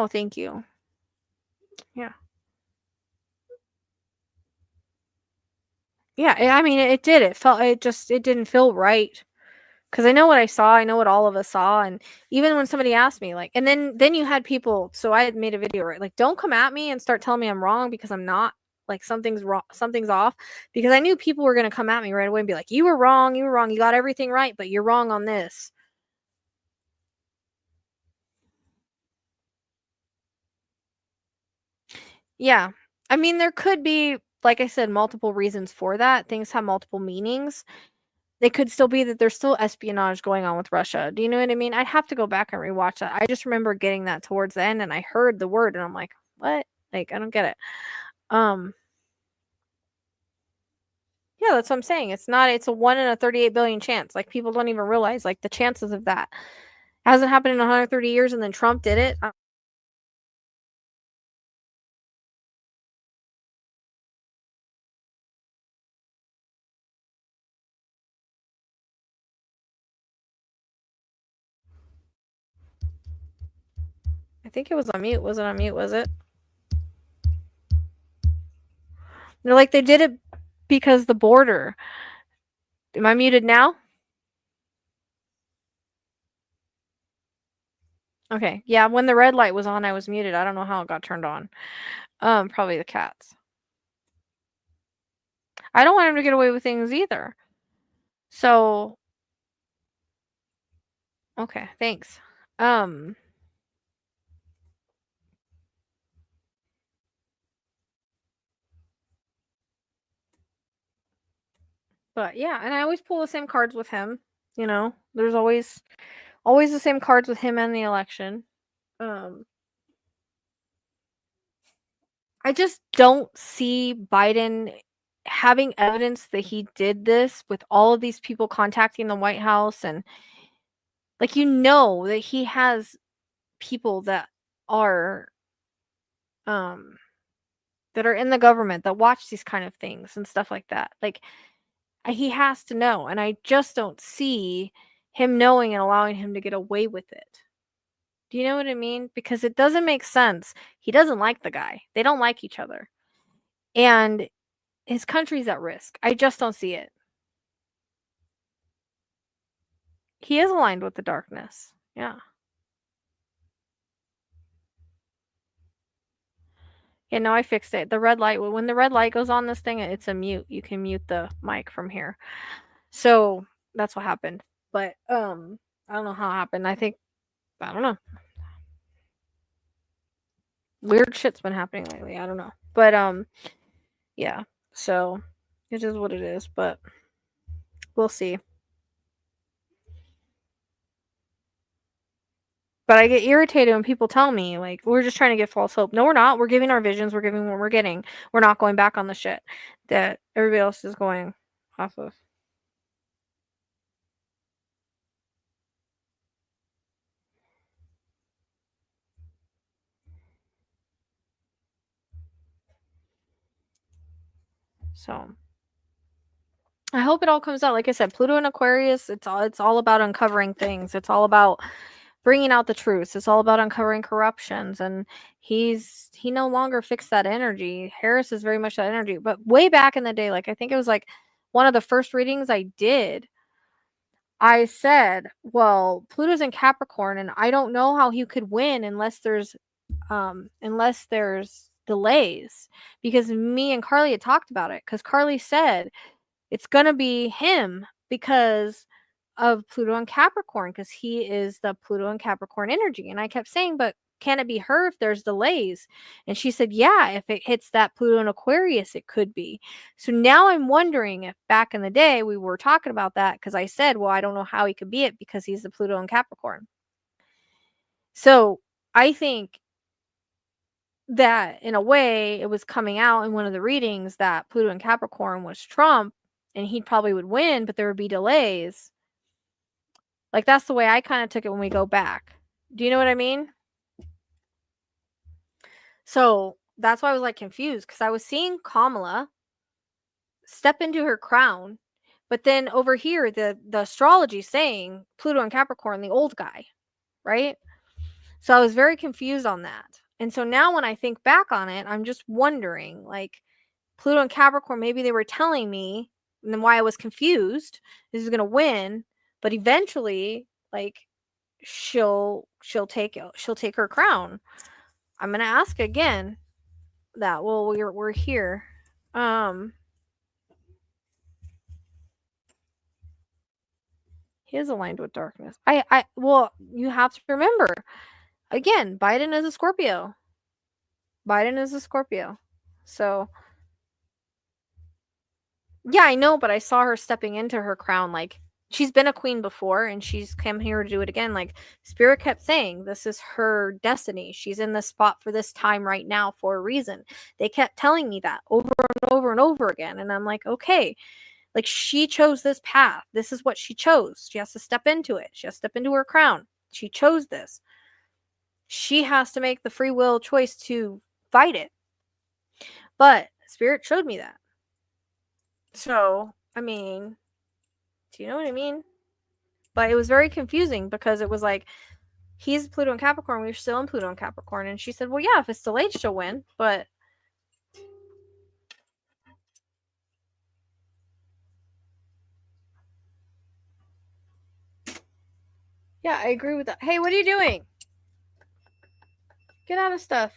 thank you. Yeah. Yeah, I mean, it did. It didn't feel right. Because I know what I saw. I know what all of us saw. And even when somebody asked me, like, and then you had people, so I had made a video, right? Like, don't come at me and start telling me I'm wrong because I'm not. Like, something's wrong, something's off. Because I knew people were going to come at me right away and be like, you were wrong, you got everything right, but you're wrong on this. Yeah. I mean, there could be, like I said, multiple reasons for that. Things have multiple meanings. It could still be that there's still espionage going on with Russia. Do you know what I mean? I'd have to go back and rewatch that. I just remember getting that towards the end, and I heard the word, and I'm like, what? Like, I don't get it. Yeah, that's what I'm saying. It's a 1 in a 38 billion chance. Like, people don't even realize, like, the chances of that. It hasn't happened in 130 years, and then Trump did it. I think it was on mute. Was it on mute? Was it? They're like, they did it because the border. Am I muted now? Okay. Yeah, when the red light was on, I was muted. I don't know how it got turned on. Probably the cats. I don't want him to get away with things either. So, Okay, thanks. But yeah, and I always pull the same cards with him. You know, there's always the same cards with him and the election. I just don't see Biden having evidence that he did this with all of these people contacting the White House, and like, you know, that he has people are um that are in the government that watch these kind of things and stuff like that. Like, he has to know, and I just don't see him knowing and allowing him to get away with it. Do you know what I mean? Because it doesn't make sense. He doesn't like the guy. They don't like each other. And his country's at risk. I just don't see it. He is aligned with the darkness. Yeah. Yeah, no, I fixed it. The red light, when the red light goes on this thing, it's a mute. You can mute the mic from here. So that's what happened. But I don't know how it happened. I don't know. Weird shit's been happening lately. I don't know. But yeah. So it is what it is, but we'll see. But I get irritated when people tell me, like, we're just trying to get false hope. No, we're not. We're giving our visions. We're giving what we're getting. We're not going back on the shit that everybody else is going off of. So I hope it all comes out. Like I said, Pluto and Aquarius, it's all about uncovering things. It's all about bringing out the truths. It's all about uncovering corruptions, and he no longer fixed that energy. Harris is very much that energy. But way back in the day, like, I think it was like one of the first readings I did, I said, well, Pluto's in Capricorn, and I don't know how he could win unless there's delays, because me and Carly had talked about it, because Carly said it's gonna be him because of Pluto and Capricorn, because he is the Pluto and Capricorn energy. And I kept saying, but can it be her if there's delays? And she said, yeah, if it hits that Pluto and Aquarius, it could be. So now I'm wondering if back in the day we were talking about that, because I said, well, I don't know how he could be it because he's the Pluto and Capricorn. So I think that in a way it was coming out in one of the readings that Pluto and Capricorn was Trump, and he probably would win, but there would be delays. Like, that's the way I kind of took it when we go back. Do you know what I mean? So that's why I was like confused, because I was seeing Kamala step into her crown, but then over here the astrology saying Pluto and Capricorn, the old guy, right? So I was very confused on that. And so now when I think back on it, I'm just wondering, like, Pluto and Capricorn, maybe they were telling me, and then why I was confused, this is going to win, but eventually, like, she'll take her crown. I'm going to ask again that. Well, we're here. He is aligned with darkness. Well, you have to remember, again, Biden is a Scorpio. So yeah, I know, but I saw her stepping into her crown. Like, she's been a queen before, and she's come here to do it again. Like, Spirit kept saying, this is her destiny. She's in this spot for this time right now for a reason. They kept telling me that over and over and over again. And I'm like, okay, like, she chose this path. This is what she chose. She has to step into it. She has to step into her crown. She chose this. She has to make the free will choice to fight it. But Spirit showed me that. So, I mean, do you know what I mean? But it was very confusing, because it was like, he's Pluto and Capricorn, we're still in Pluto and Capricorn. And she said, well, yeah, if it's delayed, she'll win. But yeah, I agree with that. Hey, what are you doing? Get out of stuff.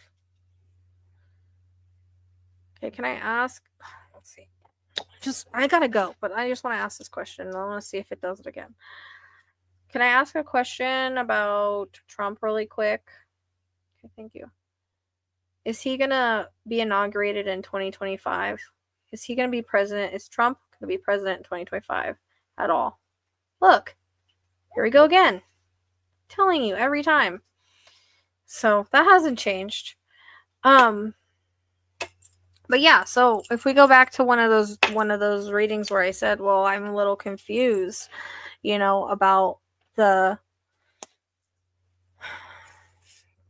Okay, can I ask? Let's see. I gotta go, but I just want to ask this question, and I want to see if it does it again. Can I ask a question about Trump really quick? Okay, thank you. Is he going to be inaugurated in 2025? Is he going to be president? Is Trump going to be president in 2025 at all? Look, here we go again. I'm telling you every time. So that hasn't changed. But yeah, so if we go back to one of those readings where I said, well, I'm a little confused, about the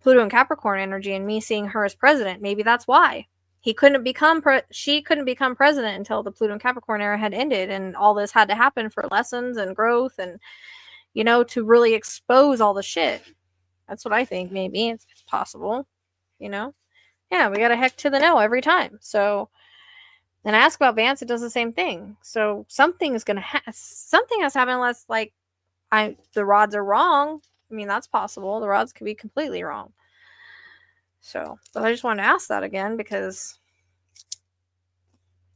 Pluto and Capricorn energy and me seeing her as president. Maybe that's why she couldn't become president until the Pluto and Capricorn era had ended, and all this had to happen for lessons and growth and to really expose all the shit. That's what I think. Maybe it's possible. Yeah, we got a heck to the no every time. So, and I ask about Vance, it does the same thing. So something has to happen unless the rods are wrong. I mean, that's possible. The rods could be completely wrong. So, but I just wanted to ask that again because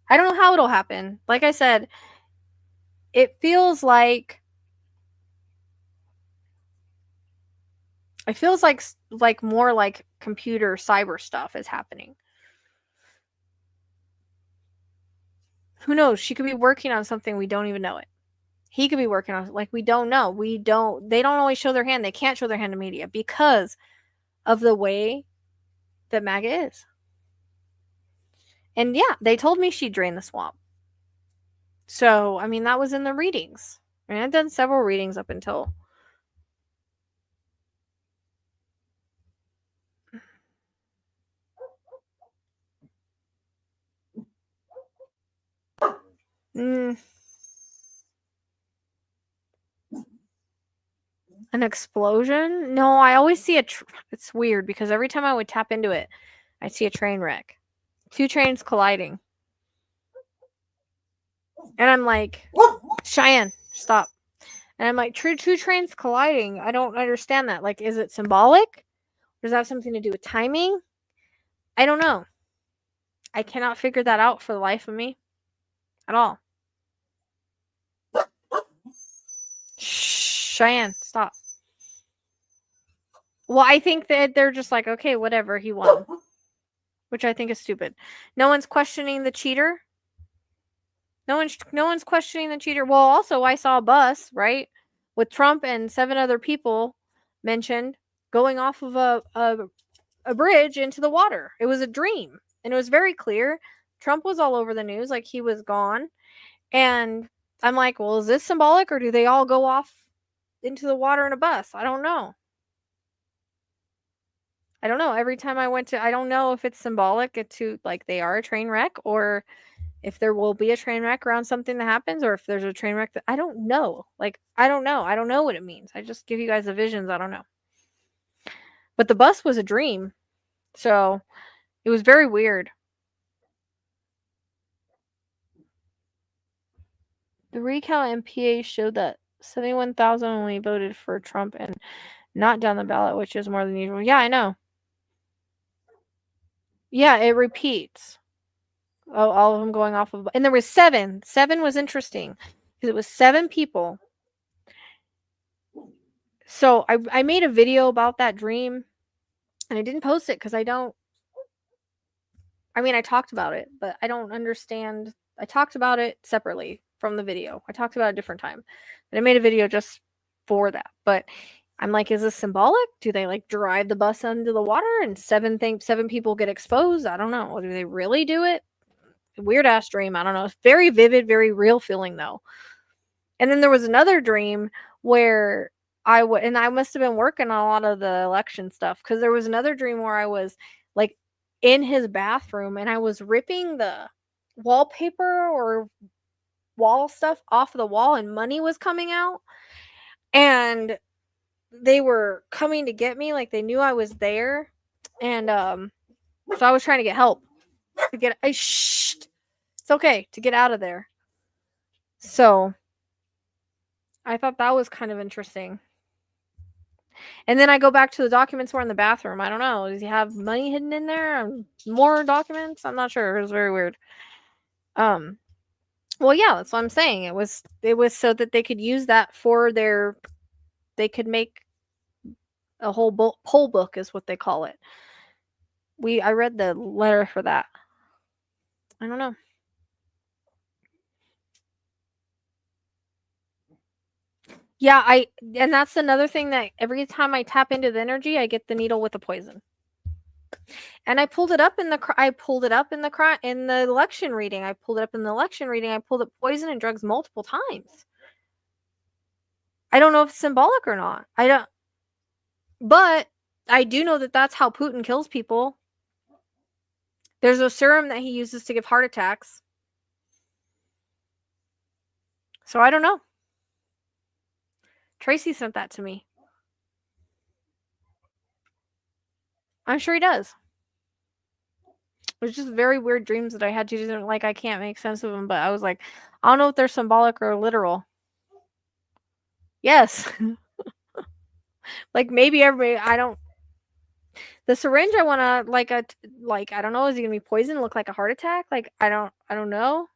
I don't know how it'll happen. Like I said, it feels like more like computer cyber stuff is happening. Who knows? She could be working on something, we don't even know it. He could be working on we don't know. They don't always show their hand. They can't show their hand to media because of the way that MAGA is. And yeah, they told me she drained the swamp. So, I mean, that was in the readings. I mean, I've done several readings up until. An explosion? No, I always see it's weird because every time I would tap into it, I see a train wreck. 2 trains colliding. And I'm like, Cheyenne, stop. And I'm like, two trains colliding. I don't understand that. Like, is it symbolic? Does that have something to do with timing? I don't know. I cannot figure that out for the life of me at all. Cheyenne, stop. Well, I think that they're just like, okay, whatever, he won. Which I think is stupid. No one's questioning the cheater. No one's questioning the cheater. Well, also, I saw a bus, right? With Trump and 7 other people mentioned going off of a bridge into the water. It was a dream. And it was very clear. Trump was all over the news, like he was gone. And I'm like, well, is this symbolic or do they all go off into the water in a bus? I don't know. Every time I went to, I don't know if it's symbolic to they are a train wreck or if there will be a train wreck around something that happens or if there's a train wreck that I don't know. I don't know. I don't know what it means. I just give you guys the visions. I don't know. But the bus was a dream. So it was very weird. The recount MPA showed that 71,000 only voted for Trump and not down the ballot, which is more than usual. Yeah, I know. Yeah, it repeats. Oh, all of them going off of... And there was 7. 7 was interesting. Because it was 7 people. So I made a video about that dream. And I didn't post it because I don't... I mean, I talked about it. But I don't understand... I talked about it separately from the video. I talked about it a different time. But I made a video just for that. But I'm like, is this symbolic? Do they drive the bus under the water and 7 people get exposed? I don't know. Do they really do it? Weird ass dream. I don't know. It's very vivid, very real feeling though. And then there was another dream where I must have been working on a lot of the election stuff because there was another dream where I was in his bathroom and I was ripping the wallpaper or wall stuff off the wall and money was coming out and they were coming to get me. They knew I was there. And so I was trying to get help to get it's okay to get out of there. So I thought that was kind of interesting. And then I go back to the documents were in the bathroom. I don't know. Does he have money hidden in there? More documents? I'm not sure. It was very weird. Well, yeah, that's what I'm saying. It was so that they could use that for their they could make a whole poll book is what they call it. I read the letter for that. I don't know. Yeah, and that's another thing that every time I tap into the energy, I get the needle with the poison. And I pulled it up in the election reading. I pulled up poison and drugs multiple times. I don't know if it's symbolic or not. But I do know that that's how Putin kills people. There's a serum that he uses to give heart attacks. So I don't know. Tracy sent that to me. I'm sure he does. It was just very weird dreams that I had. She didn't I can't make sense of them, but I was like, I don't know if they're symbolic or literal. Yes. Maybe everybody, I don't. The syringe I want to I don't know, is it going to be poison, look like a heart attack? I don't know.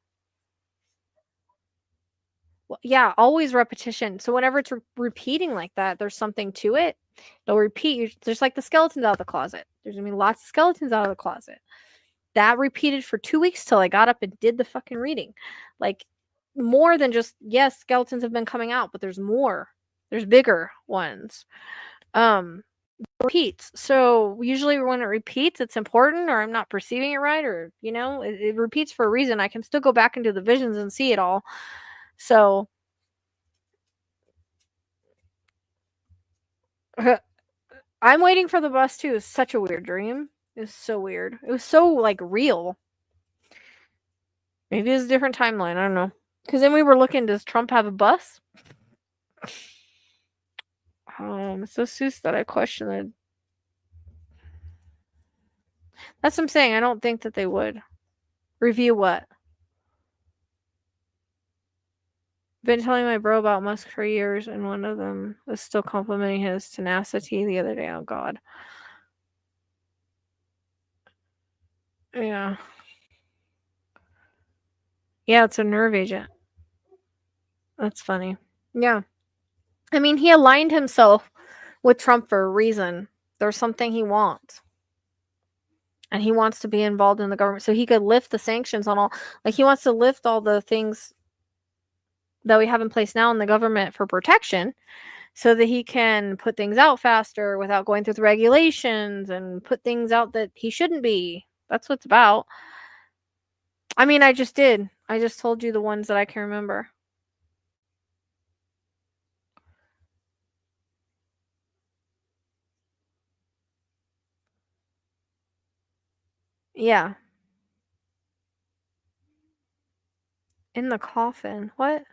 Well, yeah, always repetition. So whenever it's repeating like that, there's something to it. It'll repeat. There's the skeletons out of the closet. There's going to be lots of skeletons out of the closet. That repeated for 2 weeks till I got up and did the fucking reading. More than just, yes, skeletons have been coming out, but there's more. There's bigger ones. Repeats. So usually when it repeats, it's important, or I'm not perceiving it right, or it repeats for a reason. I can still go back into the visions and see it all. So I'm waiting for the bus too. It's such a weird dream. It was so weird. It was so real. Maybe it's a different timeline. I don't know. Because then we were looking, does Trump have a bus? It's so sus that I question it. That's what I'm saying. I don't think that they would. Review what? Been telling my bro about Musk for years, and one of them was still complimenting his tenacity the other day. Oh, God. Yeah. Yeah, it's a nerve agent. That's funny. Yeah. I mean, he aligned himself with Trump for a reason. There's something he wants. And he wants to be involved in the government so he could lift the sanctions on all. He wants to lift all the things that we have in place now in the government for protection so that he can put things out faster without going through the regulations and put things out that he shouldn't be. That's what it's about. I mean, I just did. I just told you the ones that I can remember. Yeah. In the coffin. What?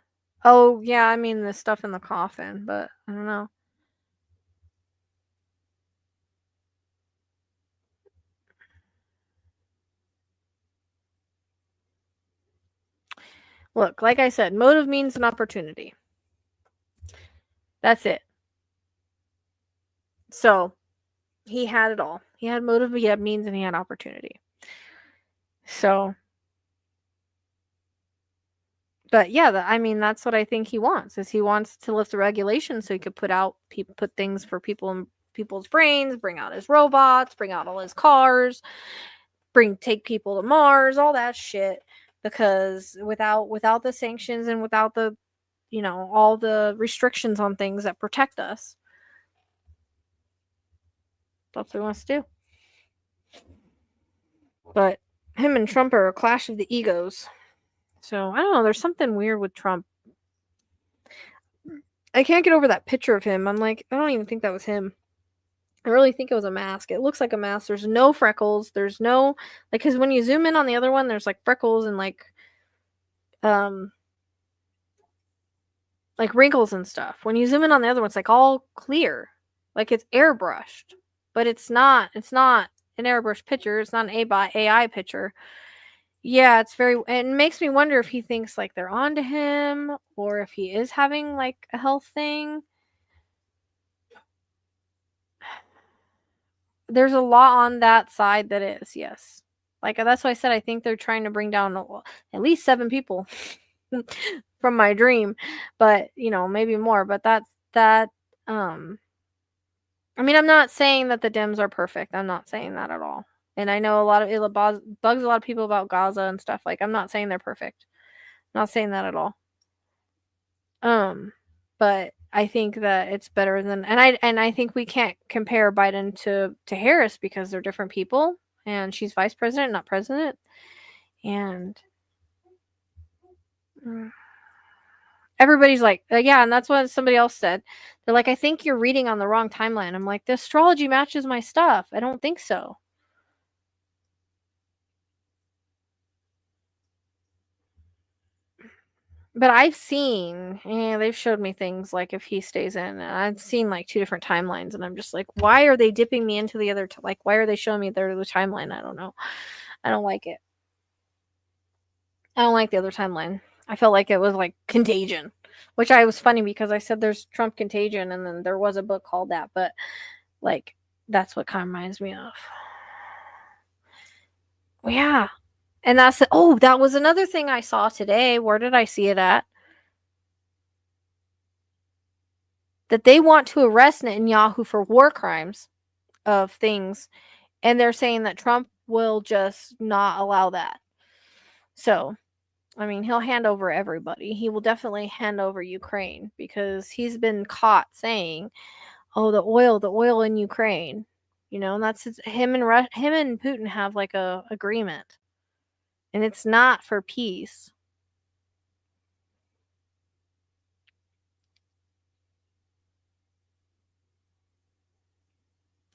Oh, yeah, I mean the stuff in the coffin, but I don't know. Look, like I said, motive means an opportunity. That's it. So, he had it all. He had motive, he had means, and he had opportunity. So, but yeah, I mean, that's what I think he wants. Is he wants to lift the regulations so he could put things for people in people's brains, bring out his robots, bring out all his cars, take people to Mars, all that shit. Because without the sanctions and without the, all the restrictions on things that protect us, that's what he wants to do. But him and Trump are a clash of the egos. So I don't know. There's something weird with Trump. I can't get over that picture of him. I'm I don't even think that was him. I really think it was a mask. It looks like a mask. There's no freckles. There's no because when you zoom in on the other one, there's freckles and wrinkles and stuff. When you zoom in on the other one, it's all clear, it's airbrushed, but it's not. It's not an airbrushed picture. It's not an AI picture. Yeah, it makes me wonder if he thinks they're onto him or if he is having a health thing. There's a lot on that side that is, yes. That's why I said I think they're trying to bring down at least 7 people from my dream, but maybe more. But that I mean, I'm not saying that the Dems are perfect. I'm not saying that at all. And I know a lot of it bugs a lot of people about Gaza and stuff. Like, I'm not saying they're perfect. I'm not saying that at all. But I think that it's better than, and I think we can't compare Biden to Harris because they're different people, and she's vice president, not president. And everybody's like, yeah, and that's what somebody else said. They're like, I think you're reading on the wrong timeline. I'm like, the astrology matches my stuff. I don't think so. But I've seen, they've showed me things like if he stays in, and I've seen like 2 different timelines, and I'm just like, why are they dipping me into the other, like, why are they showing me the other timeline? I don't know. I don't like it. I don't like the other timeline. I felt like it was like Contagion, which I was funny because I said there's Trump Contagion, and then there was a book called that, but like, that's what kind of reminds me of. Well, yeah. And that's, that was another thing I saw today. Where did I see it at? That they want to arrest Netanyahu for war crimes of things, and they're saying that Trump will just not allow that. So, I mean, he'll hand over everybody. He will definitely hand over Ukraine because he's been caught saying, "Oh, the oil in Ukraine." And that's him and Putin have like a agreement, and it's not for peace.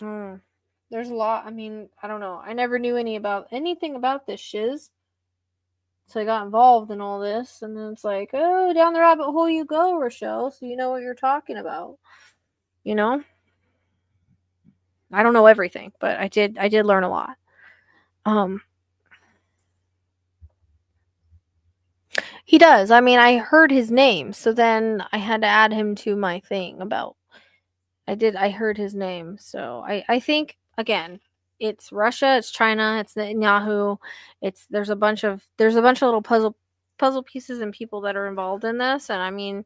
There's a lot. I mean, I don't know. I never knew anything about this shiz. So I got involved in all this, and then it's like, oh, down the rabbit hole you go, Rachelle, so you know what you're talking about. You know? I don't know everything, but I did learn a lot. He does. I mean, I heard his name, so then I had to add him to my thing about I heard his name. So I think again, it's Russia, it's China, it's Netanyahu, there's a bunch of little puzzle pieces and people that are involved in this, and I mean,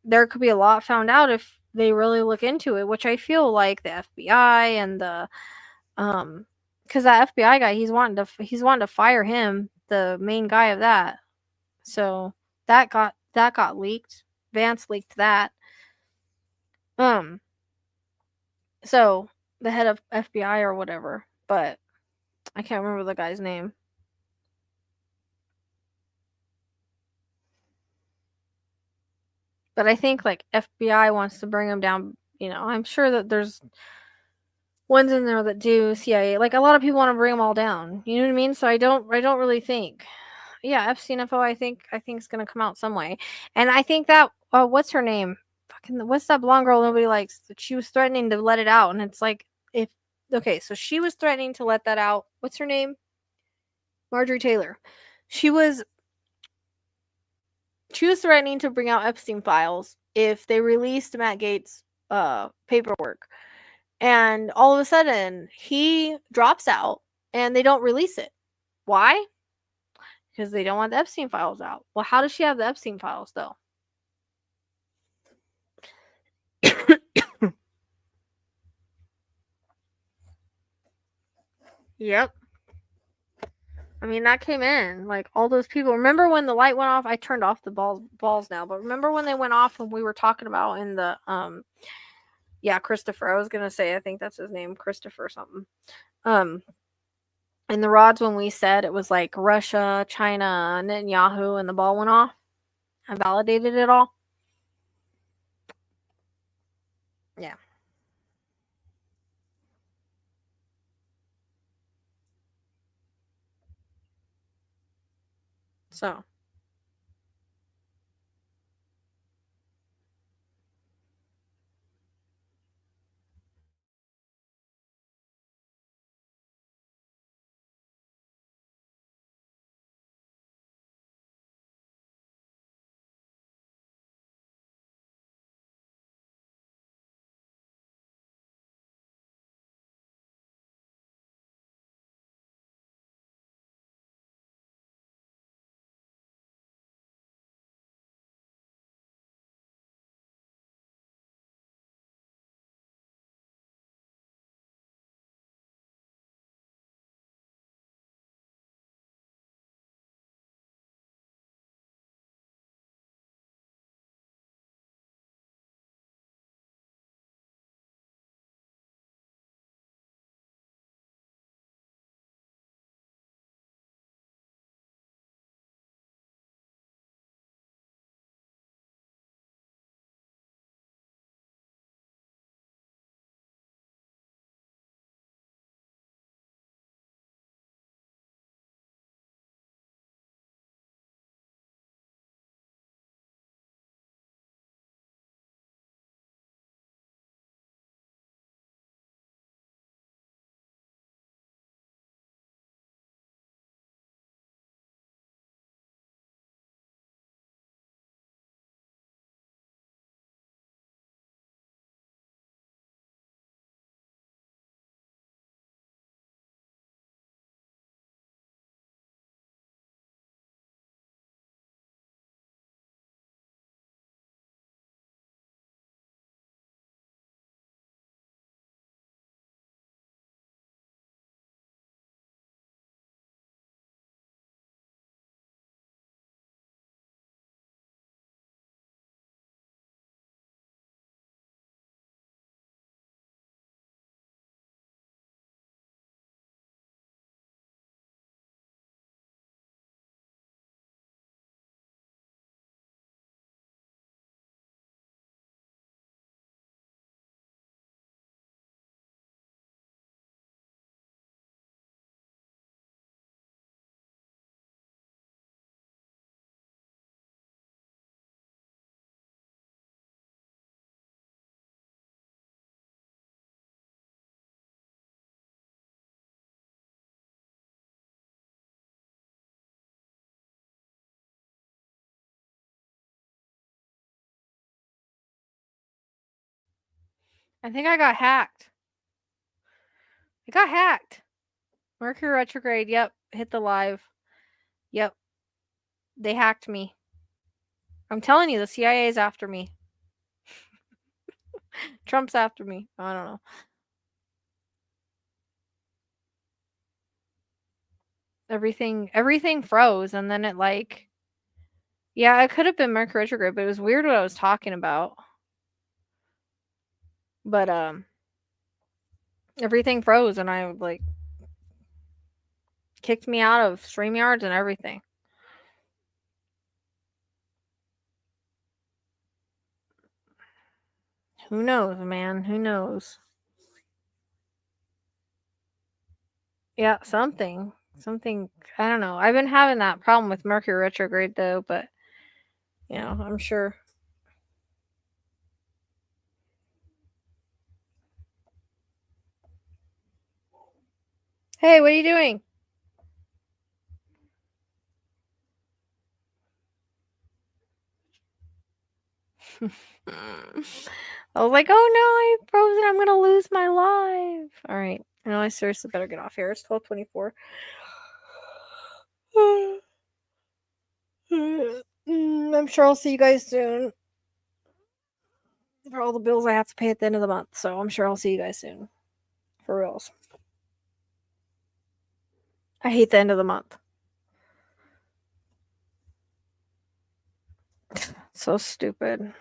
there could be a lot found out if they really look into it, which I feel like the FBI and the because that FBI guy, he's wanting to fire him, the main guy of that. So that got leaked. Vance leaked that. So the head of FBI or whatever, but I can't remember the guy's name. But I think like FBI wants to bring him down. I'm sure that there's ones in there that do CIA. Like a lot of people want to bring them all down. You know what I mean? So I don't really think. Yeah, Epstein info. I think it's gonna come out some way, and I think that what's her name? Fucking what's that blonde girl nobody likes? She was threatening to let it out, and it's like if okay, so she was threatening to let that out. What's her name? Marjorie Taylor. She was threatening to bring out Epstein files if they released Matt Gates' paperwork. And all of a sudden, he drops out and they don't release it. Why? Because they don't want the Epstein files out. Well, how does she have the Epstein files, though? Yep. I mean, that came in. Like, all those people. Remember when the light went off? I turned off the balls now. But remember when they went off when we were talking about in the, yeah, Christopher. I was going to say, I think that's his name, Christopher something. And the rods, when we said it was like Russia, China, Netanyahu, and the ball went off, I validated it all. Yeah. So. I think I got hacked. I got hacked. Mercury retrograde. Yep. Hit the live. Yep. They hacked me. I'm telling you, the CIA is after me. Trump's after me. I don't know. Everything froze, and then it like, yeah, it could have been Mercury retrograde, but it was weird what I was talking about. But everything froze, and I like kicked me out of StreamYards and everything. Who knows, man? Who knows? Yeah, something. I don't know. I've been having that problem with Mercury retrograde though, but you know, I'm sure. Hey, what are you doing? I was like, oh no, I froze it. I'm gonna lose my life. All right. No, I seriously better get off here. It's 12:24. I'm sure I'll see you guys soon for all the bills I have to pay at the end of the month. So I'm sure I'll see you guys soon. For reals. I hate the end of the month. So stupid.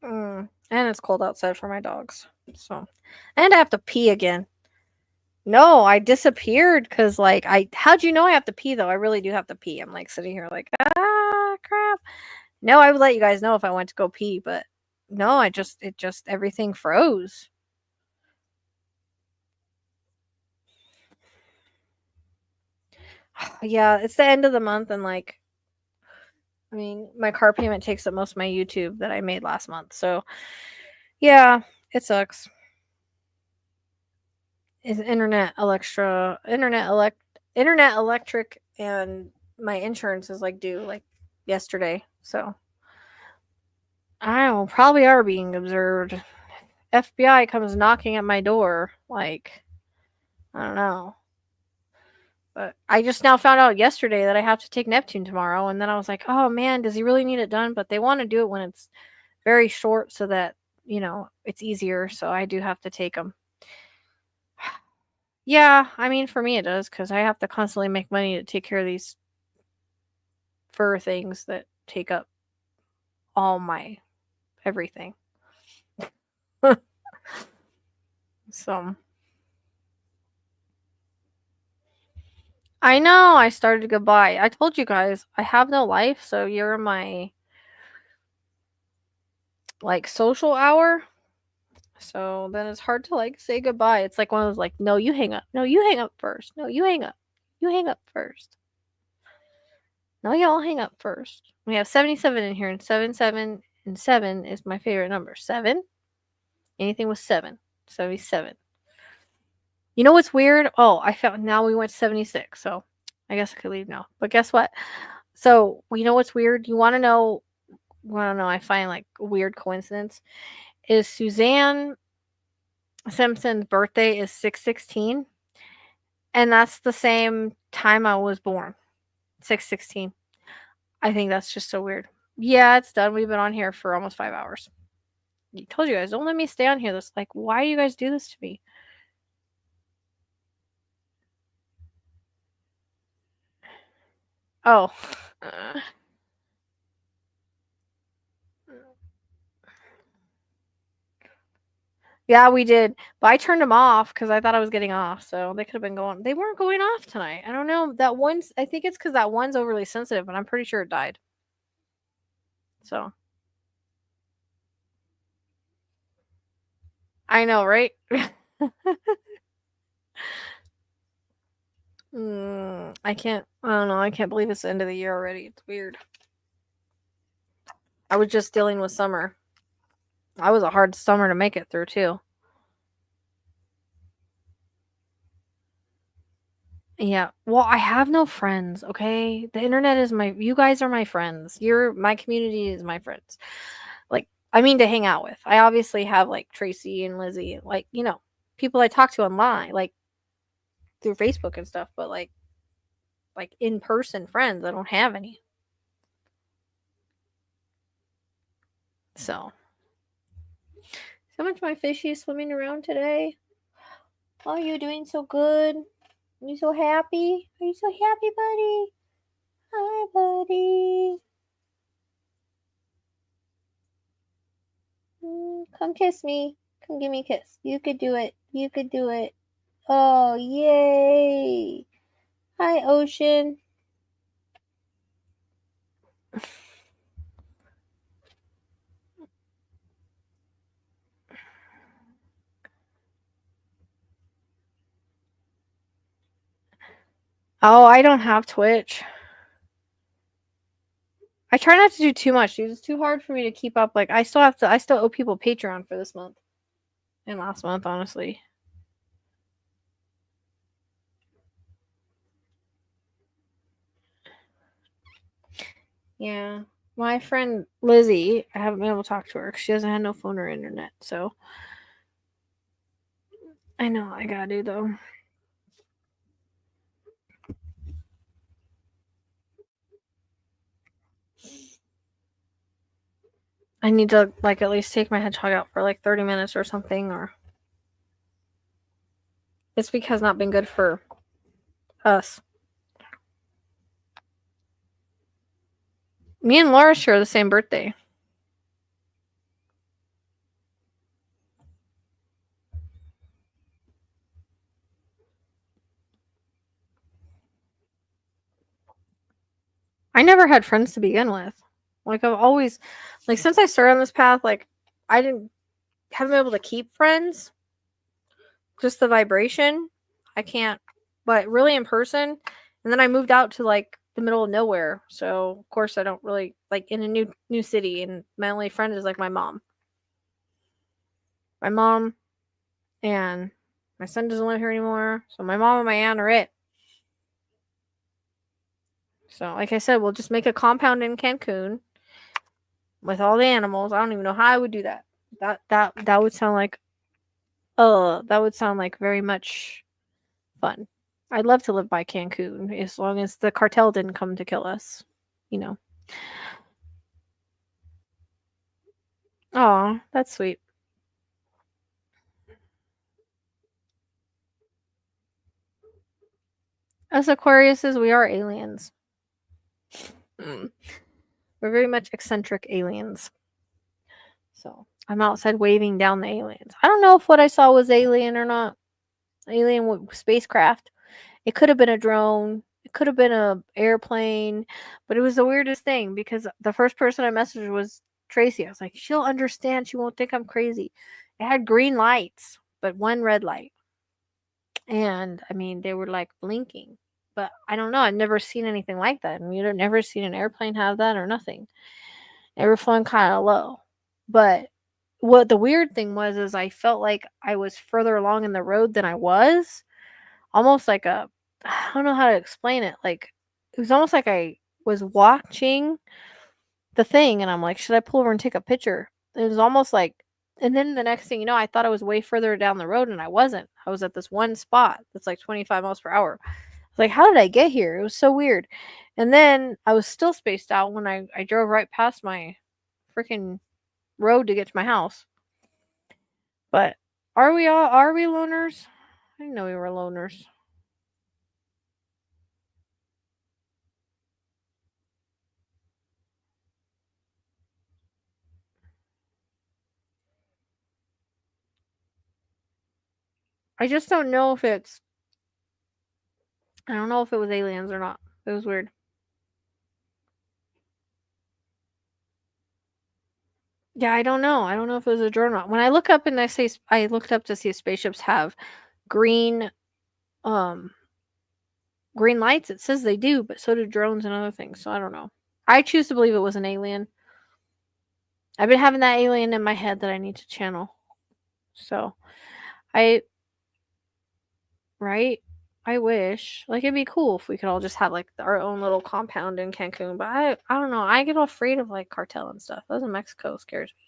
And it's cold outside for my dogs. So, and I have to pee again. No, I disappeared because, like, how'd you know I have to pee, though? I really do have to pee. I'm, like, sitting here, like, crap. No, I would let you guys know if I went to go pee, but no, everything froze. Yeah, it's the end of the month, and, like, I mean, my car payment takes up most of my YouTube that I made last month, so, yeah, it sucks. Is internet, electric, and my insurance is like due like yesterday. So I don't know, probably are being observed. FBI comes knocking at my door. Like, I don't know. But I just now found out yesterday that I have to take Neptune tomorrow, and then I was like, oh man, does he really need it done? But they want to do it when it's very short so that, you know, it's easier. So I do have to take them. Yeah, I mean, for me it does, because I have to constantly make money to take care of these fur things that take up all my everything. So I know I started goodbye. I told you guys I have no life, so you're my like social hour. So then it's hard to like say goodbye. It's like one of those like, no, you hang up. No, you hang up first. No, you hang up. You hang up first. No, y'all hang up first. We have 77 in here, and 7 and 7 is my favorite number. 7? Anything with 7. 77. You know what's weird? Oh, I found now we went to 76, so I guess I could leave now. But guess what? So, you know what's weird? You want to know? I find like a weird coincidence is Suzanne Simpson's birthday is 6/16, and that's the same time I was born. 6/16. I think that's just so weird. Yeah, it's done. We've been on here for almost 5 hours. I told you guys, don't let me stay on here. This like, why do you guys do this to me? Oh. Yeah, we did. But I turned them off because I thought I was getting off. So they could have been going. They weren't going off tonight. I don't know. That one's. I think it's because that one's overly sensitive, but I'm pretty sure it died. So. I know, right? I can't. I don't know. I can't believe it's the end of the year already. It's weird. I was just dealing with summer. I was a hard summer to make it through too. Yeah. Well, I have no friends, okay? The internet is my you guys are my friends. My community is my friends. Like I mean to hang out with. I obviously have like Tracy and Lizzie, like, you know, people I talk to online, like through Facebook and stuff, but like in person friends, I don't have any. So much my fishy swimming around today. Oh, you doing so good? Are you so happy? Are you so happy, buddy? Hi, buddy. Come kiss me. Come give me a kiss. You could do it. You could do it. Oh, yay. Hi, Ocean. Oh, I don't have Twitch. I try not to do too much, dude. It's too hard for me to keep up. Like, I still owe people Patreon for this month. And last month, honestly. Yeah. My friend Lizzie, I haven't been able to talk to her because she doesn't have no phone or internet. So, I know I gotta do, though. I need to, like, at least take my hedgehog out for, like, 30 minutes or something, or... This week has not been good for us. Me and Laura share the same birthday. I never had friends to begin with. Like, I've always... Like, since I started on this path, like, I haven't been able to keep friends. Just the vibration. I can't... But really in person... And then I moved out to, like, the middle of nowhere. So, of course, I don't really... Like, in a new city. And my only friend is, like, my mom. My mom... And my son doesn't live here anymore. So, my mom and my aunt are it. So, like I said, we'll just make a compound in Cancun with all the animals. I don't even know how I would do that. That would sound like very much fun. I'd love to live by Cancun as long as the cartel didn't come to kill us, you know. Aw, that's sweet. Us Aquariuses, we are aliens. We're very much eccentric aliens. So I'm outside waving down the aliens. I don't know if what I saw was alien or not. Alien spacecraft. It could have been a drone. It could have been an airplane. But it was the weirdest thing because the first person I messaged was Tracy. I was like, she'll understand. She won't think I'm crazy. It had green lights, but one red light. And I mean, they were like blinking. But I don't know. I've never seen anything like that. And you've never seen an airplane have that or nothing. They were flying kind of low. But what the weird thing was is I felt like I was further along in the road than I was. Almost like I don't know how to explain it. Like, it was almost like I was watching the thing and I'm like, should I pull over and take a picture? It was almost like, and then the next thing you know, I thought I was way further down the road and I wasn't. I was at this one spot that's like 25 miles per hour. I was like, how did I get here? It was so weird. And then I was still spaced out when I drove right past my freaking road to get to my house. But are we loners? I didn't know we were loners. I just don't know if it's... I don't know if it was aliens or not. It was weird. Yeah, I don't know. I don't know if it was a drone or not. When I look up and I looked up to see if spaceships have green green lights. It says they do, but so do drones and other things. So I don't know. I choose to believe it was an alien. I've been having that alien in my head that I need to channel. So right? I wish. Like, it'd be cool if we could all just have like our own little compound in Cancun. But I don't know. I get afraid of like cartel and stuff. Those in Mexico scares me.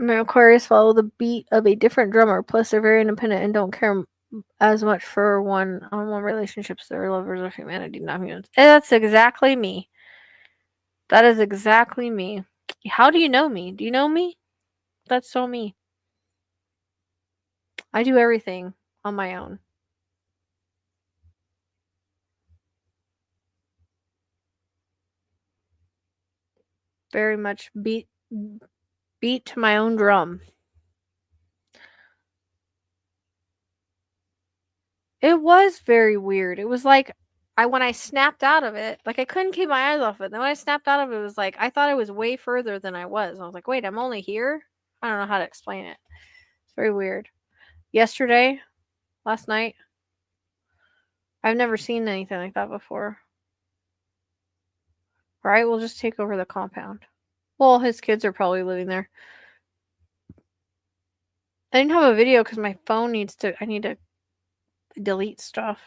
My Aquarius follow the beat of a different drummer. Plus, they're very independent and don't care as much for one-on-one relationships. They're lovers of humanity, not humans. And that's exactly me. That is exactly me. How do you know me? Do you know me? That's so me. I do everything on my own. Very much beat to my own drum. It was very weird. It was like when I snapped out of it, like I couldn't keep my eyes off it. Then when I snapped out of it, it was like I thought I was way further than I was. I was like, wait, I'm only here? I don't know how to explain it. It's very weird. Yesterday, last night, I've never seen anything like that before. Right? We'll just take over the compound. Well, his kids are probably living there. I didn't have a video because my phone I need to delete stuff.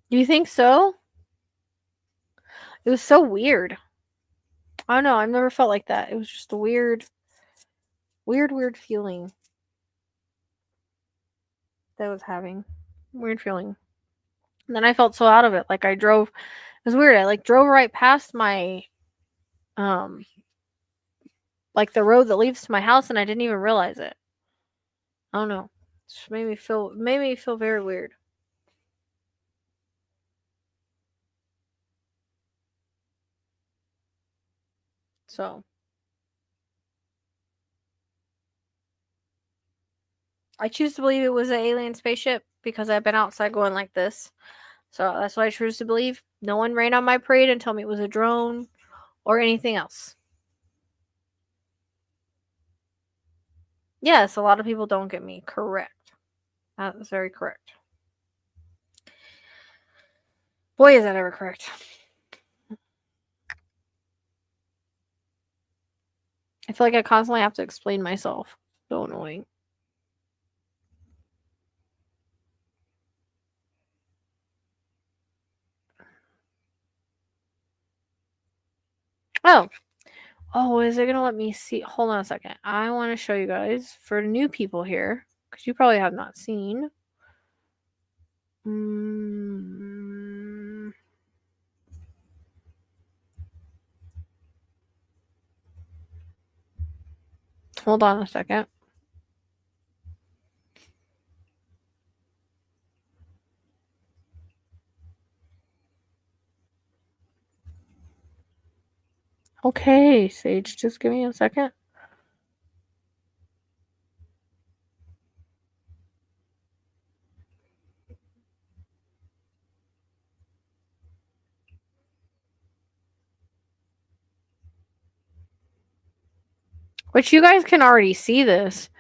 You think so? It was so weird. I don't know. I've never felt like that. It was just a weird feeling that I was having. Weird feeling. And then I felt so out of it. Like I drove. It was weird. I like drove right past my, like the road that leads to my house, and I didn't even realize it. I don't know. It just made me feel very weird. So I choose to believe it was an alien spaceship because I've been outside going like this. So that's what I choose to believe. No one ran on my parade and told me it was a drone or anything else. Yes, a lot of people don't get me. Correct. That is very correct. Boy, is that ever correct. I feel like I constantly have to explain myself. So annoying. Oh. Oh, is it going to let me see? Hold on a second. I want to show you guys for new people here because you probably have not seen. Hold on a second. Okay, Sage, just give me a second. Which you guys can already see this.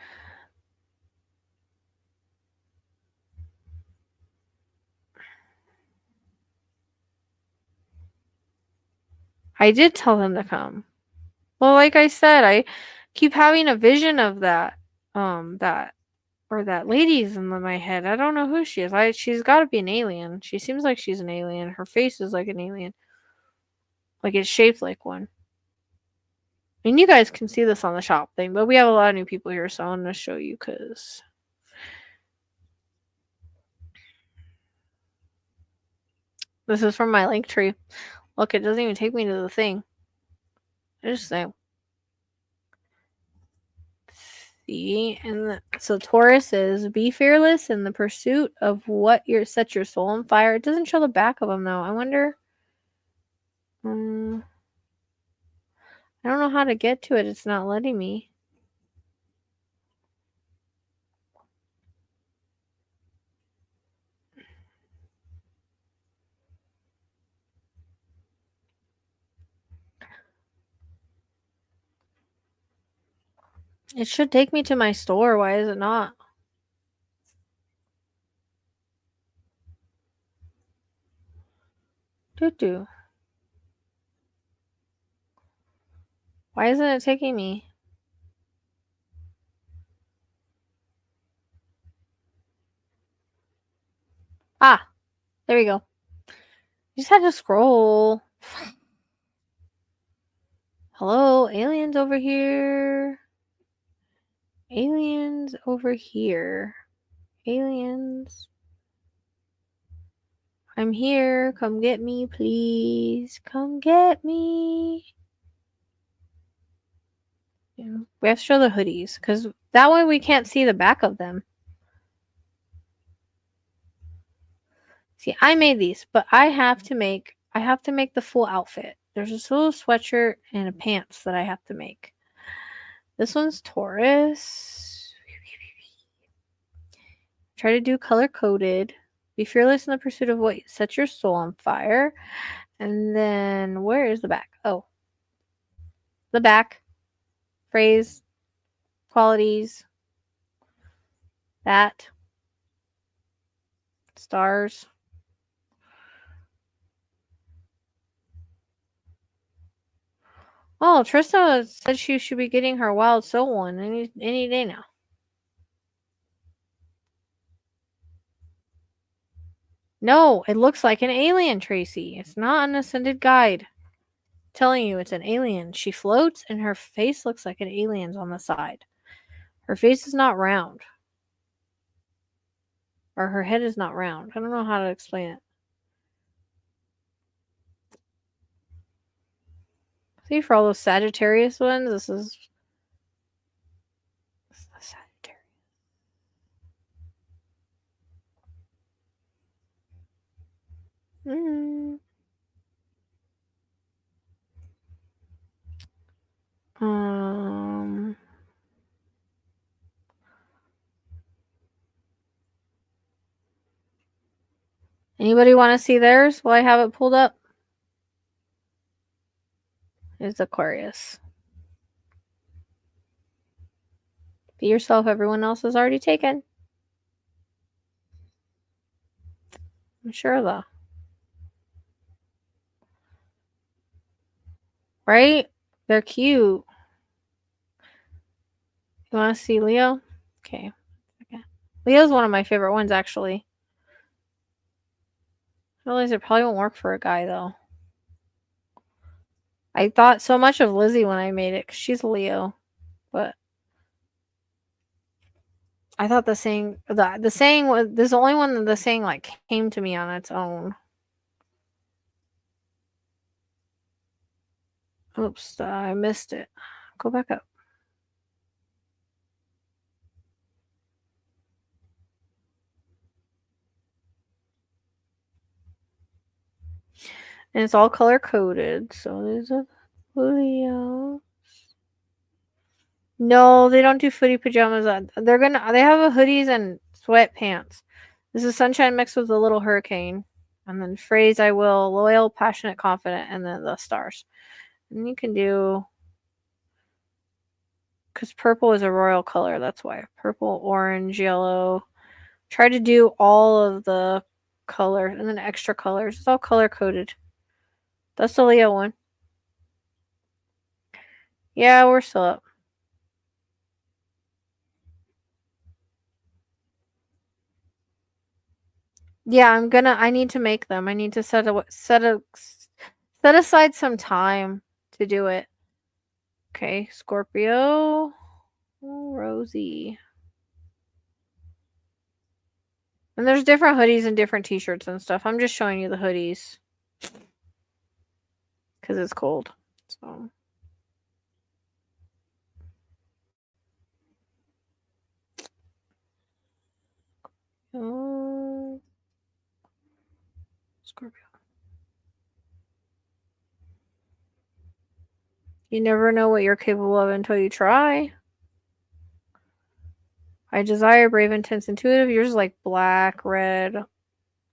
I did tell them to come. Well, like I said, I keep having a vision of that that lady's in my head. I don't know who she is. She's got to be an alien. She seems like she's an alien. Her face is like an alien. Like it's shaped like one. And you guys can see this on the shop thing, but we have a lot of new people here, so I'm going to show you because this is from my link tree. Look, it doesn't even take me to the thing. I just say. See, and so Taurus is be fearless in the pursuit of what set your soul on fire. It doesn't show the back of them though. I wonder. I don't know how to get to it. It's not letting me. It should take me to my store. Why is it not? Doo-doo. Why isn't it taking me? Ah, there we go. You just had to scroll. Hello, aliens over here. Aliens over here. Aliens. I'm here. Come get me, please. Come get me. Yeah. We have to show the hoodies because that way we can't see the back of them. See, I made these, but I have to make the full outfit. There's a little sweatshirt and a pants that I have to make. This one's Taurus. Try to do color coded. Be fearless in the pursuit of what sets your soul on fire. And then where is the back? Oh, the back. Phrase. Qualities. That. Stars. Oh, Trista said she should be getting her wild soul one any day now. No, it looks like an alien, Tracy. It's not an ascended guide. I'm telling you, it's an alien. She floats and her face looks like an alien's on the side. Her face is not round. Or her head is not round. I don't know how to explain it. See, for all those Sagittarius ones, this is the Sagittarius. Anybody want to see theirs while I have it pulled up? It's Aquarius. Be yourself. Everyone else is already taken. I'm sure though. Right? They're cute. You want to see Leo? Okay. Leo's one of my favorite ones, actually. I realize it probably won't work for a guy, though. I thought so much of Lizzie when I made it, because she's a Leo. But I thought the saying was, this is the only one that the saying, like, came to me on its own. Oops, I missed it. Go back up. And it's all color coded. So there's a Leo. No, they don't do footy pajamas. They have a hoodies and sweatpants. This is sunshine mixed with a little hurricane. And then phrase I will, loyal, passionate, confident, and then the stars. And you can do, because purple is a royal color, that's why. Purple, orange, yellow. Try to do all of the colors and then extra colors. It's all color coded. That's the Leo one. Yeah, we're still up. Yeah, I need to make them. I need to set aside some time to do it. Okay, Scorpio. Oh, Rosie. And there's different hoodies and different t-shirts and stuff. I'm just showing you the hoodies. Because it's cold. So. Oh. Scorpio. You never know what you're capable of until you try. I desire, brave, intense, intuitive. Yours is like black, red,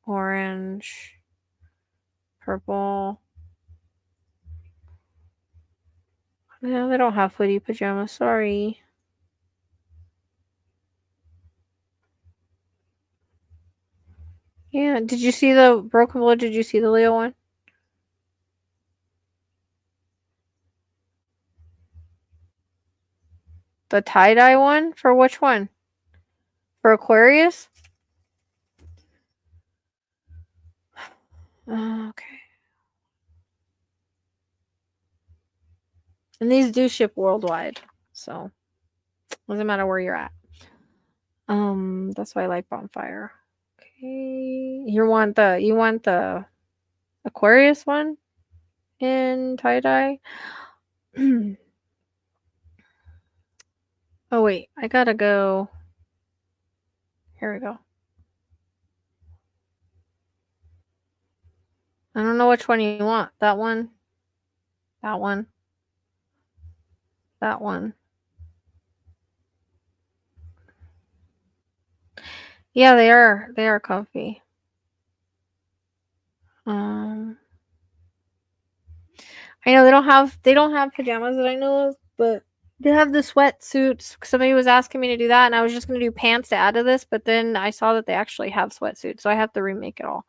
orange, purple. No, they don't have hoodie pajamas. Sorry. Yeah. Did you see the Broken Blood? Did you see the Leo one? The tie-dye one? For which one? For Aquarius? Okay. And these do ship worldwide, so doesn't matter where you're at. That's why I like Bonfire. Okay, you want the Aquarius one in tie-dye? Oh wait, I gotta go. Here we go. I don't know which one you want. That one. That one. That one. Yeah, they are. They are comfy. I know they don't have pajamas that I know of, but they have the sweatsuits. Somebody was asking me to do that, and I was just gonna do pants to add to this, but then I saw that they actually have sweatsuits, so I have to remake it all.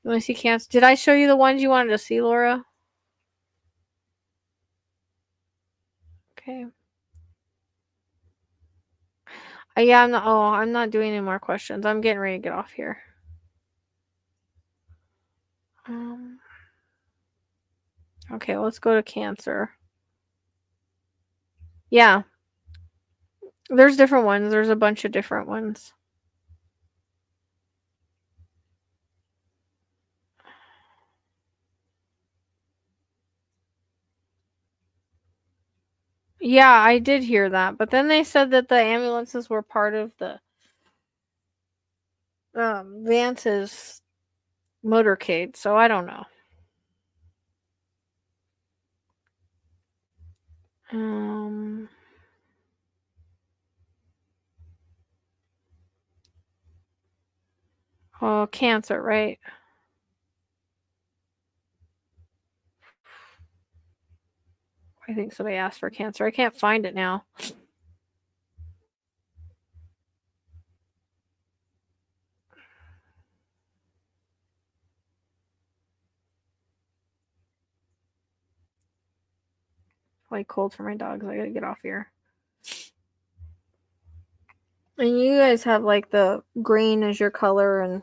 You want to see camps? Did I show you the ones you wanted to see, Laura? Okay. Yeah, I'm not doing any more questions. I'm getting ready to get off here. Okay, let's go to Cancer. Yeah. There's different ones. There's a bunch of different ones. Yeah, I did hear that. But then they said that the ambulances were part of the Vance's motorcade, so I don't know. Oh, Cancer, right? I think somebody asked for Cancer. I can't find it now. Like cold for my dogs. I gotta get off here. And you guys have like the green as your color, and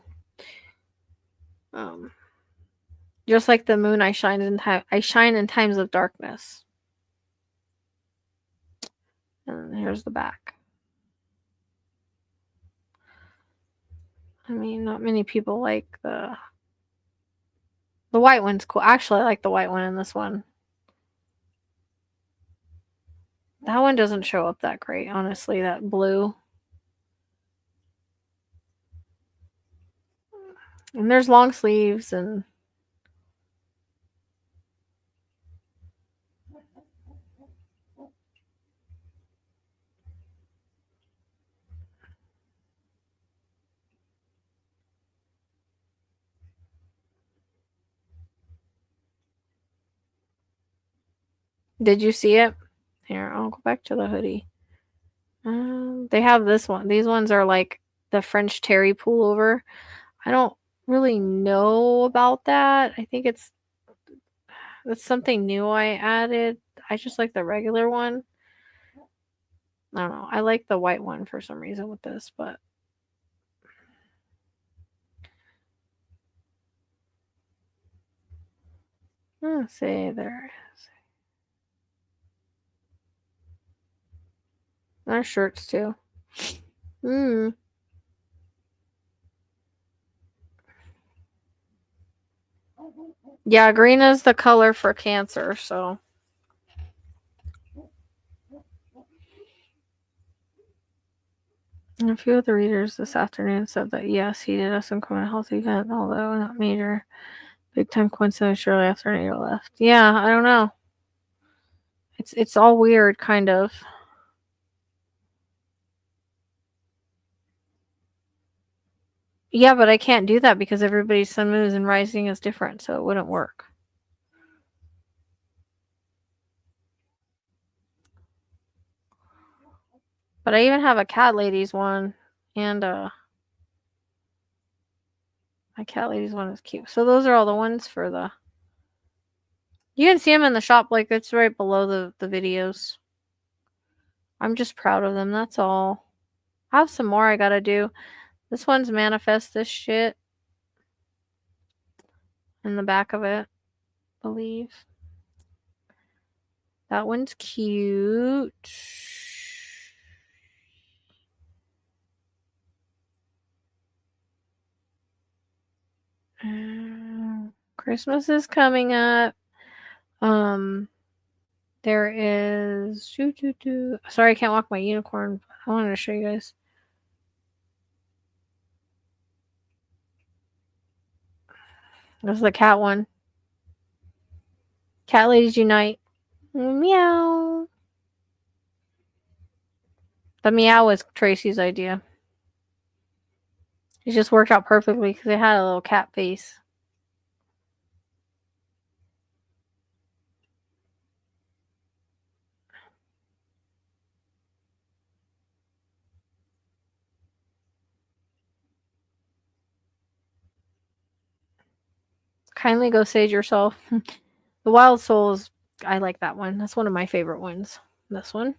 just like the moon, I shine in times of darkness. And here's the back. I mean, not many people like the white one's cool. Actually, I like the white one in this one. That one doesn't show up that great, honestly, that blue. And there's long sleeves and did you see it? Here, I'll go back to the hoodie. They have this one. These ones are like the French terry pullover. I don't really know about that. I think that's something new I added. I just like the regular one. I don't know. I like the white one for some reason with this, but let's see there. There's shirts too. Yeah, green is the color for Cancer, so. And a few of the readers this afternoon said that yes, he did have some kind of health event, although not major. Big time coincidence shortly after Nate left. Yeah, I don't know. It's all weird, kind of. Yeah, but I can't do that because everybody's sun, moon, and rising is different, so it wouldn't work. But I even have a cat ladies one, and my cat ladies one is cute. So those are all the ones for the. You can see them in the shop, like it's right below the videos. I'm just proud of them, that's all. I have some more I gotta do. This one's manifest this shit. In the back of it, I believe. That one's cute. Christmas is coming up. There is. Sorry, I can't walk my unicorn. I wanted to show you guys. This is the cat one. Cat ladies unite. Meow. The meow was Tracy's idea. It just worked out perfectly because it had a little cat face. Kindly go sage yourself. The Wild Souls, I like that one. That's one of my favorite ones. This one.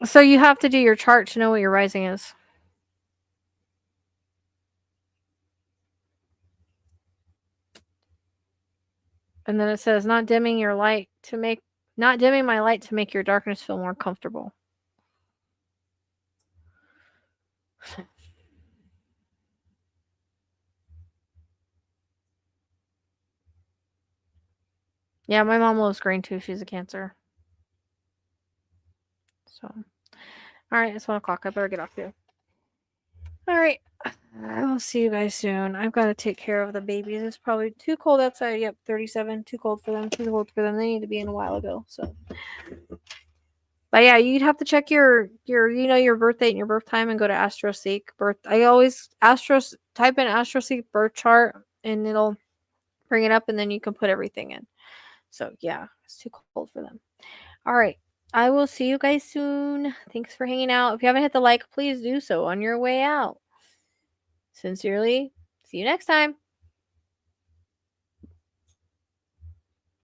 So you have to do your chart to know what your rising is. And then it says, not dimming my light to make your darkness feel more comfortable. Yeah, my mom loves green too. She's a Cancer. So, all right, it's 1 o'clock. I better get off here. All right, I will see you guys soon. I've got to take care of the babies. It's probably too cold outside. Yep, 37. Too cold for them. Too cold for them. They need to be in a while ago. So, but yeah, you'd have to check your birth date and your birth time and go to AstroSeek birth. I always type in AstroSeek birth chart and it'll bring it up and then you can put everything in. So yeah, it's too cold for them. All right. I will see you guys soon. Thanks for hanging out. If you haven't hit the like, please do so on your way out. Sincerely, see you next time.